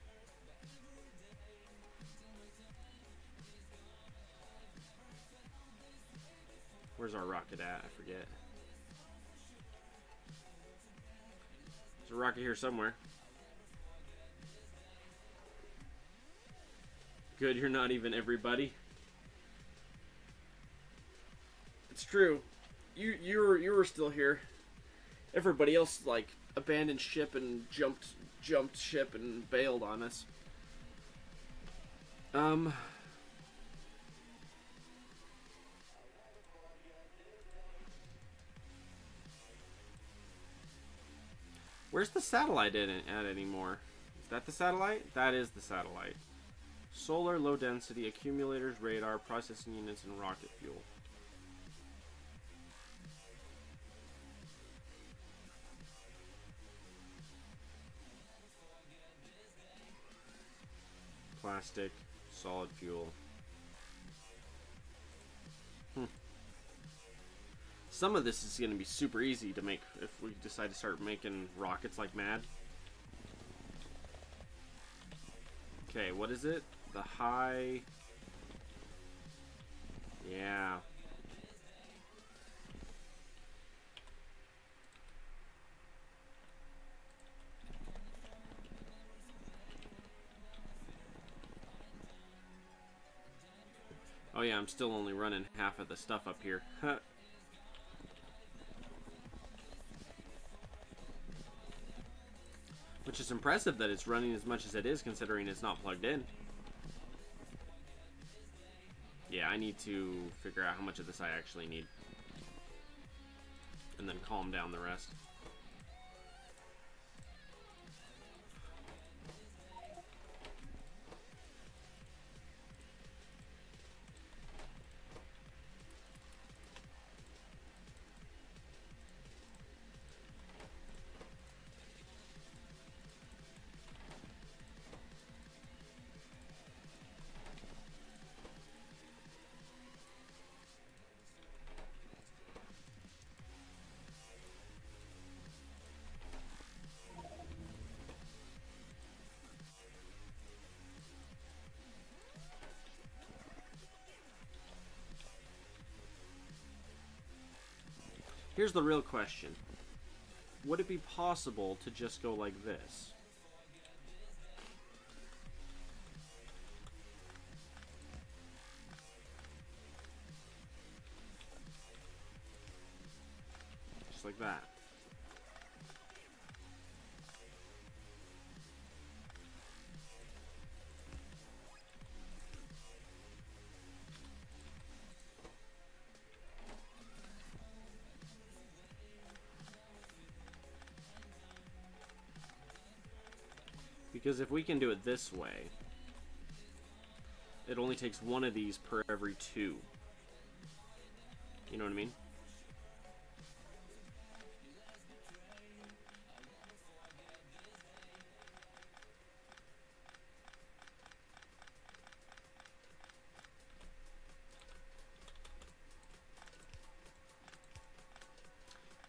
Where's our rocket at? I forget. There's a rocket here somewhere. Good, you're not even everybody. It's true. You were still here. Everybody else like abandoned ship and jumped ship and bailed on us. Where's the satellite at anymore? Is that the satellite? That is the satellite. Solar, low density, accumulators, radar, processing units, and rocket fuel. Plastic, solid fuel. Some of this is going to be super easy to make if we decide to start making rockets like mad. Okay, what is it? The high... Yeah. Oh yeah, I'm still only running half of the stuff up here. Which is impressive that it's running as much as it is, considering it's not plugged in. Yeah, I need to figure out how much of this I actually need. And then calm down the rest. Here's the real question. Would it be possible to just go like this? Just like that. Because if we can do it this way, it only takes one of these per every two. You know what I mean?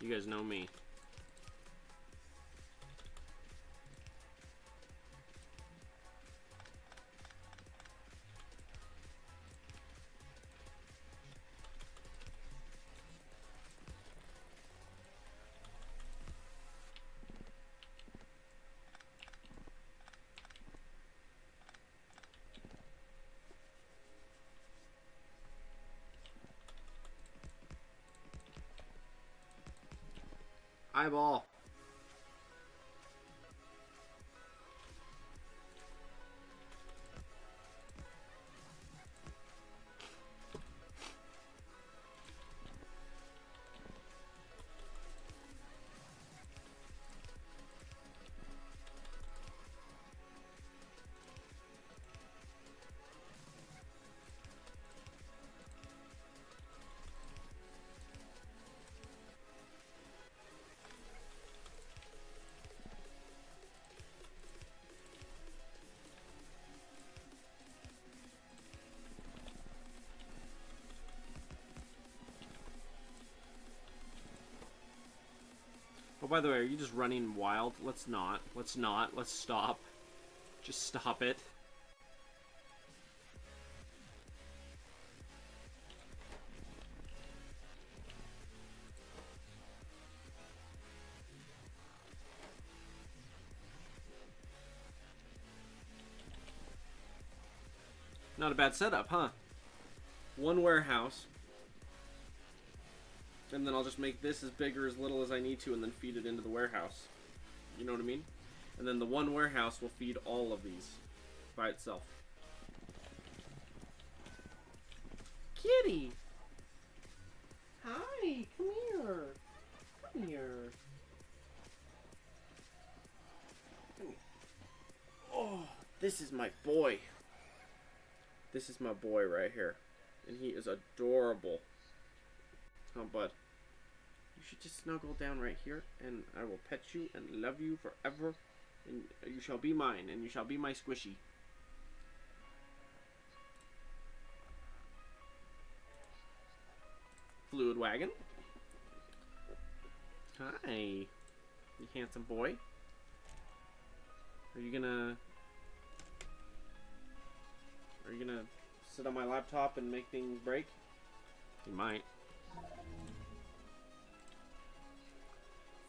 You guys know me. Eyeball. by the way, are you just running wild? Let's not. Let's not. Let's stop. Just stop it. Not a bad setup, huh? One warehouse. And then I'll just make this as big or as little as I need to and then feed it into the warehouse. You know what I mean? And then the one warehouse will feed all of these by itself. Kitty! Hi, come here. Come here. Come here. Oh, this is my boy. This is my boy right here. And he is adorable. Oh, bud. You should just snuggle down right here, and I will pet you and love you forever. And you shall be mine, and you shall be my squishy. Fluid wagon. Hi. You handsome boy. Are you gonna sit on my laptop and make things break? You might.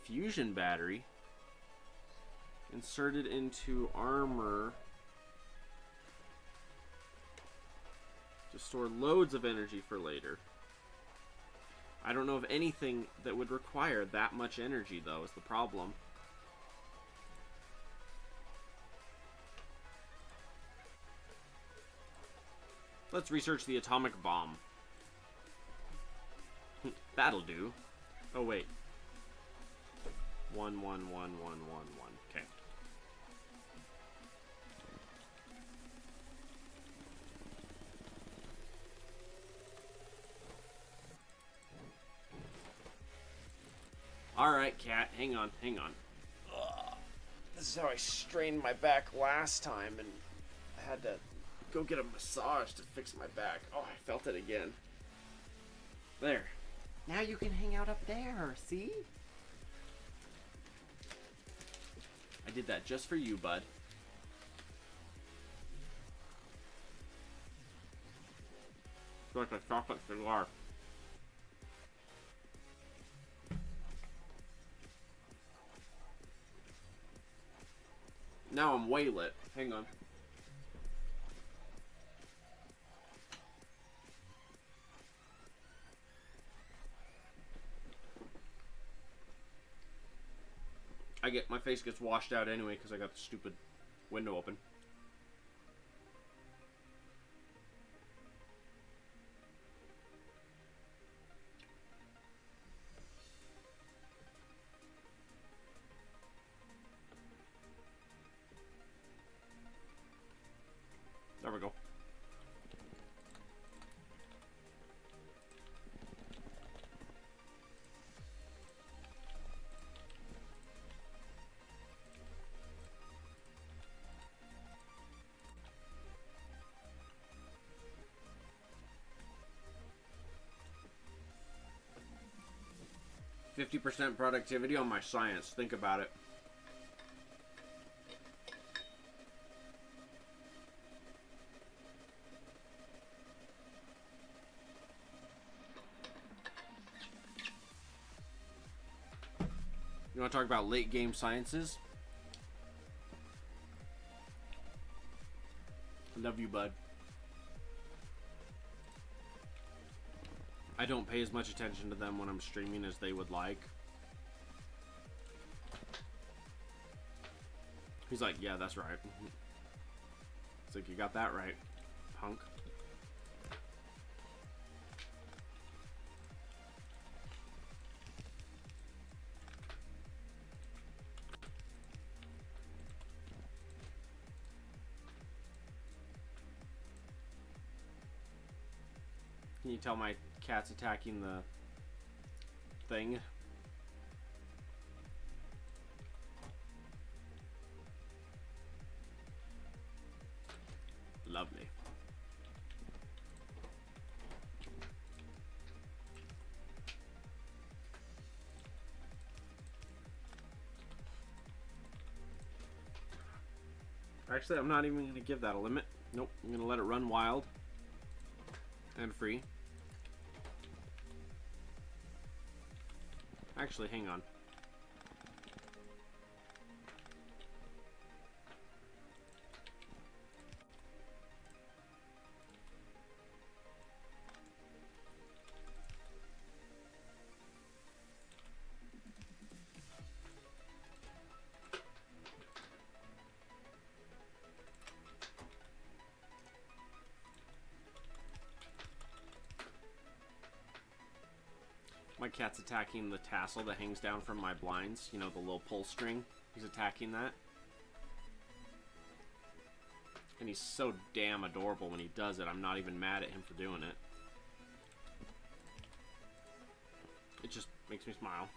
Fusion battery. Inserted into armor. To store loads of energy for later. I don't know of anything that would require that much energy, though, is the problem. Let's research the atomic bomb. That'll do. Oh, wait. 1, 1, 1, 1, 1, 1. Okay. Alright, cat. Hang on, hang on. Ugh. This is how I strained my back last time, and I had to go get a massage to fix my back. Oh, I felt it again. There. Now you can hang out up there, see? I did that just for you, bud. It's like a chocolate cigar. Now I'm way lit. Hang on. My face gets washed out anyway because I got the stupid window open. There we go. %50 productivity on my science. Think about it. You want to talk about late game sciences? I love you, bud. I don't pay as much attention to them when I'm streaming as they would like. He's like, yeah, that's right. It's like, you got that right, punk. Can you tell my cat's attacking the thing? Lovely. Actually, I'm not even going to give that a limit. Nope, I'm going to let it run wild and free. Actually, hang on. My cat's attacking the tassel that hangs down from my blinds. You know, the little pull string. He's attacking that. And he's so damn adorable when he does it. I'm not even mad at him for doing it. It just makes me smile.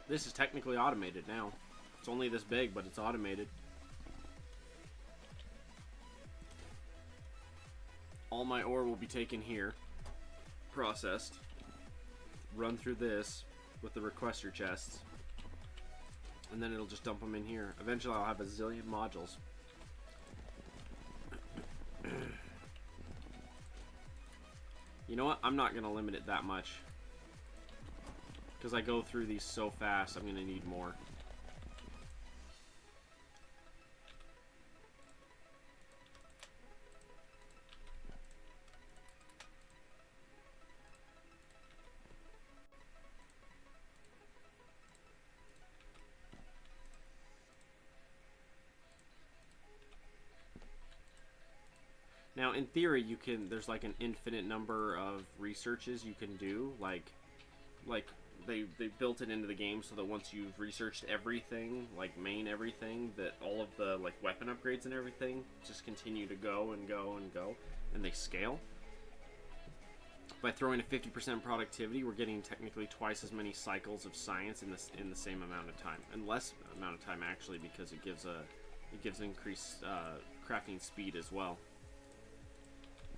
This is technically automated now. It's only this big, but it's automated. All my ore will be taken here, processed, run through this with the requester chests, and then it'll just dump them in here. Eventually I'll have a zillion modules. You know what? I'm not going to limit it that much. Because I go through these so fast, I'm going to need more. Now, in theory, you can, there's like an infinite number of researches you can do, like they built it into the game so that once you've researched everything, like main everything, that all of the like weapon upgrades and everything just continue to go and go and go, and they scale. By throwing a 50% productivity, we're getting technically twice as many cycles of science in the same amount of time, and less amount of time actually, because it gives increased crafting speed as well.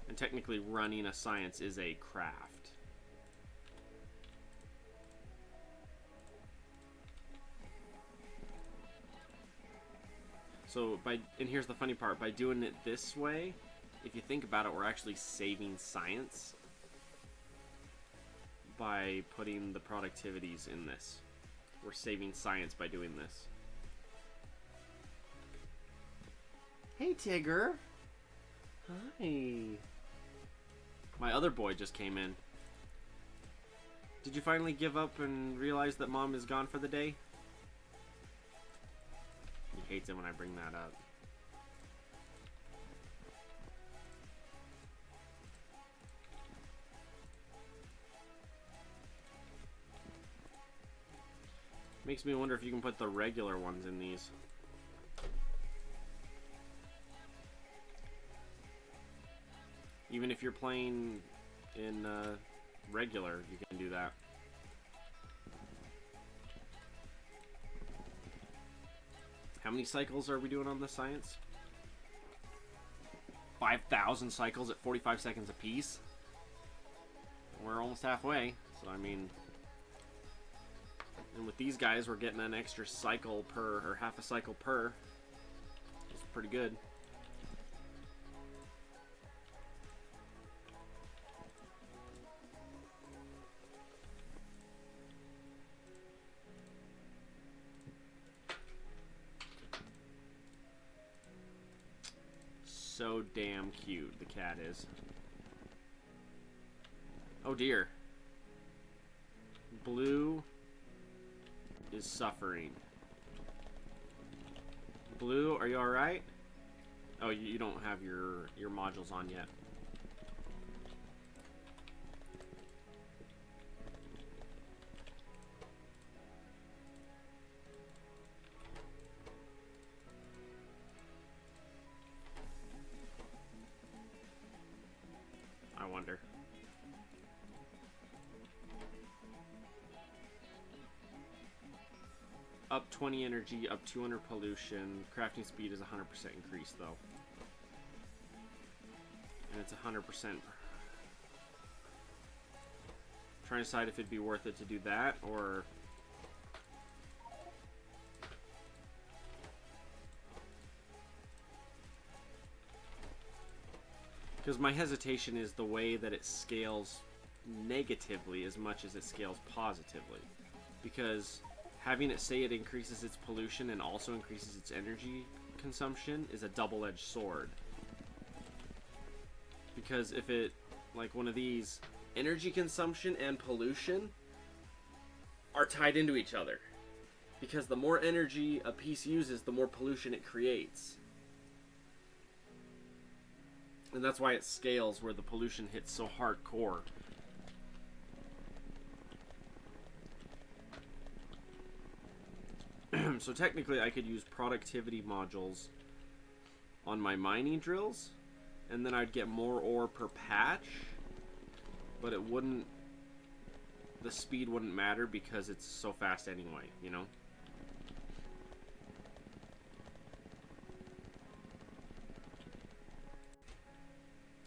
And technically, running a science is a craft. So and here's the funny part, by doing it this way, if you think about it, we're actually saving science by putting the productivities in this. We're saving science by doing this. Hey, Tigger. Hi. My other boy just came in. Did you finally give up and realize that Mom is gone for the day? He hates it when I bring that up. Makes me wonder if you can put the regular ones in these. Even if you're playing in regular, you can do that. How many cycles are we doing on the science? 5,000 cycles at 45 seconds apiece. We're almost halfway, so I mean... And with these guys, we're getting an extra cycle per, or half a cycle per. It's pretty good. So damn cute, the cat is. Oh dear. Blue is suffering. Blue, are you alright? Oh, you don't have your modules on yet. up 20 energy, up 200 pollution. Crafting speed is 100% increase though. And it's 100%. Trying to decide if it'd be worth it to do that or because my hesitation is the way that it scales negatively as much as it scales positively. Because having it say it increases its pollution and also increases its energy consumption is a double-edged sword. Because if it, like one of these, energy consumption and pollution are tied into each other. Because the more energy a piece uses, the more pollution it creates. And that's why it scales where the pollution hits so hardcore. So technically I could use productivity modules on my mining drills, and then I'd get more ore per patch, but it wouldn't, the speed wouldn't matter because it's so fast anyway, you know?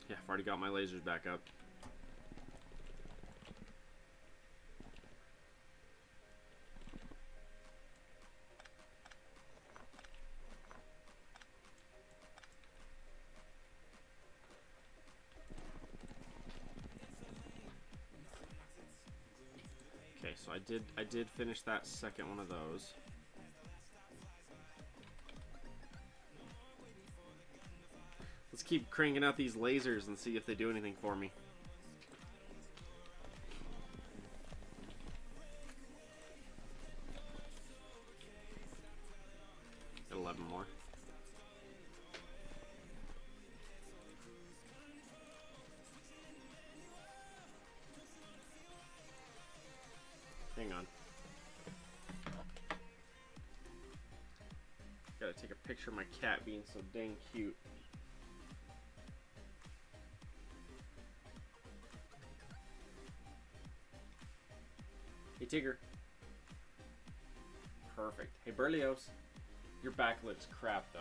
Yeah, I've already got my lasers back up. Okay, so I did finish that second one of those. Let's keep cranking out these lasers and see if they do anything for me. Got 11 more. Hang on. Gotta take a picture of my cat being so dang cute. Hey, Tigger. Perfect. Hey, Berlioz. Your back looks crap, though.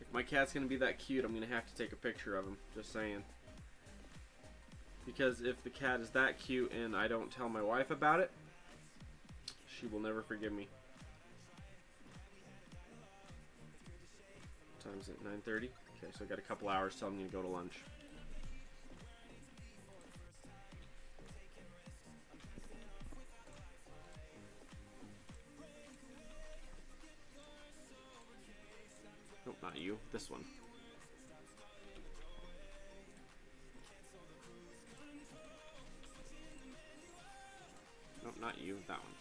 If my cat's gonna be that cute, I'm gonna have to take a picture of him. Just saying. Because if the cat is that cute and I don't tell my wife about it, she will never forgive me. Time's at 9:30. Okay, so I got a couple hours till I'm gonna go to lunch. Nope, not you. This one. Nope, not you. That one.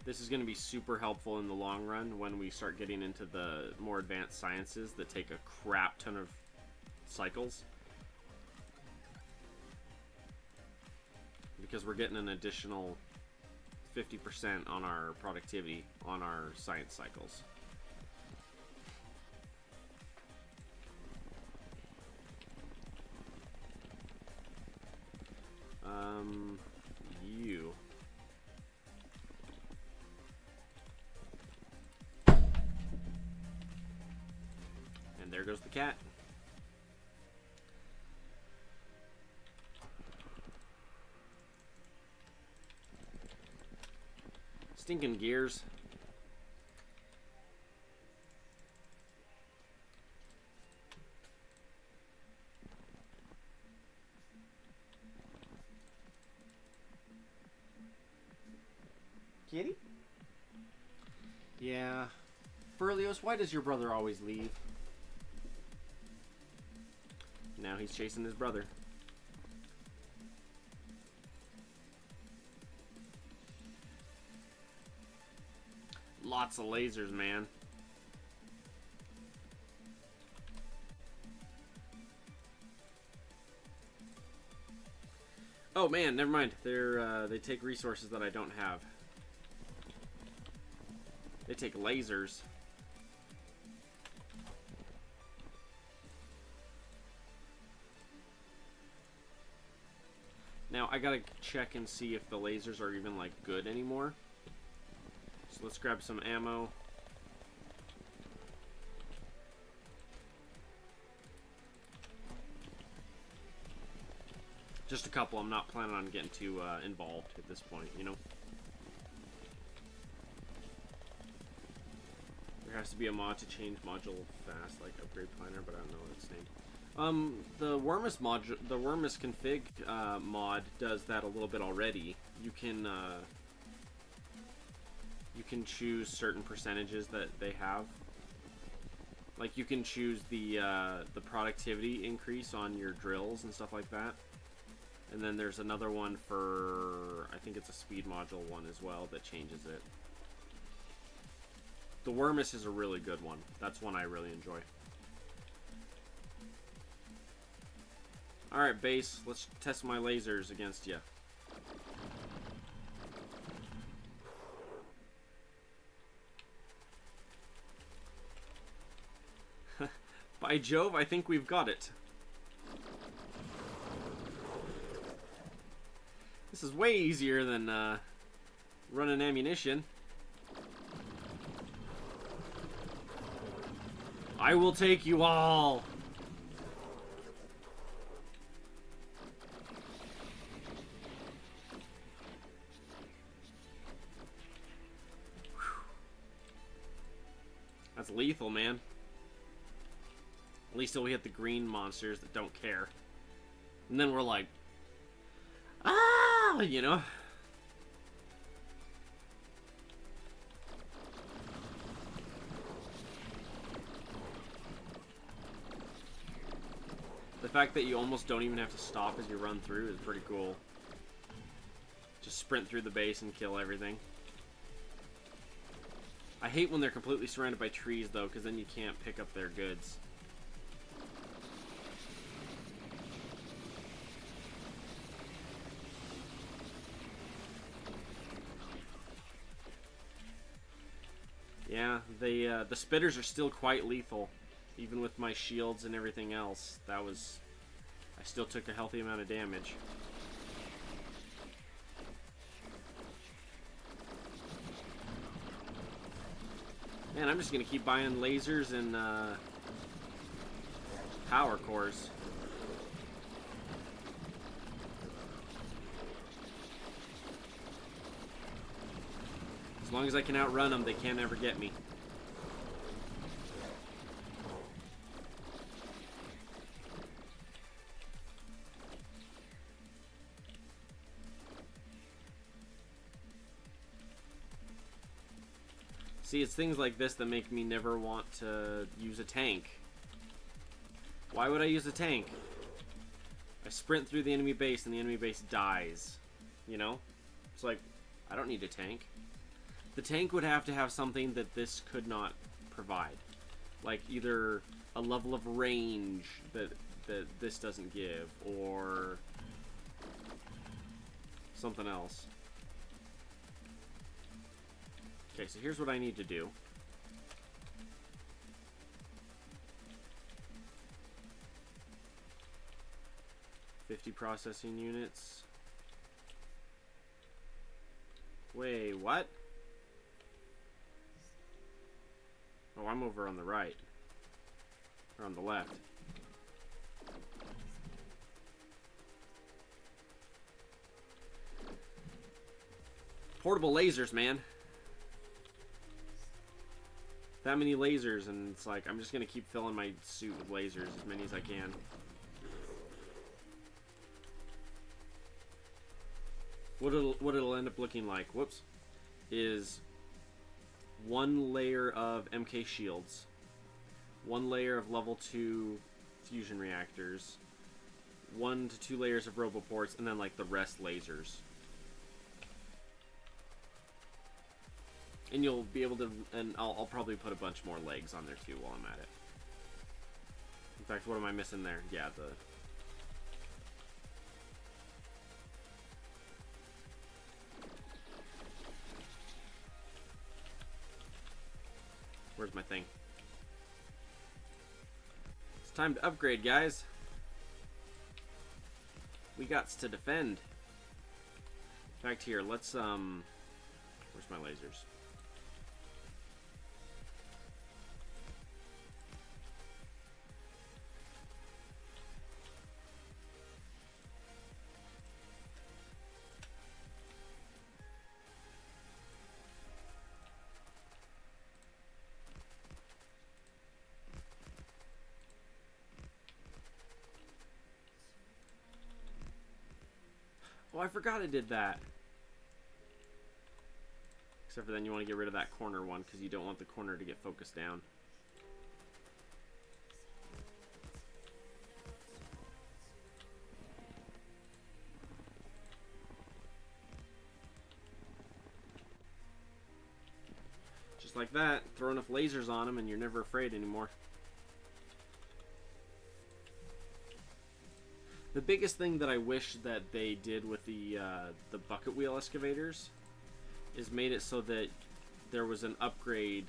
This is going to be super helpful in the long run when we start getting into the more advanced sciences that take a crap ton of cycles. Because we're getting an additional 50% on our productivity on our science cycles. You. And there goes the cat. Stinking gears. Kitty? Yeah. Berlioz, why does your brother always leave? Now he's chasing his brother. Lots of lasers, man. Oh man, never mind. They take resources that I don't have. They take lasers. Now, I gotta check and see if the lasers are even, like, good anymore. So let's grab some ammo. Just a couple. I'm not planning on getting too involved at this point, you know? There has to be a mod to change module fast, like upgrade planner, but I don't know what its name. The Wormmus module, the Wormmus Config mod does that a little bit already. You can choose certain percentages that they have. Like you can choose the productivity increase on your drills and stuff like that. And then there's another one for, I think it's a speed module one as well that changes it. The Wormmus is a really good one. That's one I really enjoy. Alright, base, let's test my lasers against you. By Jove, I think we've got it. This is way easier than running ammunition. I will take you all. That's lethal, man. At least till we hit the green monsters that don't care. And then we're like, ah, you know? The fact that you almost don't even have to stop as you run through is pretty cool. Just sprint through the base and kill everything. I hate when they're completely surrounded by trees, though, because then you can't pick up their goods. Yeah, the spitters are still quite lethal. Even with my shields and everything else, I still took a healthy amount of damage. Man, I'm just gonna keep buying lasers and power cores. As long as I can outrun them, they can't ever get me. See, it's things like this that make me never want to use a tank. Why would I use a tank? I sprint through the enemy base and the enemy base dies. You know? It's like, I don't need a tank. The tank would have to have something that this could not provide. Like either a level of range that this doesn't give, or something else. Okay, so here's what I need to do. $50 processing units. Wait, what? Oh, I'm over on the right. Or on the left. Portable lasers, man. That many lasers, and it's like, I'm just gonna keep filling my suit with lasers, as many as I can. What it'll end up looking like, whoops, is one layer of MK shields, one layer of level 2 fusion reactors, 1 to 2 layers of roboports, and then like the rest lasers. And you'll be able to, and I'll probably put a bunch more legs on there too while I'm at it. In fact, what am I missing there? Yeah, Time to upgrade, guys. We got to defend. In fact, here, let's, where's my lasers? Oh, I forgot I did that. Except for then you want to get rid of that corner one because you don't want the corner to get focused down. Just like that, throw enough lasers on them and you're never afraid anymore. The biggest thing that I wish that they did with the bucket wheel excavators is made it so that there was an upgrade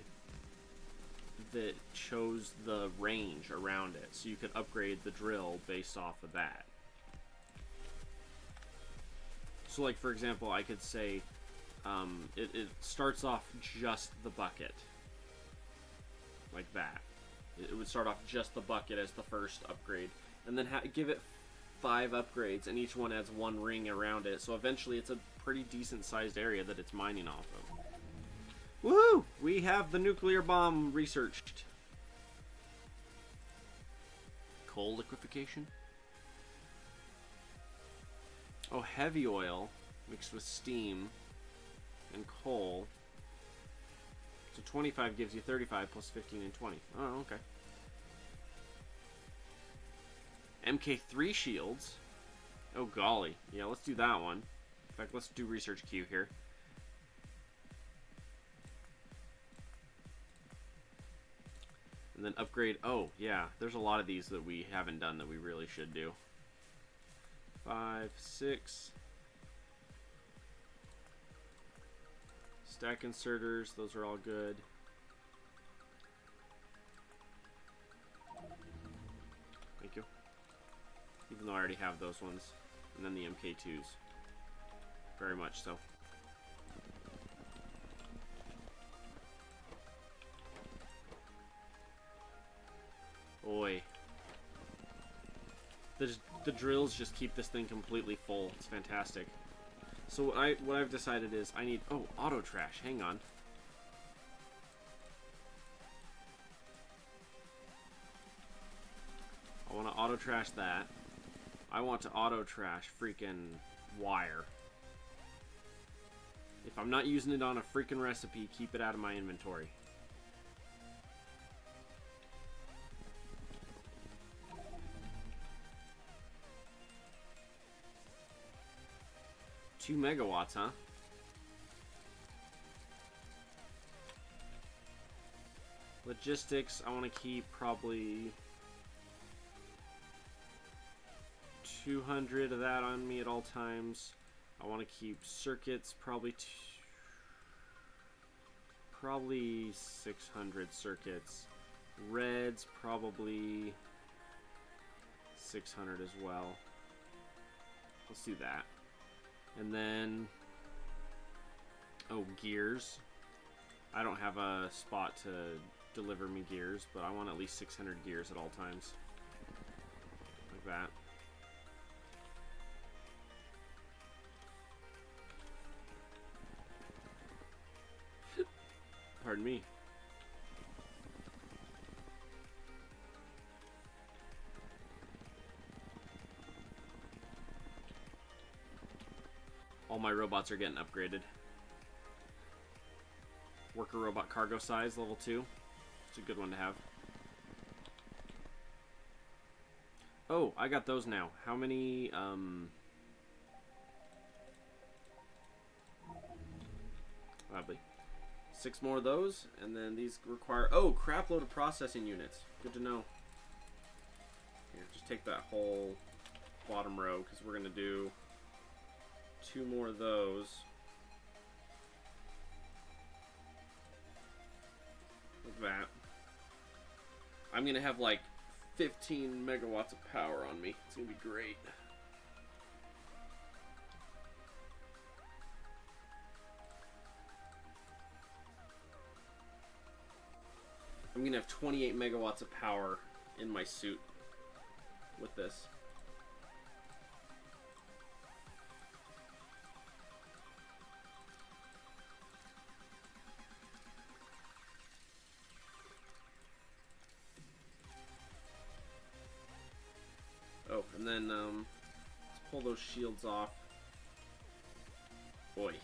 that chose the range around it, so you could upgrade the drill based off of that. So like, for example, I could say it starts off just the bucket, like that. It would start off just the bucket as the first upgrade, and then give it 5 upgrades, and each one adds 1 ring around it, so eventually it's a pretty decent sized area that it's mining off of. Woohoo! We have the nuclear bomb researched. Coal liquefaction? Oh, heavy oil mixed with steam and coal. So 25 gives you 35 plus 15 and 20. Oh, okay. Mk3 shields. Oh golly. Yeah, let's do that one. In fact, let's do research queue here. And then upgrade. Oh, yeah. There's a lot of these that we haven't done that we really should do. 5, 6. Stack inserters. Those are all good. Thank you. Even though I already have those ones. And then the MK2s. Very much so. Oi. The drills just keep this thing completely full. It's fantastic. So what I've decided is I need... Oh, auto trash. Hang on. I want to auto trash that. I want to auto trash freaking wire. If I'm not using it on a freaking recipe, keep it out of my inventory. Two megawatts, huh? Logistics, I want to keep probably 200 of that on me at all times. I want to keep circuits, probably 600 circuits. Reds, probably 600 as well. Let's do that. And then, oh, gears. I don't have a spot to deliver me gears, but I want at least 600 gears at all times. Like that. Pardon me. All my robots are getting upgraded. Worker robot cargo size, level 2. It's a good one to have. Oh, I got those now. How many, Lovely. 6 more of those, and then these require... Oh, crap load of processing units. Good to know. Here, just take that whole bottom row, because we're going to do 2 more of those. Like that. I'm going to have like 15 megawatts of power on me. It's gonna be great. I'm gonna have 28 megawatts of power in my suit with this. Oh, and then let's pull those shields off. Boy.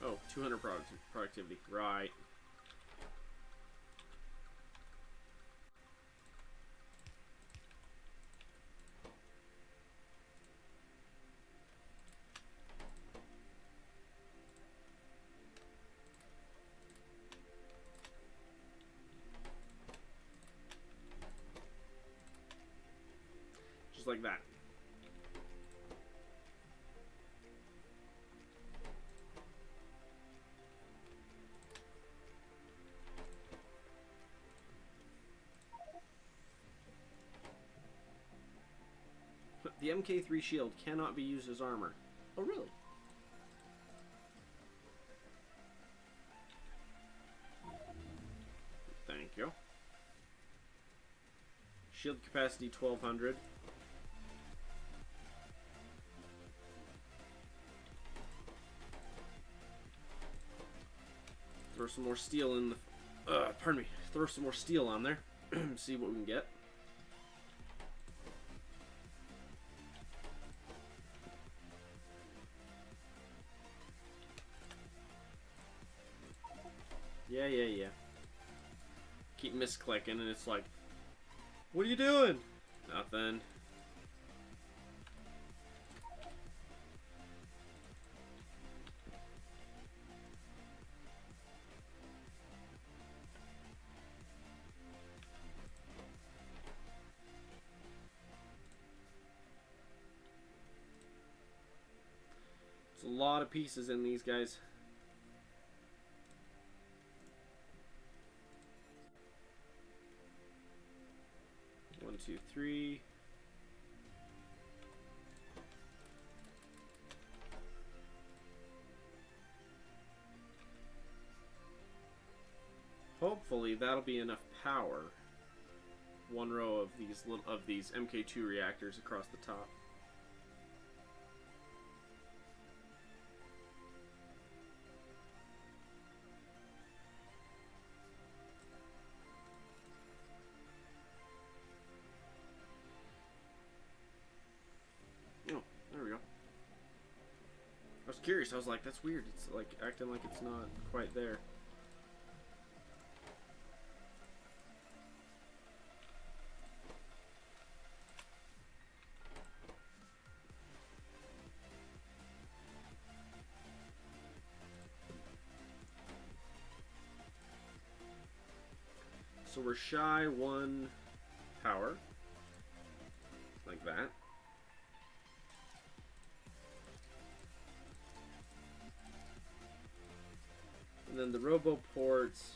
Oh, 200 productivity. Right. Just like that. The Mk3 shield cannot be used as armor. Oh, really? Thank you. Shield capacity 1200. Throw some more steel in the... pardon me. Throw some more steel on there. See what we can get. Yeah. Keep misclicking and it's like, what are you doing? Nothing. There's a lot of pieces in these guys. One, two, three. Hopefully that'll be enough power. One row of these Mk2 reactors across the top. I was curious. I was like, that's weird. It's like acting like it's not quite there. So we're shy 1 power. Like that. And then the robo ports.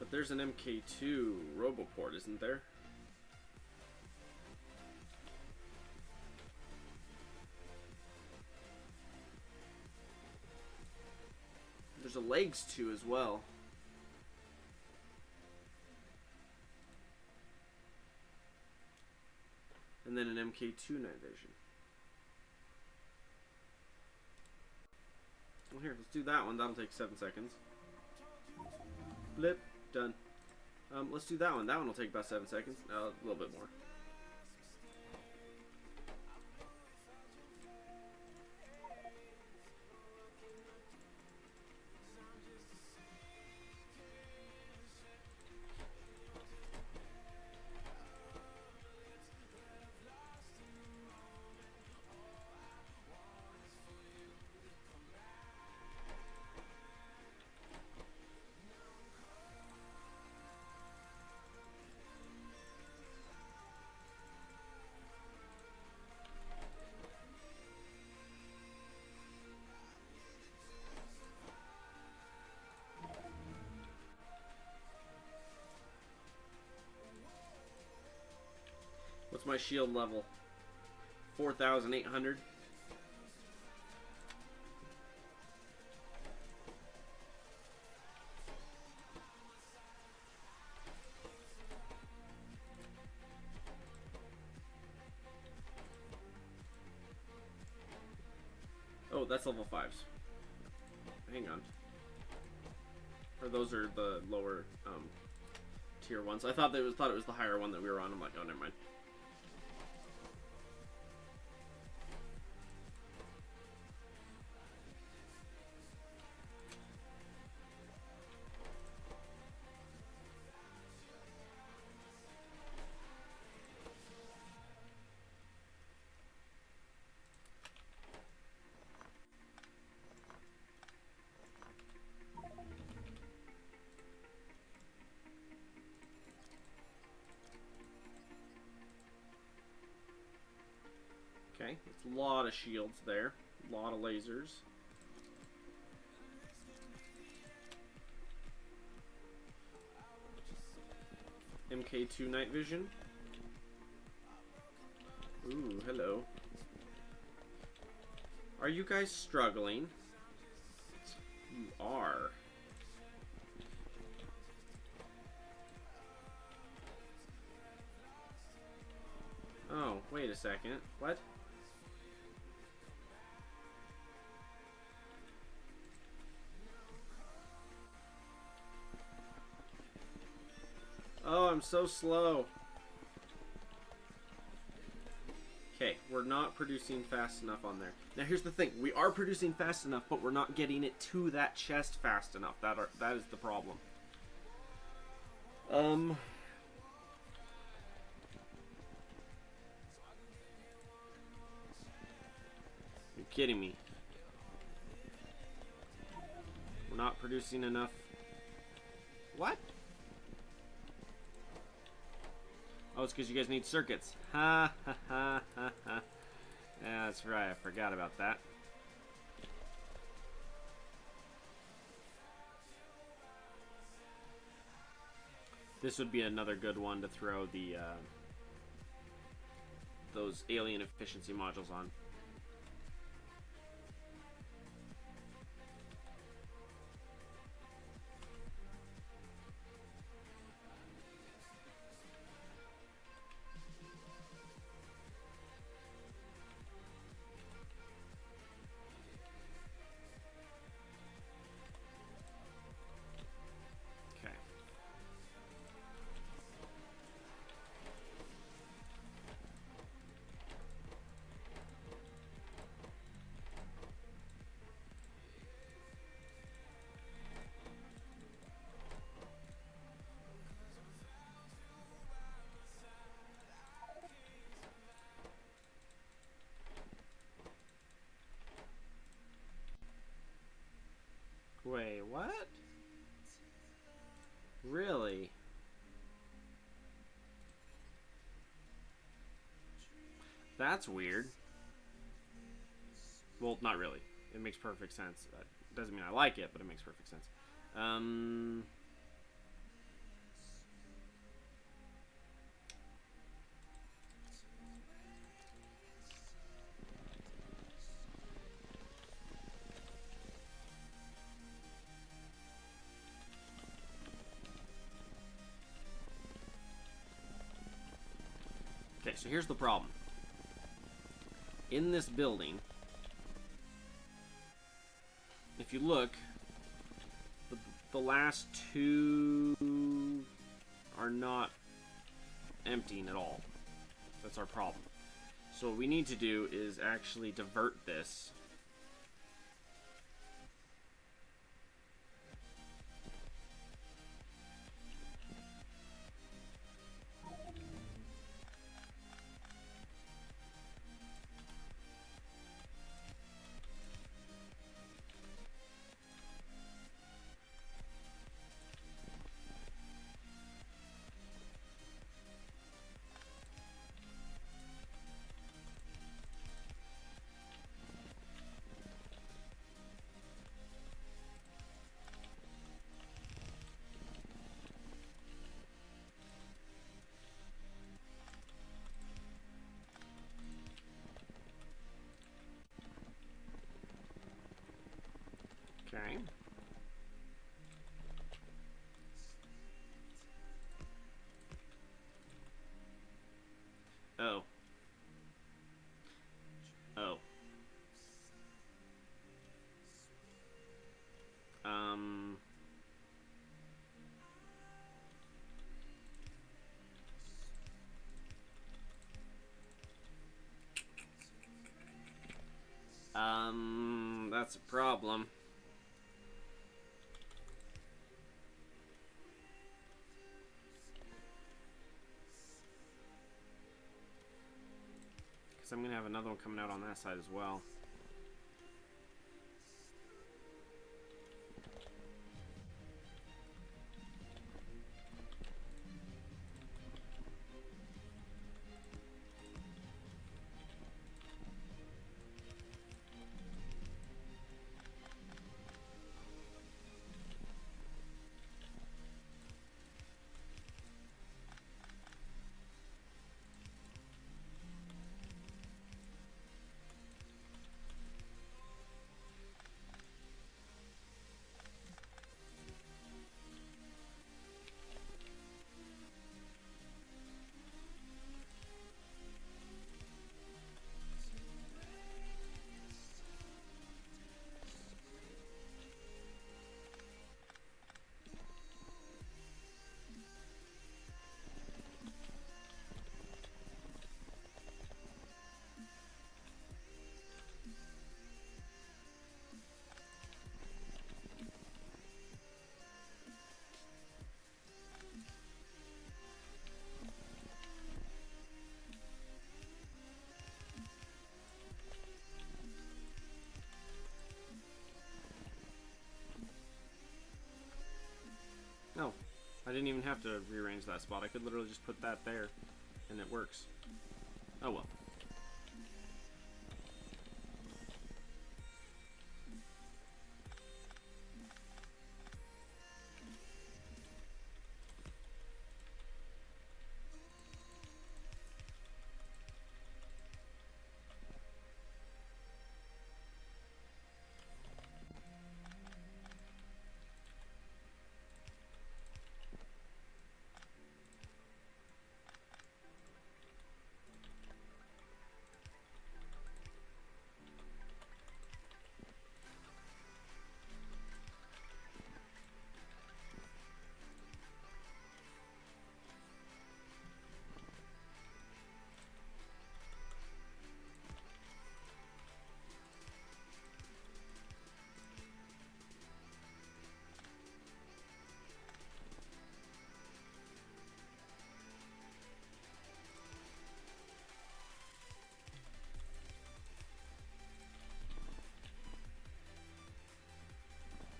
But there's an Mk2 robo port, isn't there? There's a legs 2 as well. And then an Mk2 night vision. Well, here, let's do that one. That'll take 7 seconds. Blip. Done. Let's do that one. That one will take about 7 seconds. A little bit more. my shield level? 4,800. Oh, that's level 5s. Hang on. Or those are the lower tier ones. I thought it was the higher one that we were on. I'm like, oh, never mind. Okay, it's a lot of shields there. A lot of lasers. Mk3 night vision. Ooh, hello. Are you guys struggling? You are. Oh, wait a second. What? Oh, I'm so slow. Okay, we're not producing fast enough on there. Now here's the thing. We are producing fast enough, but we're not getting it to that chest fast enough. That is the problem. You're kidding me. We're not producing enough. What? Oh, it's because you guys need circuits. Ha ha ha ha ha. Yeah, that's right. I forgot about that. This would be another good one to throw the those alien efficiency modules on. Wait, what? Really? That's weird. Well, not really. It makes perfect sense. Doesn't mean I like it, but it makes perfect sense. Okay, so here's the problem. In this building, if you look, the last two are not emptying at all. That's our problem. So what we need to do is actually divert this. Okay. Oh. Oh. Um. That's a problem. Because I'm gonna have another one coming out on that side as well. No, I didn't even have to rearrange that spot. I could literally just put that there, and it works. Oh well.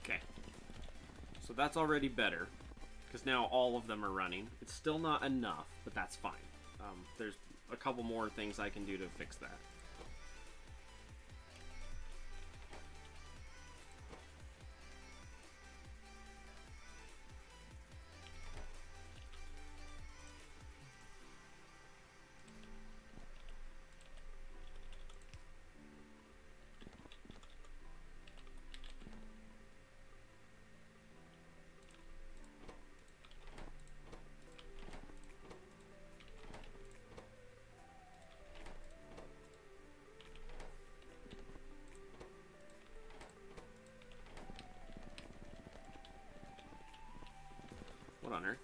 Okay. So that's already better, because now all of them are running. It's still not enough, but that's fine. There's a couple more things I can do to fix that. What on earth?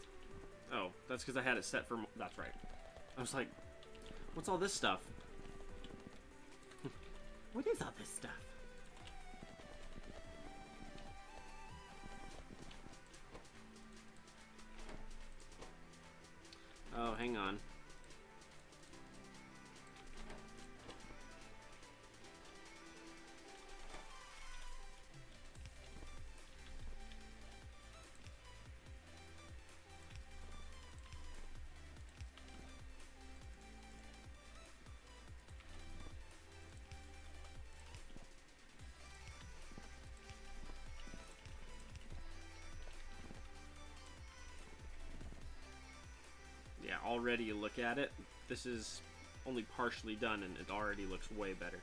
Oh, that's because I had it set for... That's right. I was like, what's all this stuff? What is all this stuff? Oh, hang on. Yeah, already you look at it, this is only partially done and it already looks way better.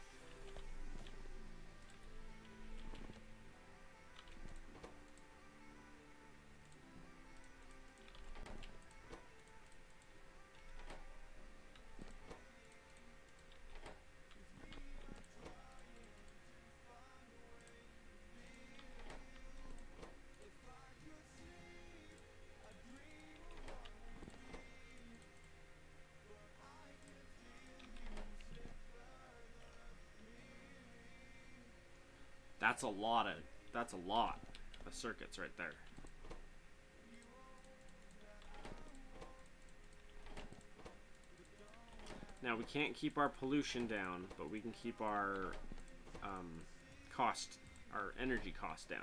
That's a lot of circuits right there. Now we can't keep our pollution down, but we can keep our our energy cost down.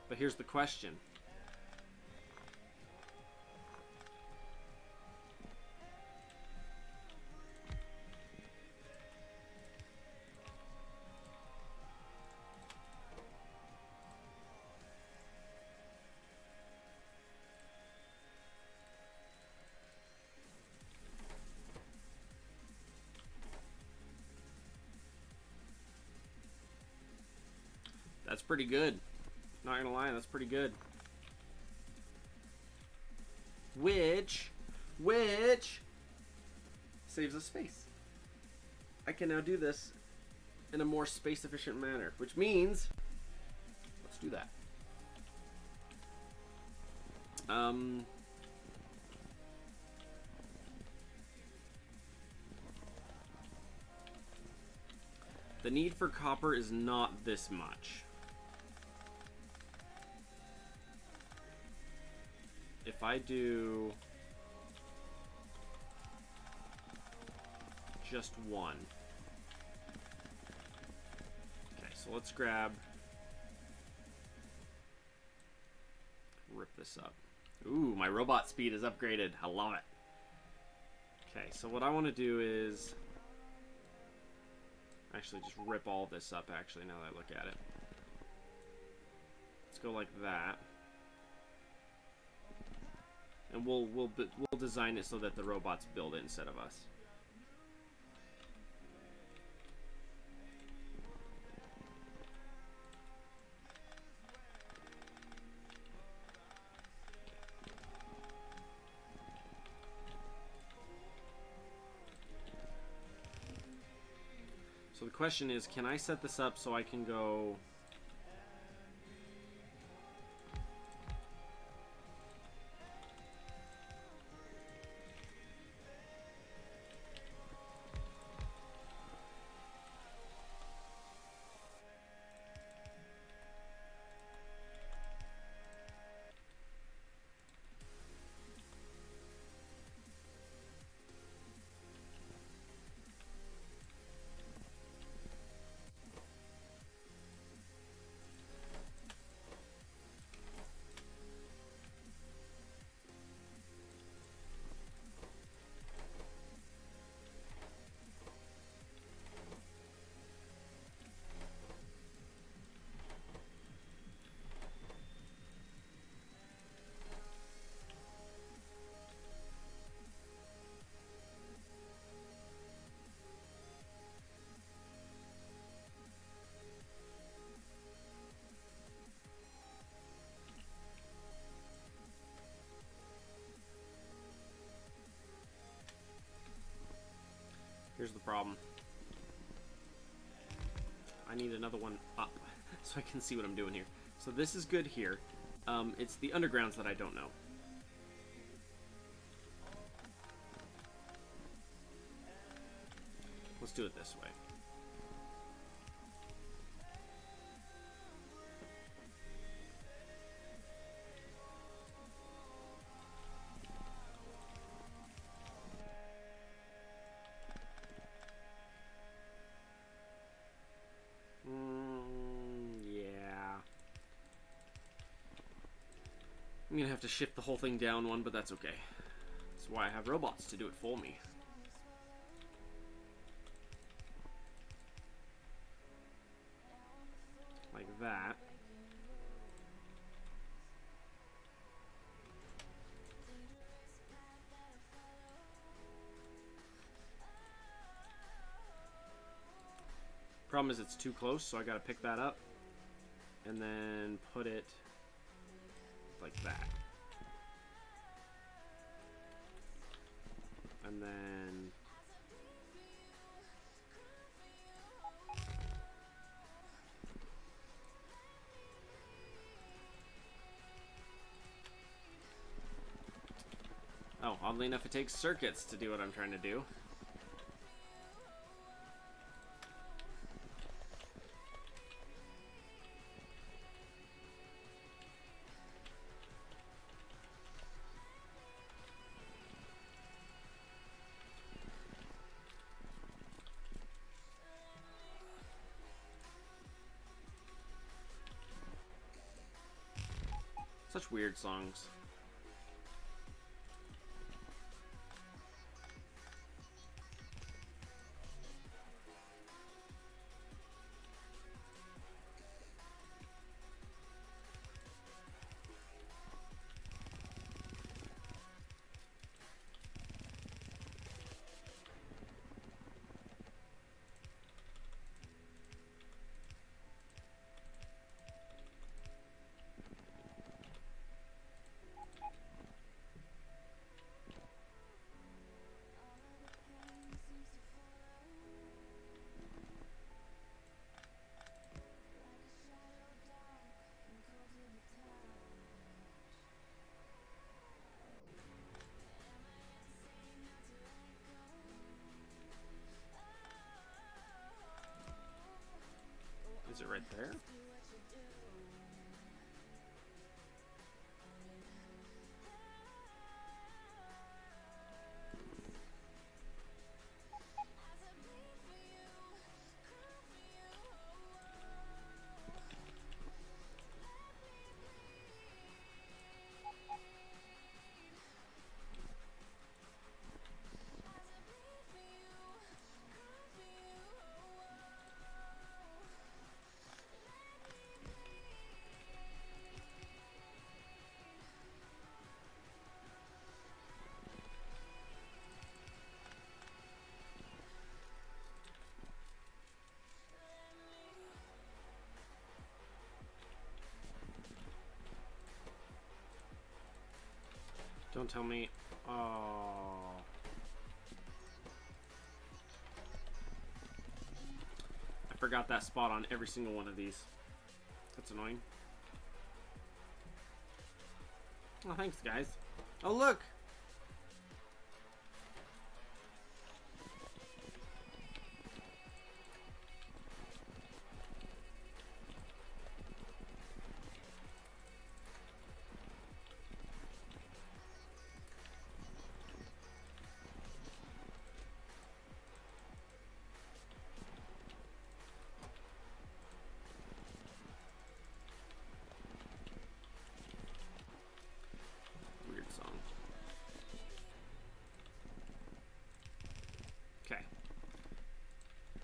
But here's the question. That's pretty good. Not gonna lie, that's pretty good. Which saves us space. I can now do this in a more space efficient manner, which means let's do that. The need for copper is not this much. If I do just one. Okay, so let's grab, rip this up. Ooh, my robot speed is upgraded. I love it. Okay, so what I want to do is actually just rip all this up, actually, now that I look at it. Let's go like that. And we'll design it so that the robots build it instead of us. So the question is, can I set this up so I can go... Here's the problem. I need another one up so I can see what I'm doing here. So this is good here. It's the undergrounds that I don't know. Let's do it this way. I'm gonna have to shift the whole thing down one, but that's okay. That's why I have robots to do it for me. Like that. Problem is it's too close, so I gotta pick that up and then put it like that. And then Oddly enough, it takes circuits to do what I'm trying to do. Such weird songs. Is it right there? Don't tell me. Oh. I forgot that spot on every single one of these. That's annoying. Oh, thanks, guys. Oh, look!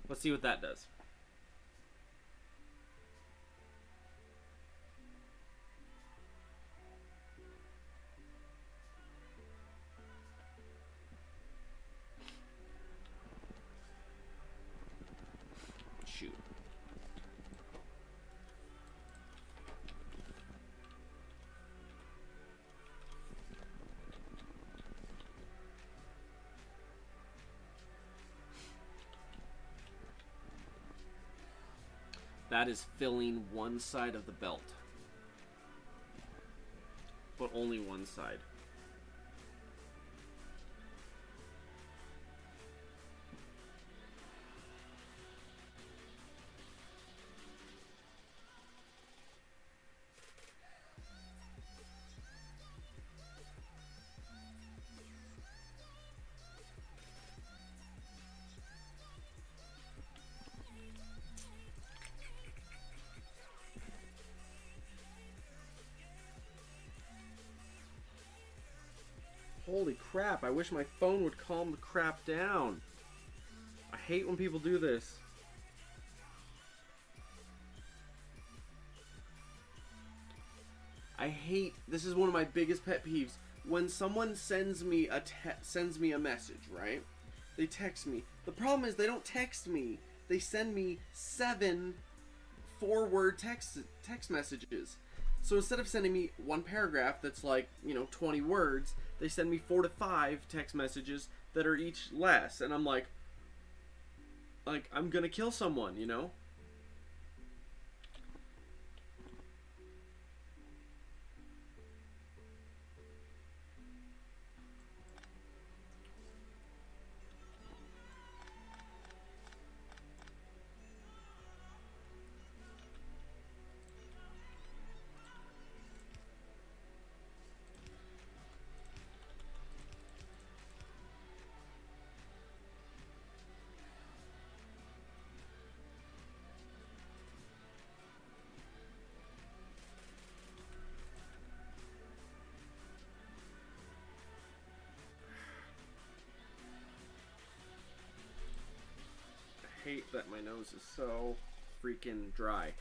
Let's see what that does. Shoot. That is filling one side of the belt. But only one side. Holy crap, I wish my phone would calm the crap down. I hate when people do this. I hate, this is one of my biggest pet peeves. When someone sends me a message, right? They text me. The problem is they don't text me. They send me 7 4-word text messages. So instead of sending me one paragraph that's like, 20 words, they send me 4 to 5 text messages that are each less. And I'm like I'm gonna kill someone, that my nose is so freaking dry.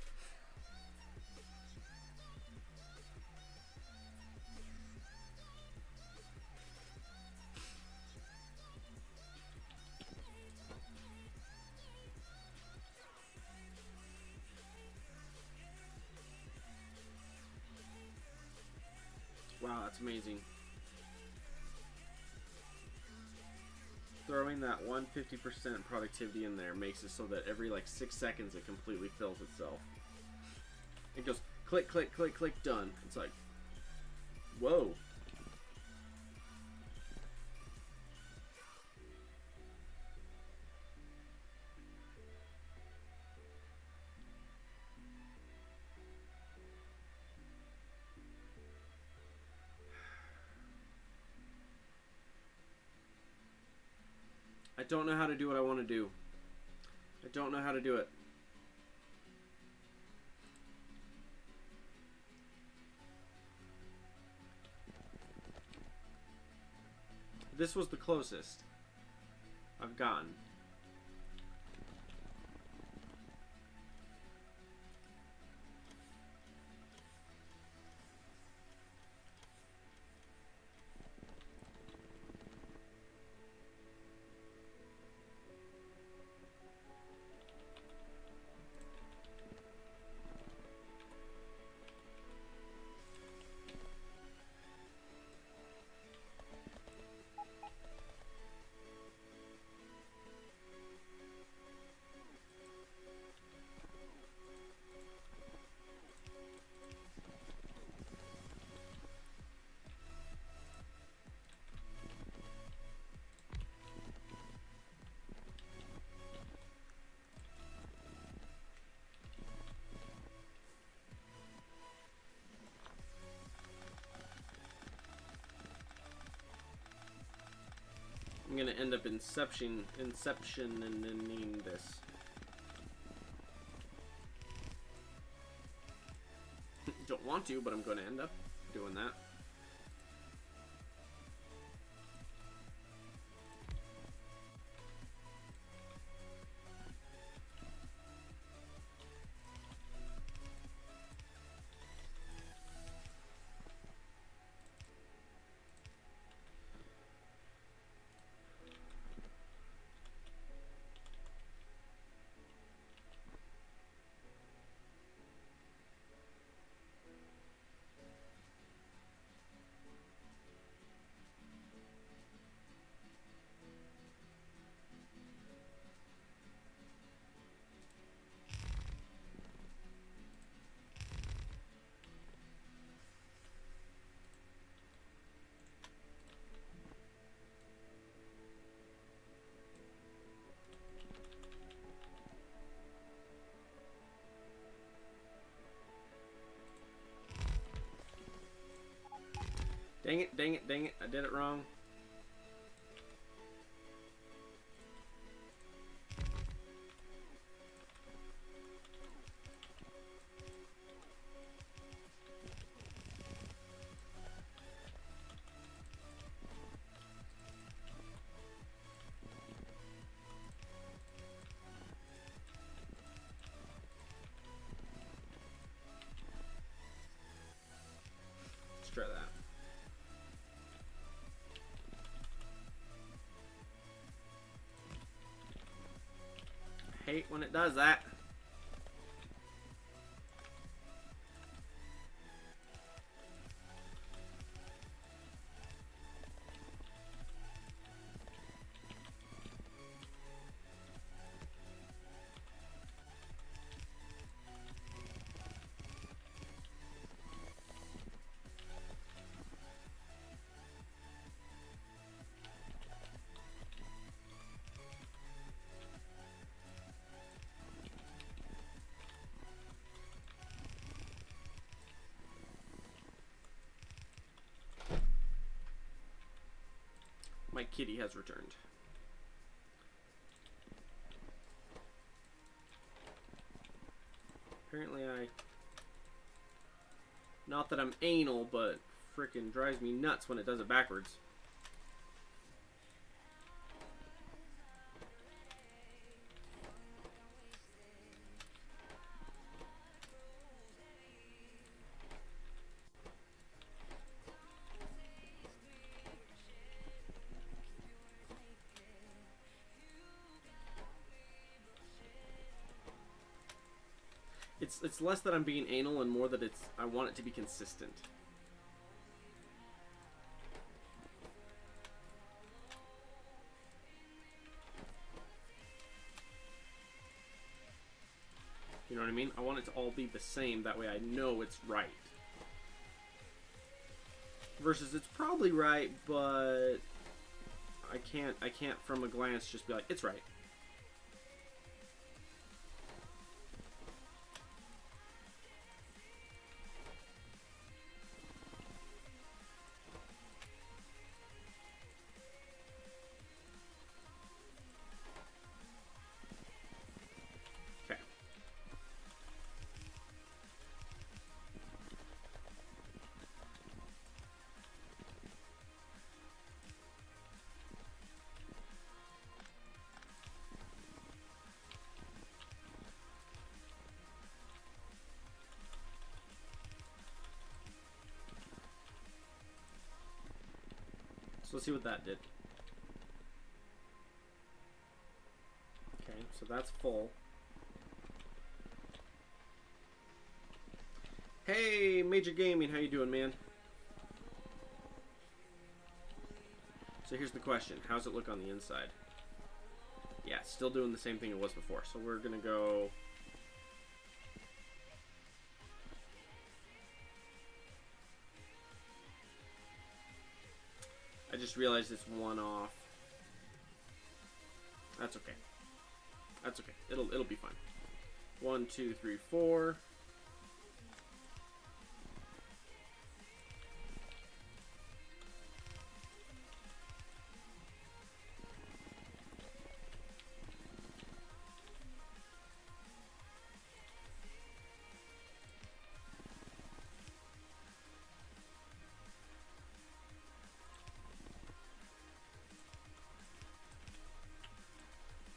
Wow, that's amazing. Throwing that 150% productivity in there makes it so that every like 6 seconds it completely fills itself. It goes click, click, click, click, done. It's like, whoa. I don't know how to do what I want to do. I don't know how to do it. This was the closest I've gotten. I'm gonna end up inceptioning this. Don't want to, but I'm gonna end up doing that. Dang it, dang it, dang it. I did it wrong. Let's try that. Hate when it does that. My kitty has returned. Apparently not that I'm anal, but frickin' drives me nuts when it does it backwards. It's less that I'm being anal and more that I want it to be consistent. You know what I mean? I want it to all be the same, that way I know it's right. Versus it's probably right, but I can't from a glance just be like, it's right. So let's see what that did. Okay, so that's full. Hey, Major Gaming, how you doing, man? So here's the question. How's it look on the inside? Yeah, still doing the same thing it was before. So we're gonna go... I just realized it's one off. That's okay. That's okay. It'll be fine. 1, 2, 3, 4.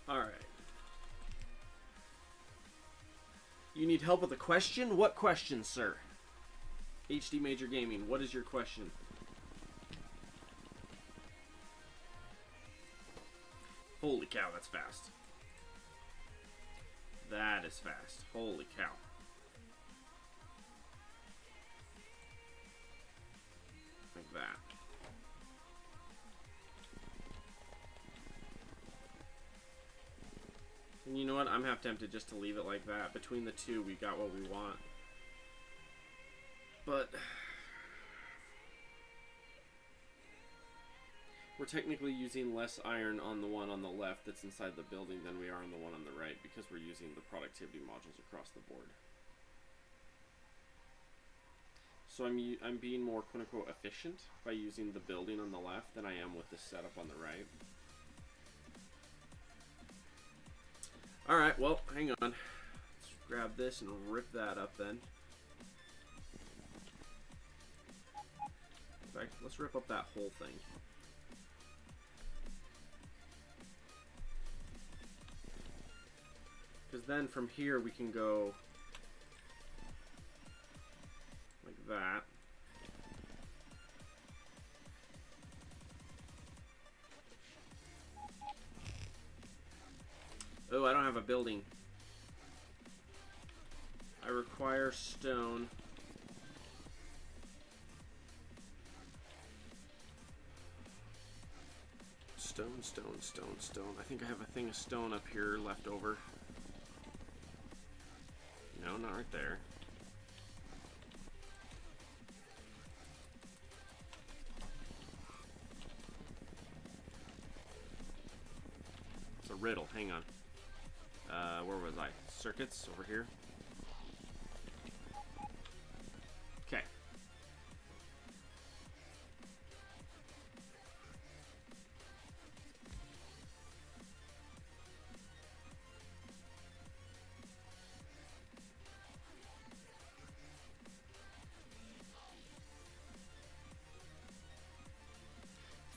Alright. You need help with a question? What question, sir? HD Major Gaming, what is your question? Holy cow, that's fast. That is fast. Holy cow. Like that. And you know what? I'm half tempted just to leave it like that. Between the two, we got what we want. But we're technically using less iron on the one on the left that's inside the building than we are on the one on the right because we're using the productivity modules across the board. So I'm being more quote-unquote efficient by using the building on the left than I am with the setup on the right. Alright, well, hang on. Let's grab this and rip that up then. In fact, let's rip up that whole thing. Because then from here we can go like that. Oh, I don't have a building. I require stone. Stone, stone, stone, stone. I think I have a thing of stone up here left over. No, not right there. It's a riddle. Hang on. Where was I? Circuits over here. Okay.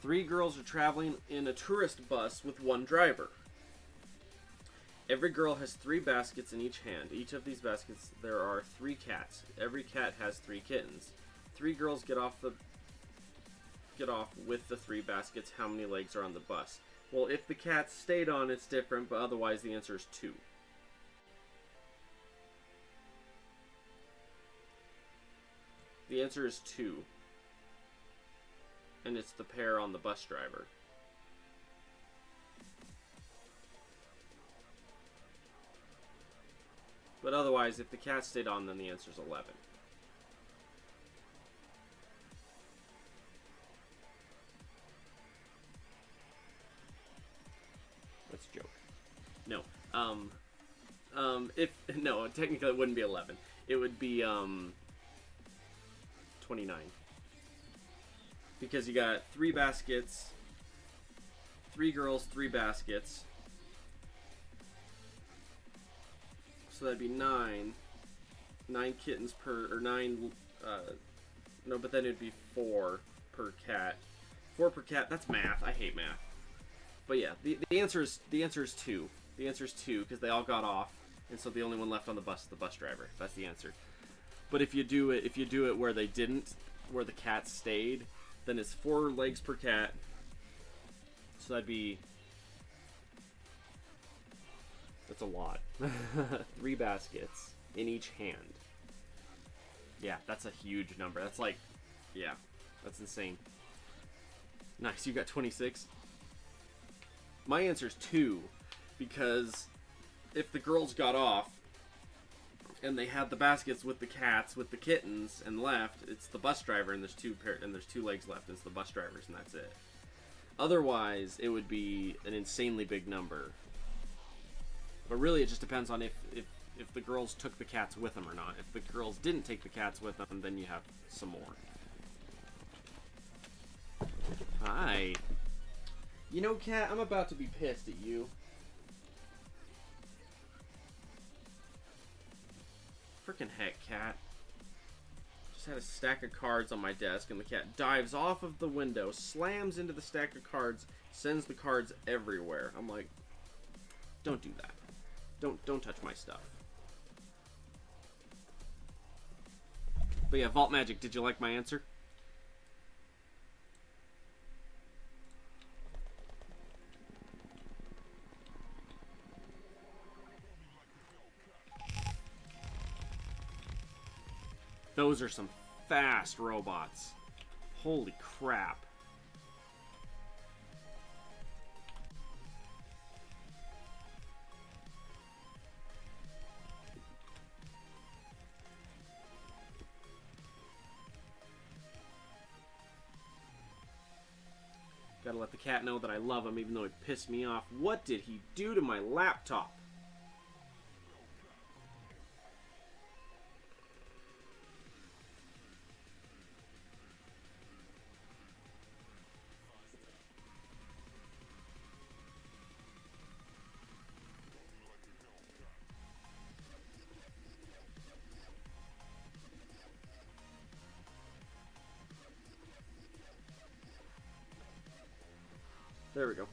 Three girls are traveling in a tourist bus with one driver. Every girl has 3 baskets in each hand. Each of these baskets, there are 3 cats. Every cat has 3 kittens. 3 girls get off with the 3 baskets. How many legs are on the bus? Well, if the cats stayed on, it's different, but otherwise the answer is 2. The answer is 2. And it's the pair on the bus driver. But otherwise, if the cat stayed on, then the answer is 11. That's a joke. No. No, technically it wouldn't be 11. It would be 29. Because you got 3 baskets, 3 girls, 3 baskets. So that'd be 9. 9 kittens per, or 9, no, but then it'd be 4 per cat. 4 per cat, that's math. I hate math. But yeah, the answer is 2. The answer is 2, because they all got off, and so the only one left on the bus is the bus driver. That's the answer. But if you do it where they didn't, where the cat stayed, then it's 4 legs per cat. So that'd be, that's a lot. 3 baskets in each hand. Yeah, that's a huge number. That's like, yeah, that's insane. Nice, you got 26. My answer is 2, because if the girls got off and they had the baskets with the cats, with the kittens, and left, it's the bus driver, and there's 2 legs left. And it's the bus drivers, and that's it. Otherwise, it would be an insanely big number. But really, it just depends on if the girls took the cats with them or not. If the girls didn't take the cats with them, then you have some more. Hi. You know, cat, I'm about to be pissed at you. Frickin' heck, cat. Just had a stack of cards on my desk, and the cat dives off of the window, slams into the stack of cards, sends the cards everywhere. I'm like, don't do that. Don't touch my stuff. But yeah, Vault Magic, did you like my answer? Those are some fast robots. Holy crap. Gotta let the cat know that I love him, even though he pissed me off. What did he do to my laptop? There we go.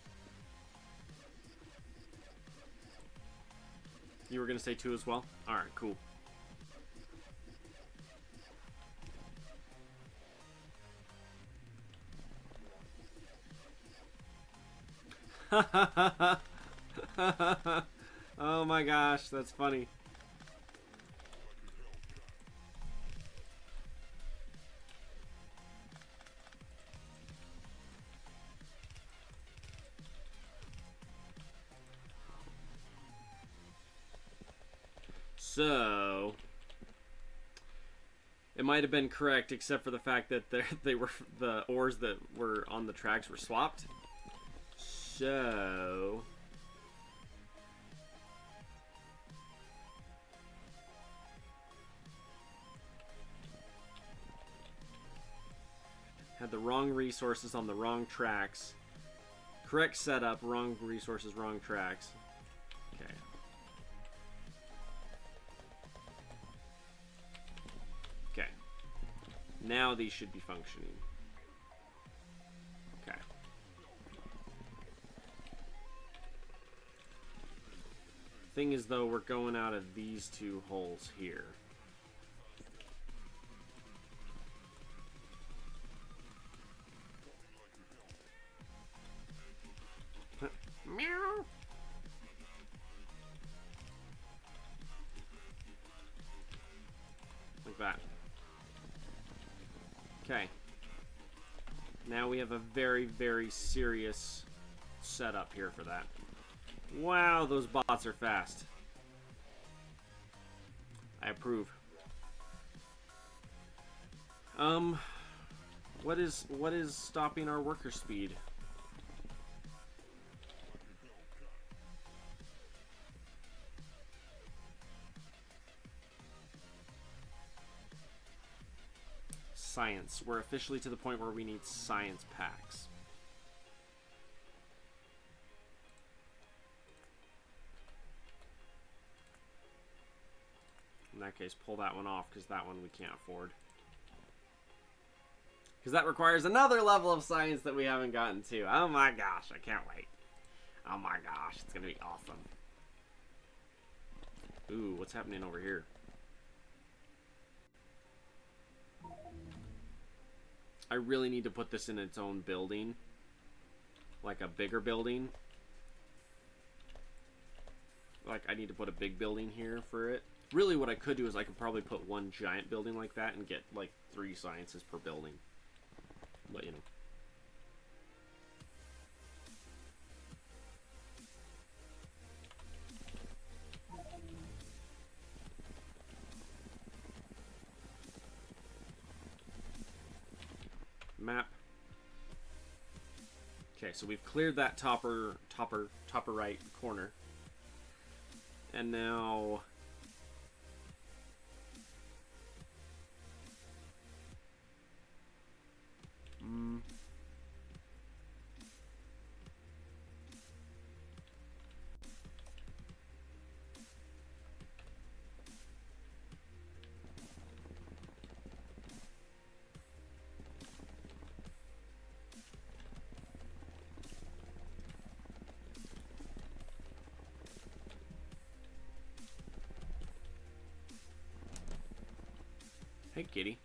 You were going to say 2 as well? Alright, cool. Oh my gosh, that's funny. So, it might have been correct, except for the fact that the ores that were on the tracks were swapped. So, had the wrong resources on the wrong tracks. Correct setup, wrong resources, wrong tracks. Okay. Okay. Now these should be functioning. Okay. Thing is, though, we're going out of these 2 holes here. Meow. Like that. Okay. Now we have a very, very serious setup here for that. Wow, those bots are fast. I approve. What is stopping our worker speed? Science. We're officially to the point where we need science packs. In that case, pull that one off, because that one we can't afford. Because that requires another level of science that we haven't gotten to. Oh my gosh, I can't wait. Oh my gosh, it's going to be awesome. Ooh, what's happening over here? I really need to put this in its own building. Like a bigger building. Like, I need to put a big building here for it. Really, what I could do is I could probably put one giant building like that and get, like, 3 sciences per building. But, you know. Map. Okay, so we've cleared that topper right corner. And now... Hey, kitty.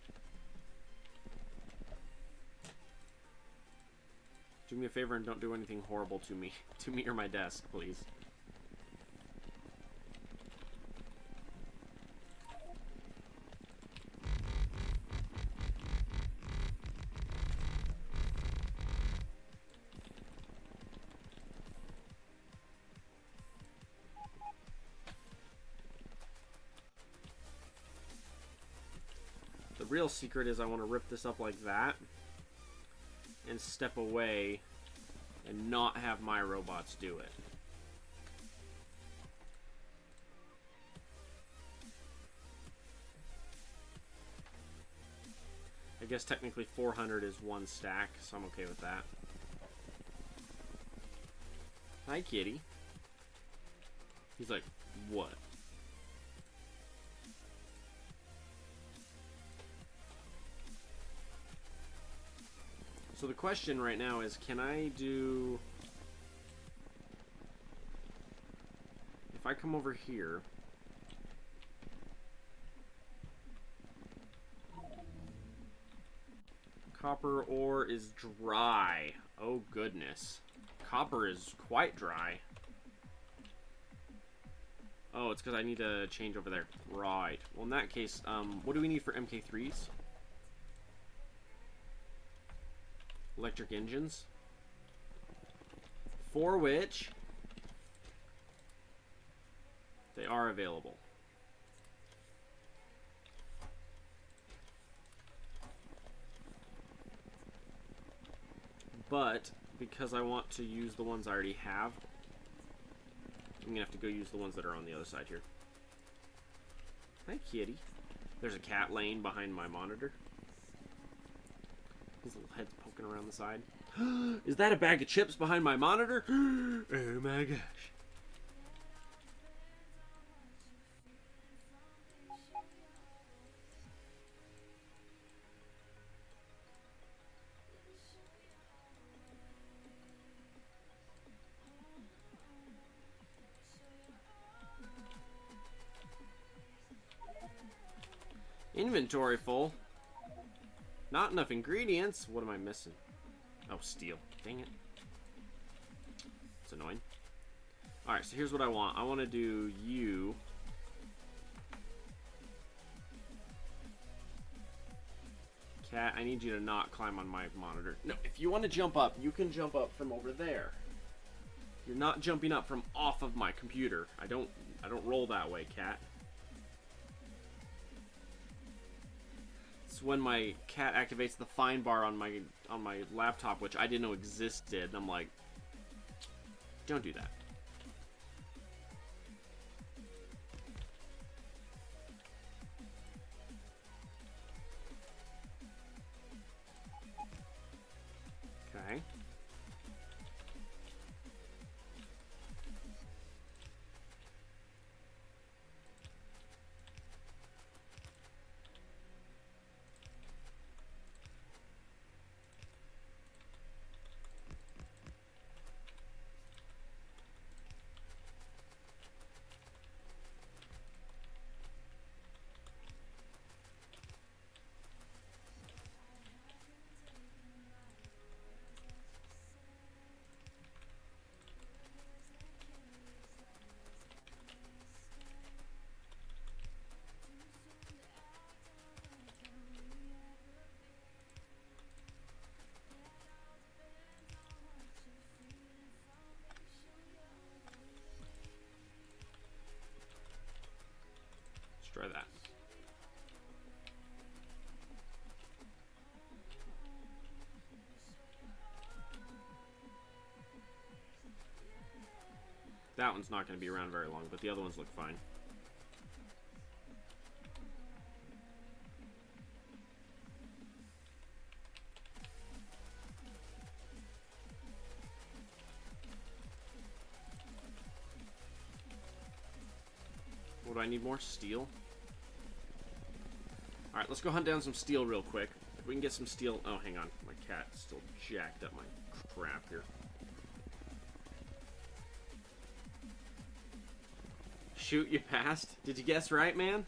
Do me a favor and don't do anything horrible to me. To me or my desk, please. The real secret is I want to rip this up like that and step away and not have my robots do it. I guess technically 400 is 1 stack, so I'm okay with that. Hi, kitty. He's like, what? So the question right now is, can I do... If I come over here... Copper ore is dry. Oh, goodness. Copper is quite dry. Oh, it's because I need to change over there. Right. Well, in that case, what do we need for MK3s? Electric engines. For which they are available. But because I want to use the ones I already have, I'm gonna have to go use the ones that are on the other side here. Hi, kitty. There's a cat laying behind my monitor. His little head's poking around the side. Is that a bag of chips behind my monitor? Oh my gosh. Inventory full. Not enough ingredients. What am I missing? Oh, steel. Dang it. It's annoying. Alright, so here's what I want. I want to do you. Cat, I need you to not climb on my monitor. No, if you want to jump up, you can jump up from over there. You're not jumping up from off of my computer. I don't roll that way, Cat. It's when my cat activates the find bar on my laptop, which I didn't know existed. And I'm like, don't do that. Okay. Try that. That one's not going to be around very long, but the other ones look fine. What do I need more? Steel? Alright, let's go hunt down some steel real quick. If we can get some steel... Oh, hang on. My cat's still jacked up my crap here. Shoot, you passed? Did you guess right, man?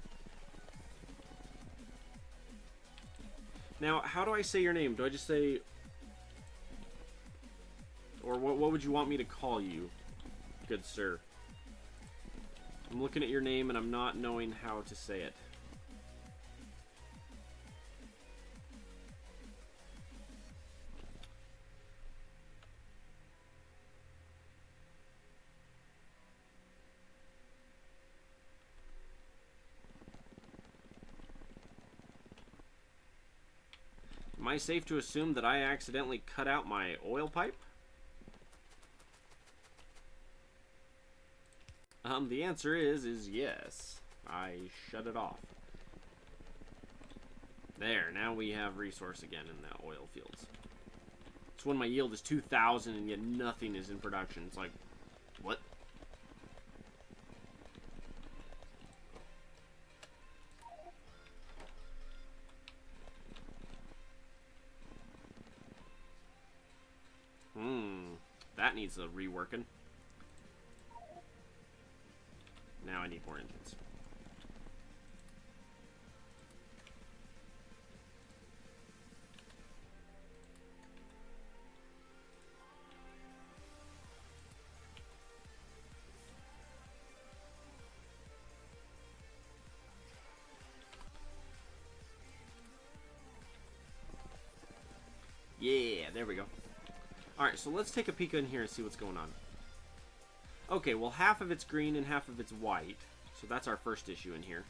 Now, how do I say your name? Do I just say... Or what would you want me to call you, good sir? I'm looking at your name and I'm not knowing how to say it. Am I safe to assume that I accidentally cut out my oil pipe? The answer is yes. I shut it off. There, now we have resource again in the oil fields. It's when my yield is 2,000 and yet nothing is in production. It's like, what? That needs a reworking. Now I need more engines. Yeah, there we go. Alright, so let's take a peek in here and see what's going on. Okay, well, half of it's green and half of it's white. So that's our first issue in here.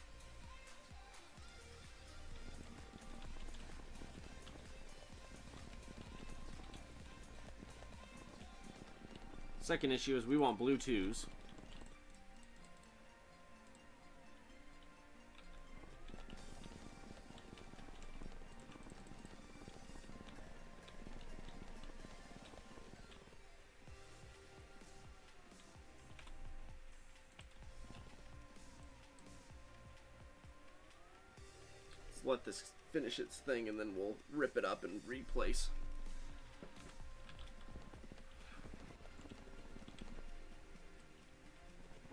Second issue is we want blue 2s. Let this finish its thing and then we'll rip it up and replace.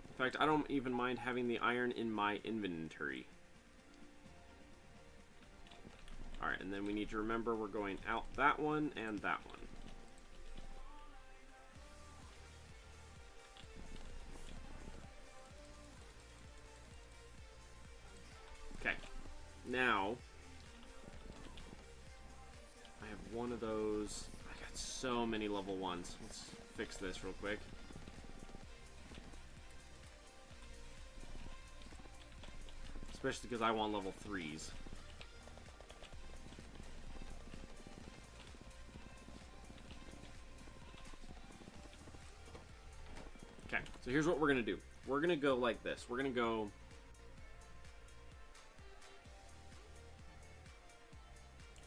In fact, I don't even mind having the iron in my inventory. Alright, and then we need to remember we're going out that one and that one. Okay. Now, one of those. I got so many level 1s. Let's fix this real quick. Especially because I want level 3s. Okay, so here's what we're going to do. We're going to go like this. We're going to go...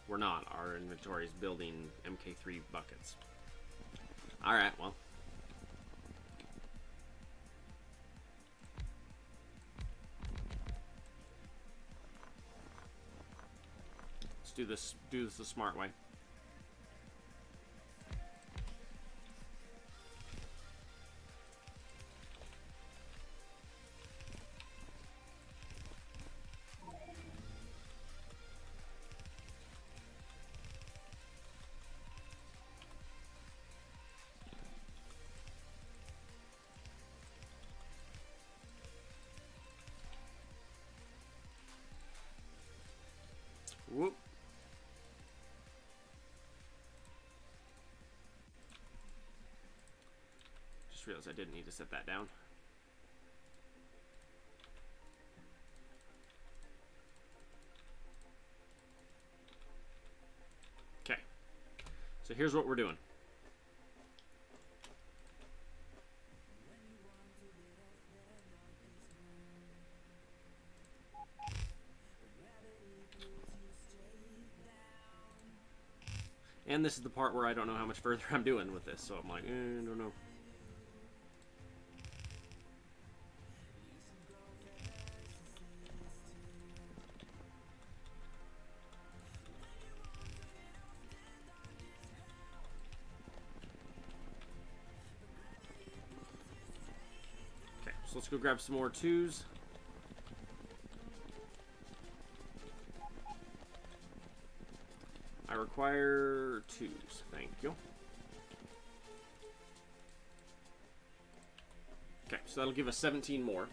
We're not. Our inventory is building Mk3 buckets. Alright, well. Let's do this the smart way. Whoop. Just realized I didn't need to set that down. Okay. So here's what we're doing. And this is the part where I don't know how much further I'm doing with this, so I'm like, I don't know. Okay, so let's go grab some more 2s. I require 2s, thank you. Okay, so that'll give us 17 more.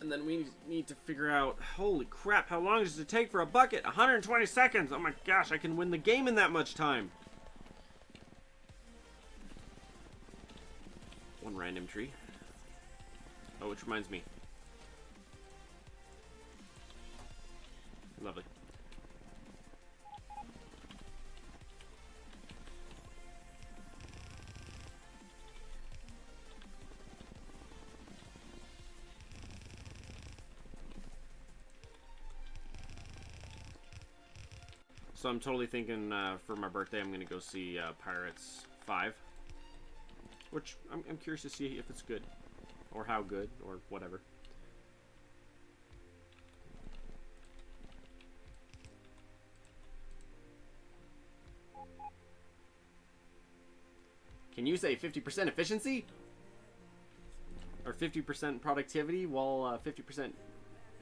And then we need to figure out, holy crap, how long does it take for a bucket? 120 seconds! Oh my gosh, I can win the game in that much time! One random tree. Oh, which reminds me. Lovely. So I'm totally thinking for my birthday I'm going to go see Pirates 5. Which I'm curious to see if it's good. Or how good, or whatever. Can you say 50% efficiency? Or 50% productivity while 50%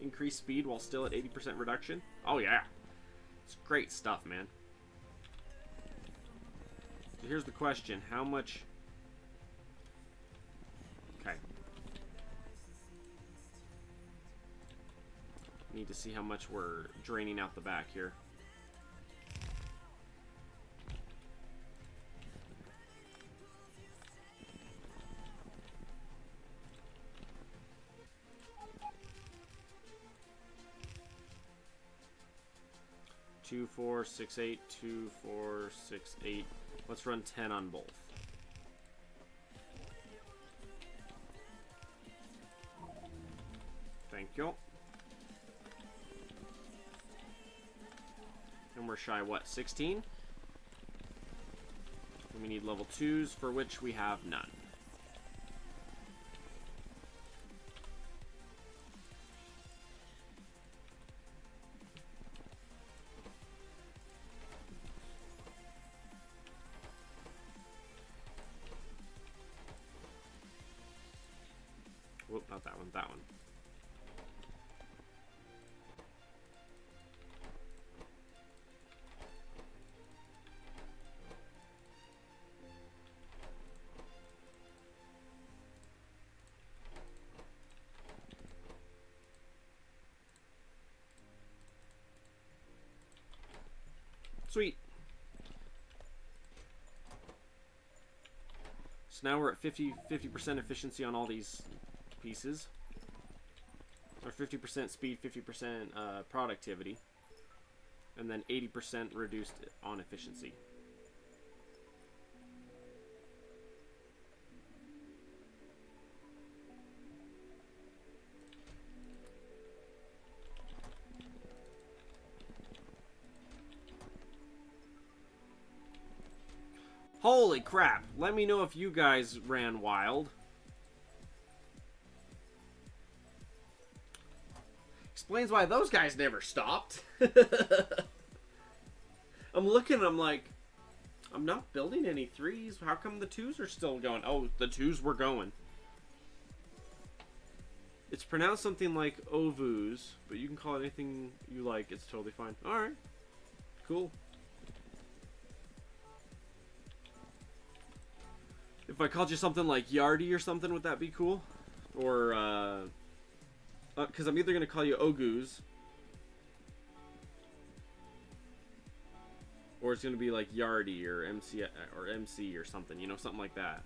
increased speed while still at 80% reduction? Oh yeah. It's great stuff, man. So here's the question. How much... Okay. Need to see how much we're draining out the back here. Two, 4, 6, 8, 2, 4, 6, 8. Let's run 10 on both. Thank you. And we're shy, what, 16? And we need level 2s, for which we have none. Whoop, not that one, that one. Sweet. So now we're at 50% efficiency on all these pieces. Or 50% speed, 50% productivity. And then 80% reduced on efficiency. Holy crap! Let me know if you guys ran wild. Explains why those guys never stopped. I'm looking, I'm like, I'm not building any 3s. How come the 2s are still going? Oh, the 2s were going. It's pronounced something like Ovus, but you can call it anything you like. It's totally fine. Alright. Cool. If I called you something like Yardy or something, would that be cool? Or, because I'm either going to call you Ogus, or it's going to be like Yardy or MC or something, you know, something like that.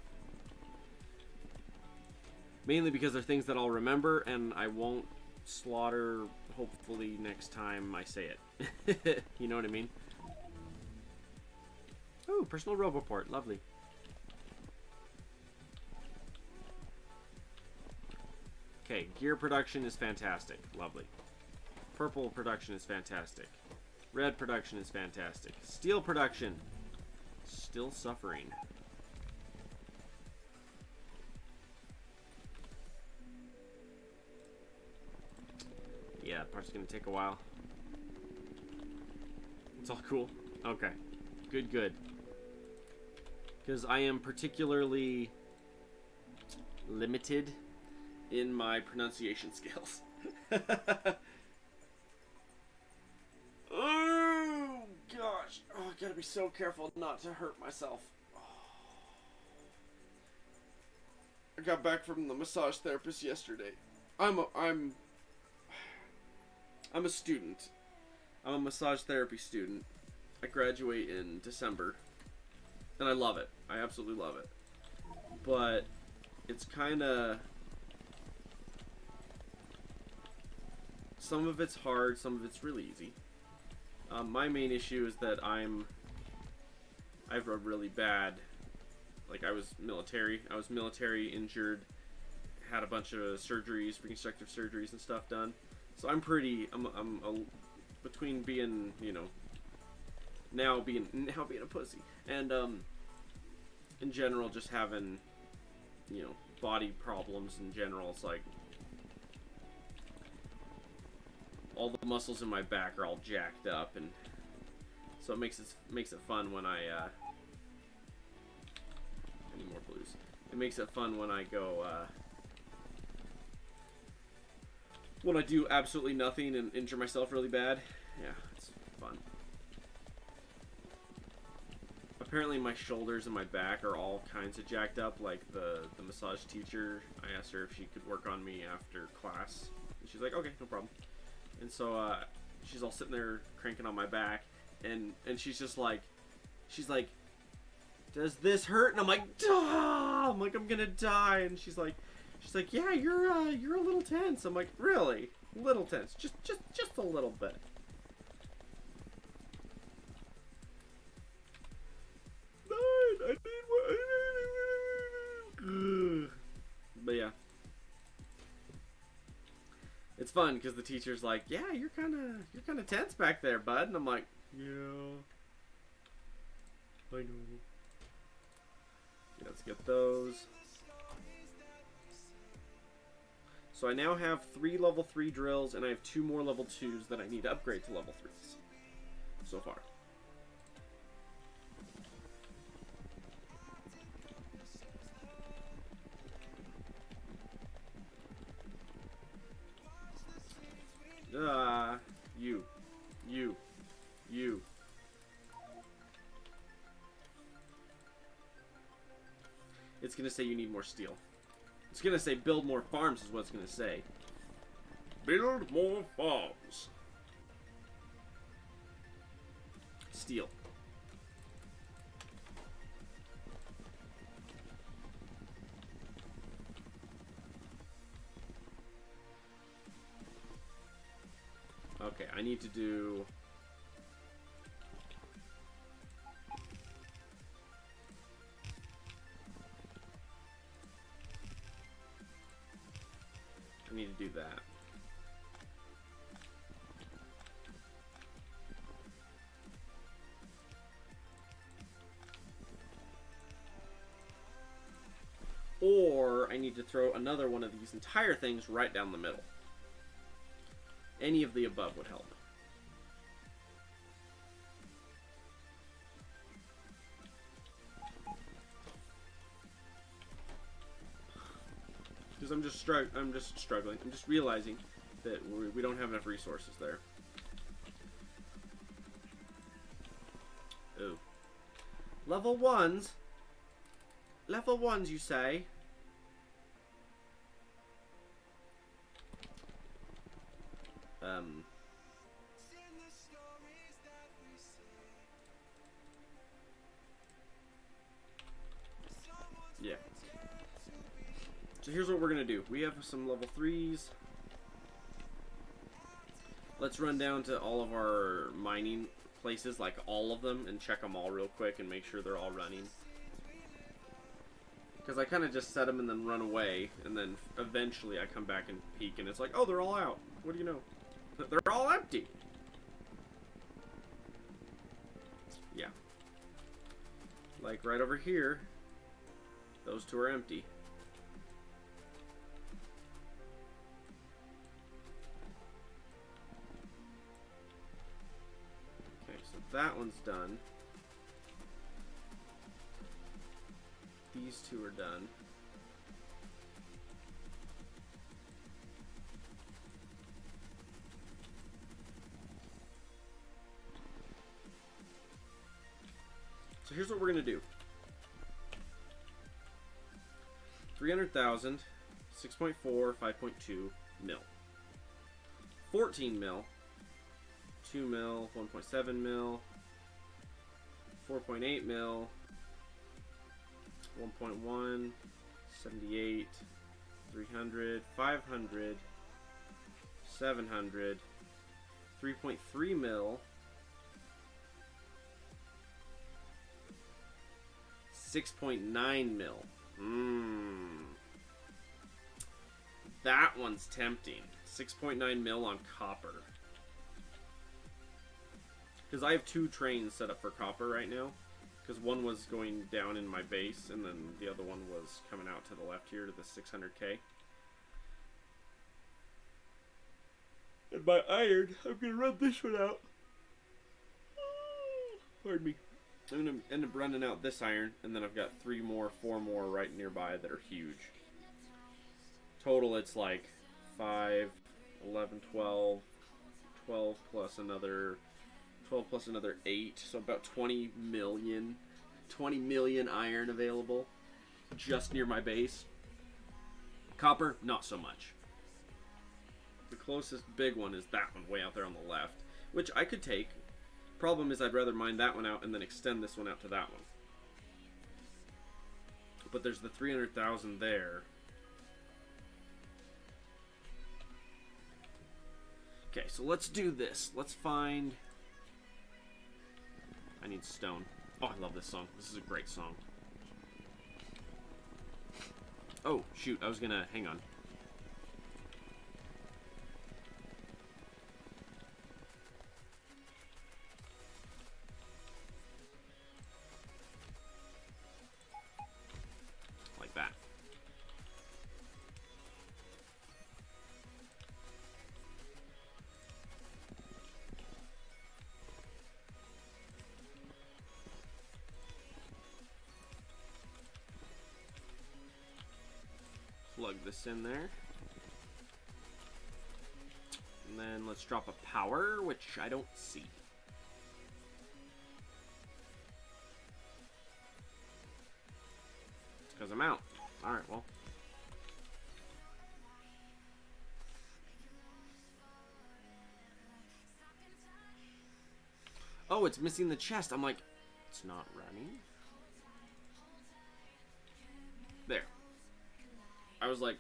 Mainly because they're things that I'll remember and I won't slaughter, hopefully, next time I say it. You know what I mean? Oh, personal Roboport. Lovely. Okay, gear production is fantastic. Lovely. Purple production is fantastic. Red production is fantastic. Steel production. Still suffering. Yeah, that part's gonna take a while. It's all cool. Okay. Good, good. Because I am particularly limited in my pronunciation skills. Oh gosh. Oh, I gotta be so careful not to hurt myself. Oh. I got back from the massage therapist yesterday. I'm a student. I'm a massage therapy student. I graduate in December. And I love it. I absolutely love it. But it's kind of... Some of it's hard, some of it's really easy. My main issue is that I have a really bad... Like, I was military injured. Had a bunch of surgeries, reconstructive surgeries and stuff done. So I'm between being, you know, now being a pussy, and in general just having, you know, body problems in general. It's like all the muscles in my back are all jacked up, and so it makes it fun when I I need more blues. It makes it fun when I go when I do absolutely nothing and injure myself really bad. Yeah, it's fun. Apparently my shoulders and my back are all kinds of jacked up. Like the massage teacher, I asked her if she could work on me after class. And she's like, okay, no problem. And so she's all sitting there cranking on my back. And she's just like, does this hurt? And I'm like, duh! I'm like, I'm gonna die. And she's like, yeah, you're a little tense. I'm like, really? A little tense. Just a little bit. I need one. But yeah. It's fun because the teacher's like, yeah, you're kind of tense back there, bud. And I'm like, yeah. I know. Okay, let's get those. So I now have 3 level 3 drills, and I have 2 more level 2s that I need to upgrade to level 3s. So far. You. It's gonna say you need more steel. It's gonna say build more farms is what it's gonna say. Build more farms. Steel. Okay, I need to do... I need to do that. Or I need to throw another one of these entire things right down the middle. Any of the above would help. Because I'm just struggling. I'm just realizing that we don't have enough resources there. Ooh. Level 1s? Level 1s, you say? Yeah. So here's what we're gonna do. We have some level 3s. Let's run down to all of our mining places, like all of them, and check them all real quick and make sure they're all running. Because I kind of just set them and then run away, and then eventually I come back and peek, and it's like, oh, they're all out. What do you know? They're all empty. Yeah. Like right over here, those two are empty. Okay, so that one's done. These two are done. So here's what we're gonna do. 300,000, 6.4, 5.2 mil. 14 mil, 2 mil, 1.7 mil, 4.8 mil, 1.1, 78, 300, 500, 700, 3.3 mil, 6.9 mil. That one's tempting. 6.9 mil on copper. Because I have 2 trains set up for copper right now. Because one was going down in my base, and then the other one was coming out to the left here to the 600k. And my iron, I'm going to run this one out. Pardon me. I'm going to end up running out this iron, and then I've got 4 more right nearby that are huge. Total, it's like 5, 11, 12, 12 plus another 8, so about 20 million iron available just near my base. Copper, not so much. The closest big one is that one way out there on the left, which I could take. Problem is I'd rather mine that one out and then extend this one out to that one. But there's the 300,000 there. Okay, so let's do this. Let's find... I need stone. Oh, I love this song. This is a great song. Oh, shoot. I was gonna... Hang on. Like that. Plug this in there. And then let's drop a power, which I don't see. It's because I'm out. Alright, well. Oh, it's missing the chest. I'm like, it's not running. There. I was like,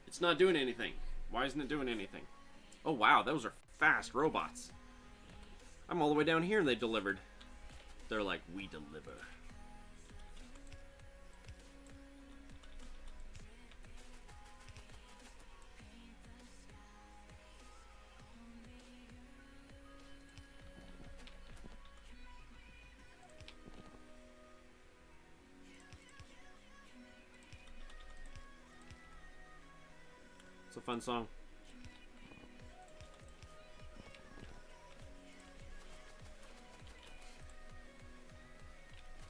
it's not doing anything. Why isn't it doing anything? Oh, wow, those are fast robots. I'm all the way down here and they delivered. They're like, we deliver. It's a fun song.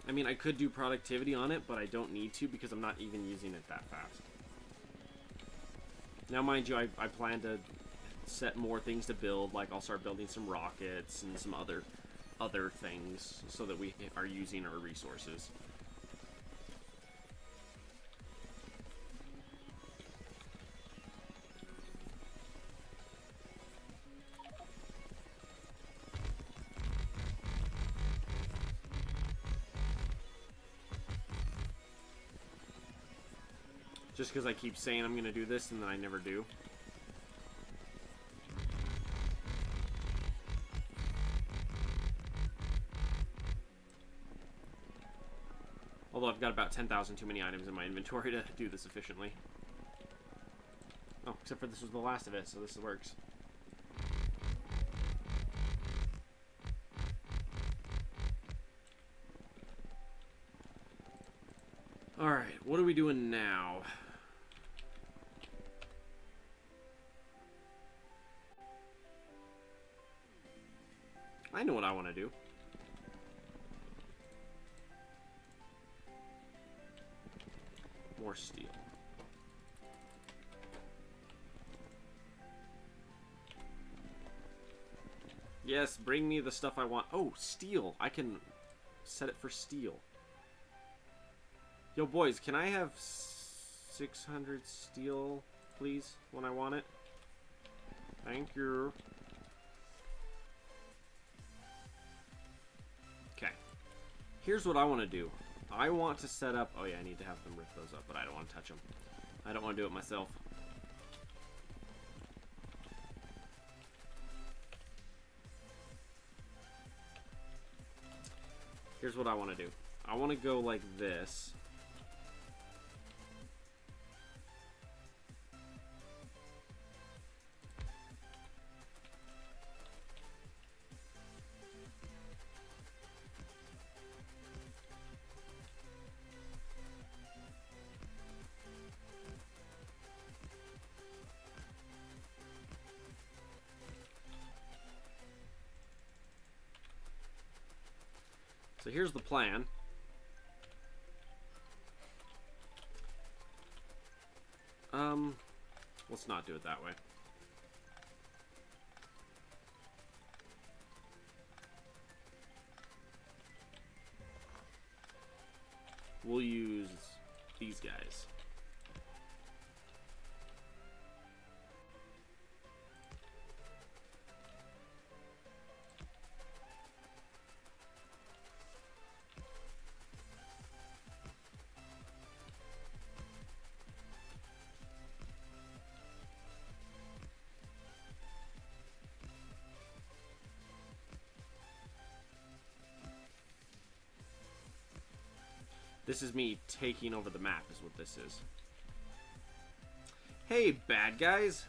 I mean, I could do productivity on it, but I don't need to because I'm not even using it that fast. Now, mind you, I plan to set more things to build. Like, I'll start building some rockets and some other things so that we are using our resources. Just because I keep saying I'm going to do this and then I never do. Although I've got about 10,000 too many items in my inventory to do this efficiently. Oh, except for this was the last of it, so this works. Alright, what are we doing now? I know what I want to do. More steel. Yes, bring me the stuff I want. Oh, steel. I can set it for steel. Yo, boys, can I have 600 steel, please, when I want it? Thank you. Okay. Here's what I want to do. I want to set up... Oh, yeah, I need to have them rip those up, but I don't want to touch them. I don't want to do it myself. Here's what I want to do. I want to go like this. So here's the plan. Let's not do it that way. We'll use these guys. This is me taking over the map, is what this is. Hey, bad guys.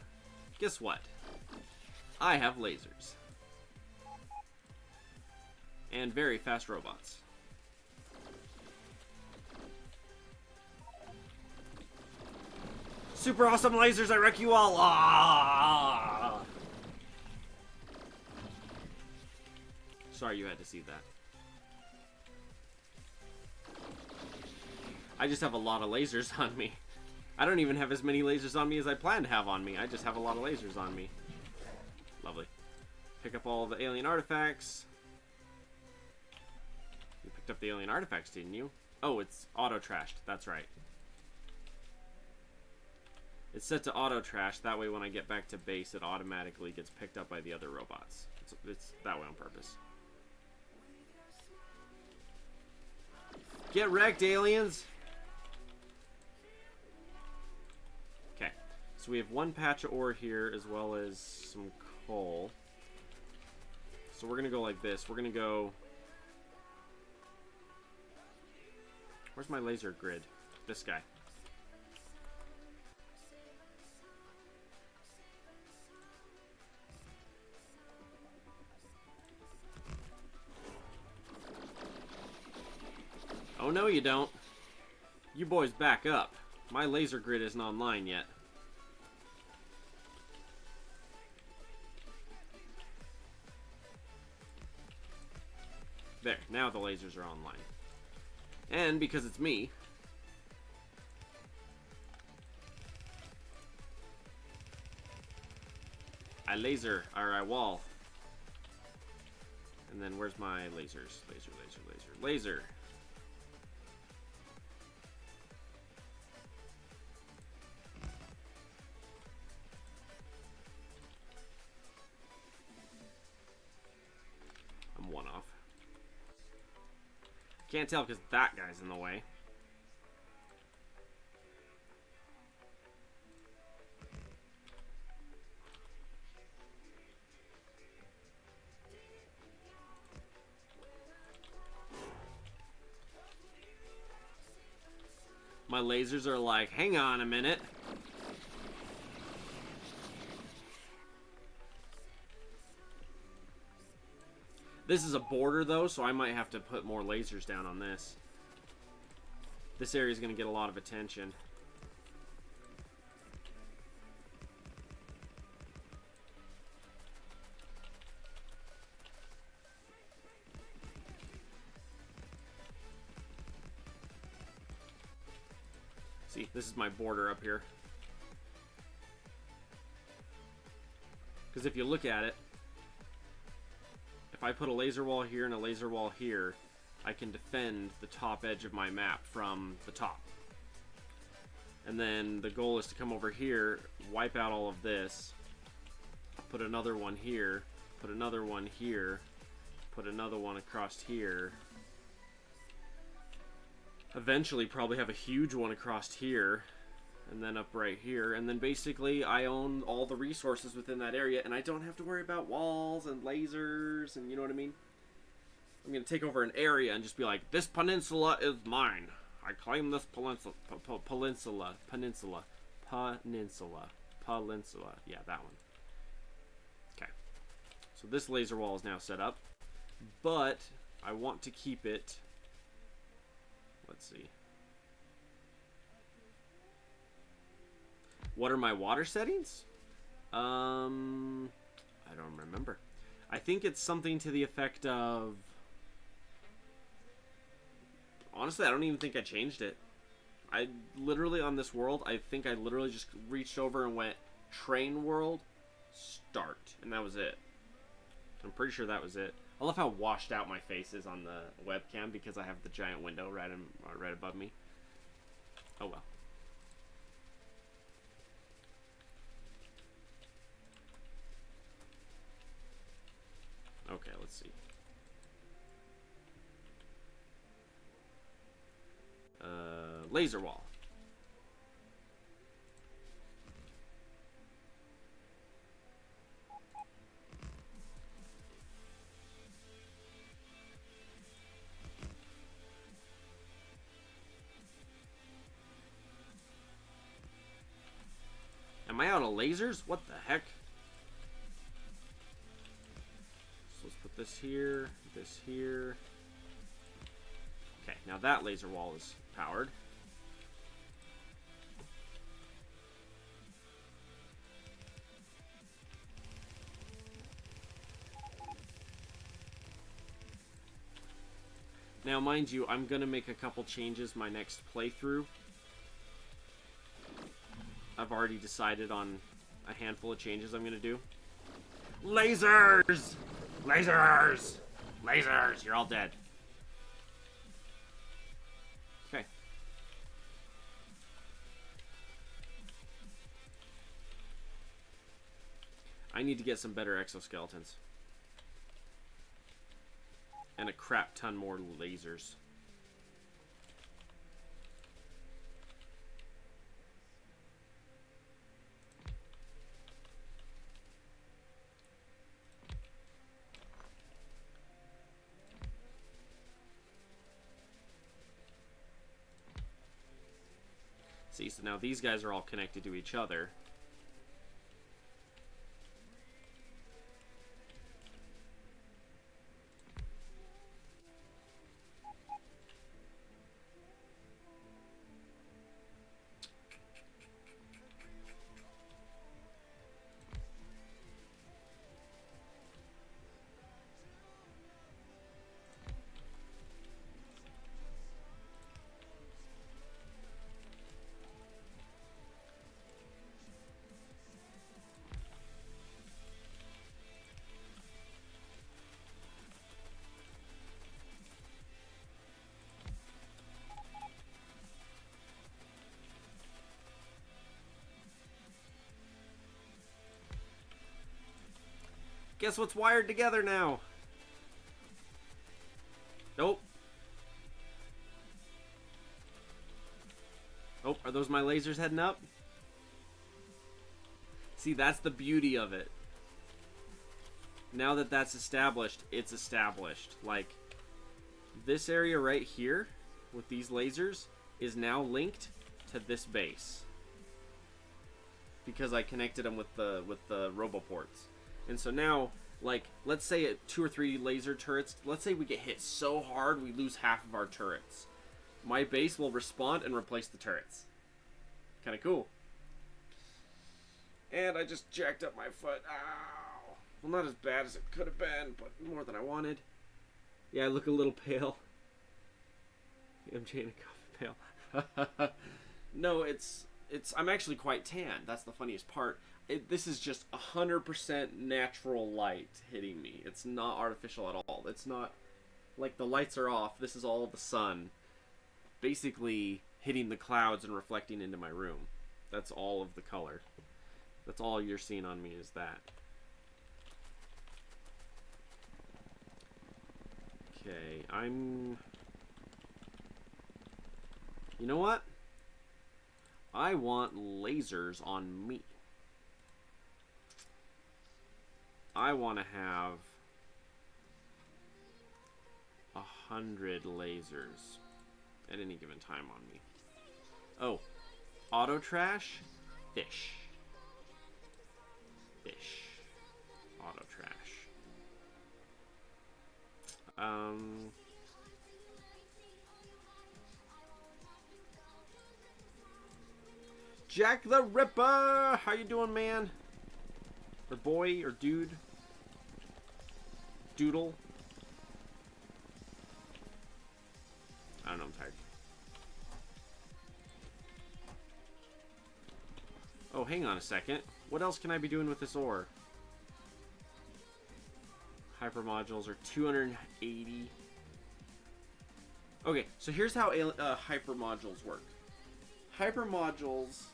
Guess what? I have lasers. And very fast robots. Super awesome lasers, I wreck you all! Ah! Sorry you had to see that. I just have a lot of lasers on me. I don't even have as many lasers on me as I plan to have on me. I just have a lot of lasers on me. Lovely. Pick up all the alien artifacts. You picked up the alien artifacts, didn't you? Oh, it's auto-trashed. That's right. It's set to auto-trash. That way when I get back to base, it automatically gets picked up by the other robots. It's that way on purpose. Get wrecked, aliens! So we have one patch of ore here, as well as some coal. So we're gonna go like this. We're gonna go... Where's my laser grid? This guy. Oh, no, you don't. You boys back up. My laser grid isn't online yet. There, now the lasers are online. And because it's me, I laser, or I wall. And then where's my lasers? Laser. I'm one off. Can't tell because that guy's in the way. My lasers are like, hang on a minute. This is a border though, so I might have to put more lasers down on this. This area is going to get a lot of attention. See, this is my border up here. Because if you look at it, if I put a laser wall here and a laser wall here, I can defend the top edge of my map from the top. And then the goal is to come over here, wipe out all of this, put another one here, put another one here, put another one across here. Eventually probably have a huge one across here, and then up right here, and then basically I own all the resources within that area, and I don't have to worry about walls and lasers, and you know what I mean? I'm going to take over an area and just be like, this peninsula is mine. I claim this peninsula. Yeah, that one. Okay. So this laser wall is now set up, but I want to keep it... Let's see. What are my water settings? I don't remember. I think it's something to the effect of... Honestly, I don't even think I changed it. I literally, on this world, I think I literally just reached over and went, train world, start. And that was it. I'm pretty sure that was it. I love how washed out my face is on the webcam because I have the giant window right above me. Oh well. Okay, let's see. Laser wall. Am I out of lasers? What the heck? So let's put this here, this here. Okay, now that laser wall is powered. Now, mind you, I'm going to make a couple changes my next playthrough. I've already decided on a handful of changes I'm going to do. Lasers! Lasers! Lasers! You're all dead. Okay. I need to get some better exoskeletons. And a crap ton more lasers. See, so now these guys are all connected to each other. Guess what's wired together now? Nope. Oh, are those my lasers heading up? See, that's the beauty of it. Now that that's established, it's established. Like, this area right here with these lasers is now linked to this base. Because I connected them with the roboports. And so now, like, let's say at 2 or 3 laser turrets, let's say we get hit so hard we lose half of our turrets. My base will respond and replace the turrets. Kind of cool. And I just jacked up my foot. Ow. Well, not as bad as it could have been, but more than I wanted. Yeah, I look a little pale. MJ in a coffee pale. No, I'm actually quite tan. That's the funniest part. This is just 100% natural light hitting me. It's not artificial at all. It's not like the lights are off. This is all the sun basically hitting the clouds and reflecting into my room. That's all of the color. That's all you're seeing on me is that. Okay, you know what? I want lasers on me. I want to have 100 lasers at any given time on me. Oh, auto trash, fish. Fish. Auto trash. Jack the Ripper! How you doing, man? Or boy, or dude? Doodle? I don't know, I'm tired. Oh, hang on a second. What else can I be doing with this ore? Hypermodules are 280. Okay, so here's how hypermodules work. Hypermodules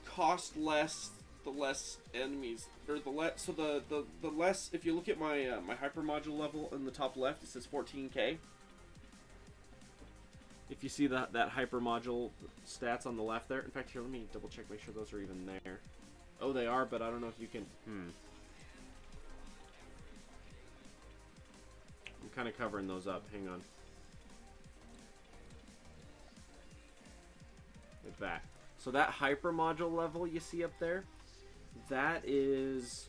cost less the less enemies, or the less. So the less. If you look at my my hypermodule level in the top left, it says 14K. If you see that hypermodule stats on the left there. In fact, here, let me double check, make sure those are even there. Oh, they are, but I don't know if you can. I'm kind of covering those up. Hang on. Like that. So that hypermodule level you see up there, that is.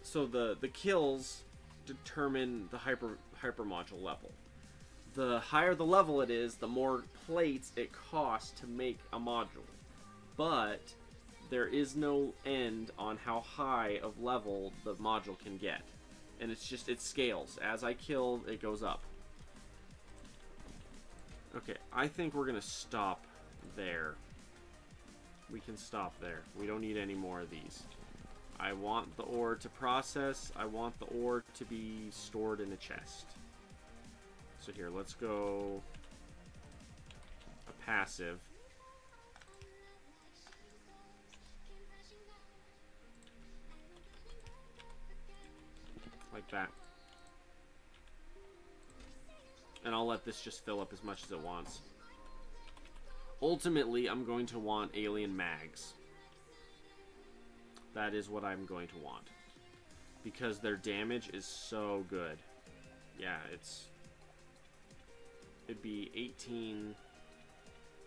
So the kills determine the hypermodule level. The higher the level it is, the more plates it costs to make a module. But there is no end on how high of level the module can get. And it's just, it scales. As I kill, it goes up. Okay, I think we're going to stop there. We can stop there. We don't need any more of these. I want the ore to process. I want the ore to be stored in a chest. So here, let's go a passive. Like that. And I'll let this just fill up as much as it wants. Ultimately, I'm going to want alien mags. That is what I'm going to want. Because their damage is so good. Yeah, it'd be 18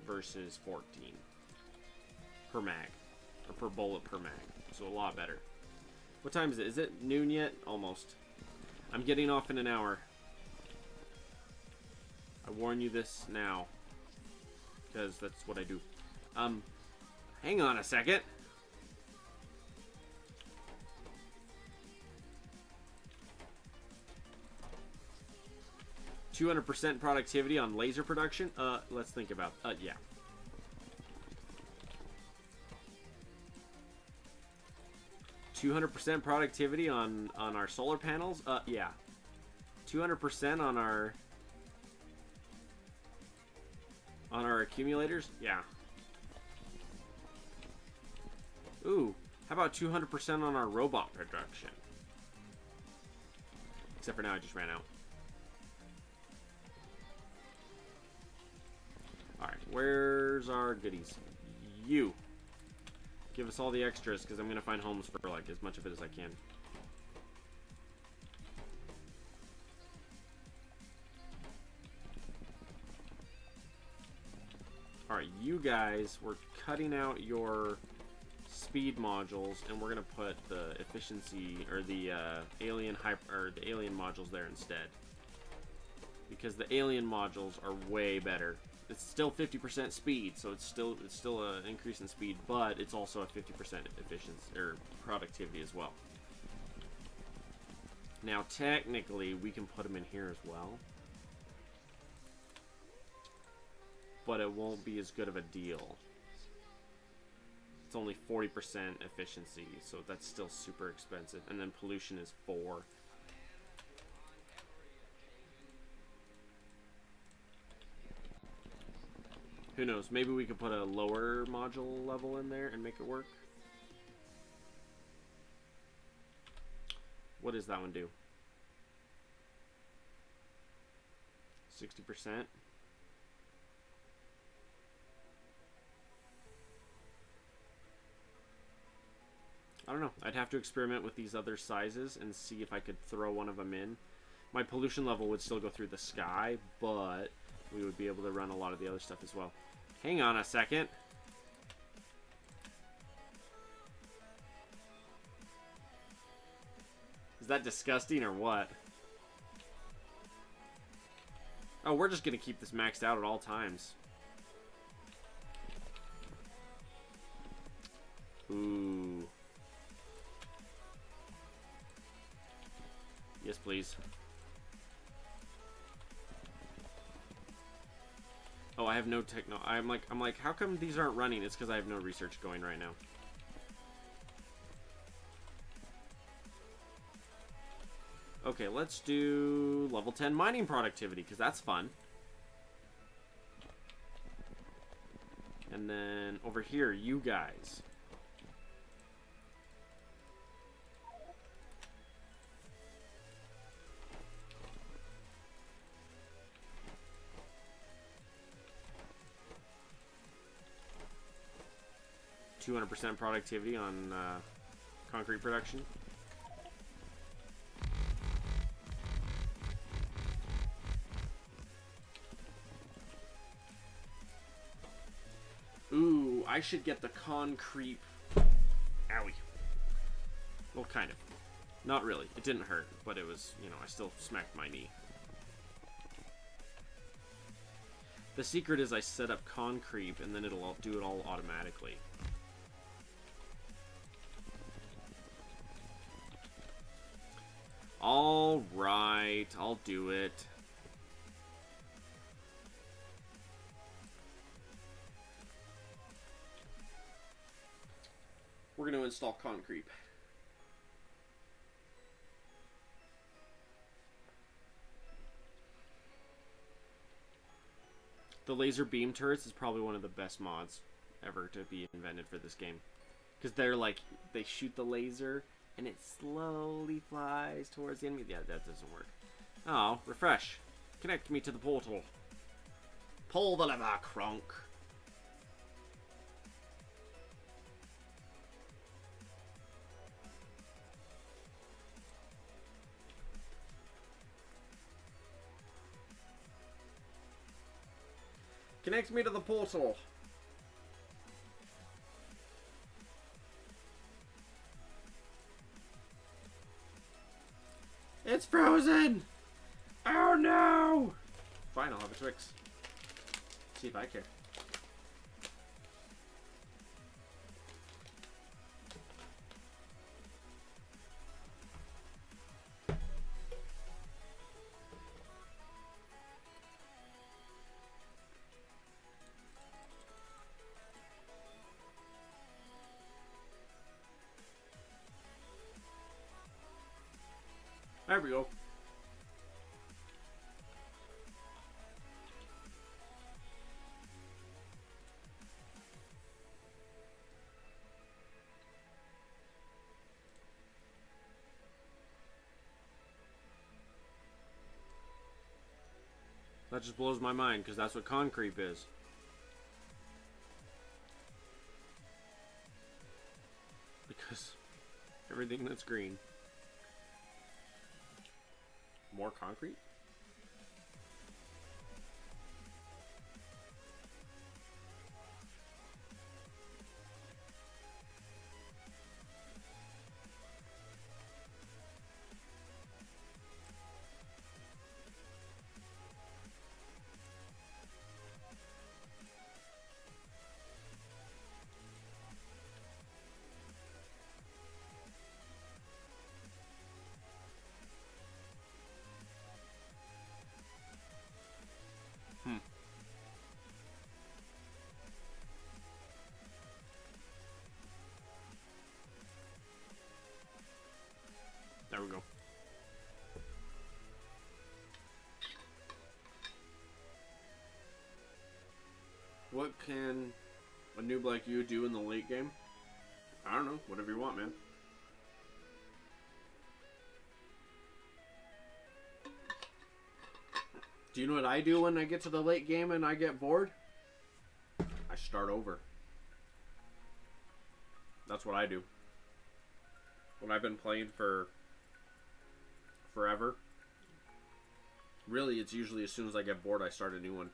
versus 14 per mag, or per bullet per mag. So a lot better. What time is it? Is it noon yet? Almost. I'm getting off in an hour. I warn you this now, because that's what I do. Hang on a second. %200 productivity on laser production? Let's think about, yeah. %200 productivity on our solar panels? Yeah. 200% on our accumulators? Yeah. Ooh, how about 200% on our robot production? Except for now, I just ran out. Alright, where's our goodies? You. Give us all the extras, because I'm going to find homes for, like, as much of it as I can. Alright, you guys, we're cutting out your speed modules, and we're going to put the efficiency, or the alien modules there instead. Because the alien modules are way better. It's still 50% speed, so it's still an increase in speed, but it's also a 50% efficiency or productivity as well. Now, technically, we can put them in here as well, but it won't be as good of a deal. It's only 40% efficiency, so that's still super expensive. And then pollution is 4. Who knows? Maybe we could put a lower module level in there and make it work. What does that one do? 60%? I don't know. I'd have to experiment with these other sizes and see if I could throw one of them in. My pollution level would still go through the sky, but we would be able to run a lot of the other stuff as well. Hang on a second. Is that disgusting or what? Oh, we're just going to keep this maxed out at all times. Ooh. Yes, please. Oh, I have no techno. I'm like, how come these aren't running? It's because I have no research going right now. Okay, let's do level 10 mining productivity, because that's fun. And then over here, you guys. %200 productivity on concrete production. Ooh, I should get the concrete. Owie. Well, kind of. Not really. It didn't hurt, but it was, you know, I still smacked my knee. The secret is I set up concrete and then it'll do it all automatically. All right, I'll do it. We're going to install concrete. The laser beam turrets is probably one of the best mods ever to be invented for this game. Because they're like, they shoot the laser and it slowly flies towards the enemy. Yeah, that doesn't work. Oh, refresh. Connect me to the portal. Pull the lever, Kronk. Connect me to the portal. It's frozen! Oh no! Fine, I'll have a Twix. See if I care. There we go. That just blows my mind, because that's what concrete is. Because everything that's green. More concrete? There we go. What can a noob like you do in the late game? I don't know. Whatever you want, man. Do you know what I do when I get to the late game and I get bored? I start over. That's what I do. When I've been playing for forever. Really, it's usually as soon as I get bored, I start a new one.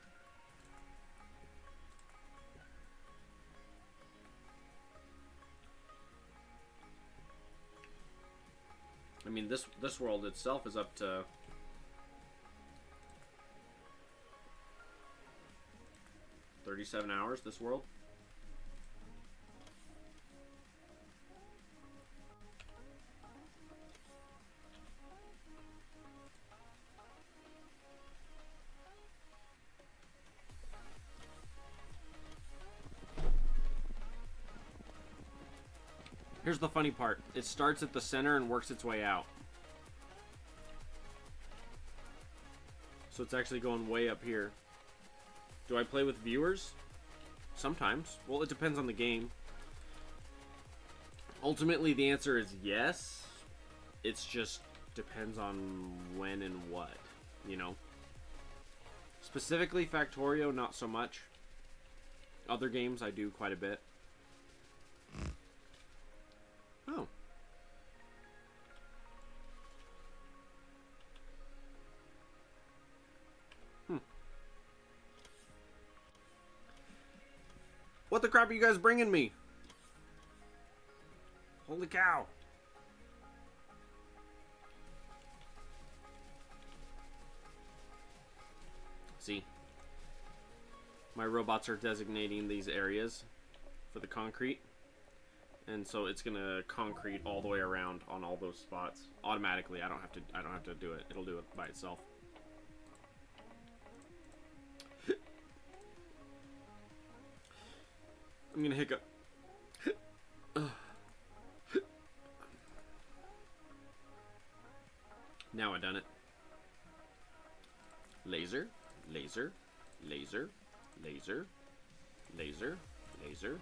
I mean, this world itself is up to 37 hours, this world. Here's the funny part. It starts at the center and works its way out. So it's actually going way up here. Do I play with viewers? Sometimes. Well, it depends on the game. Ultimately, the answer is yes. It's just depends on when and what, you know? Specifically Factorio, not so much. Other games, I do quite a bit. Oh. What the crap are you guys bringing me? Holy cow. See? My robots are designating these areas for the concrete. And so it's gonna concrete all the way around on all those spots automatically. I don't have to do it. It'll do it by itself. I'm gonna hiccup. Now I've done it. Laser, laser, laser, laser, laser, laser,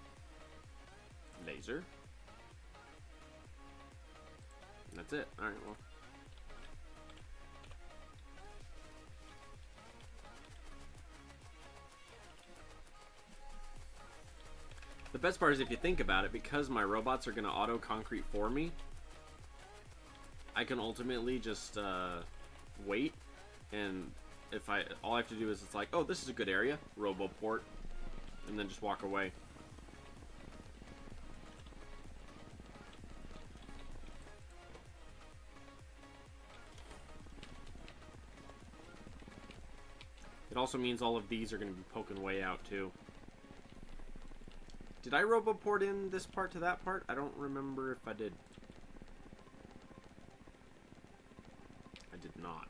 laser. That's it. Alright, well. The best part is if you think about it, because my robots are going to auto-concrete for me, I can ultimately just wait and if all I have to do is it's like, oh, this is a good area, Roboport, and then just walk away. It also means all of these are going to be poking way out too. Did I Roboport in this part to that part? I don't remember if I did. I did not.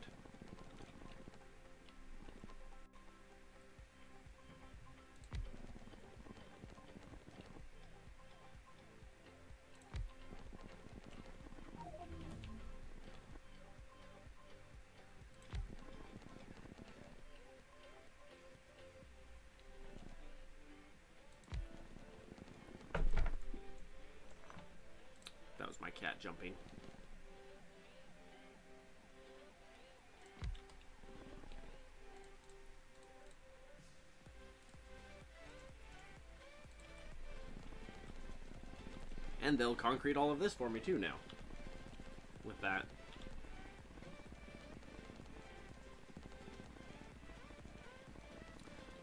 That was my cat jumping. And they'll concrete all of this for me too now. With that.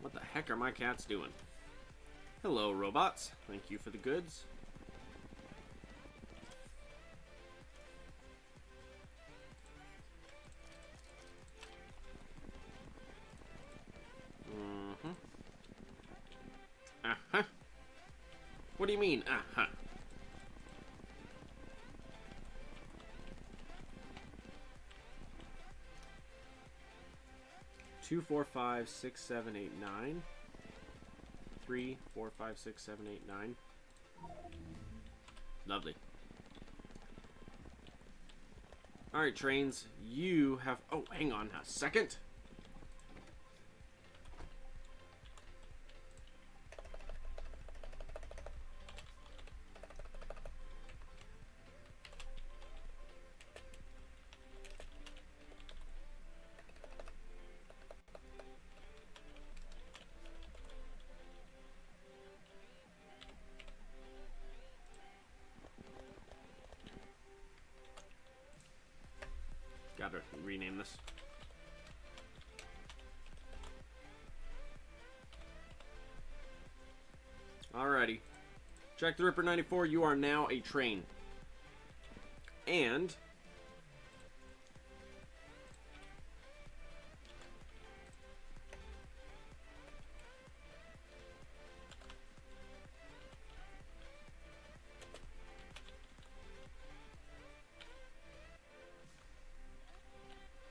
What the heck are my cats doing? Hello, robots. Thank you for the goods. Uh-huh. What do you mean, uh-huh? Two, 4, 5, 6, 7, 8, 9. 3, 4, 5, 6, 7, 8, 9. Lovely. Alright, trains. You have... Oh, hang on a second. Gotta rename this. Alrighty. Jack the Ripper 94, you are now a train. And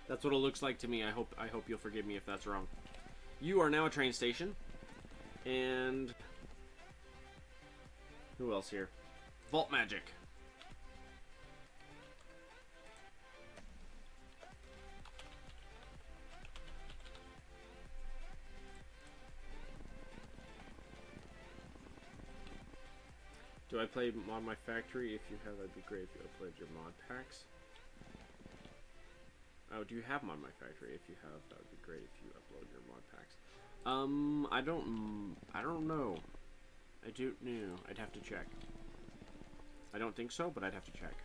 that's what it looks like to me. I hope you'll forgive me if that's wrong. You are now a train station. And who else here? Vault Magic. Do I play Mod My Factory? If you have, that'd be great if you upload your mod packs. Oh, do you have Mod My Factory? If you have, that would be great if you upload your mod packs. I don't know. I don't know. I'd have to check. I don't think so, but I'd have to check.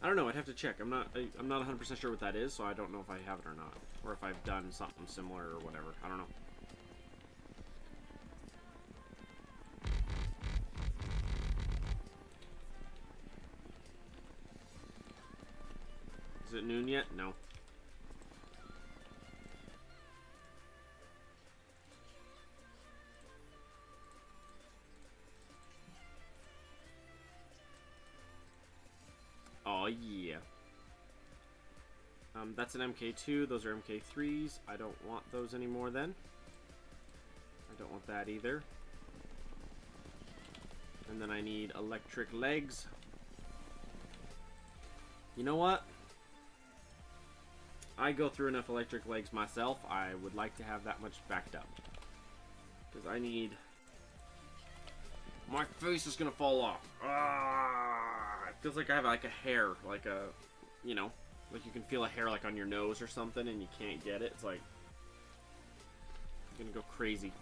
I don't know. I'd have to check. I'm not 100% sure what that is, so I don't know if I have it or not, or if I've done something similar or whatever. I don't know. Is it noon yet? No. Oh yeah. That's an MK2. Those are MK3s. I don't want those anymore then. I don't want that either. And then I need electric legs. You know what? I go through enough electric legs myself. I would like to have that much backed up. Because I need... My face is gonna fall off. Ah! It feels like I have like a hair, like a, you know, like you can feel a hair like on your nose or something and you can't get it. It's like, Gonna go crazy.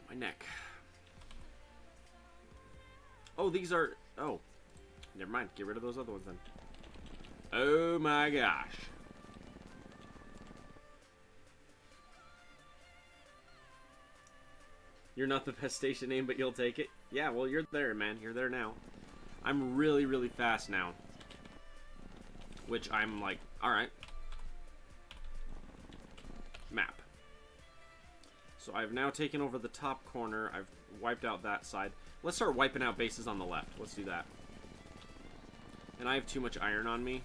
My neck. Oh, these are... Oh. Never mind. Get rid of those other ones then. Oh my gosh. You're not the best station name, but you'll take it. Yeah, well, you're there, man. You're there now. I'm really, really fast now. Which I'm like, alright. Map. So I've now taken over the top corner. I've wiped out that side. Let's start wiping out bases on the left. Let's do that. And I have too much iron on me.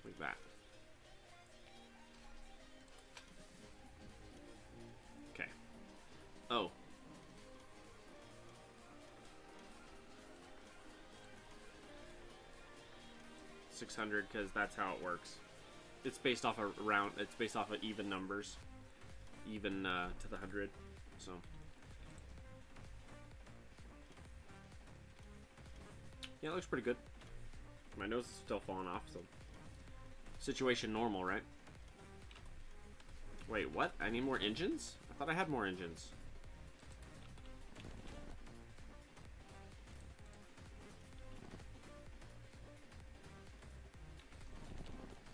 Like that. Okay. Oh. $600 because that's how it works. It's based off of round. It's based off of even numbers, even to the 100. So. Yeah, it looks pretty good. My nose is still falling off, so. Situation normal, right? Wait, what? I need more engines? I thought I had more engines.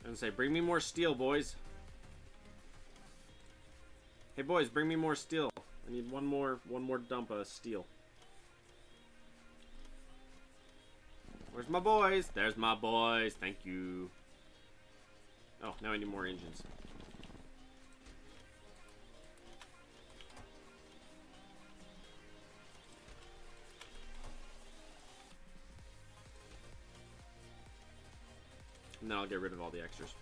I was gonna say, bring me more steel, boys. Hey, boys, bring me more steel. I need one more dump of steel. Where's my boys? There's my boys. Thank you. Oh, now I need more engines. And then I'll get rid of all the extras.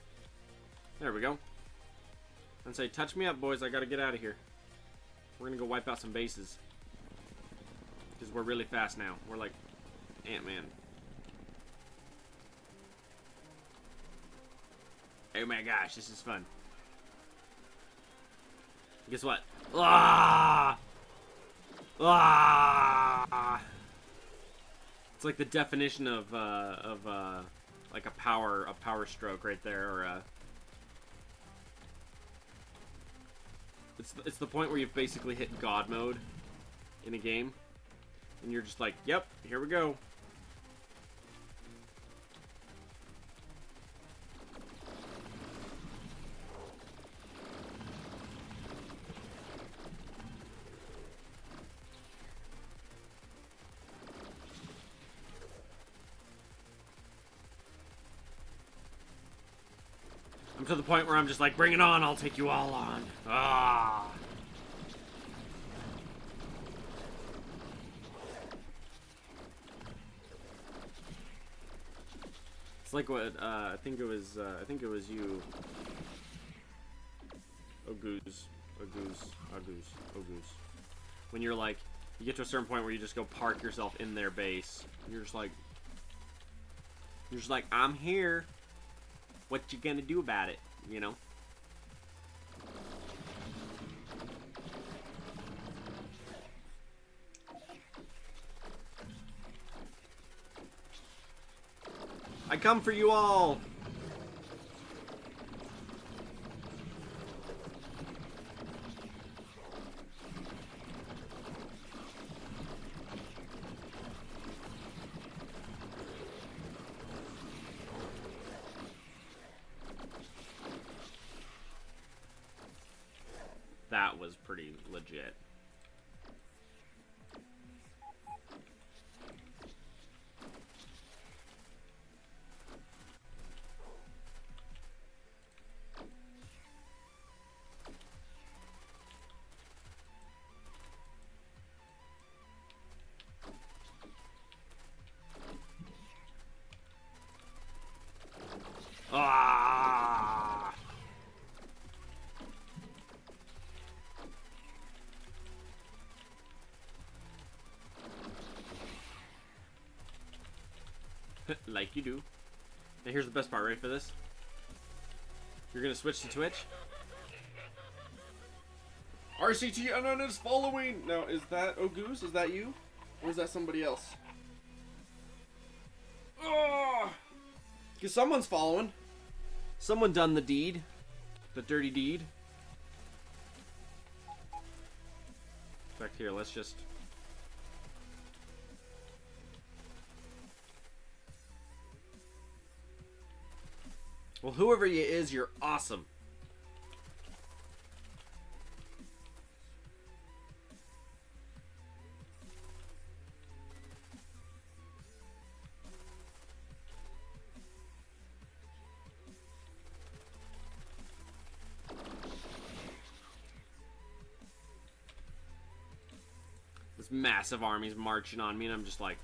There we go. And say, touch me up, boys. I gotta get out of here. We're gonna go wipe out some bases. Because we're really fast now. We're like Ant-Man. Oh my gosh, this is fun. Guess what? Ah! Ah! It's like the definition of like a power stroke right there, or it's the point where you've basically hit God mode in a game, and you're just like, yep, here we go. I'm to the point where I'm just like, bring it on, I'll take you all on. Ah. It's like what I think it was you. Oh goose. When you're like, you get to a certain point where you just go park yourself in their base. You're just like, I'm here. What you gonna do about it, you know? I come for you all! That was pretty legit. Like you do. Now here's the best part. Ready for this? You're gonna switch to Twitch. RCT Unknown is following! Now, is that Goose? Is that you? Or is that somebody else? Oh! Because someone's following. Someone done the deed. The dirty deed. In fact, here, let's just... Well, whoever you is, you're awesome. This massive army's marching on me, and I'm just like,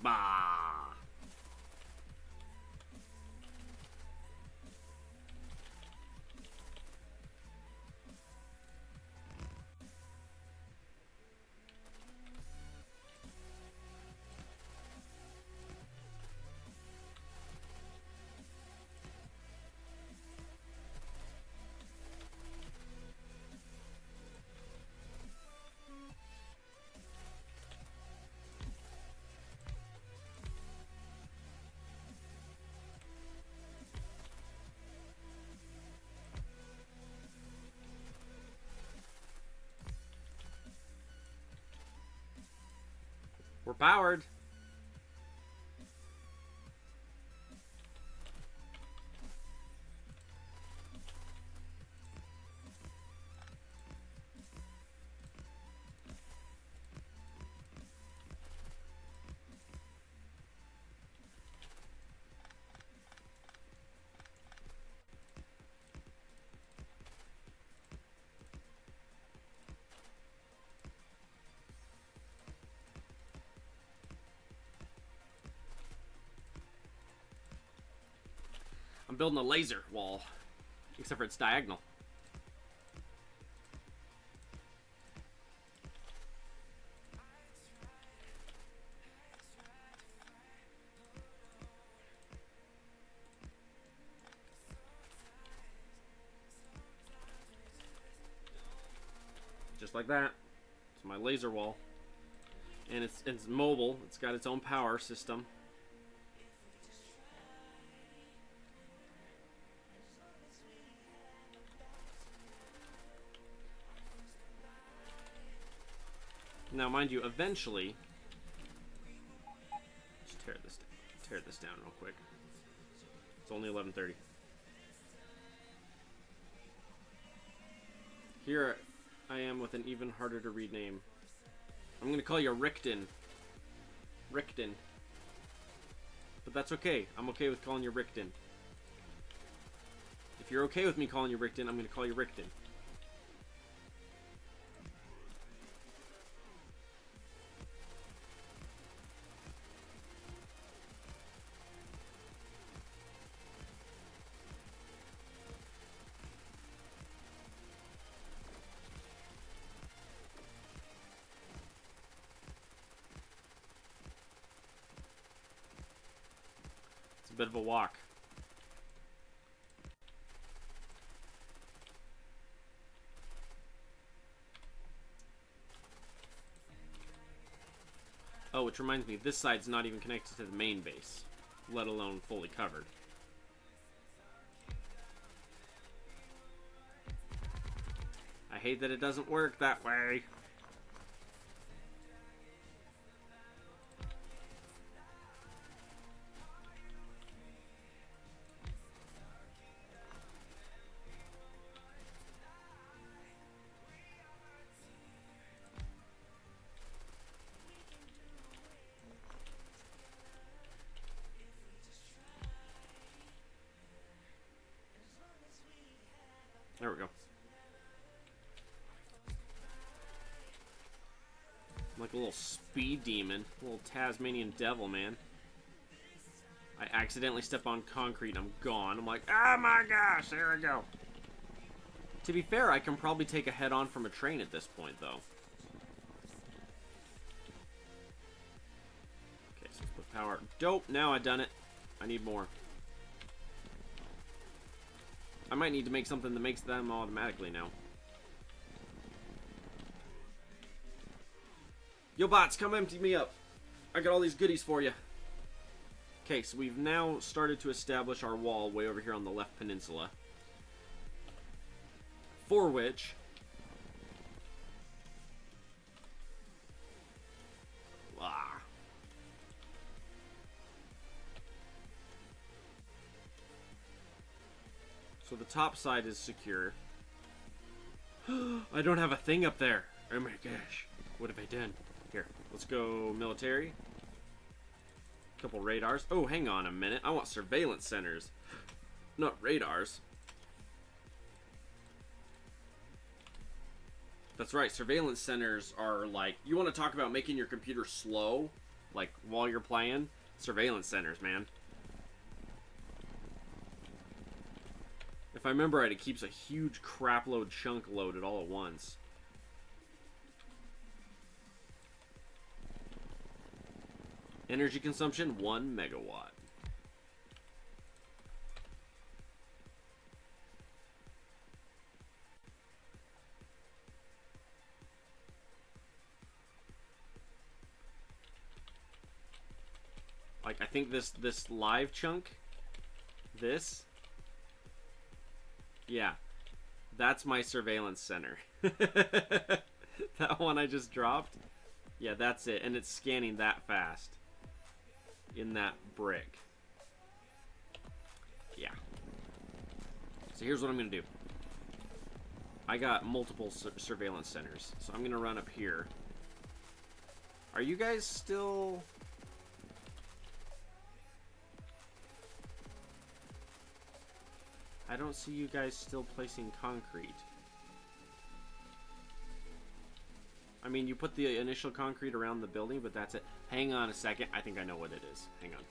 bah. We're powered. I'm building a laser wall, except for it's diagonal. Just like that. It's my laser wall. And it's mobile. It's got its own power system. Now, mind you, eventually, just tear this down real quick. It's only 11:30. Here I am with an even harder to read name. I'm gonna call you Rickton. Rickton. But that's okay. I'm okay with calling you Rickton. If you're okay with me calling you Rickton, I'm gonna call you Rickton. Bit of a walk. Oh, which reminds me, this side's not even connected to the main base, let alone fully covered. I hate that it doesn't work that way. There we go. I'm like a little speed demon. A little Tasmanian devil, man. I accidentally step on concrete and I'm gone. I'm like, oh my gosh, there we go. To be fair, I can probably take a head-on from a train at this point, though. Okay, so let's Put power. Dope. Now I've done it. I need more. I might need to make something that makes them automatically now. Yo, bots, come empty me up. I got all these goodies for you. Okay, so we've now started to establish our wall way over here on the left peninsula. For which... So the top side is secure. I don't have a thing up there. Oh my gosh. What have I done? Here, let's go military. Couple radars. Oh, hang on a minute. I want surveillance centers. Not radars. That's right. Surveillance centers are like... You want to talk about making your computer slow? Like, while you're playing? Surveillance centers, man. If I remember right, it keeps a huge crapload chunk loaded all at once. Energy consumption, 1 megawatt. Like, I think this live chunk, this... Yeah, that's my surveillance center. That one I just dropped. Yeah, that's it. And it's scanning that fast. In that brick. Yeah. So here's what I'm going to do. I got multiple surveillance centers. So I'm going to run up here. Are you guys still... I don't see you guys still placing concrete. I mean, you put the initial concrete around the building, but that's it. Hang on a second. I think I know what it is. Hang on.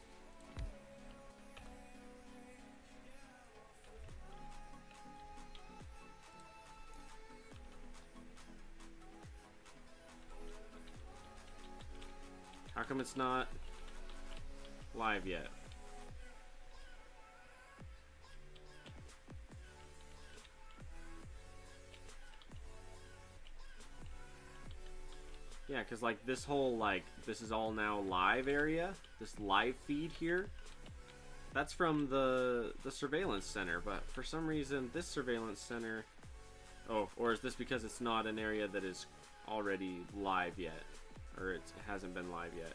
How come it's not live yet? Yeah, because, like, this whole, like, this is all now live area. This live feed here. That's from the surveillance center. But for some reason, this surveillance center... Oh, or is this because it's not an area that is already live yet? Or it hasn't been live yet?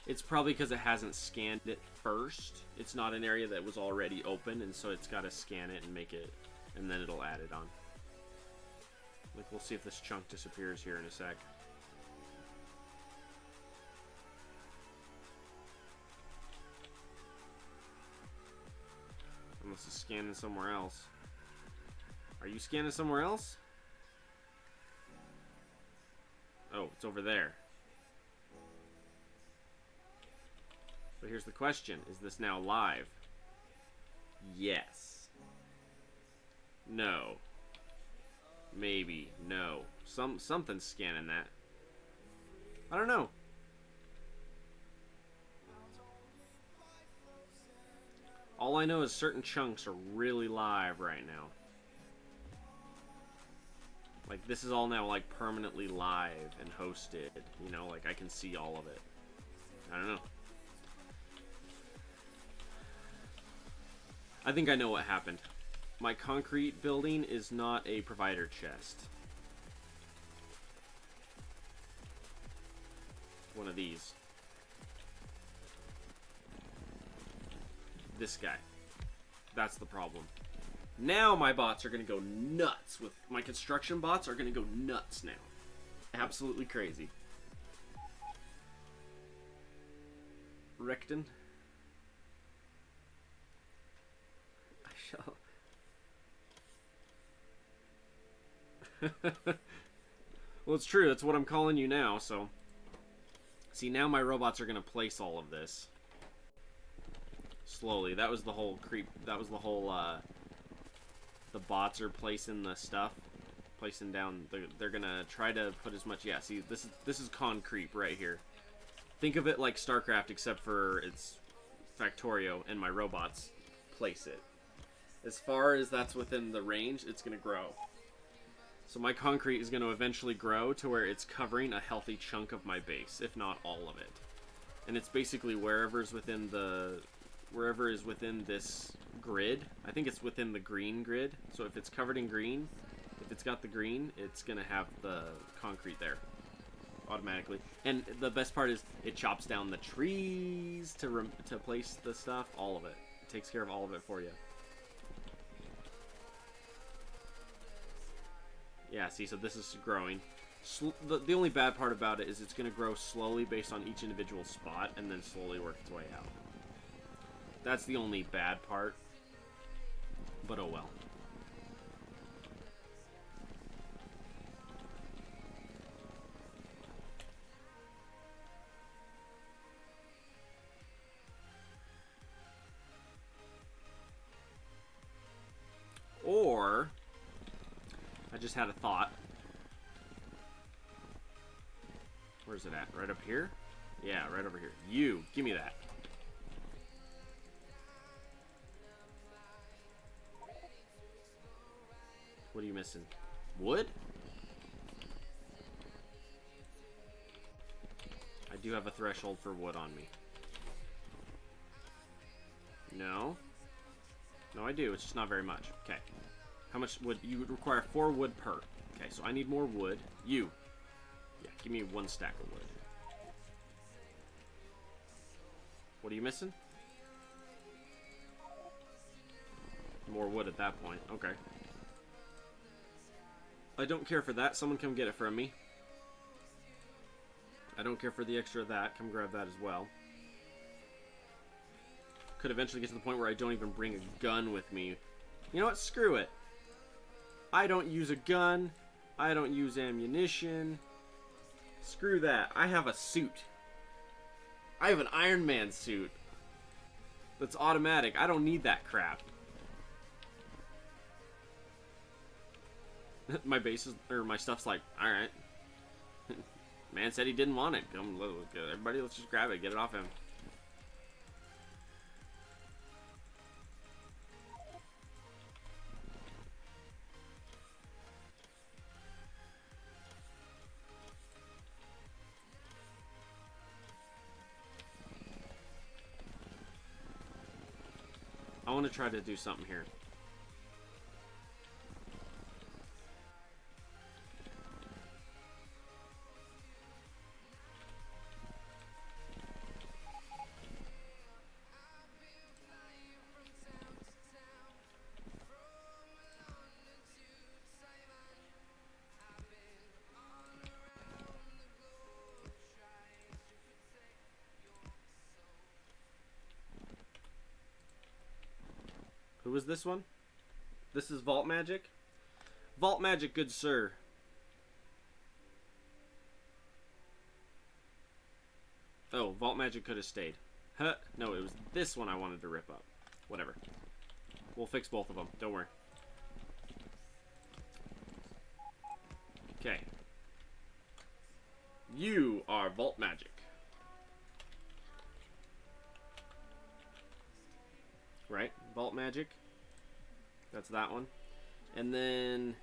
It's probably because it hasn't scanned it first. It's not an area that was already open, and so it's got to scan it and make it... And then it'll add it on. Like, we'll see if this chunk disappears here in a sec. Unless it's scanning somewhere else. Are you scanning somewhere else? Oh, it's over there. But here's the question. Is this now live? Yes. No. Maybe. No. Something's scanning that. I don't know. All I know is certain chunks are really live right now. Like, this is all now, like, permanently live and hosted. You know, like, I can see all of it. I don't know. I think I know what happened. My concrete building is not a provider chest. One of these. This guy. That's the problem. Now my bots are going to go nuts. With my construction bots are going to go nuts now. Absolutely crazy. Recton. I shall... Well, it's true. That's what I'm calling you now, so... See, now my robots are going to place all of this. Slowly. That was the whole creep... That was the whole, the bots are placing the stuff. placing down. They're gonna try to put as much. Yeah, see, this is concrete right here. Think of it like StarCraft, except for it's Factorio, and my robots place it. As far as that's within the range, it's gonna grow. So my concrete is gonna eventually grow to where it's covering a healthy chunk of my base, if not all of it. And it's basically wherever is within this grid. I think it's within the green grid. So if it's covered in green, if it's got the green, it's gonna have the concrete there automatically. And the best part is it chops down the trees to place the stuff. All of it. It takes care of all of it for you. Yeah, see, so this is growing. The only bad part about it is it's going to grow slowly based on each individual spot and then slowly work its way out. That's the only bad part. But oh well. Or, I just had a thought. Where's it at? Right up here? Yeah, right over here. You, give me that. What are you missing? Wood? I do have a threshold for wood on me. No. No, I do. It's just not very much. Okay. How much wood? You would require 4 wood per. Okay, so I need more wood. You. Yeah, give me 1 stack of wood. What are you missing? More wood at that point. Okay. I don't care for that. Someone come get it from me. I don't care for the extra of that. Come grab that as well. Could eventually get to the point where I don't even bring a gun with me. You know what? Screw it. I don't use a gun. I don't use ammunition. Screw that. I have a suit. I have an Iron Man suit. That's automatic. I don't need that crap. My base is, or my stuff's like, alright. Man said he didn't want it. Come, everybody, let's just grab it. Get it off him. I want to try to do something here. Who is this one? This is Vault Magic? Vault Magic, good sir. Oh, Vault Magic could have stayed. Huh? No, it was this one I wanted to rip up. Whatever. We'll fix both of them. Don't worry. Okay. You are Vault Magic. Right? Vault Magic. That's that one. And then...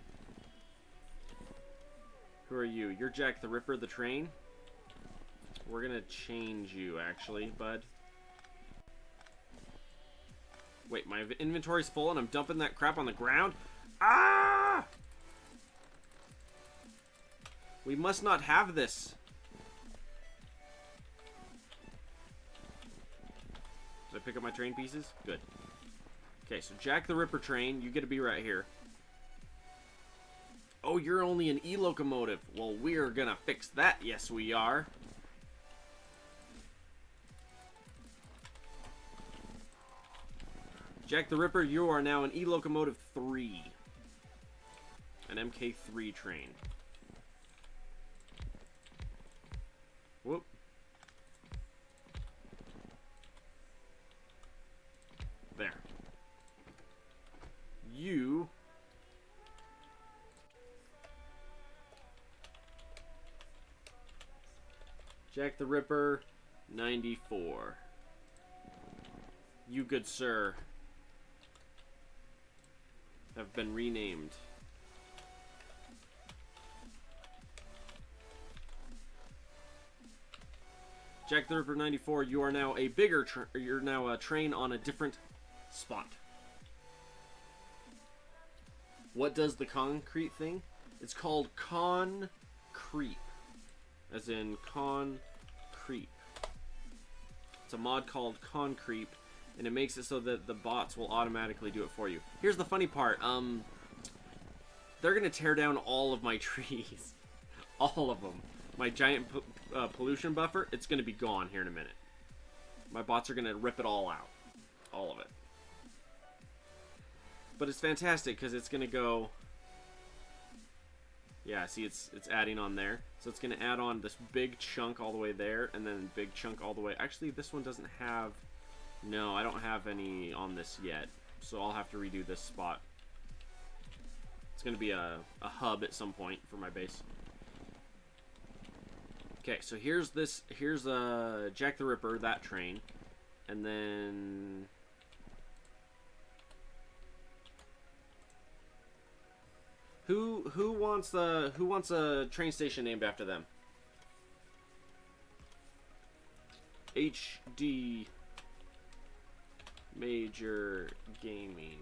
who are you? You're Jack the Ripper, the train. We're gonna change you, actually, bud. Wait, my inventory's full and I'm dumping that crap on the ground? Ah! We must not have this. Did I pick up my train pieces? Good. Okay, so Jack the Ripper train, you get to be right here. Oh, you're only an E-locomotive. Well, we're gonna fix that. Yes, we are. Jack the Ripper, you are now an E-locomotive 3. An Mk3 train. Whoop. There. Jack the Ripper 94. You, good sir, have been renamed. Jack the Ripper 94, you are now a bigger you're now a train on a different spot. What does the concrete thing? It's called con creep. As in con creep. It's a mod called con creep, and it makes it so that the bots will automatically do it for you. Here's the funny part. They're gonna tear down all of my trees. All of them. My giant pollution buffer, it's going to be gone here in a minute. My bots are going to rip it all out. All of it. But it's fantastic because it's going to go... Yeah, see, it's adding on there. So it's going to add on this big chunk all the way there, and then big chunk all the way... Actually, this one doesn't have... No, I don't have any on this yet. So I'll have to redo this spot. It's going to be a hub at some point for my base. Okay, so here's Jack the Ripper, that train, and then who wants a train station named after them? HD Major Gaming.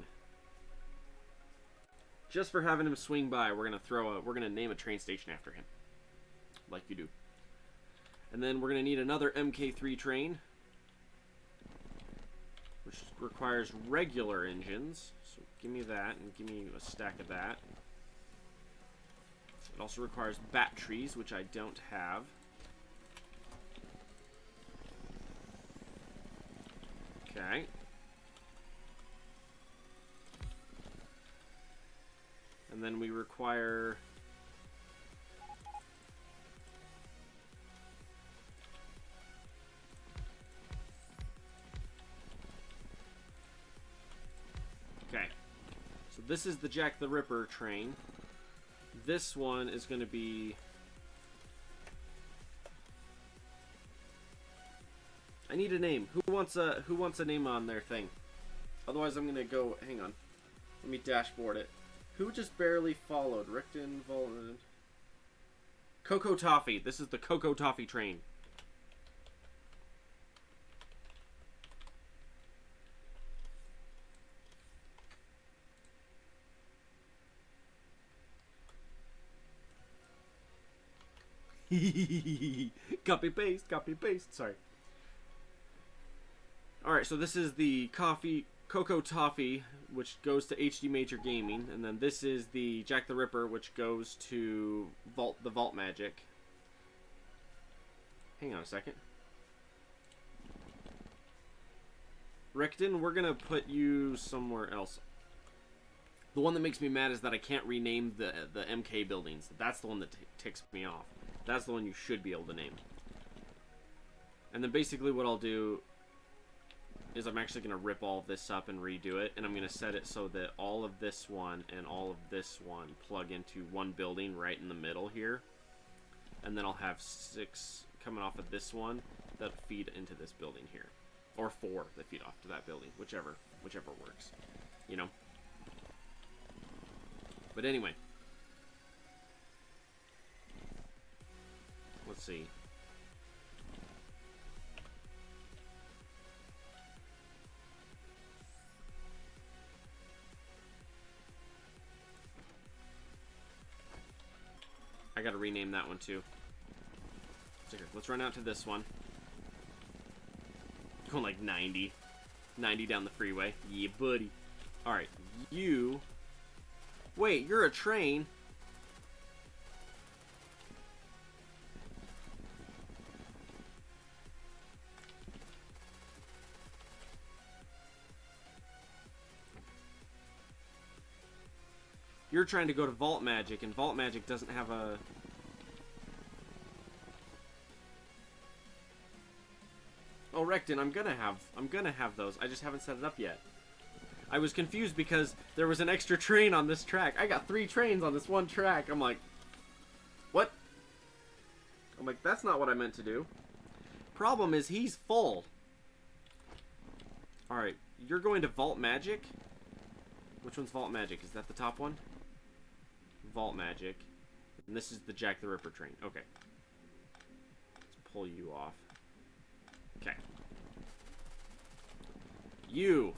Just for having him swing by, we're gonna name a train station after him, like you do. And then we're going to need another Mk3 train, which requires regular engines. So give me that, and give me a stack of that. It also requires batteries, which I don't have. Okay. And then we require... Okay, so this is the Jack the Ripper train. This one is going to be... I need a name. Who wants a name on their thing? Otherwise, I'm going to go... Hang on. Let me dashboard it. Who just barely followed? Rickton, Volden... Cocoa Toffee. This is the Cocoa Toffee train. Copy paste, sorry. Alright, so this is the Cocoa Toffee, which goes to HD Major Gaming, and then this is the Jack the Ripper, which goes to the Vault Magic. Hang on a second. Rickton, we're gonna put you somewhere else. The one that makes me mad is that I can't rename the MK buildings. That's the one that ticks me off. That's the one you should be able to name. And then basically what I'll do is I'm actually going to rip all of this up and redo it. And I'm going to set it so that all of this one and all of this one plug into one building right in the middle here. And then I'll have 6 coming off of this one that feed into this building here. Or 4 that feed off to that building. Whichever works. You know? But anyway. Let's see. I gotta rename that one too. So here, let's run out to this one. Going like 90. 90 down the freeway. Yeah, buddy. Alright, you... Wait, you're a train? You're trying to go to Vault Magic, and Vault Magic doesn't have a... Oh, Recton, I'm gonna have those. I just haven't set it up yet. I was confused because there was an extra train on this track. I got 3 trains on this one track. I'm like, what? I'm like, that's not what I meant to do. Problem is, he's full. Alright, you're going to Vault Magic. Which one's Vault Magic? Is that the top one? Vault Magic. And this is the Jack the Ripper train. Okay. Let's pull you off. Okay. You.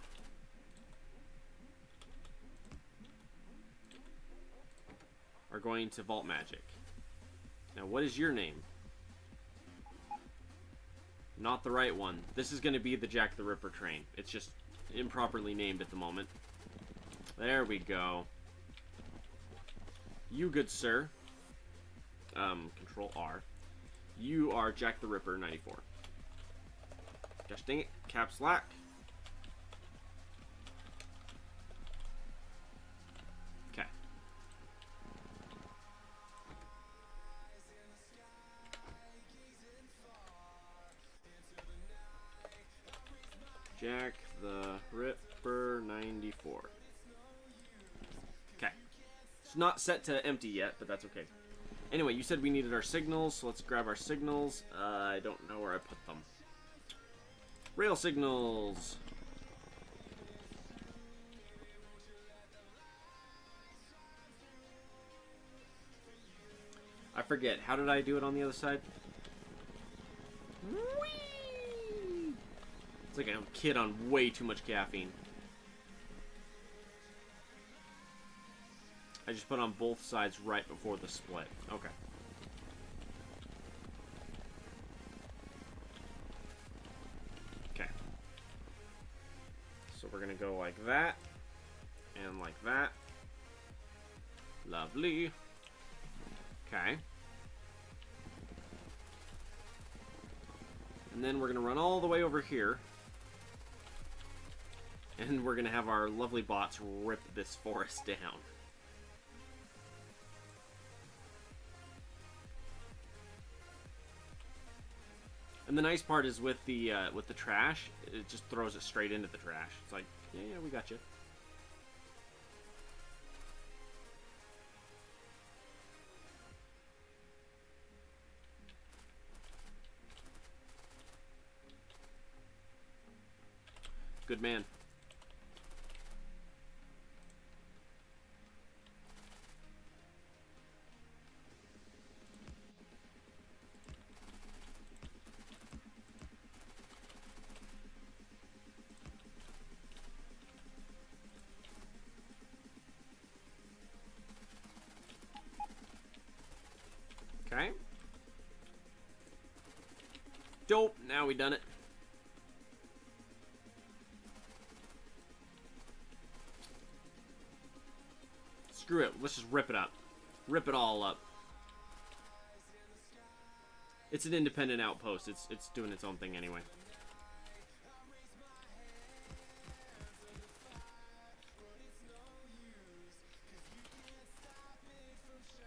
Are going to Vault Magic. Now, what is your name? Not the right one. This is going to be the Jack the Ripper train. It's just improperly named at the moment. There we go. You, good sir. Control R. You are Jack the Ripper 94. Gosh dang it. Caps lock. Okay. Jack the Ripper 94. Okay. It's not set to empty yet, but that's okay. Anyway, you said we needed our signals, so let's grab our signals. I don't know where I put them. Rail signals. I forget. How did I do it on the other side? Whee! It's like a kid on way too much caffeine. I just put on both sides right before the split. Okay. Okay. So we're going to go like that. And like that. Lovely. Okay. And then we're going to run all the way over here. And we're going to have our lovely bots rip this forest down. And the nice part is with the trash, it just throws it straight into the trash. It's like, yeah, we got you. Good man. Okay. Dope. Now we done it. Screw it. Let's just rip it up. Rip it all up. It's an independent outpost. It's doing its own thing anyway.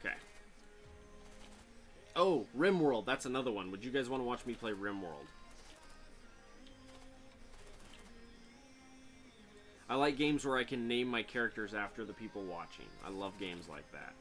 Okay. Oh, RimWorld. That's another one. Would you guys want to watch me play RimWorld? I like games where I can name my characters after the people watching. I love games like that.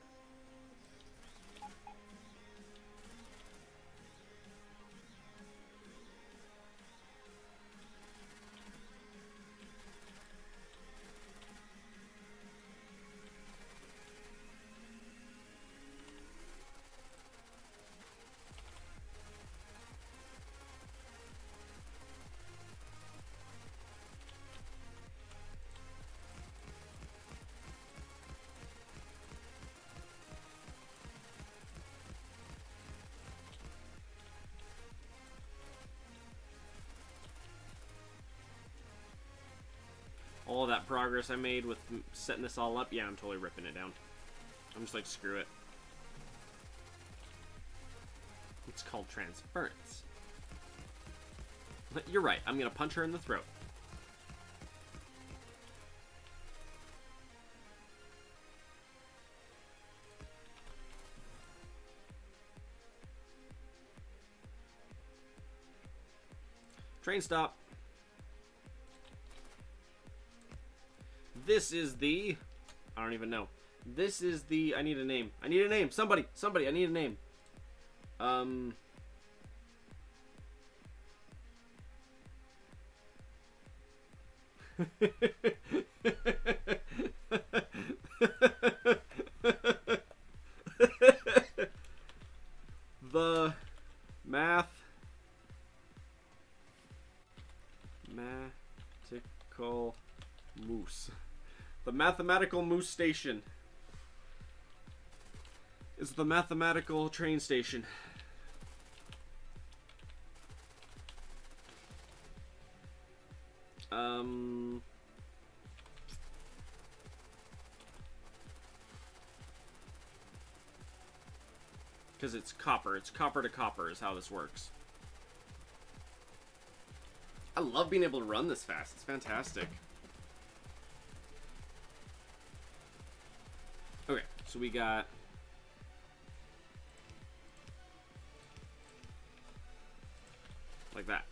All that progress I made with setting this all up, yeah, I'm totally ripping it down. I'm just like, screw it. It's called transference. You're right, I'm gonna punch her in the throat. Train stop. This is the... I don't even know. This is the... I need a name. I need a name. Somebody. I need a name. Um... The mathematical moose. The mathematical moose station is the mathematical train station. Because it's copper. It's copper to copper is how this works. I love being able to run this fast. It's fantastic. Okay, so we got... like that.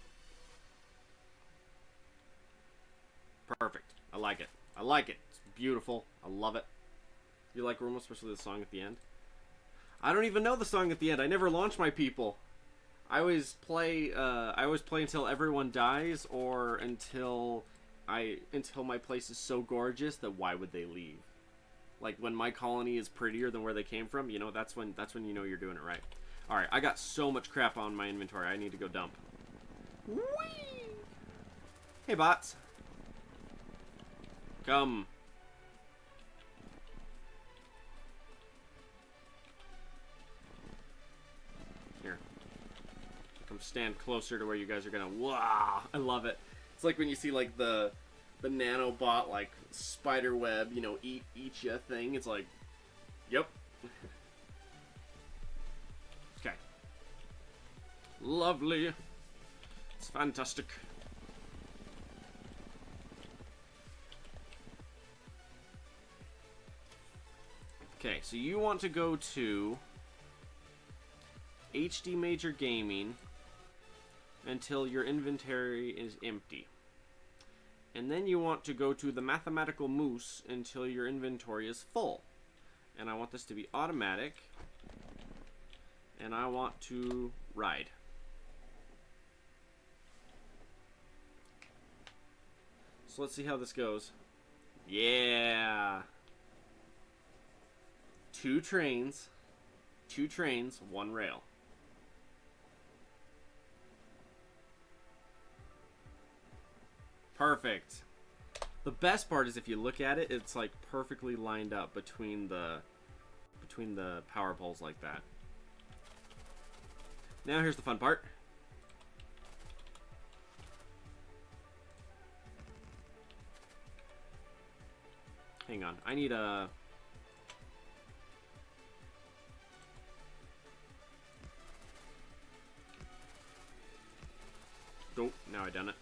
Perfect. I like it. I like it. It's beautiful. I love it. You like Wormmus, especially the song at the end? I don't even know the song at the end. I never launch my people. I always play until everyone dies, or until my place is so gorgeous that why would they leave? Like when my colony is prettier than where they came from, you know, that's when you know you're doing it right. All right, I got so much crap on my inventory. I need to go dump. Whee! Hey, bots. Come. Here. Come stand closer to where you guys are gonna... Wow! I love it. It's like when you see, like, the nanobot, like, spider web, you know, eat ya thing. It's like, yep. Okay. Lovely. It's fantastic. Okay, so you want to go to HD Major Gaming until your inventory is empty. And then you want to go to the Mathematical Moose until your inventory is full. And I want this to be automatic. And I want to ride. So let's see how this goes. Yeah! 2 trains, 1 rail. Perfect. The best part is if you look at it, it's like perfectly lined up between the power poles like that. Now here's the fun part. Hang on, I need a... Oh, now I done it.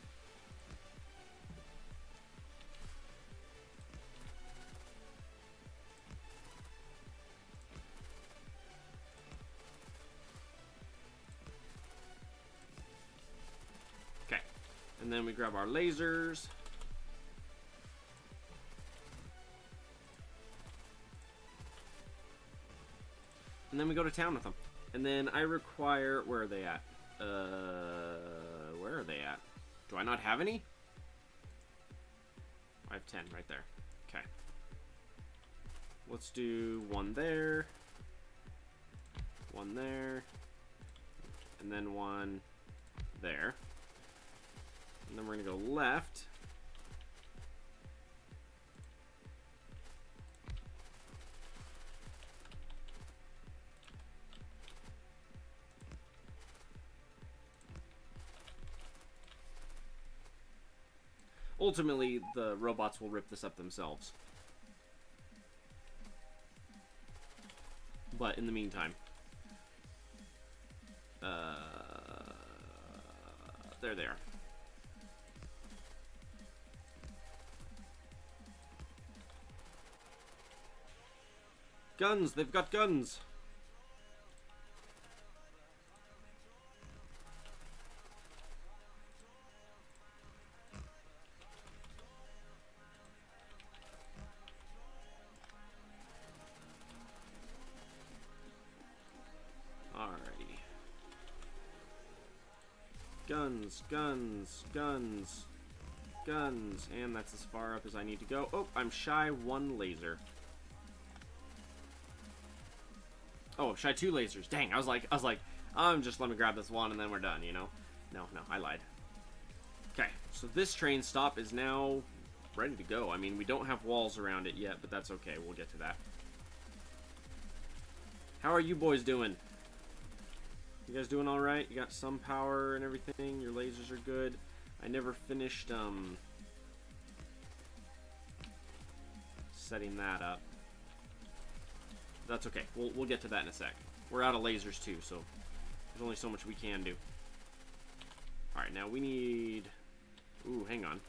Okay. And then we grab our lasers. And then we go to town with them. And then I require... Where are they at? Where are they at? Do I not have any? I have 10 right there. Okay. Let's do 1 there. 1 there. And then 1 there. And then we're gonna go left. Ultimately, the robots will rip this up themselves. But in the meantime... there they are. Guns! They've got guns! Alrighty. guns, guns, guns, guns. And that's as far up as I need to go. Oh, I'm shy 1 laser. Oh, shy 2 lasers. Dang, I was like, just let me grab this one and then we're done, you know? No, I lied. Okay, so this train stop is now ready to go. I mean, we don't have walls around it yet, but that's okay. We'll get to that. How are you boys doing? You guys doing all right? You got some power and everything? Your lasers are good? I never finished setting that up. That's okay. We'll get to that in a sec. We're out of lasers too, so there's only so much we can do. All right, now we need... Ooh, hang on.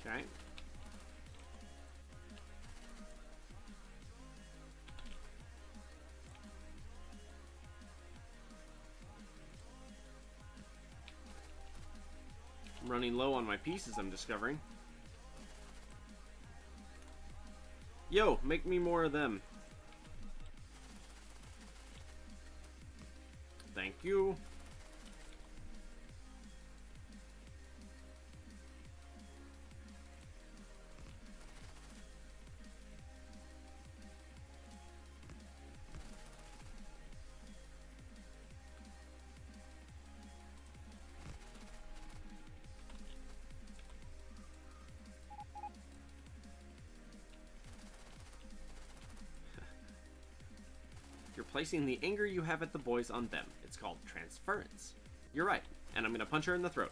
Okay. I'm running low on my pieces, I'm discovering. Yo, make me more of them. Thank you. You're placing the anger you have at the boys on them. It's called transference. You're right, and I'm gonna punch her in the throat.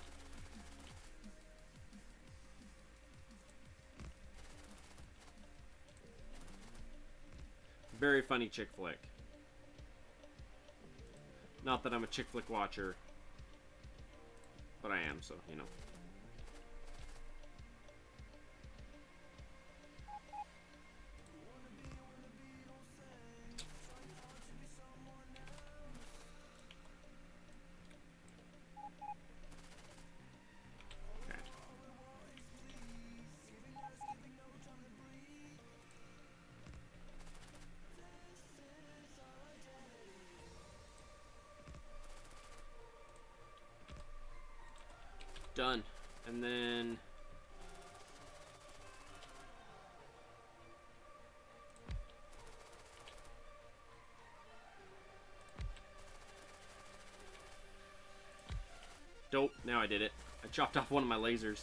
Very funny chick flick. Not that I'm a chick flick watcher, but I am, so, you know. Done. And then dope, now I did it. I chopped off one of my lasers.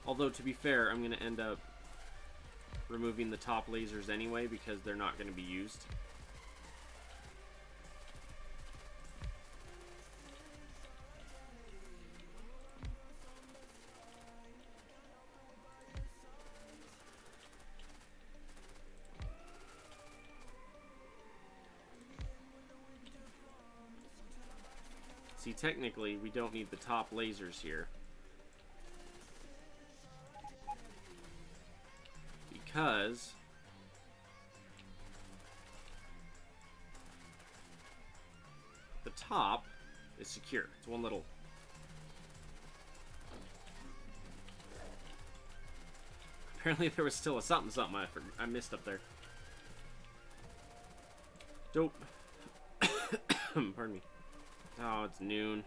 Although, to be fair, I'm going to end up removing the top lasers anyway because they're not going to be used. See, technically, we don't need the top lasers here. Because the top is secure. It's one little... Apparently there was still a something I missed up there. Dope. Pardon me. Oh, it's noon.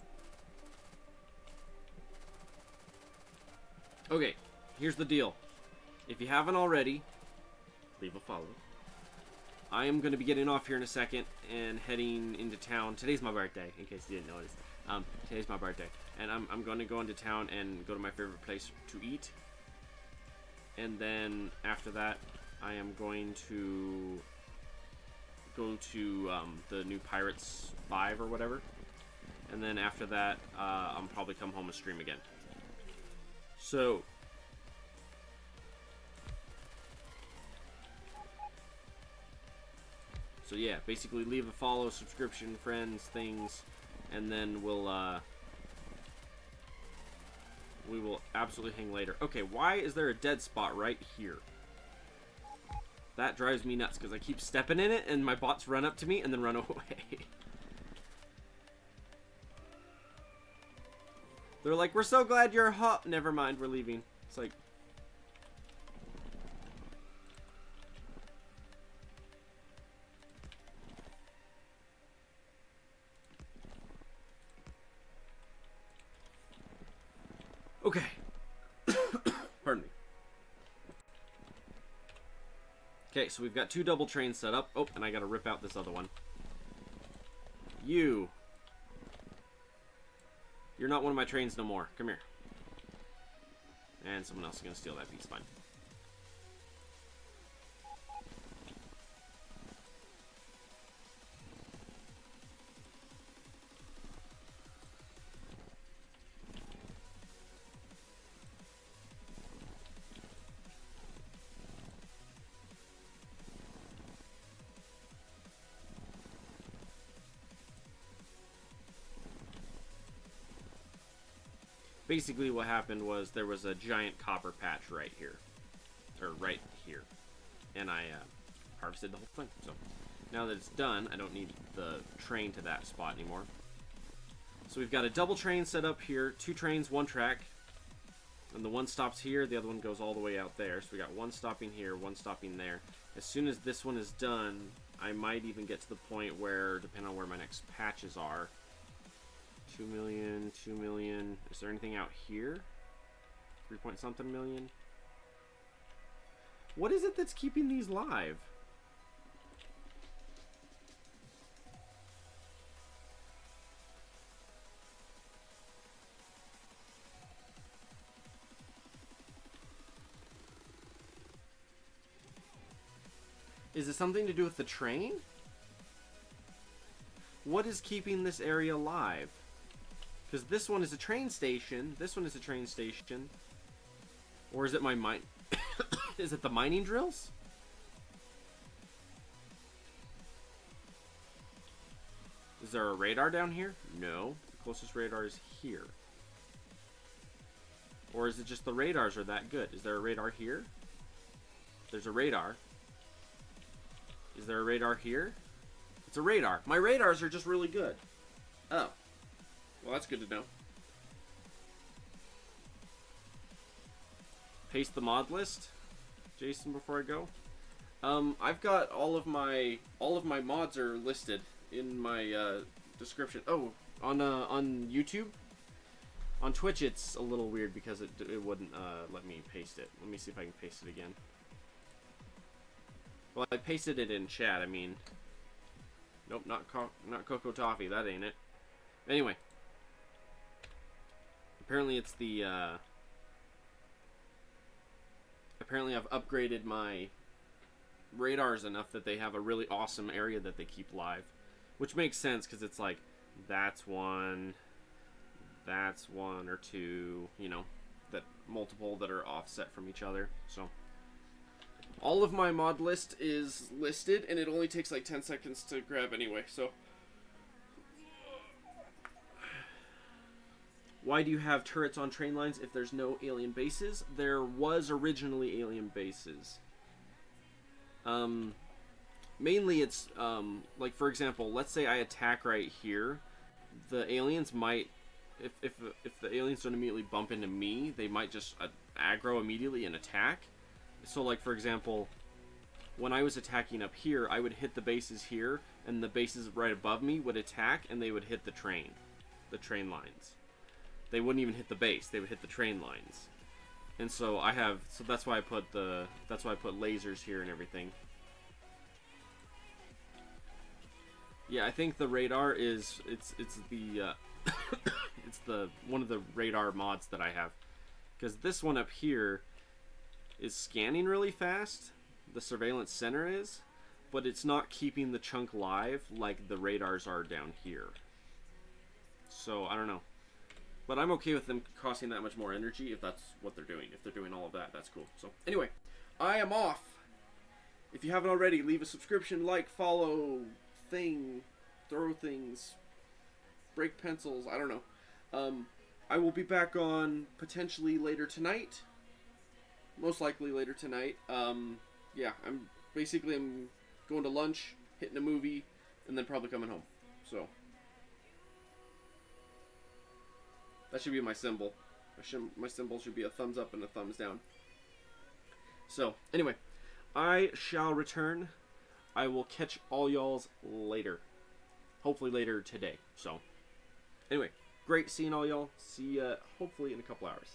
Okay, here's the deal. If you haven't already, leave a follow. I am going to be getting off here in a second and heading into town. Today's my birthday, in case you didn't notice. Today's my birthday. And I'm going to go into town and go to my favorite place to eat. And then after that, I am going to go to the new Pirates 5 or whatever. And then after that, I'll probably come home and stream again. So, So yeah, basically leave a follow, subscription, friends, things, and then we will absolutely hang later. Okay, why is there a dead spot right here? That drives me nuts because I keep stepping in it and my bots run up to me and then run away. They're like, we're so glad you're hot. Never mind, we're leaving. It's like... Okay. Pardon me. Okay, so we've got 2 double trains set up. Oh, and I gotta rip out this other one. You're not one of my trains no more. Come here. And someone else is gonna steal that piece. Fine. Basically what happened was there was a giant copper patch right here. Or right here. And I harvested the whole thing. So now that it's done, I don't need the train to that spot anymore. So we've got a double train set up here. 2 trains, 1 track. And the one stops here, the other one goes all the way out there. So we got 1 stopping here, 1 stopping there. As soon as this one is done, I might even get to the point where, depending on where my next patches are, 2 million, 2 million. Is there anything out here? 3 point something million. What is it that's keeping these live? Is it something to do with the train? What is keeping this area alive? Because this one is a train station. This one is a train station. Or is it my mine? Is it the mining drills? Is there a radar down here? No. The closest radar is here. Or is it just the radars are that good? Is there a radar here? There's a radar. Is there a radar here? It's a radar. My radars are just really good. Oh. Well, that's good to know. Paste the mod list, Jason, before I go. I've got all of my mods are listed in my description. Oh, on YouTube. On Twitch, it's a little weird because it wouldn't let me paste it. Let me see if I can paste it again. Well, I pasted it in chat. I mean, nope, not Cocoa Toffee. That ain't it. Anyway. Apparently it's the, apparently I've upgraded my radars enough that they have a really awesome area that they keep live. Which makes sense, because it's like, that's one or 2, you know, that multiple that are offset from each other, so. All of my mod list is listed, and it only takes like 10 seconds to grab anyway, so. Why do you have turrets on train lines if there's no alien bases? There was originally alien bases. Mainly it's, like for example, let's say I attack right here. The aliens might, if the aliens don't immediately bump into me, they might just aggro immediately and attack. So like for example, when I was attacking up here, I would hit the bases here, and the bases right above me would attack, and they would hit the train lines. They wouldn't even hit the base; they would hit the train lines. And so that's why I put lasers here and everything. Yeah, I think the radar is it's the it's the one of the radar mods that I have, because this one up here is scanning really fast. The surveillance center is, but it's not keeping the chunk live like the radars are down here. So I don't know. But I'm okay with them costing that much more energy if that's what they're doing. If they're doing all of that, that's cool. So anyway, I am off. if you haven't already, leave a subscription, like, follow, thing, throw things, break pencils, I don't know. I will be back on potentially later tonight. Most likely later tonight. Yeah, I'm going to lunch, hitting a movie, and then probably coming home. So that should be my symbol. My symbol should be a thumbs up and a thumbs down. So anyway, I shall return. I will catch all y'all's later. Hopefully later today. So anyway, great seeing all y'all. See ya hopefully in a couple hours.